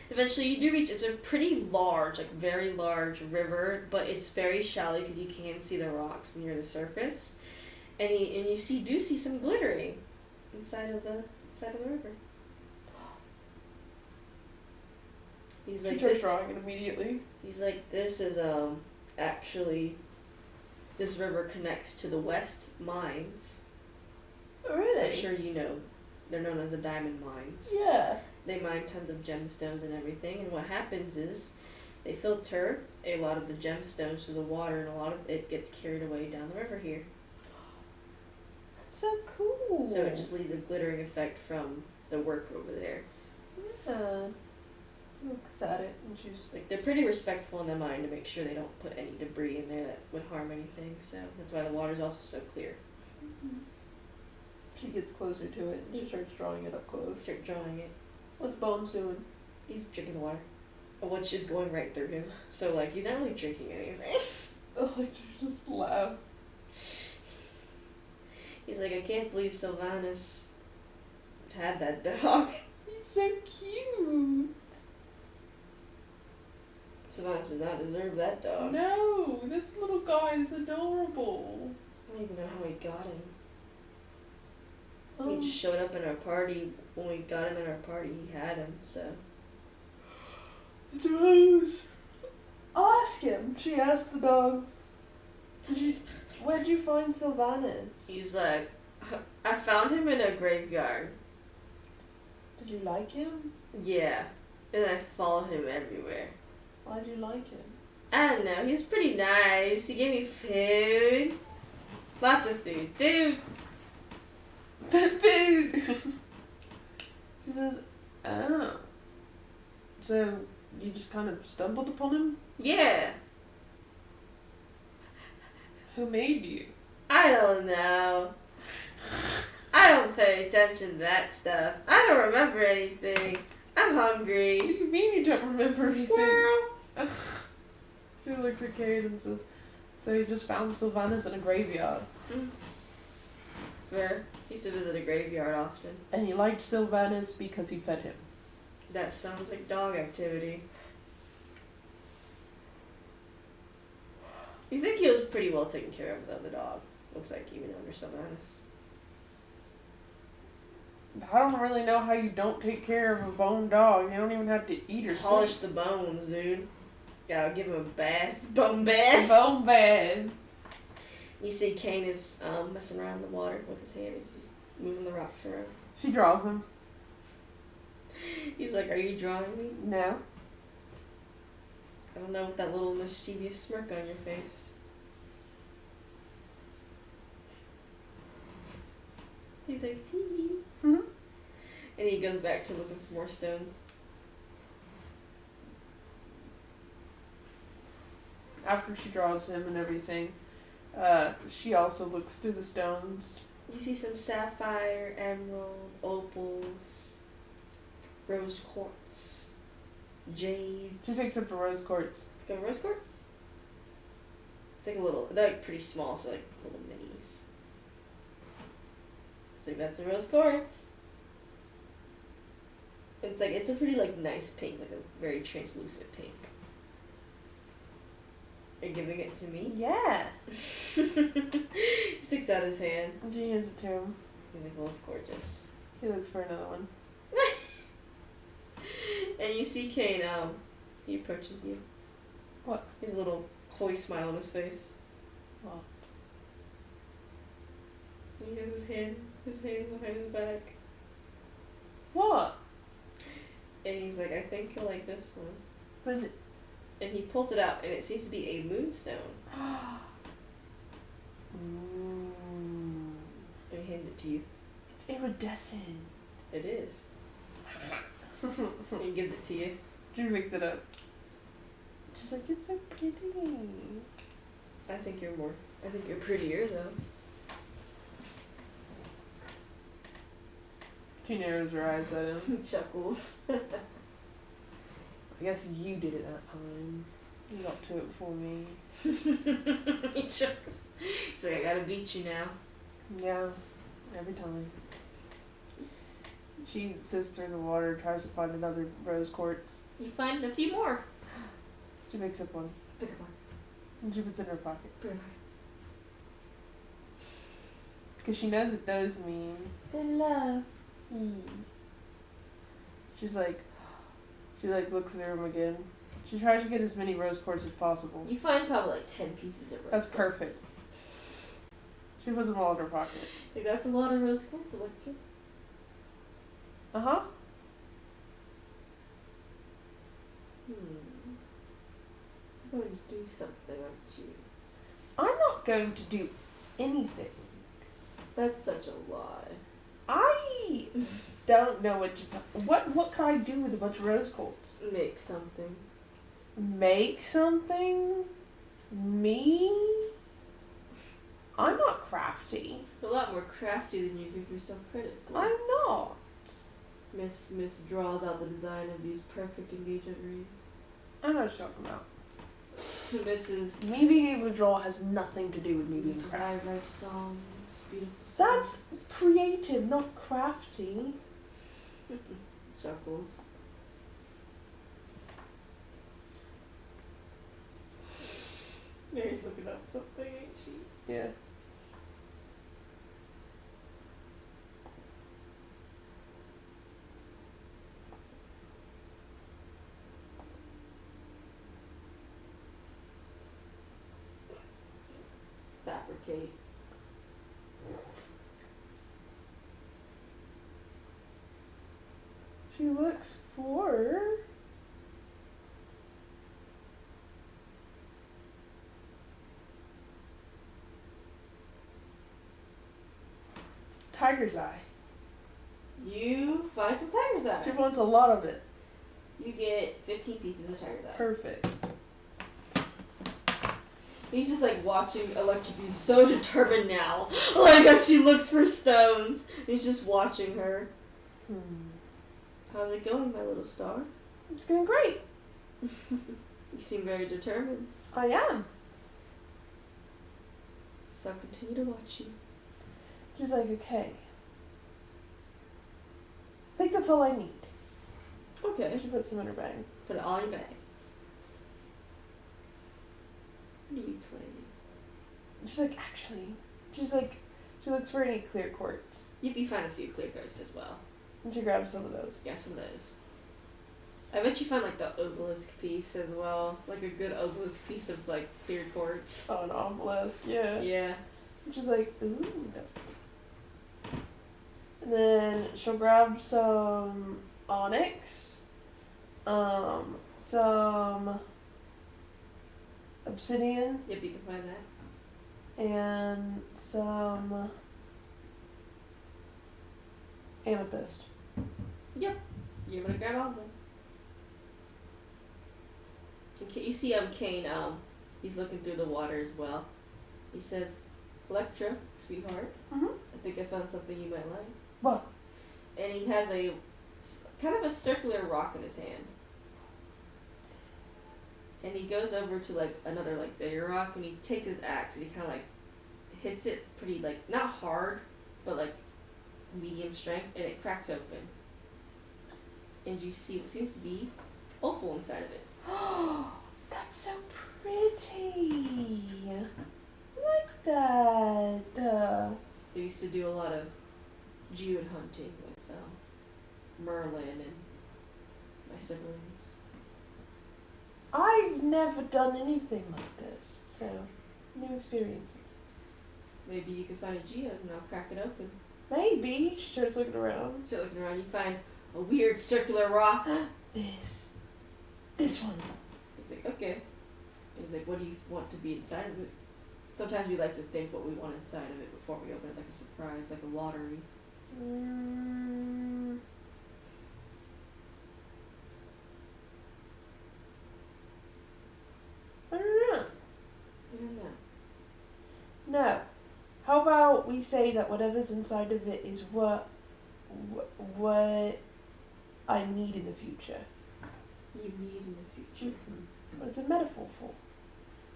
Eventually you do reach, it's a pretty large, like very large river, but it's very shallow because you can't see the rocks near the surface. And you see some glittering inside of the river. He's like, she starts drawing it immediately. He's like, this is actually, this river connects to the West Mines. Oh, really? I'm sure you know, they're known as the diamond mines. Yeah. They mine tons of gemstones and everything, and what happens is they filter a lot of the gemstones through the water, and a lot of it gets carried away down the river here. That's so cool. So it just leaves a glittering effect from the work over there. Yeah. Looks at it, and she's like, They're pretty respectful in the mine to make sure they don't put any debris in there that would harm anything, so that's why the water's also so clear. She gets closer to it, and she starts drawing it up close. Start drawing it. What's Bones doing? He's drinking the water. Which is going right through him. So, like, he's not really drinking anything. Oh, like, she just laughs. He's like, I can't believe Sylvanus had that dog. He's so cute. Sylvanus did not deserve that dog. No, this little guy is adorable. I don't even know how we got him. Oh. He just showed up in our party. When we got him in our party, he had him, so. I'll ask him. She asked the dog. Where'd you find Sylvanus? He's like, I found him in a graveyard. Did you like him? Yeah. And I follow him everywhere. Why'd you like him? I don't know, he's pretty nice. He gave me food. Lots of food. Food! Food! He says, oh. So, you just kind of stumbled upon him? Yeah. Who made you? I don't know. I don't pay attention to that stuff. I don't remember anything. I'm What hungry. do you mean you don't remember anything? Squirrel! She looks at Cade and says, so you just found Sylvanus in a graveyard. Where? He used to visit a graveyard often. And you liked Sylvanus because you fed him. That sounds like dog activity. You think he was pretty well taken care of though, the dog. Looks like even under Sylvanus. I don't really know how you don't take care of a bone dog. You don't even have to eat or Polish sleep. the bones, dude. Gotta give him a bath. Bone bath. Bone bed. You see Kane is messing around in the water with his hand. He's moving the rocks around. She draws him. He's like, are you drawing me? No. I don't know, with that little mischievous smirk on your face. He's like, tee. Mm-hmm. And he goes back to looking for more stones. After she draws him and everything, she also looks through the stones. You see some sapphire, emerald, opals, rose quartz, jades. She picks up a rose quartz. Go rose quartz? It's like a little, they're like pretty small, so like little minis. It's like, that's a rose quartz. It's like, it's a pretty like nice pink, like a very translucent pink. Are you giving it to me? Yeah. He sticks out his hand. And she hands it to him. He's like, well, it's gorgeous. He looks for another one. And you see Kane, he approaches you. What? He's a little coy smile on his face. What? He has his hand behind his back. What? And he's like, I think you'll like this one. What is it? And he pulls it out, and it seems to be a moonstone. Ooh. And he hands it to you. It's iridescent. It is. And he gives it to you. She picks it up. She's like, it's so pretty. I think you're prettier, though. She narrows her eyes at him. He chuckles. I guess you did it that time. You got to it before me. He chuckles. He's like, I gotta beat you now. Yeah, every time. She sifts through the water, tries to find another rose quartz. You find a few more. She picks up one, Pick one. and she puts it in her pocket. Pick one. Because she knows what those mean. They're love. She looks through them again. She tries to get as many rose quartz as possible. You find probably like 10 pieces of rose That's quartz. perfect. She puts them all in her pocket. Like, that's a lot of rose quartz, Electra. Uh-huh. You're going to do something, aren't you? I'm not going to do anything. That's such a lie. I don't know what you... What can I do with a bunch of rose quartz? Make something. Make something? Me? I'm not crafty. A lot more crafty than you give yourself credit for. I'm not. Miss draws out the design of these perfect engagement rings. I know what you're talking about. Mrs. Me being able to draw has nothing to do with me being Mrs. crafty. I write songs, beautiful That's songs. creative, not crafty. Chuckles. Mary's looking up something, ain't she? Yeah. That fabricate. She looks for tiger's eye. You find some tiger's eye. She wants a lot of it. You get 15 pieces of tiger's eye. Perfect. He's just like watching Electra be so determined now. Like as she looks for stones. He's just watching her. How's it going, my little star? It's going great. You seem very determined. I am. So I'll continue to watch you. She's like, okay. I think that's all I need. Okay. She puts them in her bag. Put it all in your bag. What are you planning? She's like, actually. She's like, she looks for any clear quartz. You find a few clear cards as well. And she grabs some of those. Yeah, some of those. I bet you find like the obelisk piece as well. Like a good obelisk piece of like clear quartz. Oh, an obelisk, yeah. Yeah. And she's like, ooh, that's cool. And then she'll grab some onyx, some obsidian, Yep, you can find that. and some amethyst. Yep. You're gonna grab all of them. You see Kane, he's looking through the water as well. He says, Electra, sweetheart, Mm-hmm. I think I found something you might like. What? And he has a kind of a circular rock in his hand. And he goes over to like another like bigger rock and he takes his axe and he kind of like hits it pretty like not hard but like medium strength and it cracks open. And you see what seems to be opal inside of it. Oh, that's so pretty. I like that. They used to do a lot of geode hunting with Merlin and my siblings. I've never done anything like this, so new experiences. Maybe you can find a geode and I'll crack it open. Maybe. She starts looking around. So looking around, you find a weird circular rock. This one. He's like, okay. And he's like, what do you want to be inside of it? Sometimes we like to think what we want inside of it before we open it, like a surprise, like a lottery. I don't know. I don't know. No. How about we say that whatever's inside of it is what I need in the future. You need in the future. What it's a metaphor for.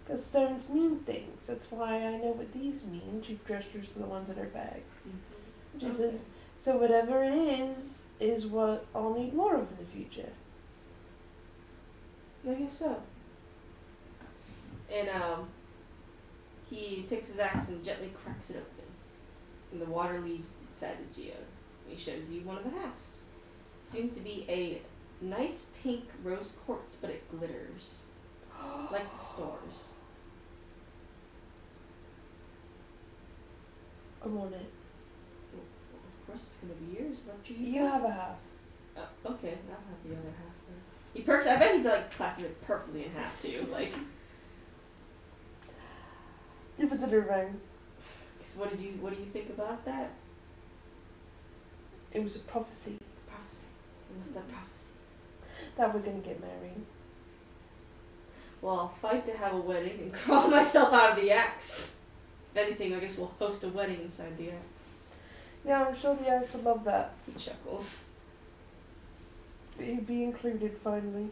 Because stones mean things. That's why I know what these mean. She gestures to the ones in her bag. She says, so whatever it is what I'll need more of in the future. I guess so. And he takes his axe and gently cracks it open. And the water leaves the side of the geode. And he shows you one of the halves. It seems to be a nice pink rose quartz, but it glitters. Like the stars. I want it. Well, of course it's gonna be yours, don't you? You have a half. Okay, I'll have the other half then. He perks. I bet he like classes it perfectly in half too. Like, You puts it in her bag. so what do you think about that? It was a prophecy Prophecy. It was the prophecy. that we're gonna get married. Well, I'll fight to have a wedding and crawl myself out of the axe. If anything, I guess we'll host a wedding inside the axe. Yeah, I'm sure the axe would love that. He chuckles. He'd be included finally.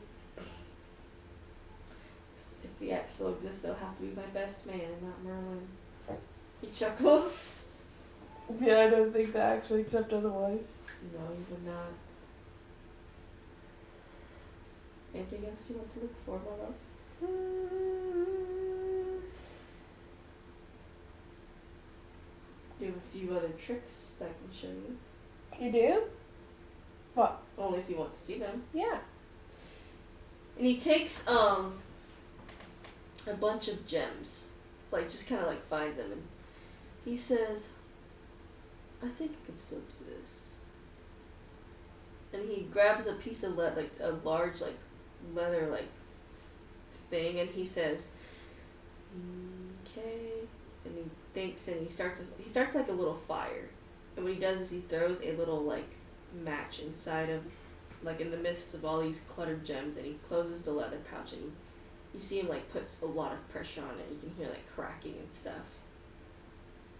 If the axe still exists, it'll have to be my best man and not Merlin. He chuckles. Yeah, I don't think the axe would accept otherwise. No, he would not. Anything else you want to look for, my love? We have a few other tricks that I can show you. You do? What? Only if you want to see them. Yeah. And he takes a bunch of gems like just kind of like finds him, and he says, "I think I can still do this." And he grabs a piece of like a large like leather like thing, and he says, "Okay." And he thinks, and he starts like a little fire, and what he does is he throws a little like match inside of, like in the midst of all these cluttered gems, and he closes the leather pouch, and you see him like puts a lot of pressure on it. You can hear like cracking and stuff.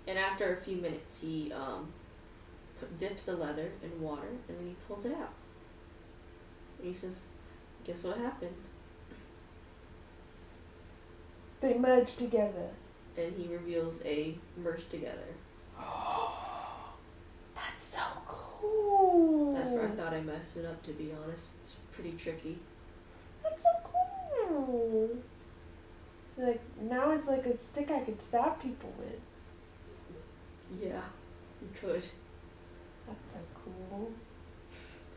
And after a few minutes, he dips the leather in water, and then he pulls it out. And he says, "Guess what happened?" They merge together. And he reveals a merged together. That's so cool. I thought I messed it up, to be honest. It's pretty tricky. That's so cool. Like, now it's like a stick I could stab people with. Yeah, you could. That's so cool.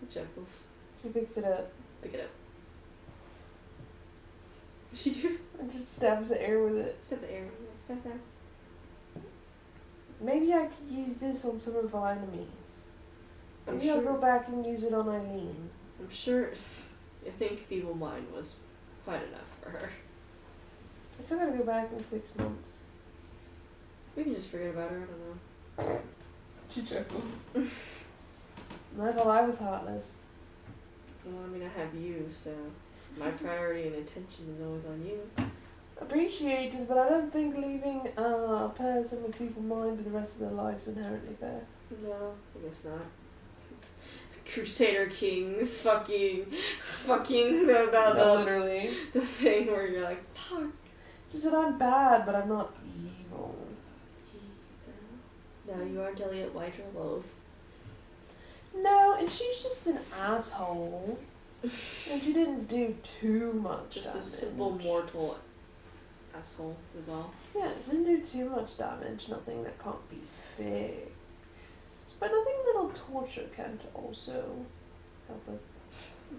He chuckles. She picks it up Pick it up. What'd she do? and just stabs the air with it. Step the air. Stab. Maybe I could use this on some of our enemies. I'm Maybe I'll sure. go back and use it on Eileen. I'm sure. I think feeble mind was quite enough for her. I still gotta go back in 6 months. We can just forget about her. I don't know. She chuckles. And I thought I was heartless. Well, I mean, I have you, so my priority and attention is always on you. Appreciated, but I don't think leaving a person with feeble mind for the rest of their lives is inherently fair. No, I guess not. Crusader Kings, fucking Literally. the thing where you're like, fuck. She said I'm bad, but I'm not evil. No, you aren't Elliot Whiterloaf. No, and she's just an asshole. And she didn't do too much Just damage. a simple mortal asshole is all. Yeah, it didn't do too much damage. Nothing that can't be fixed. But nothing little torture can't also help it.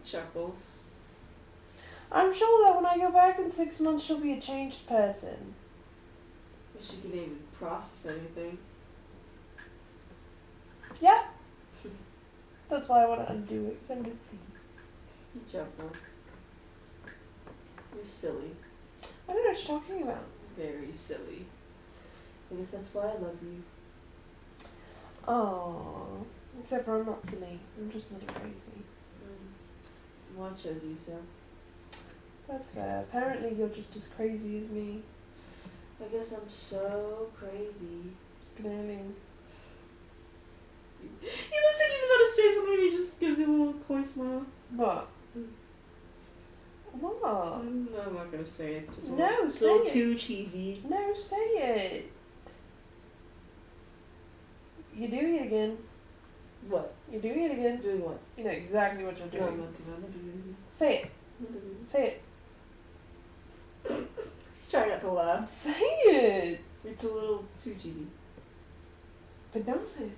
Chuckles. I'm sure that when I go back in 6 months, she'll be a changed person. Wish she could even process anything. Yeah. That's why I want to undo it, because I'm going to see. Chuckles. You're silly. I don't know what you're talking about. Very silly. I guess that's why I love you. Oh, except for I'm not silly. I'm just a little crazy. Well, I chose you, so. That's fair. Apparently you're just as crazy as me. I guess I'm so crazy. Clearly. He looks like he's about to say something and he just gives him a little coy smile. What? What? I'm not gonna say it. It's a No, little, say little it. too cheesy. No, say it. You're doing it again. What? You're doing it again. Doing what? You know exactly what you're No, I'm doing. not doing anything. Say it. I'm not doing anything. Say it. He's trying not to laugh. Say it. It's a little too cheesy. But don't say it.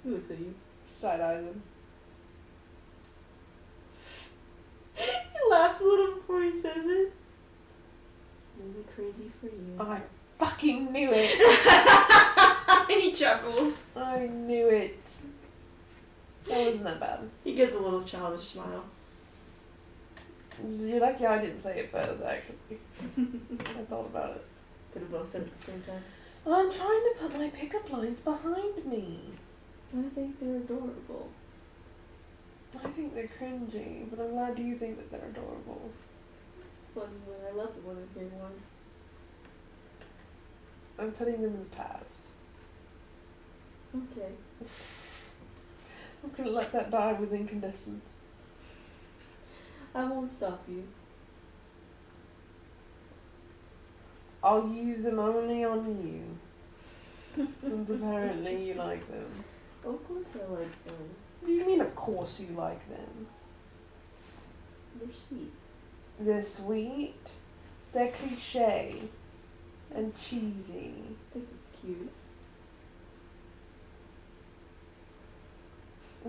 He looks at you. Side eyes him. He laughs a little before he says it. Really crazy for you. I fucking knew it. And he chuckles. I knew it. That wasn't that bad. He gives a little childish smile. You're lucky I didn't say it first, actually. I thought about it. Could have both said it at the same time. I'm trying to put my pickup lines behind me. I think they're adorable. I think they're cringy, but I'm glad you think that they're adorable. It's fun when I love it when I hear one. I'm putting them in the past. Okay. I'm gonna let that die with incandescence. I won't stop you. I'll use them only on you. Since apparently you like them. Of course I like them. What do you mean, of course you like them? They're sweet. They're sweet, they're cliche, and cheesy. I think it's cute.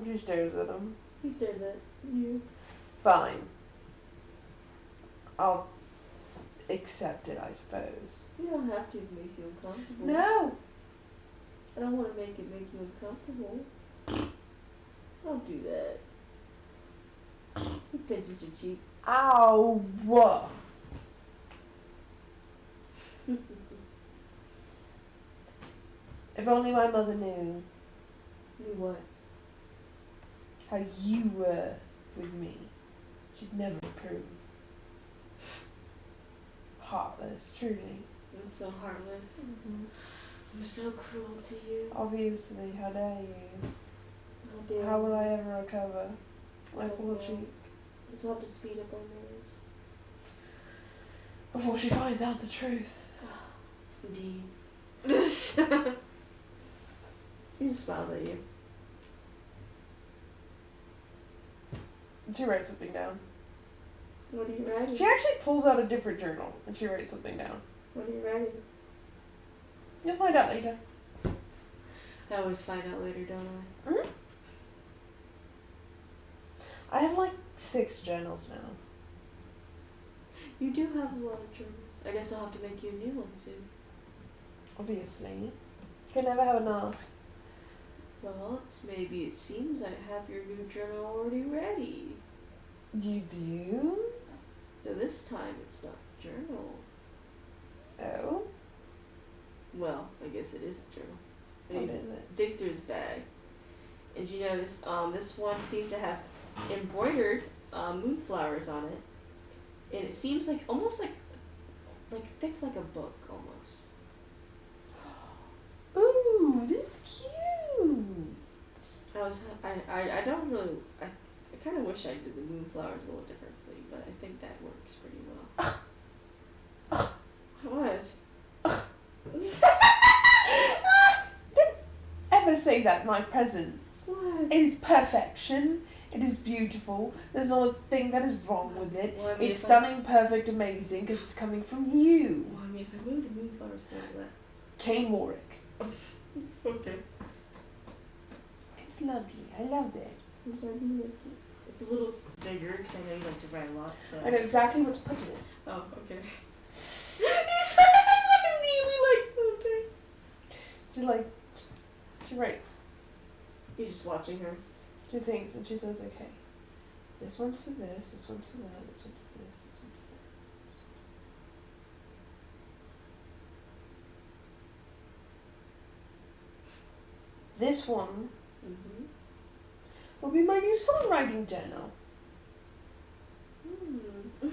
She stares at them. He stares at you. Fine. accept it, I suppose. You don't have to if it makes you uncomfortable. No! I don't want to make you uncomfortable. Don't do that. He pinches your cheek. Ow! What? If only my mother knew You what? how you were with me, she'd never approve. Heartless, truly. I'm so heartless. Mm-hmm. I'm so cruel to you. Obviously, how dare you? How dare How you. will I ever recover? My Don't poor know. cheek. This will have to speed up our nerves. Before she finds out the truth. Indeed. He just smiles at you. She writes something down. What are you writing? She actually pulls out a different journal and she writes something down. What are you writing? You'll find out later. I always find out later, don't I? Mm-hmm. I have like 6 journals now. You do have a lot of journals. I guess I'll have to make you a new one soon. Obviously. Can never have enough. Well, maybe it seems I have your new journal already ready. You do? Though this time it's not a journal. Oh? Well, I guess it is a journal. What He is it? digs through his bag. And you notice this one seems to have embroidered moonflowers on it. And it seems like almost like thick like a book almost. Ooh, this is cute. I don't really I kind of wish I did the moonflowers a little differently, but I think that works pretty well. What? Don't ever say that in my presence. What? It is perfection. It is beautiful. There's not a thing that is wrong with it. Well, I mean, It's if stunning, perfect, amazing because it's coming from you. Well, I mean, if I move the moonflowers to like Kane Warwick. that. Okay. It's lovely. I love it. I'm sorry, do you like it? It's a little bigger because I know you like to write a lot, so. I know exactly what to put in it. Oh, okay. He's like neatly like, okay. She writes. He's just watching her. She thinks and she says, okay, this one's for this one's for that, this one's for this one's for that. This one Mm-hmm. will be my new songwriting journal. Hmm.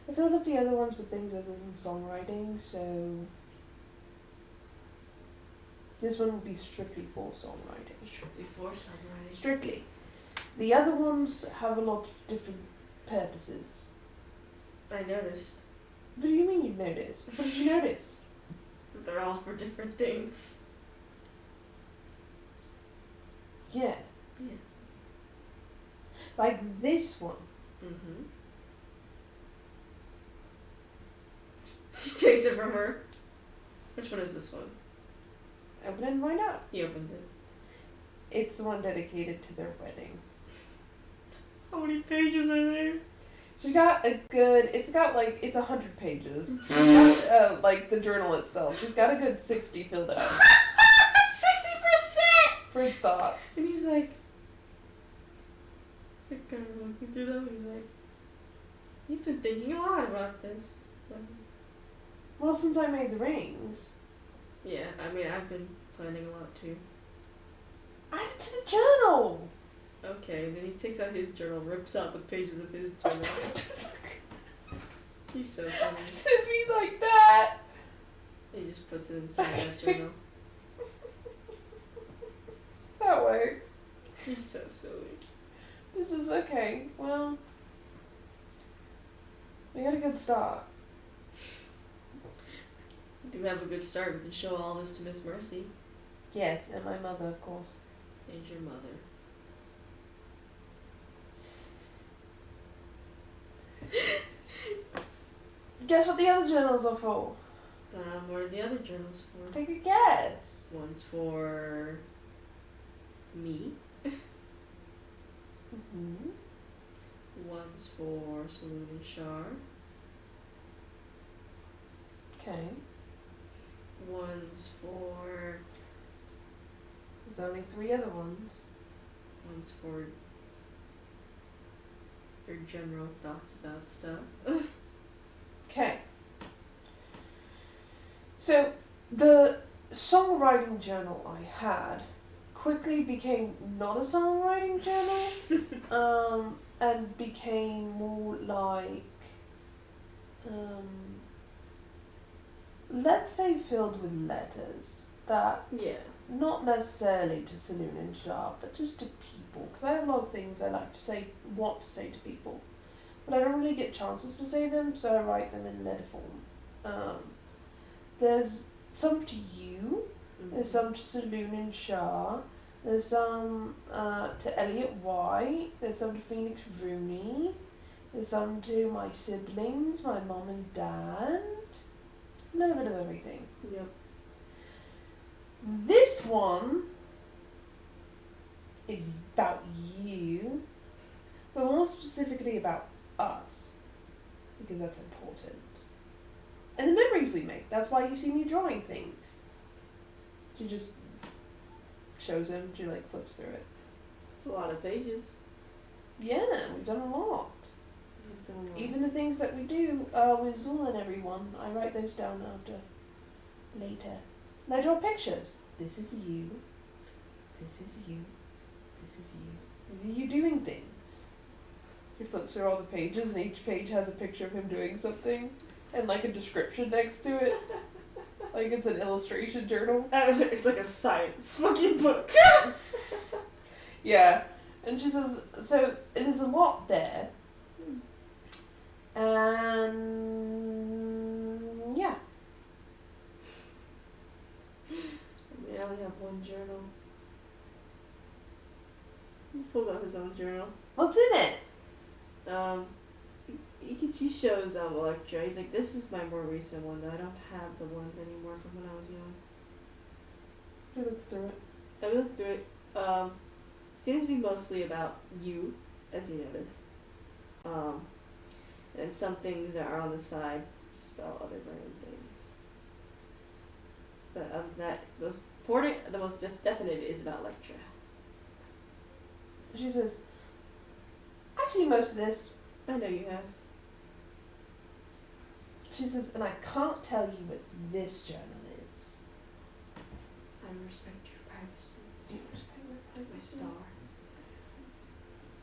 I filled up the other ones with things other than songwriting, so this one will be strictly for songwriting. Strictly for songwriting. Strictly. The other ones have a lot of different purposes. I noticed What do you mean you noticed? What did you notice? that they're all for different things. Yeah. Yeah. Like this one. Mm-hmm. He takes it from her. Which one is this one? Open it and find out. He opens it. It's the one dedicated to their wedding. How many pages are there? She's got a good, it's 100 pages. She's got, like the journal itself. She's got a good 60 filled out 60%! for thoughts. And he's like kind of looking through them. He's like, you've been thinking a lot about this. Well, since I made the rings, Yeah, I mean, I've been planning a lot too. add it to the journal. Okay, then he takes out his journal, rips out the pages of his journal. He's so funny. To be like that. He just puts it inside that journal. That works. He's so silly. This is okay. Well, we got a good start. We do have a good start. We can show all this to Miss Mercy Yes, and my mother, of course. and your mother. Guess what the other journals are for? What are the other journals for? Take a guess. One's for me. Mm-hmm. One's for Saloon and Shar. Okay. One's for There's only 3 other ones. one's for your general thoughts about stuff. Okay. So, the songwriting journal I had quickly became not a songwriting journal, and became more like, let's say filled with letters that, Yeah. not necessarily to Saloon and Shah, but just to people, because I have a lot of things I like to say, want to say to people, but I don't really get chances to say them, so I write them in letter form. There's some to you, there's some to Saloon and Shah, there's some to Elliot White, there's some to Phoenix Rooney, there's some to my siblings, my mom and dad, a little bit of everything. Yep. This one is about you, but more specifically about us, because that's important. And the memories we make, that's why you see me drawing things. She just shows him, she like flips through it. It's a lot of pages. Yeah, we've done a lot. You've done a lot. Even the things that we do with Zula and everyone, I write those down after, later. And I draw pictures. This is you. This is you. This is you. These are you doing things. She flips through all the pages, and each page has a picture of him doing something, and like a description next to it. Like it's an illustration journal. It's like a science fucking book. Yeah. And she says, so there's a lot there. And yeah. I only have one journal. He pulls out his own journal. What's in it? She shows Electra. He's like, this is my more recent one. I don't have the ones anymore from when I was young. She looks through it. I looked through it. Seems to be mostly about you, as you noticed. And some things that are on the side, just about other random things. But other than that, the most definitive is about Electra. She says, I've seen most of this. I know you have. She says, and I can't tell you what this journal is. I respect your privacy. Do you respect my My privacy? star.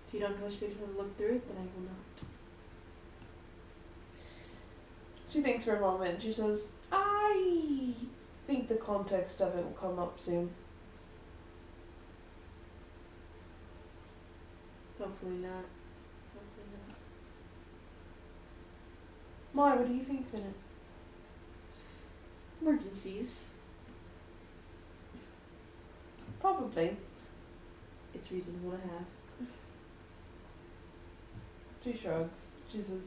If you don't wish me to look through it, then I will not. She thinks for a moment. She says, I think the context of it will come up soon. Hopefully not. Hopefully not. Why? What do you think's in it? Emergencies. Probably. It's reasonable to have. She shrugs. She says,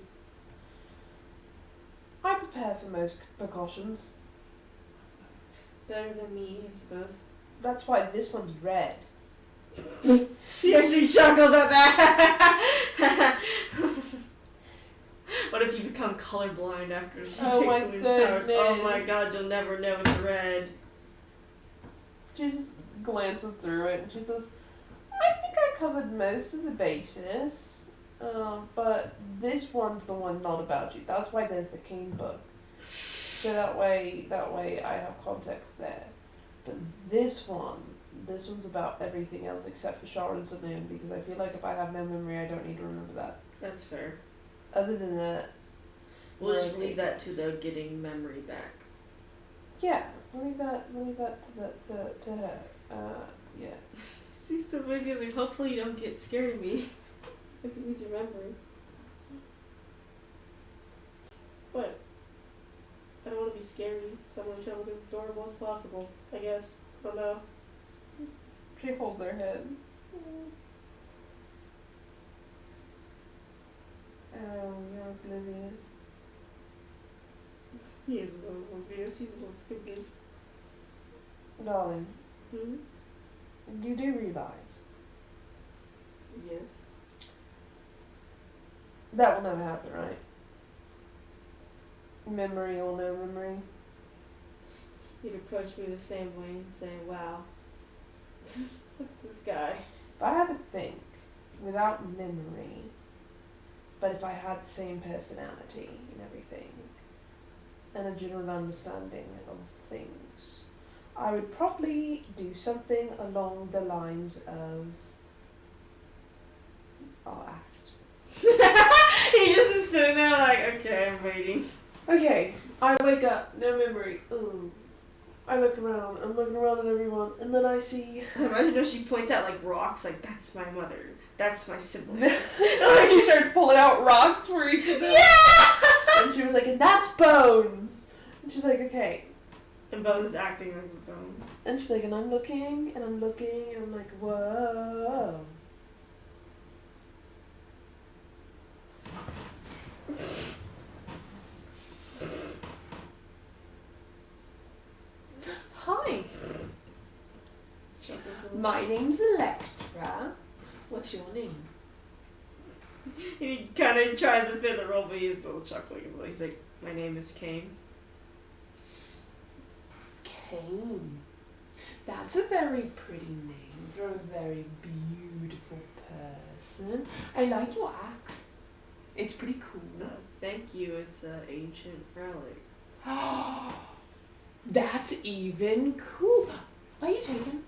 I prepare for most precautions. Better than me, I suppose. That's why this one's red. He actually chuckles at that. What if you become colorblind after she Oh my takes some of his powers? Oh my goodness. god, you'll never know it's red. She just glances through it and she says, I think I covered most of the bases, but this one's the one not about you. That's why there's the King book. So that way I have context there. But this one's about everything else except for Shah and Saloon, because I feel like if I have no memory, I don't need to remember that. That's fair. Other than that, We'll just we're leave okay. that to the getting memory back. Yeah, we'll leave that to her. Yeah. See, somebody's gonna say, hopefully you don't get scared of me if you lose your memory. What? I don't want to be scary. Someone should look as adorable as possible, I guess. I don't know. She holds her head. Oh, you're oblivious. He is a little obvious. He's a little stupid. Darling, Hmm? you do realize Yes. that will never happen, right? Memory or no memory. He'd approach me the same way and say, wow, look at this guy. If I had to think without memory, but if I had the same personality and everything, and a general understanding of things, I would probably do something along the lines of I'll act. He just is sitting there like, okay, I'm waiting. Okay, I wake up, no memory. Ooh. I look around, I'm looking around at everyone, and then I see. I know she points out like rocks, like that's my mother, that's my siblings. Like she starts pulling out rocks for each of them. Yeah! And she was like, and that's Bones! And she's like, okay. And Bones is acting like his Bones. And she's like, and I'm looking, and I'm looking, and I'm like, whoa. Hi, my name's Electra. What's your name? He kind of tries to fit the role, but he's a little chuckling. He's like, my name is Kane. Kane. That's a very pretty name for a very beautiful person. I like your axe. It's pretty cool. Thank you, it's an ancient relic. That's even cool. Are you taken?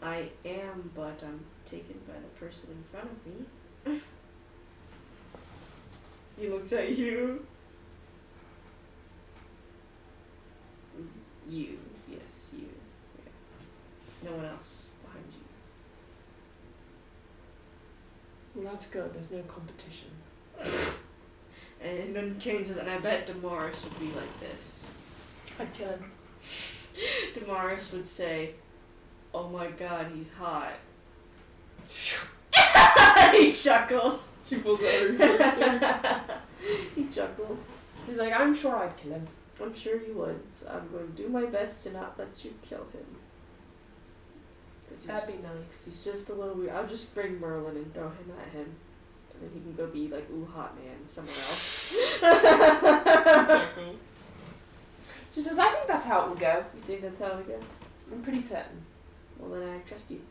I am, but I'm taken by the person in front of me. He looks at you. You, yes, you. Yeah. No one else behind you. Well, that's good. There's no competition. And then Kane says, and I bet Damaris would be like this. I'd kill him. Damaris would say, oh my god, he's hot. He chuckles. She pulls out her character. He chuckles. He's like, I'm sure I'd kill him. I'm sure you would. So I'm going to do my best to not let you kill him. That'd be nice. He's just a little weird. I'll just bring Merlin and throw him at him. And then he can go be like, ooh, hot man, somewhere else. She says, I think that's how it will go. You think that's how it would go? I'm pretty certain. Well, then I trust you.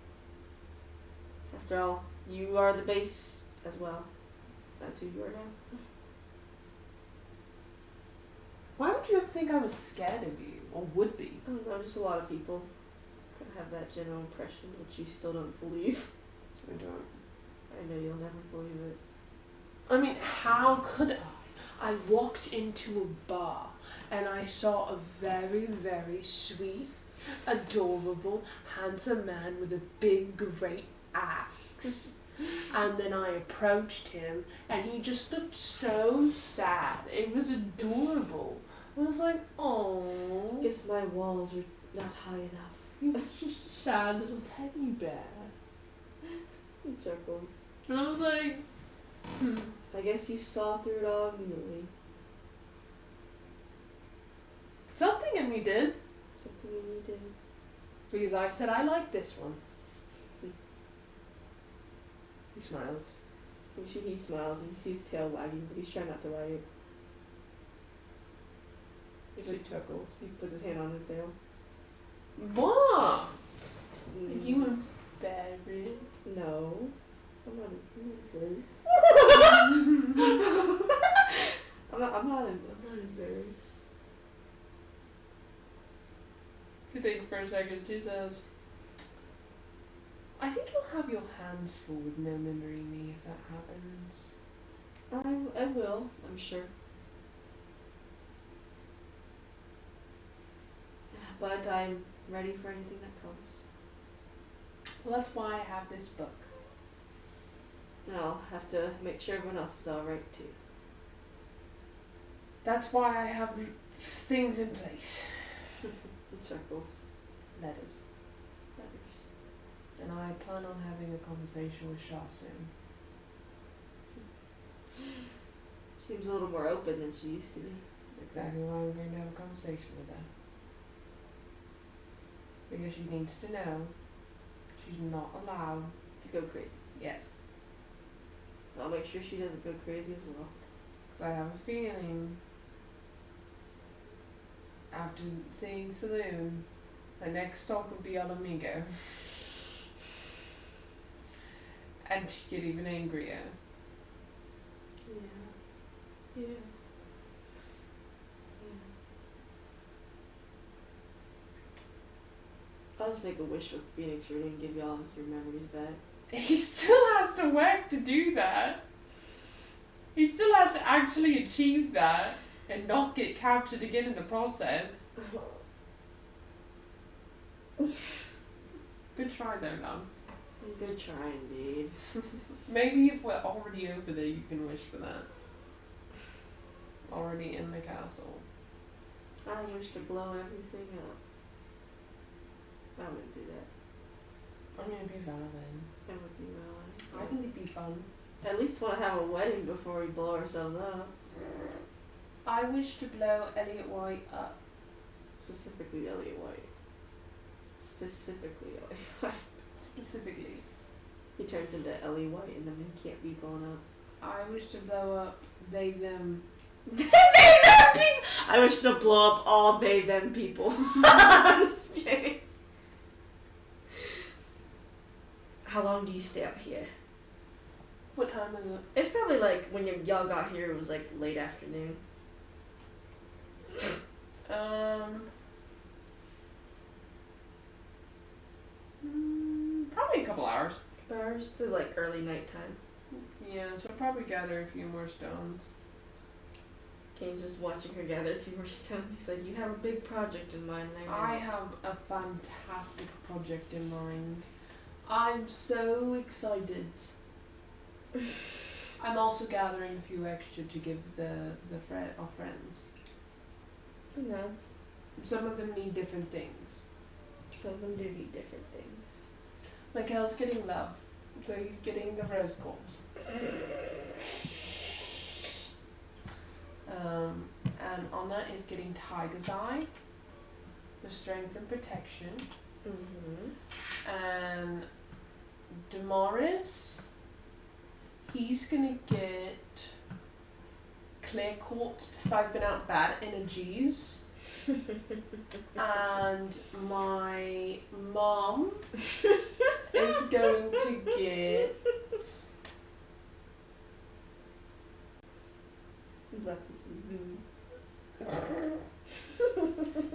After all, you are the base as well. That's who you are now. Why would you ever think I was scared of you? Or would be? I don't know, just a lot of people kind of have that general impression, which you still don't believe. I don't. I know you'll never believe it. I mean, how could I? I walked into a bar and I saw a very, very sweet, adorable, handsome man with a big, great axe. And then I approached him and he just looked so sad. It was adorable. I was like, oh. Guess my walls are not high enough. He was just a sad little teddy bear. He chuckles. And I was like, I guess you saw through it all immediately. Something in me did. Something you did. Because I said, I like this one. He smiles. He smiles and he sees tail wagging, but he's trying not to wag it. He chuckles. He puts his hand on his tail. What? Mm. You embarrassed? No. I'm not embarrassed. I'm not embarrassed. She thinks for a second. She says, I think you'll have your hands full with no memory me if that happens. I will, I'm sure. But I'm ready for anything that comes. Well, that's why I have this book. I'll have to make sure everyone else is alright too. That's why I have things in place. He chuckles. Letters. Letters. And I plan on having a conversation with Shah soon. Seems a little more open than she used to be. That's exactly why I'm going to have a conversation with her. Because she needs to know she's not allowed. To go crazy. Yes. I'll make sure she doesn't go crazy as well. Because I have a feeling, after seeing Saloon, the next stop would be El Amigo. And she'd get even angrier. Yeah. Yeah. I'll just make a wish with Phoenix Ring and give y'all your memories back. He still has to work to do that. He still has to actually achieve that and not get captured again in the process. Good try though, love. Good try indeed. Maybe if we're already over there, you can wish for that. Already in the castle. I wish to blow everything up. I wouldn't do that. I'm gonna be valid. That would be valid. I think it'd be fun. At least want to have a wedding before we blow ourselves up. I wish to blow Elliot White up. Specifically Elliot White. Specifically Elliot White. Specifically. He turns into Ellie White and then he can't be blown up. I wish to blow up they, them. They, them people! I wish to blow up all they, them people. I'm just kidding. How long do you stay up here? What time is it? It's probably like when y'all got here, it was like late afternoon. Probably a couple hours. Couple hours? It's like early nighttime. Yeah, so I'll probably gather a few more stones. Kane's just watching her gather a few more stones. He's like, you have a big project in mind. And I have a fantastic project in mind. I'm so excited. I'm also gathering a few extra to give our friends. Who knows? Some of them need different things. Some of them do need different things. Michael's getting love, so he's getting the rose quartz. And Anna is getting Tiger's Eye for strength and protection. And Damaris, he's gonna get clear quartz to siphon out bad energies. And my mom is going to get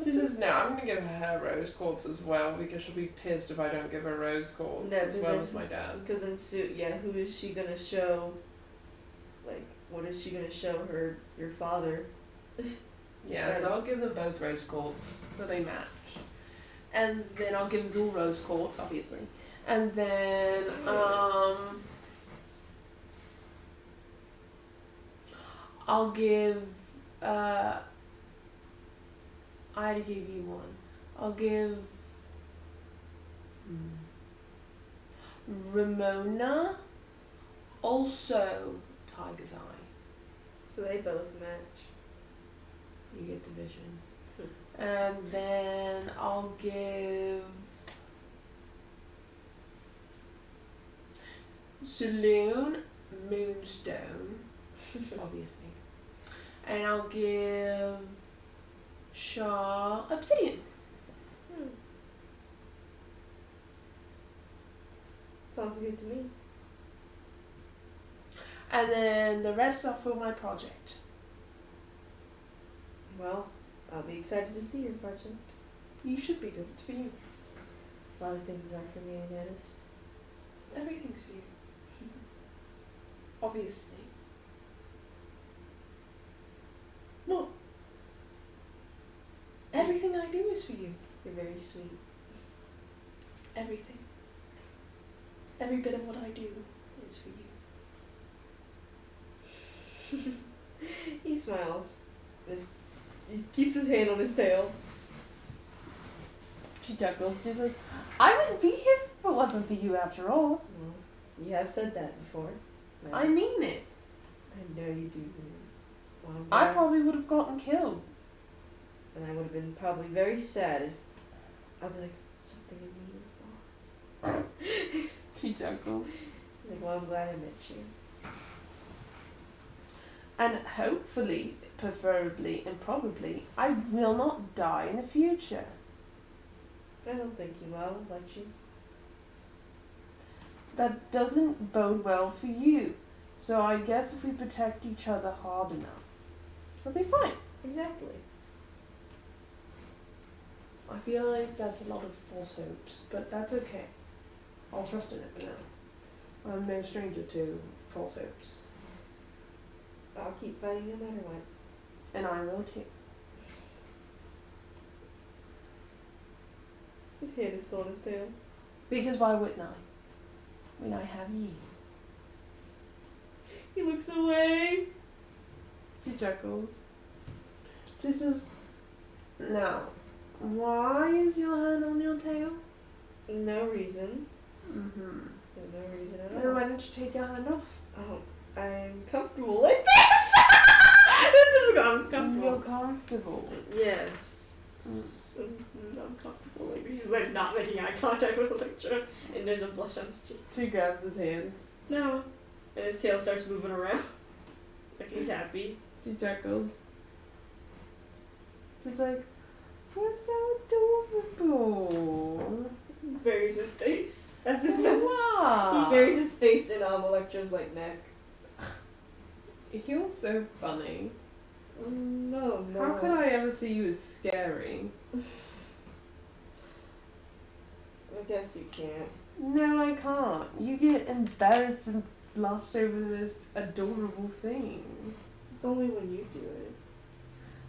she says, no, I'm going to give her rose quartz as well because she'll be pissed if I don't give her rose quartz as well as my dad. Because then who is she going to show, like, what is she going to show your father? Yeah, so I'll give them both rose quartz so they match. And then I'll give Zul rose quartz, obviously. And then, I'll give, I already gave you one. I'll give Ramona also Tiger's Eye. So they both match. You get the vision. And then I'll give Saloon Moonstone, obviously. And I'll give Shaw Obsidian. Sounds good to me. And then the rest are for my project. Well, I'll be excited to see your project. You should be, because it's for you. A lot of things are for me, I notice. Everything's for you. Obviously. What? Everything I do is for you. You're very sweet. Everything. Every bit of what I do is for you. He smiles. He keeps his hand on his tail. She chuckles. She says, I wouldn't be here if it wasn't for you after all. Well, you have said that before. No. I mean it. I know you do. Well, I probably would have gotten killed. And I would have been probably very sad. I'd be like, something in me was lost. She chuckles. He's like, well, I'm glad I met you. And hopefully, preferably, and probably, I will not die in the future. I don't think you will, let you. That doesn't bode well for you. So I guess if we protect each other hard enough, we'll be fine. Exactly. I feel like that's a lot of false hopes, but that's okay. I'll trust in it for now. I'm no stranger to false hopes. I'll keep fighting no matter what. And I will too. His head is still on his tail. Because why wouldn't I? When I have you. He looks away. She chuckles. This is... Now, why is your hand on your tail? No reason. Mm-hmm. No reason at Then all. why don't you take your hand off? Oh, I'm comfortable like this. I'm comfortable. You're comfortable. Yes. Mm. I'm comfortable like this. He's like not making eye contact with Electra, and there's a blush on his cheek. She grabs his hands. No. And his tail starts moving around. Like he's happy. She chuckles. She's like, you're so adorable. He buries his face. As if Wow. he buries his face in Electra's like neck. You're so funny. No. How could I ever see you as scary? I guess you can't. No, I can't. You get embarrassed and blushed over the most adorable things. It's only when you do it.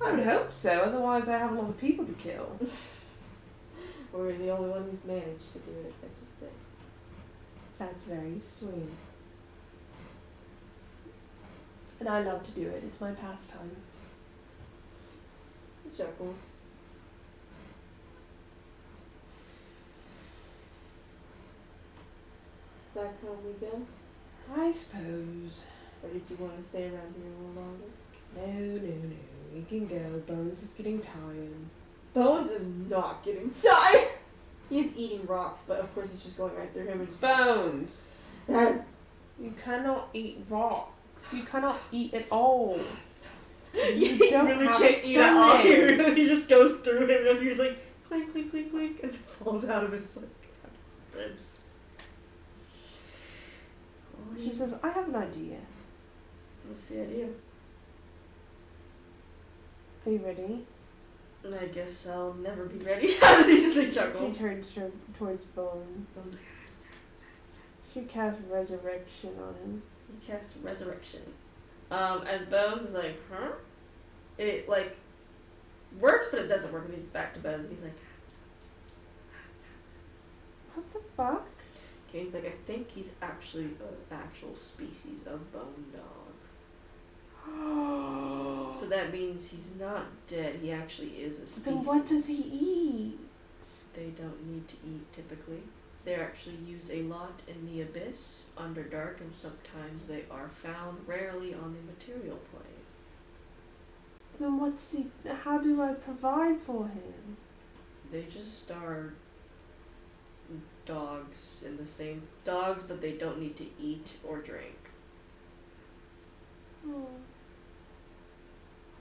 I would hope so, otherwise I have a lot of people to kill. Or you're the only one who's managed to do it, I should say. That's very sweet. And I love to do it. It's my pastime. He chuckles. Back home weekend? I suppose. Or did you want to stay around here a little longer? No. We can go. Bones is getting tired. Bones is not getting tired. He's eating rocks, but of course it's just going right through him and just Bones! Ah. You cannot eat rocks. You cannot eat at all. You don't really have can't a eat at all. He stomach. really just goes through him and he's like clink clink clink clink as it falls out of his like ribs. She says, I have an idea. What's the idea? Are you ready? I guess I'll never be ready. How does he just like She chuckle? turns towards Bone. She casts resurrection on him. He cast resurrection. As Bones is like, huh? It like works, but it doesn't work. And he's back to Bones. And he's like, What the fuck? Kane's like, I think he's actually an actual species of bone dog. So that means he's not dead. He actually is a species. Then what does he eat? They don't need to eat typically. They're actually used a lot in the abyss, Underdark, and sometimes they are found rarely on the material plane. Then what's he? How do I provide for him? They just are dogs in the same dogs, but they don't need to eat or drink. Oh.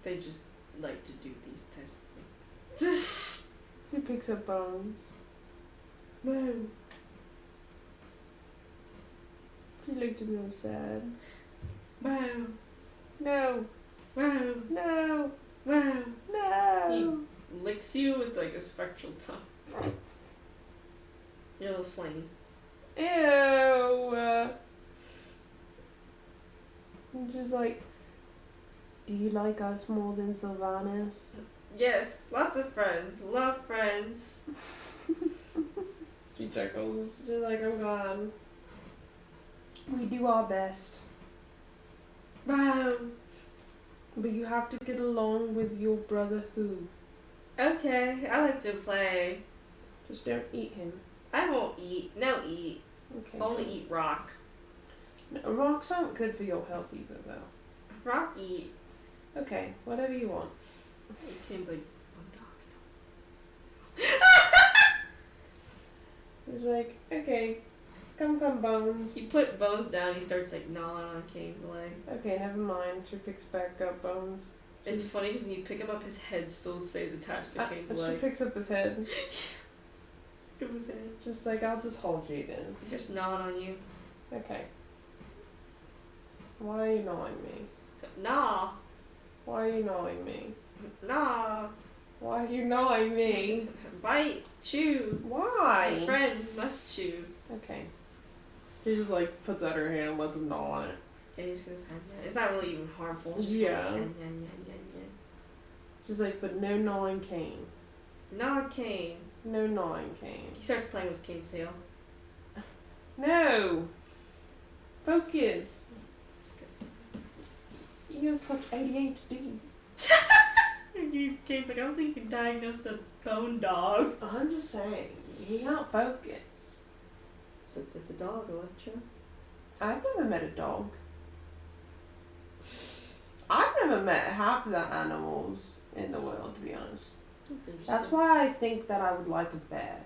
They just like to do these types of things. She picks up Bones. No. She looked at me all sad. Wow. No, Wow. no, Wow. no. He licks you with like a spectral tongue. You're a little slimy. Ew. I'm just like, do you like us more than Sylvanas? Yes, lots of friends. Love friends. She chuckles. She's like, I'm gone. We do our best. Wow. But you have to get along with your brother who. Okay, I like to play. Just don't eat him. I won't eat. No eat. Okay. Only eat rock. No, rocks aren't good for your health either, though. Rock eat. Okay, whatever you want. Kane's like, dogs don't. It's like, okay, Come, Bones. You put Bones down, he starts like gnawing on Kane's leg. Okay, never mind. She picks back up Bones. It's funny because when you pick him up, his head still stays attached to Kane's She leg. picks up his head. Pick up his head. Just like, I'll just hold you then. He starts gnawing on you. Okay. Why are you gnawing me? Nah. Why are you gnawing me? Nah. Why are you gnawing me? Bite. Chew. Why? Friends must chew. Okay. She just like puts out her hand and lets him gnaw on it. And he just goes, it's not really even harmful. It's just Yeah. Going, She's like, but no gnawing Kane. Nah, Kane. No gnawing Kane. He starts playing with Kane's tail. No! Focus! It's good. You have such ADHD. Kane's like, I don't think you can diagnose a bone dog. I'm just saying, you can't focus. It's a dog, Electra. I've never met a dog. I've never met half of the animals in the world, to be honest. That's interesting. That's why I think that I would like a bear.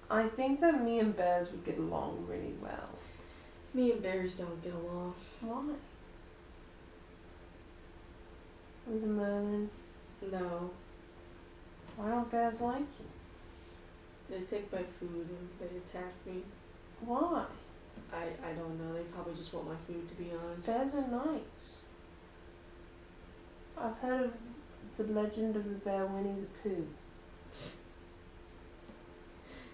I think that me and bears would get along really well. Me and bears don't get along. Why? Was a merman. No. Why don't bears like you? They take my food and they attack me. Why? I don't know. They probably just want my food, to be honest. Bears are nice. I've heard of the legend of the bear Winnie the Pooh.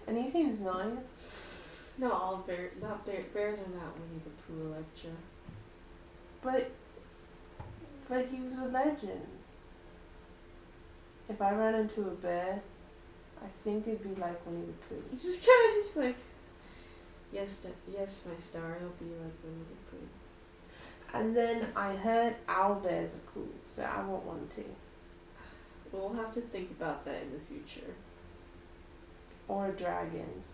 And he seems nice. No, all bears are not Winnie the Pooh, Electra. But he was a legend. If I ran into a bear, I think it'd be like Winnie the Pooh. He's like, yes, my star, he'll be like Winnie the Pooh. And then I heard owlbears are cool, so I want one too. We'll have to think about that in the future. Or a dragon.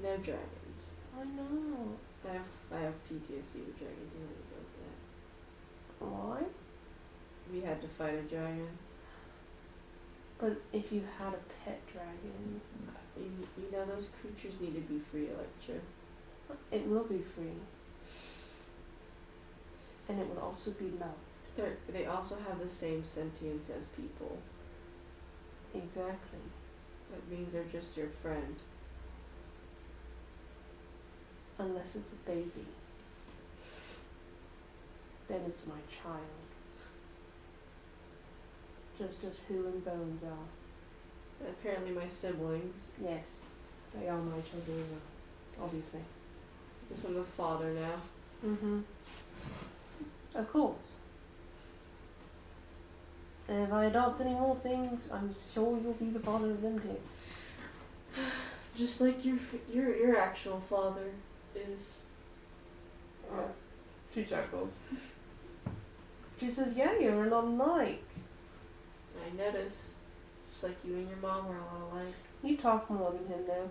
No dragons. I know. I have PTSD with dragons. You don't know Why? that. We had to fight a dragon. But if you had a pet dragon, You know those creatures need to be free, Electra. it will be free. And it will also be loved. They also have the same sentience as people. Exactly. That means they're just your friend. Unless it's a baby. Then it's my child. Just as Who and Bones are. And apparently my siblings. Yes. They are my children as well. Obviously. Because I'm the father now. Mm-hmm. Of course. And if I adopt any more things, I'm sure you'll be the father of them too. Just like your actual father is. She chuckles. She says, yeah, you're a lot alike. I notice. Just like you and your mom are a lot alike. You talk more than him though.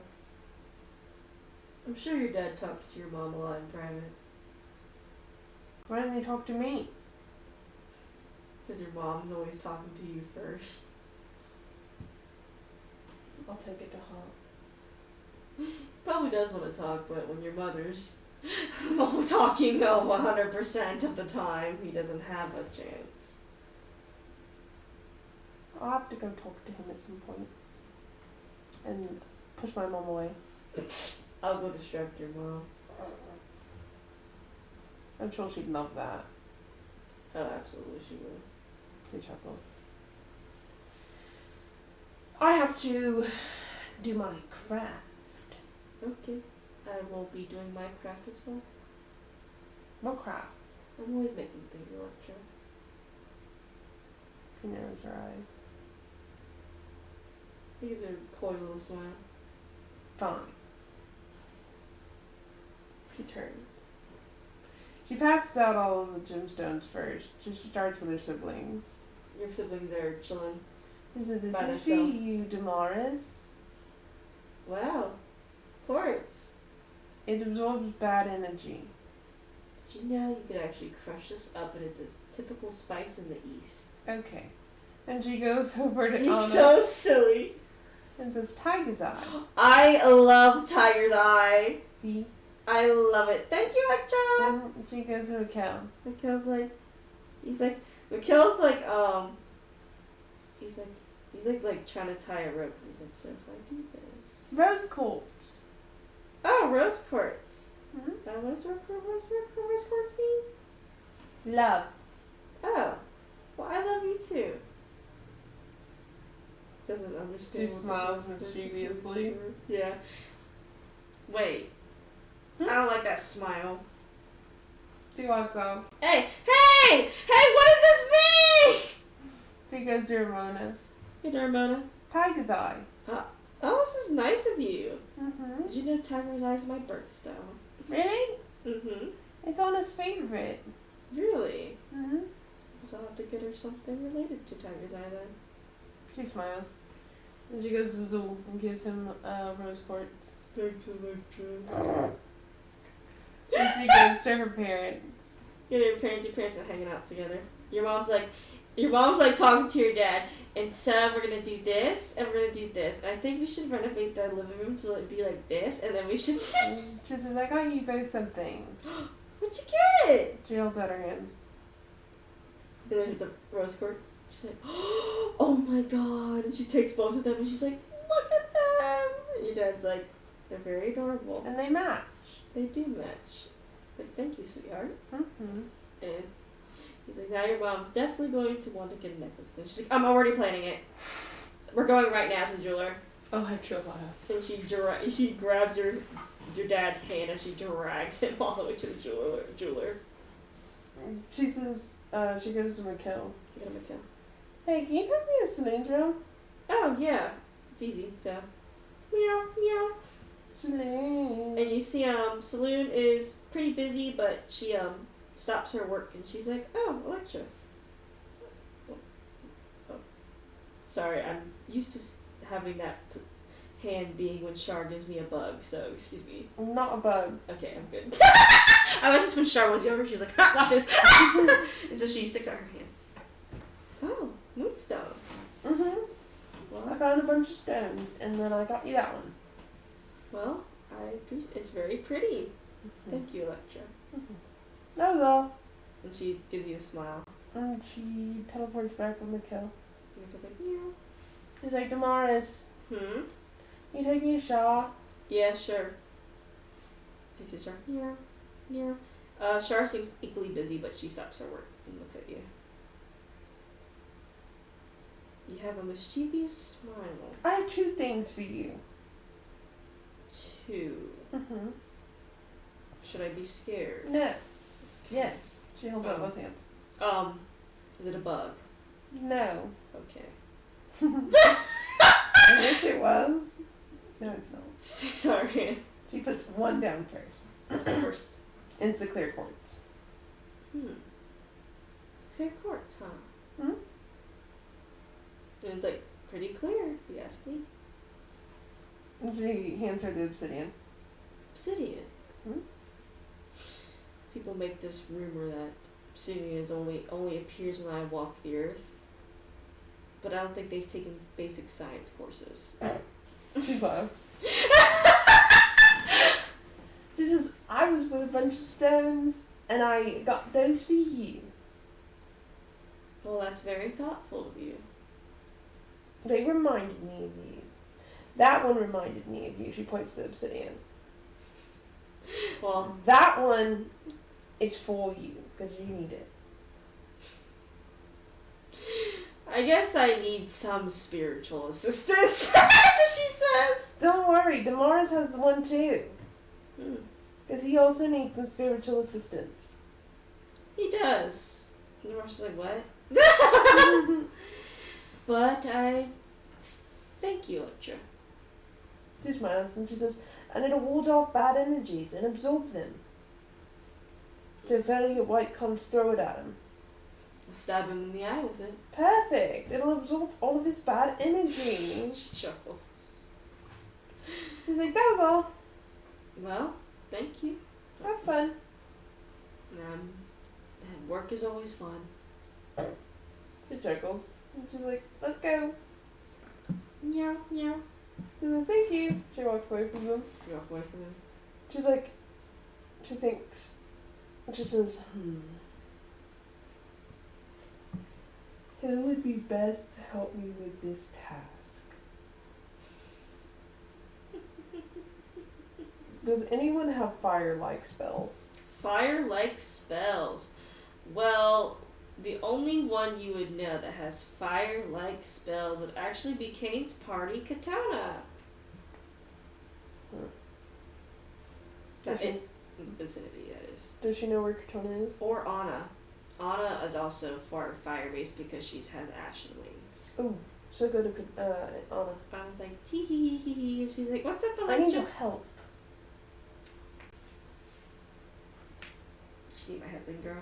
I'm sure your dad talks to your mom a lot in private. Why didn't you talk to me? Because your mom's always talking to you first. I'll take it to heart. Probably does want to talk, but when your mother's talking 100% of the time, he doesn't have a chance. I'll have to go talk to him at some point. And push my mom away. I'll go distract your mom. I'm sure she'd love that. Oh, absolutely she will. She chuckles. I have to do my craft. Okay. I will be doing my craft as well. What craft? I'm always making things, Electra. She narrows her eyes. He gives her a coy little smile. Fine. She turns. She passes out all of the gemstones first. She starts with her siblings. Your siblings are chilling. She says, this By is for themselves. you, Damaris. Wow. Quartz. It absorbs bad energy. Did you know you could actually crush this up and it's a typical spice in the East? Okay. And she goes over to He's Anna. so silly. It says Tiger's Eye. I love Tiger's Eye. See? I love it. Thank you, Electra. Then she goes to Raquel. Mikhail's like, Mikhail's like, he's like trying to tie a rope. He's like, so if I do this. Rose quartz. Oh, rose quartz. Mm-hmm. What does rose quartz mean? Love. Oh, well, I love you too. Doesn't understand. She what smiles the rose quartz is. mischievously. Yeah. Wait. I don't like that smile. She walks off. Hey, what does this mean? She goes to Ramona. Hey, Darmona. Tiger's Eye. Oh, this is nice of you. Mm-hmm. Did you know Tiger's Eye is my birthstone? Really? Mm-hmm. It's Anna's favorite. Really? Mm-hmm. So I'll have to get her something related to Tiger's Eye then. She smiles. And she goes to Zool and gives him rose quartz. Thanks, Electra. And she goes to her parents. Your parents are hanging out together. Your mom's like talking to your dad, and so we're gonna do this, and we're gonna do this. And I think we should renovate the living room to like, be like this, and then we should. And she says, I got you both something. What'd you get? She holds out her hands. There's the rose quartz. She's like, oh my god! And she takes both of them, and she's like, look at them. And your dad's like, they're very adorable. And they match. They do match. It's like, thank you, sweetheart. Mm-hmm. And he's like, now your mom's definitely going to want to get a necklace. And she's like, I'm already planning it. We're going right now to the jeweler. Electra. And she grabs your dad's hand and she drags him all the way to the jeweler. She says, she goes to Raquel. Get him a kill. Hey, can you take me a saloon drum? Oh, yeah. It's easy, so. Meow, meow. Saloon. And you see, Saloon is pretty busy, but she, stops her work and she's like, oh, Electra. Oh. Sorry, I'm used to having that hand being when Char gives me a bug, so excuse me. Not a bug. Okay, I'm good. I was just when Char was younger, she was like, ha, watch this. And so she sticks out her hand. Oh, moonstone. Mm-hmm. Well, I found a bunch of stones, and then I got you that one. well, I appreciate it's very pretty. Thank you, Electra. That was all. And she gives you a smile. And she teleports back with Raquel. And Nico's like, meow. She's like, Damaris, Hmm? you take me to Shaw? Yeah, sure. Takes a Char. Meow. Meow. Char seems equally busy, but she stops her work and looks at you. You have a mischievous smile. I have two things for you. Two. Mm-hmm. Should I be scared? No. Yes. She holds up both hands. Is it a bug? No. Okay. I wish it was. No, it's not. Sorry. She puts one down first. What's the first? And it's the clear quartz. Clear quartz, huh? Hmm? And it's like pretty clear, if you ask me. And she hands her the obsidian. Obsidian. Hmm? People make this rumor that obsidian is only appears when I walk the earth. But I don't think they've taken basic science courses. She laughs. She says, I was with a bunch of stones, and I got those for you. Well, that's very thoughtful of you. They reminded me of you. That one reminded me of you. She points to the obsidian. Well, That one is for you, because you need it. I guess I need some spiritual assistance. That's what she says. Don't worry, Damaris has the one too. Hmm. Because he also needs some spiritual assistance. He does. And Damaris is like, what? But I thank you, Electra. She smiles and she says, and it'll ward off bad energies and absorb them. So if Elliot White comes, throw it at him. I'll stab him in the eye with it. Perfect. It'll absorb all of his bad energy. She chuckles. She's like, that was all. Well, thank you. Have fun. Work is always fun. She chuckles. And she's like, let's go. Meow, meow. She says, thank you. She walks away from them. You walk away from him. She's like, she thinks, she says, who would be best to help me with this task? Does anyone have fire-like spells? Fire-like spells. Well, the only one you would know that has fire-like spells would actually be Kane's party katana. Does she, In the vicinity, that is. does she know where Katona is? Or Anna. Anna is also fire-based because she has ashen wings. Ooh, she'll go to Anna. Anna's like, tee hee hee hee, and she's like, what's up, I need your Electra? help. She need my helping girl.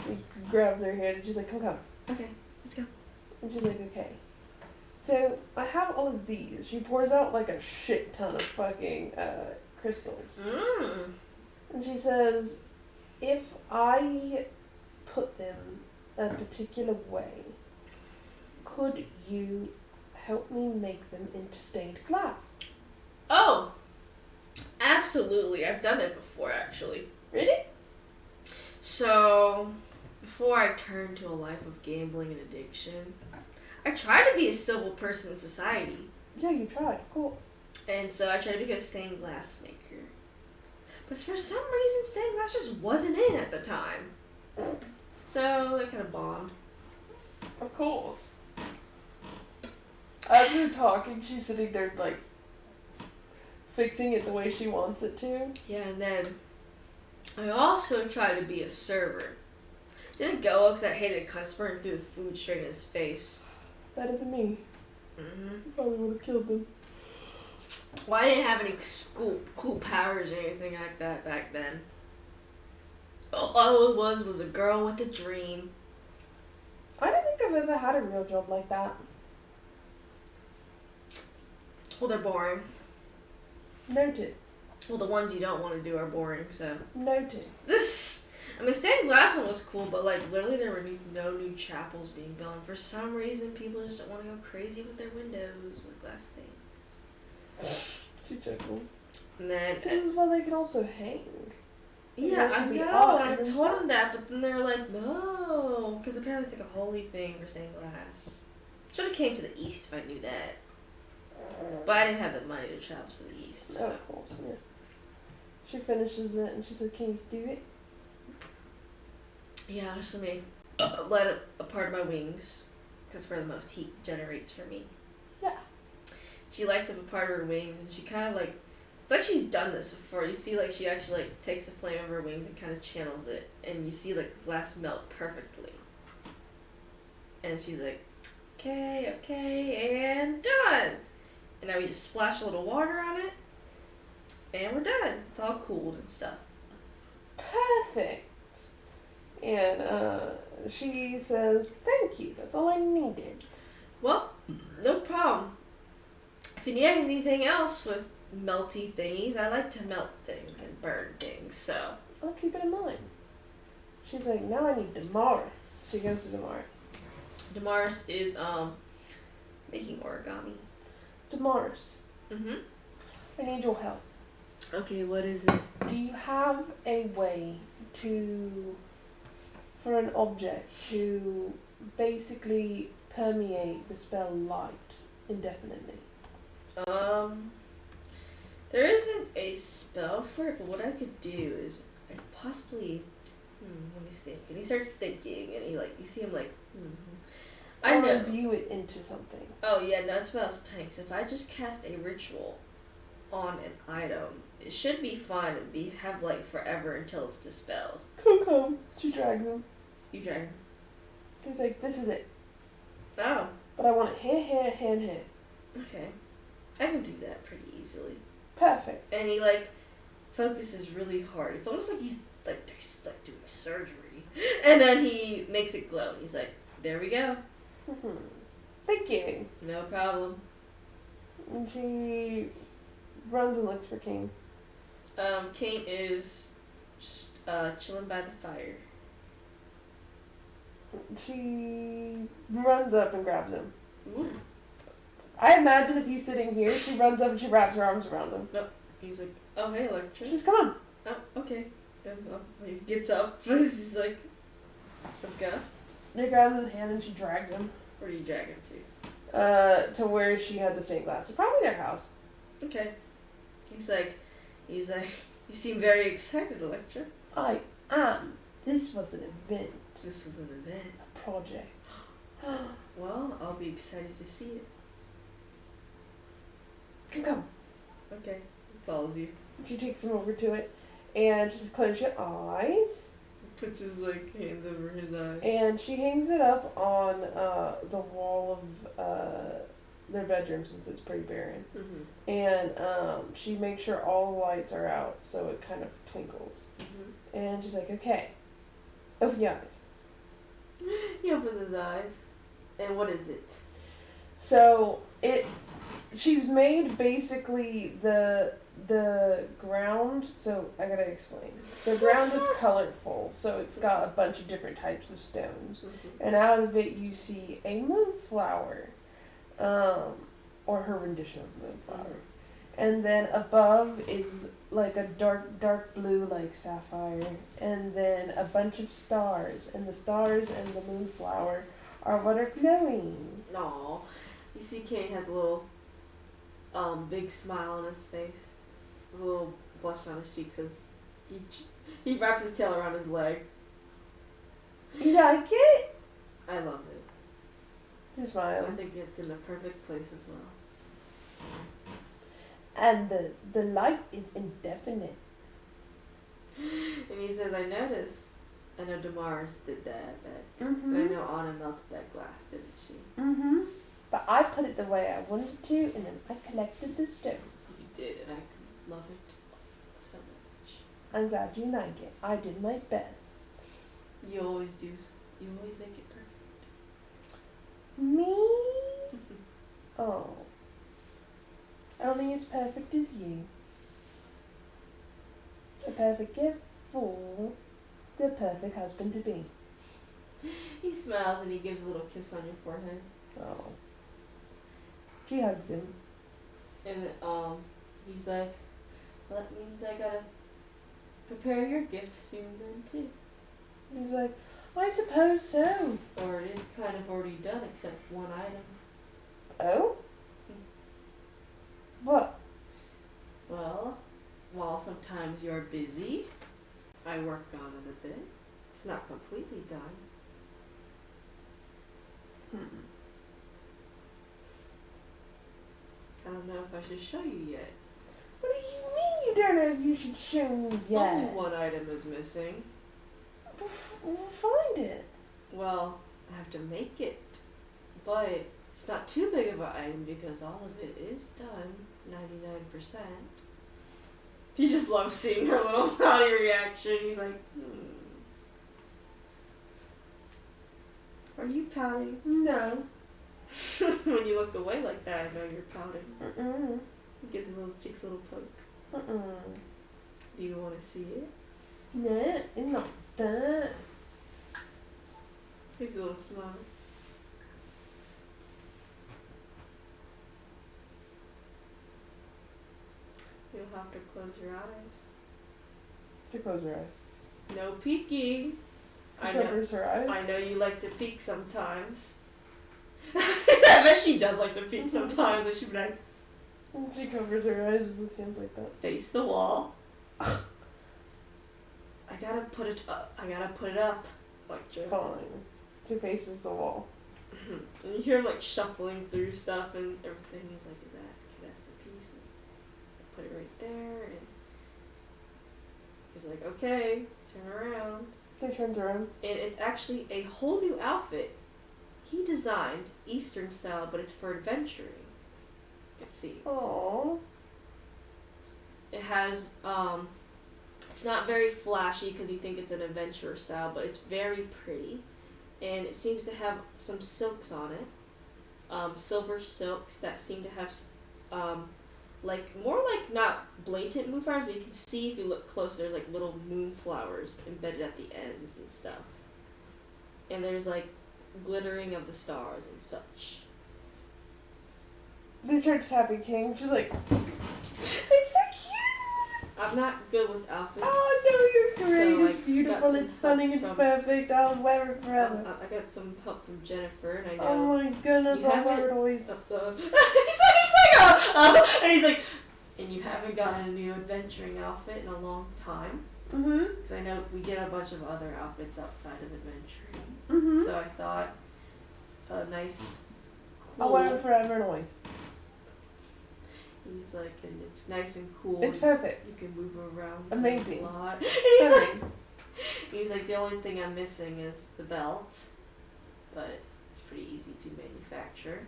He grabs her hand and she's like, come. Okay, let's go. And she's like, okay. So, I have all of these. She pours out like a shit ton of fucking crystals. And she says, if I put them a particular way, could you help me make them into stained glass? Oh! Absolutely. I've done it before, actually. Really? So, before I turned to a life of gambling and addiction, I tried to be a civil person in society. Yeah, you tried, of course. And so I tried to become a stained glass maker. But for some reason, stained glass just wasn't in at the time. So, they kind of bombed. Of course. As they're talking, she's sitting there, like, fixing it the way she wants it to. Yeah, and then I also tried to be a server. Didn't go well because I hated a customer and threw the food straight in his face. Better than me. Mm-hmm. Probably would have killed them. Well, I didn't have any cool powers or anything like that back then. All it was a girl with a dream. I don't think I've ever had a real job like that. Well, they're boring. Noted. Well, the ones you don't want to do are boring, so. Noted. I mean, stained glass one was cool, but like literally there were no new chapels being built. And for some reason, people just don't want to go crazy with their windows with glass stains. She chuckles. And then, This is why they can also hang. yeah, There I should be know. art I in told themselves. them that, but then they were like, no, because apparently it's like a holy thing for stained glass. Should have came to the east if I knew that, but I didn't have the money to travel to the east. Oh, So. of course, yeah. She finishes it and she says, can you do it? Yeah, just let me let a part of my wings. That's where the most heat generates for me. Yeah. She lights up a part of her wings, and she kind of like, it's like she's done this before. You see, like she actually like takes the flame of her wings and kind of channels it, and you see like the glass melt perfectly. And she's like, okay, and done. And now we just splash a little water on it, and we're done. It's all cooled and stuff. Perfect. And she says, thank you, that's all I needed. Well, no problem. If you need anything else with melty thingies, I like to melt things and burn things, so. I'll keep it in mind. She's like, now I need Damaris. She goes to Damaris. Damaris is, making origami. Damaris, Mm-hmm. I need your help. Okay, what is it? Do you have a way for an object to basically permeate the spell light indefinitely? There isn't a spell for it, but what I could do is I could possibly, let me think. And he starts thinking, and you see him like, I Or know. imbue it into something. Oh yeah, no, that's what I was playing. So if I just cast a ritual on an item, it should be fine and have light forever until it's dispelled. Come. She drags him. You drag. He's like, this is it. Oh, But I want it here, and here. okay. I can do that pretty easily. Perfect. And he like focuses really hard. It's almost like he's like doing surgery. And then he makes it glow. He's like, there we go. Thank you. No problem. And she runs and looks for King. Kane is just chilling by the fire. She runs up and grabs him. Ooh. I imagine if he's sitting here, she runs up and she wraps her arms around him. He's like, oh, hey, Electra. She says, come on. Oh, okay. He gets up. He's like, let's go. And he grabs his hand and she drags him. Where do you drag him to? To where she had the stained glass. So probably their house. Okay. He's like, you seem very excited, Electra. I am. This was an event. This was an event. A project. Well, I'll be excited to see it. Come. Okay. Follows you. She takes him over to it. And she says, close your eyes. Puts his hands over his eyes. And she hangs it up on the wall of their bedroom since it's pretty barren. Mm-hmm. And she makes sure all the lights are out so it kind of twinkles. Mm-hmm. And she's like, okay, open your eyes. He opens his eyes. And what is it? So she's made basically the ground, so I gotta explain. The ground is colorful, so it's got a bunch of different types of stones. Mm-hmm. And out of it you see a moonflower, or her rendition of moonflower. Mm-hmm. And then above is like a dark blue like sapphire, and then a bunch of stars, and the stars and the moonflower are what are glowing. Aw. You see Kane has a little big smile on his face. A little blush on his cheeks as he wraps his tail around his leg. You like it? I love it. She smiles. I think it's in the perfect place as well. And the light is indefinite. And he says, I know Damaris did that, but I Mm-hmm. know Anna melted that glass, didn't she? Mm-hmm. But I put it the way I wanted to, and then I collected the stones. You did, and I love it so much. I'm glad you like it. I did my best. You always do. You always make it perfect. Me? Oh. Only as perfect as you. A perfect gift for the perfect husband to be. He smiles and he gives a little kiss on your forehead. Oh. She hugs him. And he's like, well, that means I gotta prepare your gift soon then too. He's like, I suppose so. Or it is kind of already done except one item. Oh? What? Well, while sometimes you're busy, I work on it a bit. It's not completely done. I don't know if I should show you yet. What do you mean you don't know if you should show me yet? Only one item is missing. We'll find it. Well, I have to make it. But it's not too big of an item because all of it is done, 99%. He just loves seeing her little body reaction. He's like, Are you pouting? No. When you look away like that, I know you're pouting. Mm-mm. He gives his little cheeks a little poke. Mm-mm. Do you want to see it? No, it's not that. He's a little smile. You'll have to close your eyes. She closes her eyes. No peeking. She I know. covers her eyes. I know you like to peek sometimes. I bet she does like to peek sometimes. And she'd be like, And she covers her eyes with hands like that. face the wall. I gotta put it up. Like Joe. Fine. She faces the wall. And you hear him like shuffling through stuff and everything. He's like, that's the piece. And I put it right there. And he's like, okay, turn around. She turns around. And it's actually a whole new outfit. He designed Eastern style, but it's for adventuring. It seems. Aww. It has it's not very flashy because you think it's an adventurer style, but it's very pretty, and it seems to have some silks on it, silver silks that seem to have more like not blatant moonflowers, but you can see if you look close. There's like little moonflowers embedded at the ends and stuff, and there's like glittering of the stars and such. The church tapping king. She's like, it's so cute. I'm not good with outfits. Oh no, you're great. So It's I beautiful. got some It's stunning. It's from- perfect. I'll wear it forever. I got some help from Jennifer, and I know. Oh my goodness, You I'll haven't- wear it always. he's like, and he's like, and you haven't gotten a new adventuring outfit in a long time. Mm-hmm. Because I know we get a bunch of other outfits outside of adventuring. Mm-hmm. So I thought a nice, cool. I'll wear it forever and always. He's like, and it's nice and cool. It's and perfect. You can move around. Amazing. A lot. Stunning. He's like, the only thing I'm missing is the belt, but it's pretty easy to manufacture.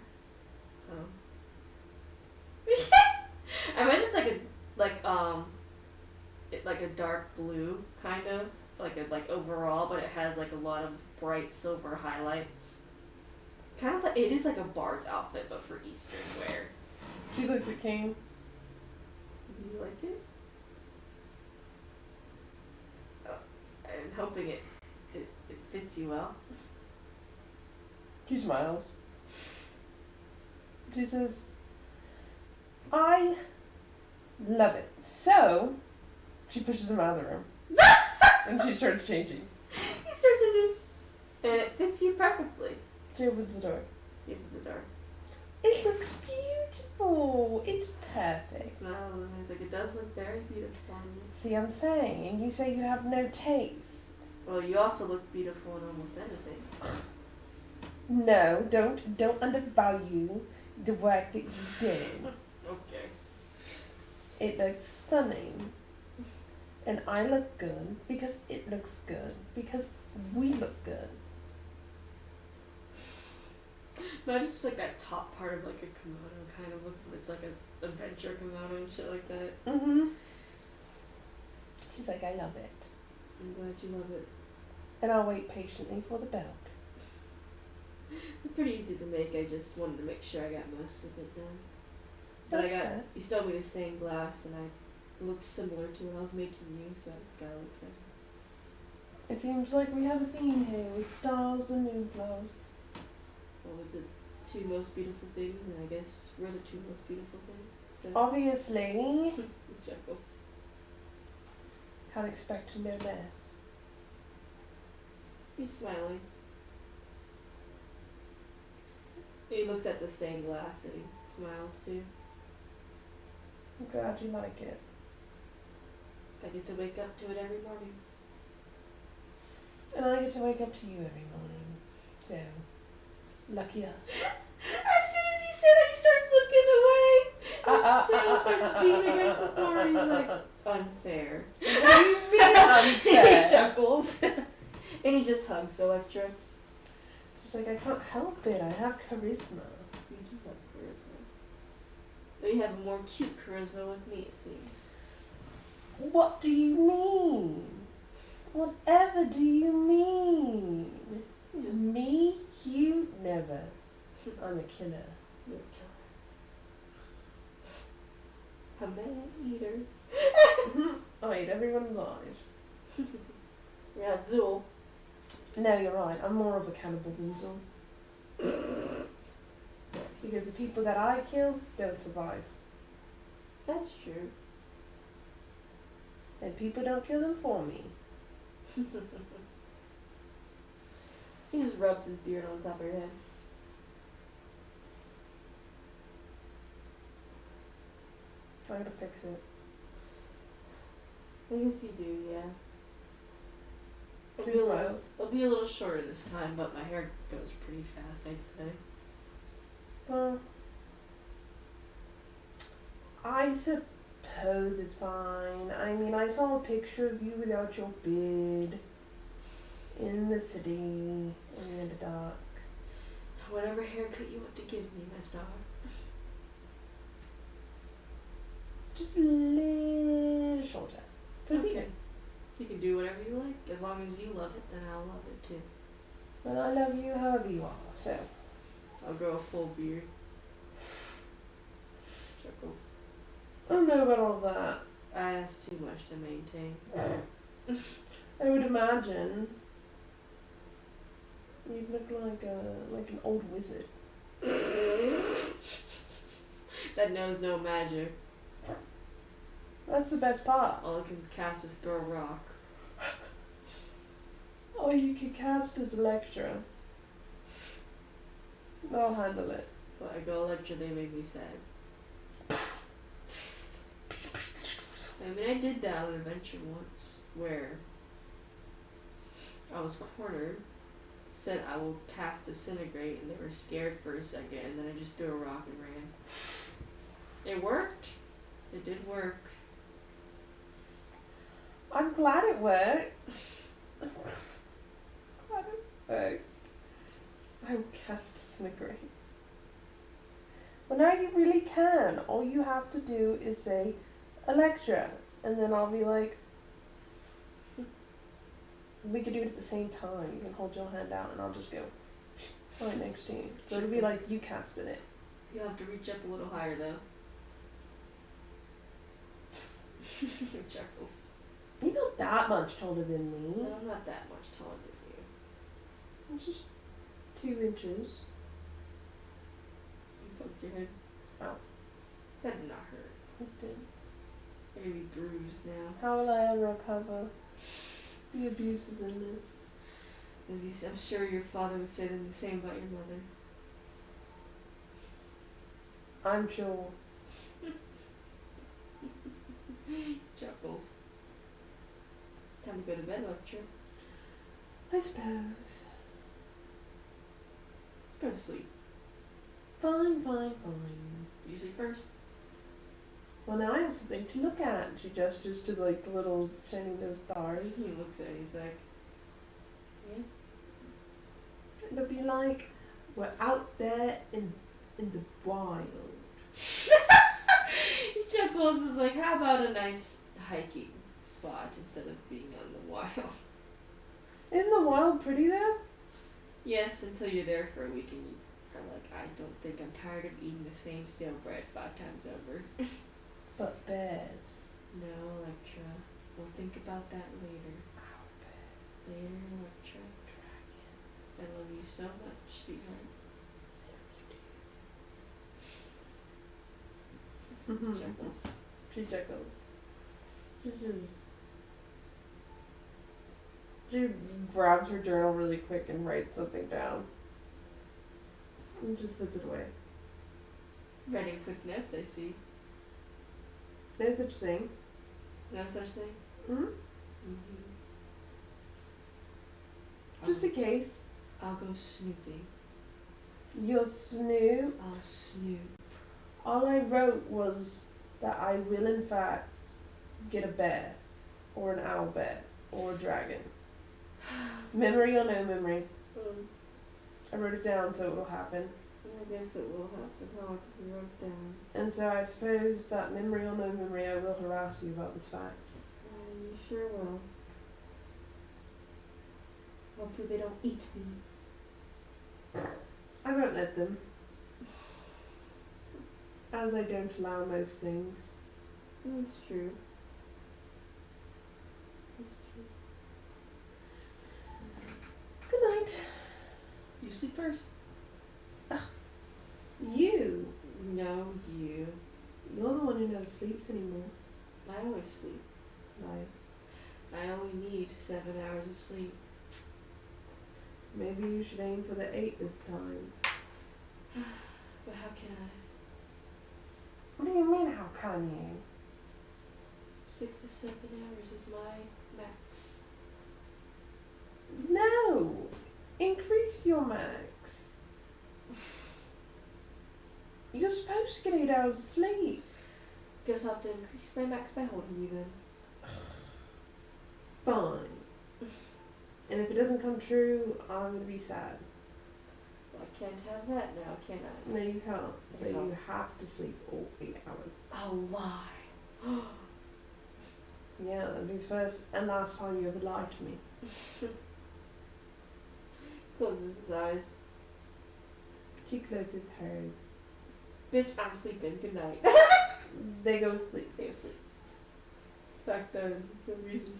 I imagine it's like a dark blue kind of like overall, but it has like a lot of bright silver highlights. Kind of like it is like a bard's outfit, but for Eastern wear. She looks at King. Do you like it? I'm hoping it fits you well. She smiles. She says, I love it. So, she pushes him out of the room. And she starts changing. You start to do, and it fits you perfectly. She opens the door. He opens the door. It looks beautiful. It's He perfect. smiles and he's like, it does look very beautiful on you. See, I'm saying, and you say you have no taste. Well, you also look beautiful in almost anything. So. No, don't undervalue the work that you did. Okay. It looks stunning. And I look good because it looks good. Because we look good. Imagine just like that top part of like a kimono kind of look. It's like a adventure kimono and shit like that. Mm-hmm. She's like, I love it. I'm glad you love it. And I'll wait patiently for the belt. It's pretty easy to make. I just wanted to make sure I got most of it done. But That's I got fair. you stole me the stained glass, and I looked similar to when I was making you, so I got a little excited. It seems like we have a theme here with stars and moonflowers. Well, with the two most beautiful things, and I guess we're the two most beautiful things. So. Obviously, He chuckles. can't expect no less. He's smiling. He looks at the stained glass and he smiles too. I'm glad you like it. I get to wake up to it every morning. And I get to wake up to you every morning. So, lucky us. As soon as you say that, he starts looking away. His tail starts beating against the floor. He's like, unfair. What do you mean unfair? He chuckles. And he just hugs Electra. She's like, I can't help it. I have charisma. You do have charisma. But you have a more cute charisma with me, it seems. What do you mean? Whatever do you mean? You just Me? Cute? Never. I'm a killer. you're a killer. A man eater. I eat everyone alive. You're not Zool. No, you're right. I'm more of a cannibal than Zul. Because the people that I kill don't survive. That's true. And people don't kill them for me. He just rubs his beard on top of your head. I'm gonna fix it. I guess you do, yeah. Two miles. It'll be a little shorter this time, but my hair goes pretty fast, I'd say. Well, I suppose it's fine. I mean, I saw a picture of you without your beard in the city in the dark. Whatever haircut you want to give me, my star. Just a little shorter. So it's Okay. even. You can do whatever you like. As long as you love it, then I'll love it too. Well, I love you however you are, so. I'll grow a full beard. Chuckles. I don't know about all that. That's too much to maintain. I would imagine you'd look like an old wizard. that knows no magic. That's the best part. All it can cast is throw a rock. All you can cast is Electra. I'll handle it. But I go Electra, they make me sad. I mean, I did that on an adventure once where I was cornered, said I will cast Disintegrate, and they were scared for a second, and then I just threw a rock and ran. It worked. It did work. I'm glad it worked. I'm glad it worked. I will cast Disintegrate. Well, now you really can. All you have to do is say Electra, and then I'll be like, we could do it at the same time. You can hold your hand out, and I'll just go right next to you. So it'll be like you casted it. You'll have to reach up a little higher, though. Chuckles. You're not that much taller than me. No, I'm not that much taller than you. It's just 2 inches. You pokes your head. Ow. That did not hurt. It did. I'm gonna be bruised now. How will I ever recover? The abuse is in this. I'm sure your father would say the same about your mother. I'm sure. Chuckles. Time to go to bed, Electra. I suppose. Go to sleep. Fine. You sleep first. Well, now I have something to look at. She gestures to like the little shining those stars. He looks at it, he's like, yeah. It'll be like we're out there in the wild. Chuckles is like, how about a nice hiking spot instead of being on the wild? Isn't the wild pretty though? Yes, until you're there for a week and you are like, I don't think I'm tired of eating the same stale bread 5 times over. But bears. No, Electra. We'll think about that later. Our bear. Later, Electra. I love you so much, sweetheart. Chuckles. She chuckles. She grabs her journal really quick and writes something down. And just puts it away. Writing quick notes, I see. No such thing. No such thing? Hmm? Mm-hmm. Just in case. I'll go snooping. You'll snoop. I'll snoop. All I wrote was that I will in fact get a bear. Or an owl bear. Or a dragon. Memory or no memory. I wrote it down so it will happen. I guess it will happen. How much you wrote down? And so I suppose that memory or no memory I will harass you about this fact. You sure will. Hopefully they don't eat me. I won't let them. As I don't allow most things. That's true. That's true. Good night. You sleep first. You. No, you. You're the one who never sleeps anymore. I always sleep. Like, I only need 7 hours of sleep. maybe you should aim for the 8 this time. But how can I? What do you mean, how can you? 6 to 7 hours is my max. No! Increase your max. You're supposed to get 8 hours of sleep. Guess I'll have to increase my max by holding you then. Fine. And if it doesn't come true, I'm gonna be sad. Well, I can't have that now, can I? No, you can't. So So- you have to sleep all 8 hours. I'll lie. Yeah, that'll be the first and last time you ever lied to me. Closes his eyes. She closed her. Bitch, I'm sleeping. Good night. They go sleep. Stay asleep. Back then, the reason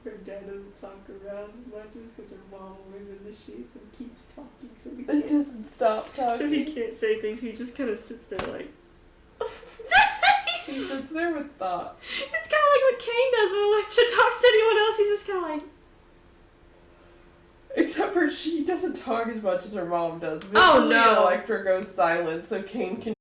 her dad doesn't talk around much is because her mom always in the sheets and keeps talking, so he It can't. doesn't stop talking. So he can't say things. He just kind of sits there like. thought. It's kind of like what Kane does when Electra talks to anyone else. He's just kind of like, Except for she doesn't talk as much as her mom does. Oh, Eventually, no. Electra goes silent so Kane can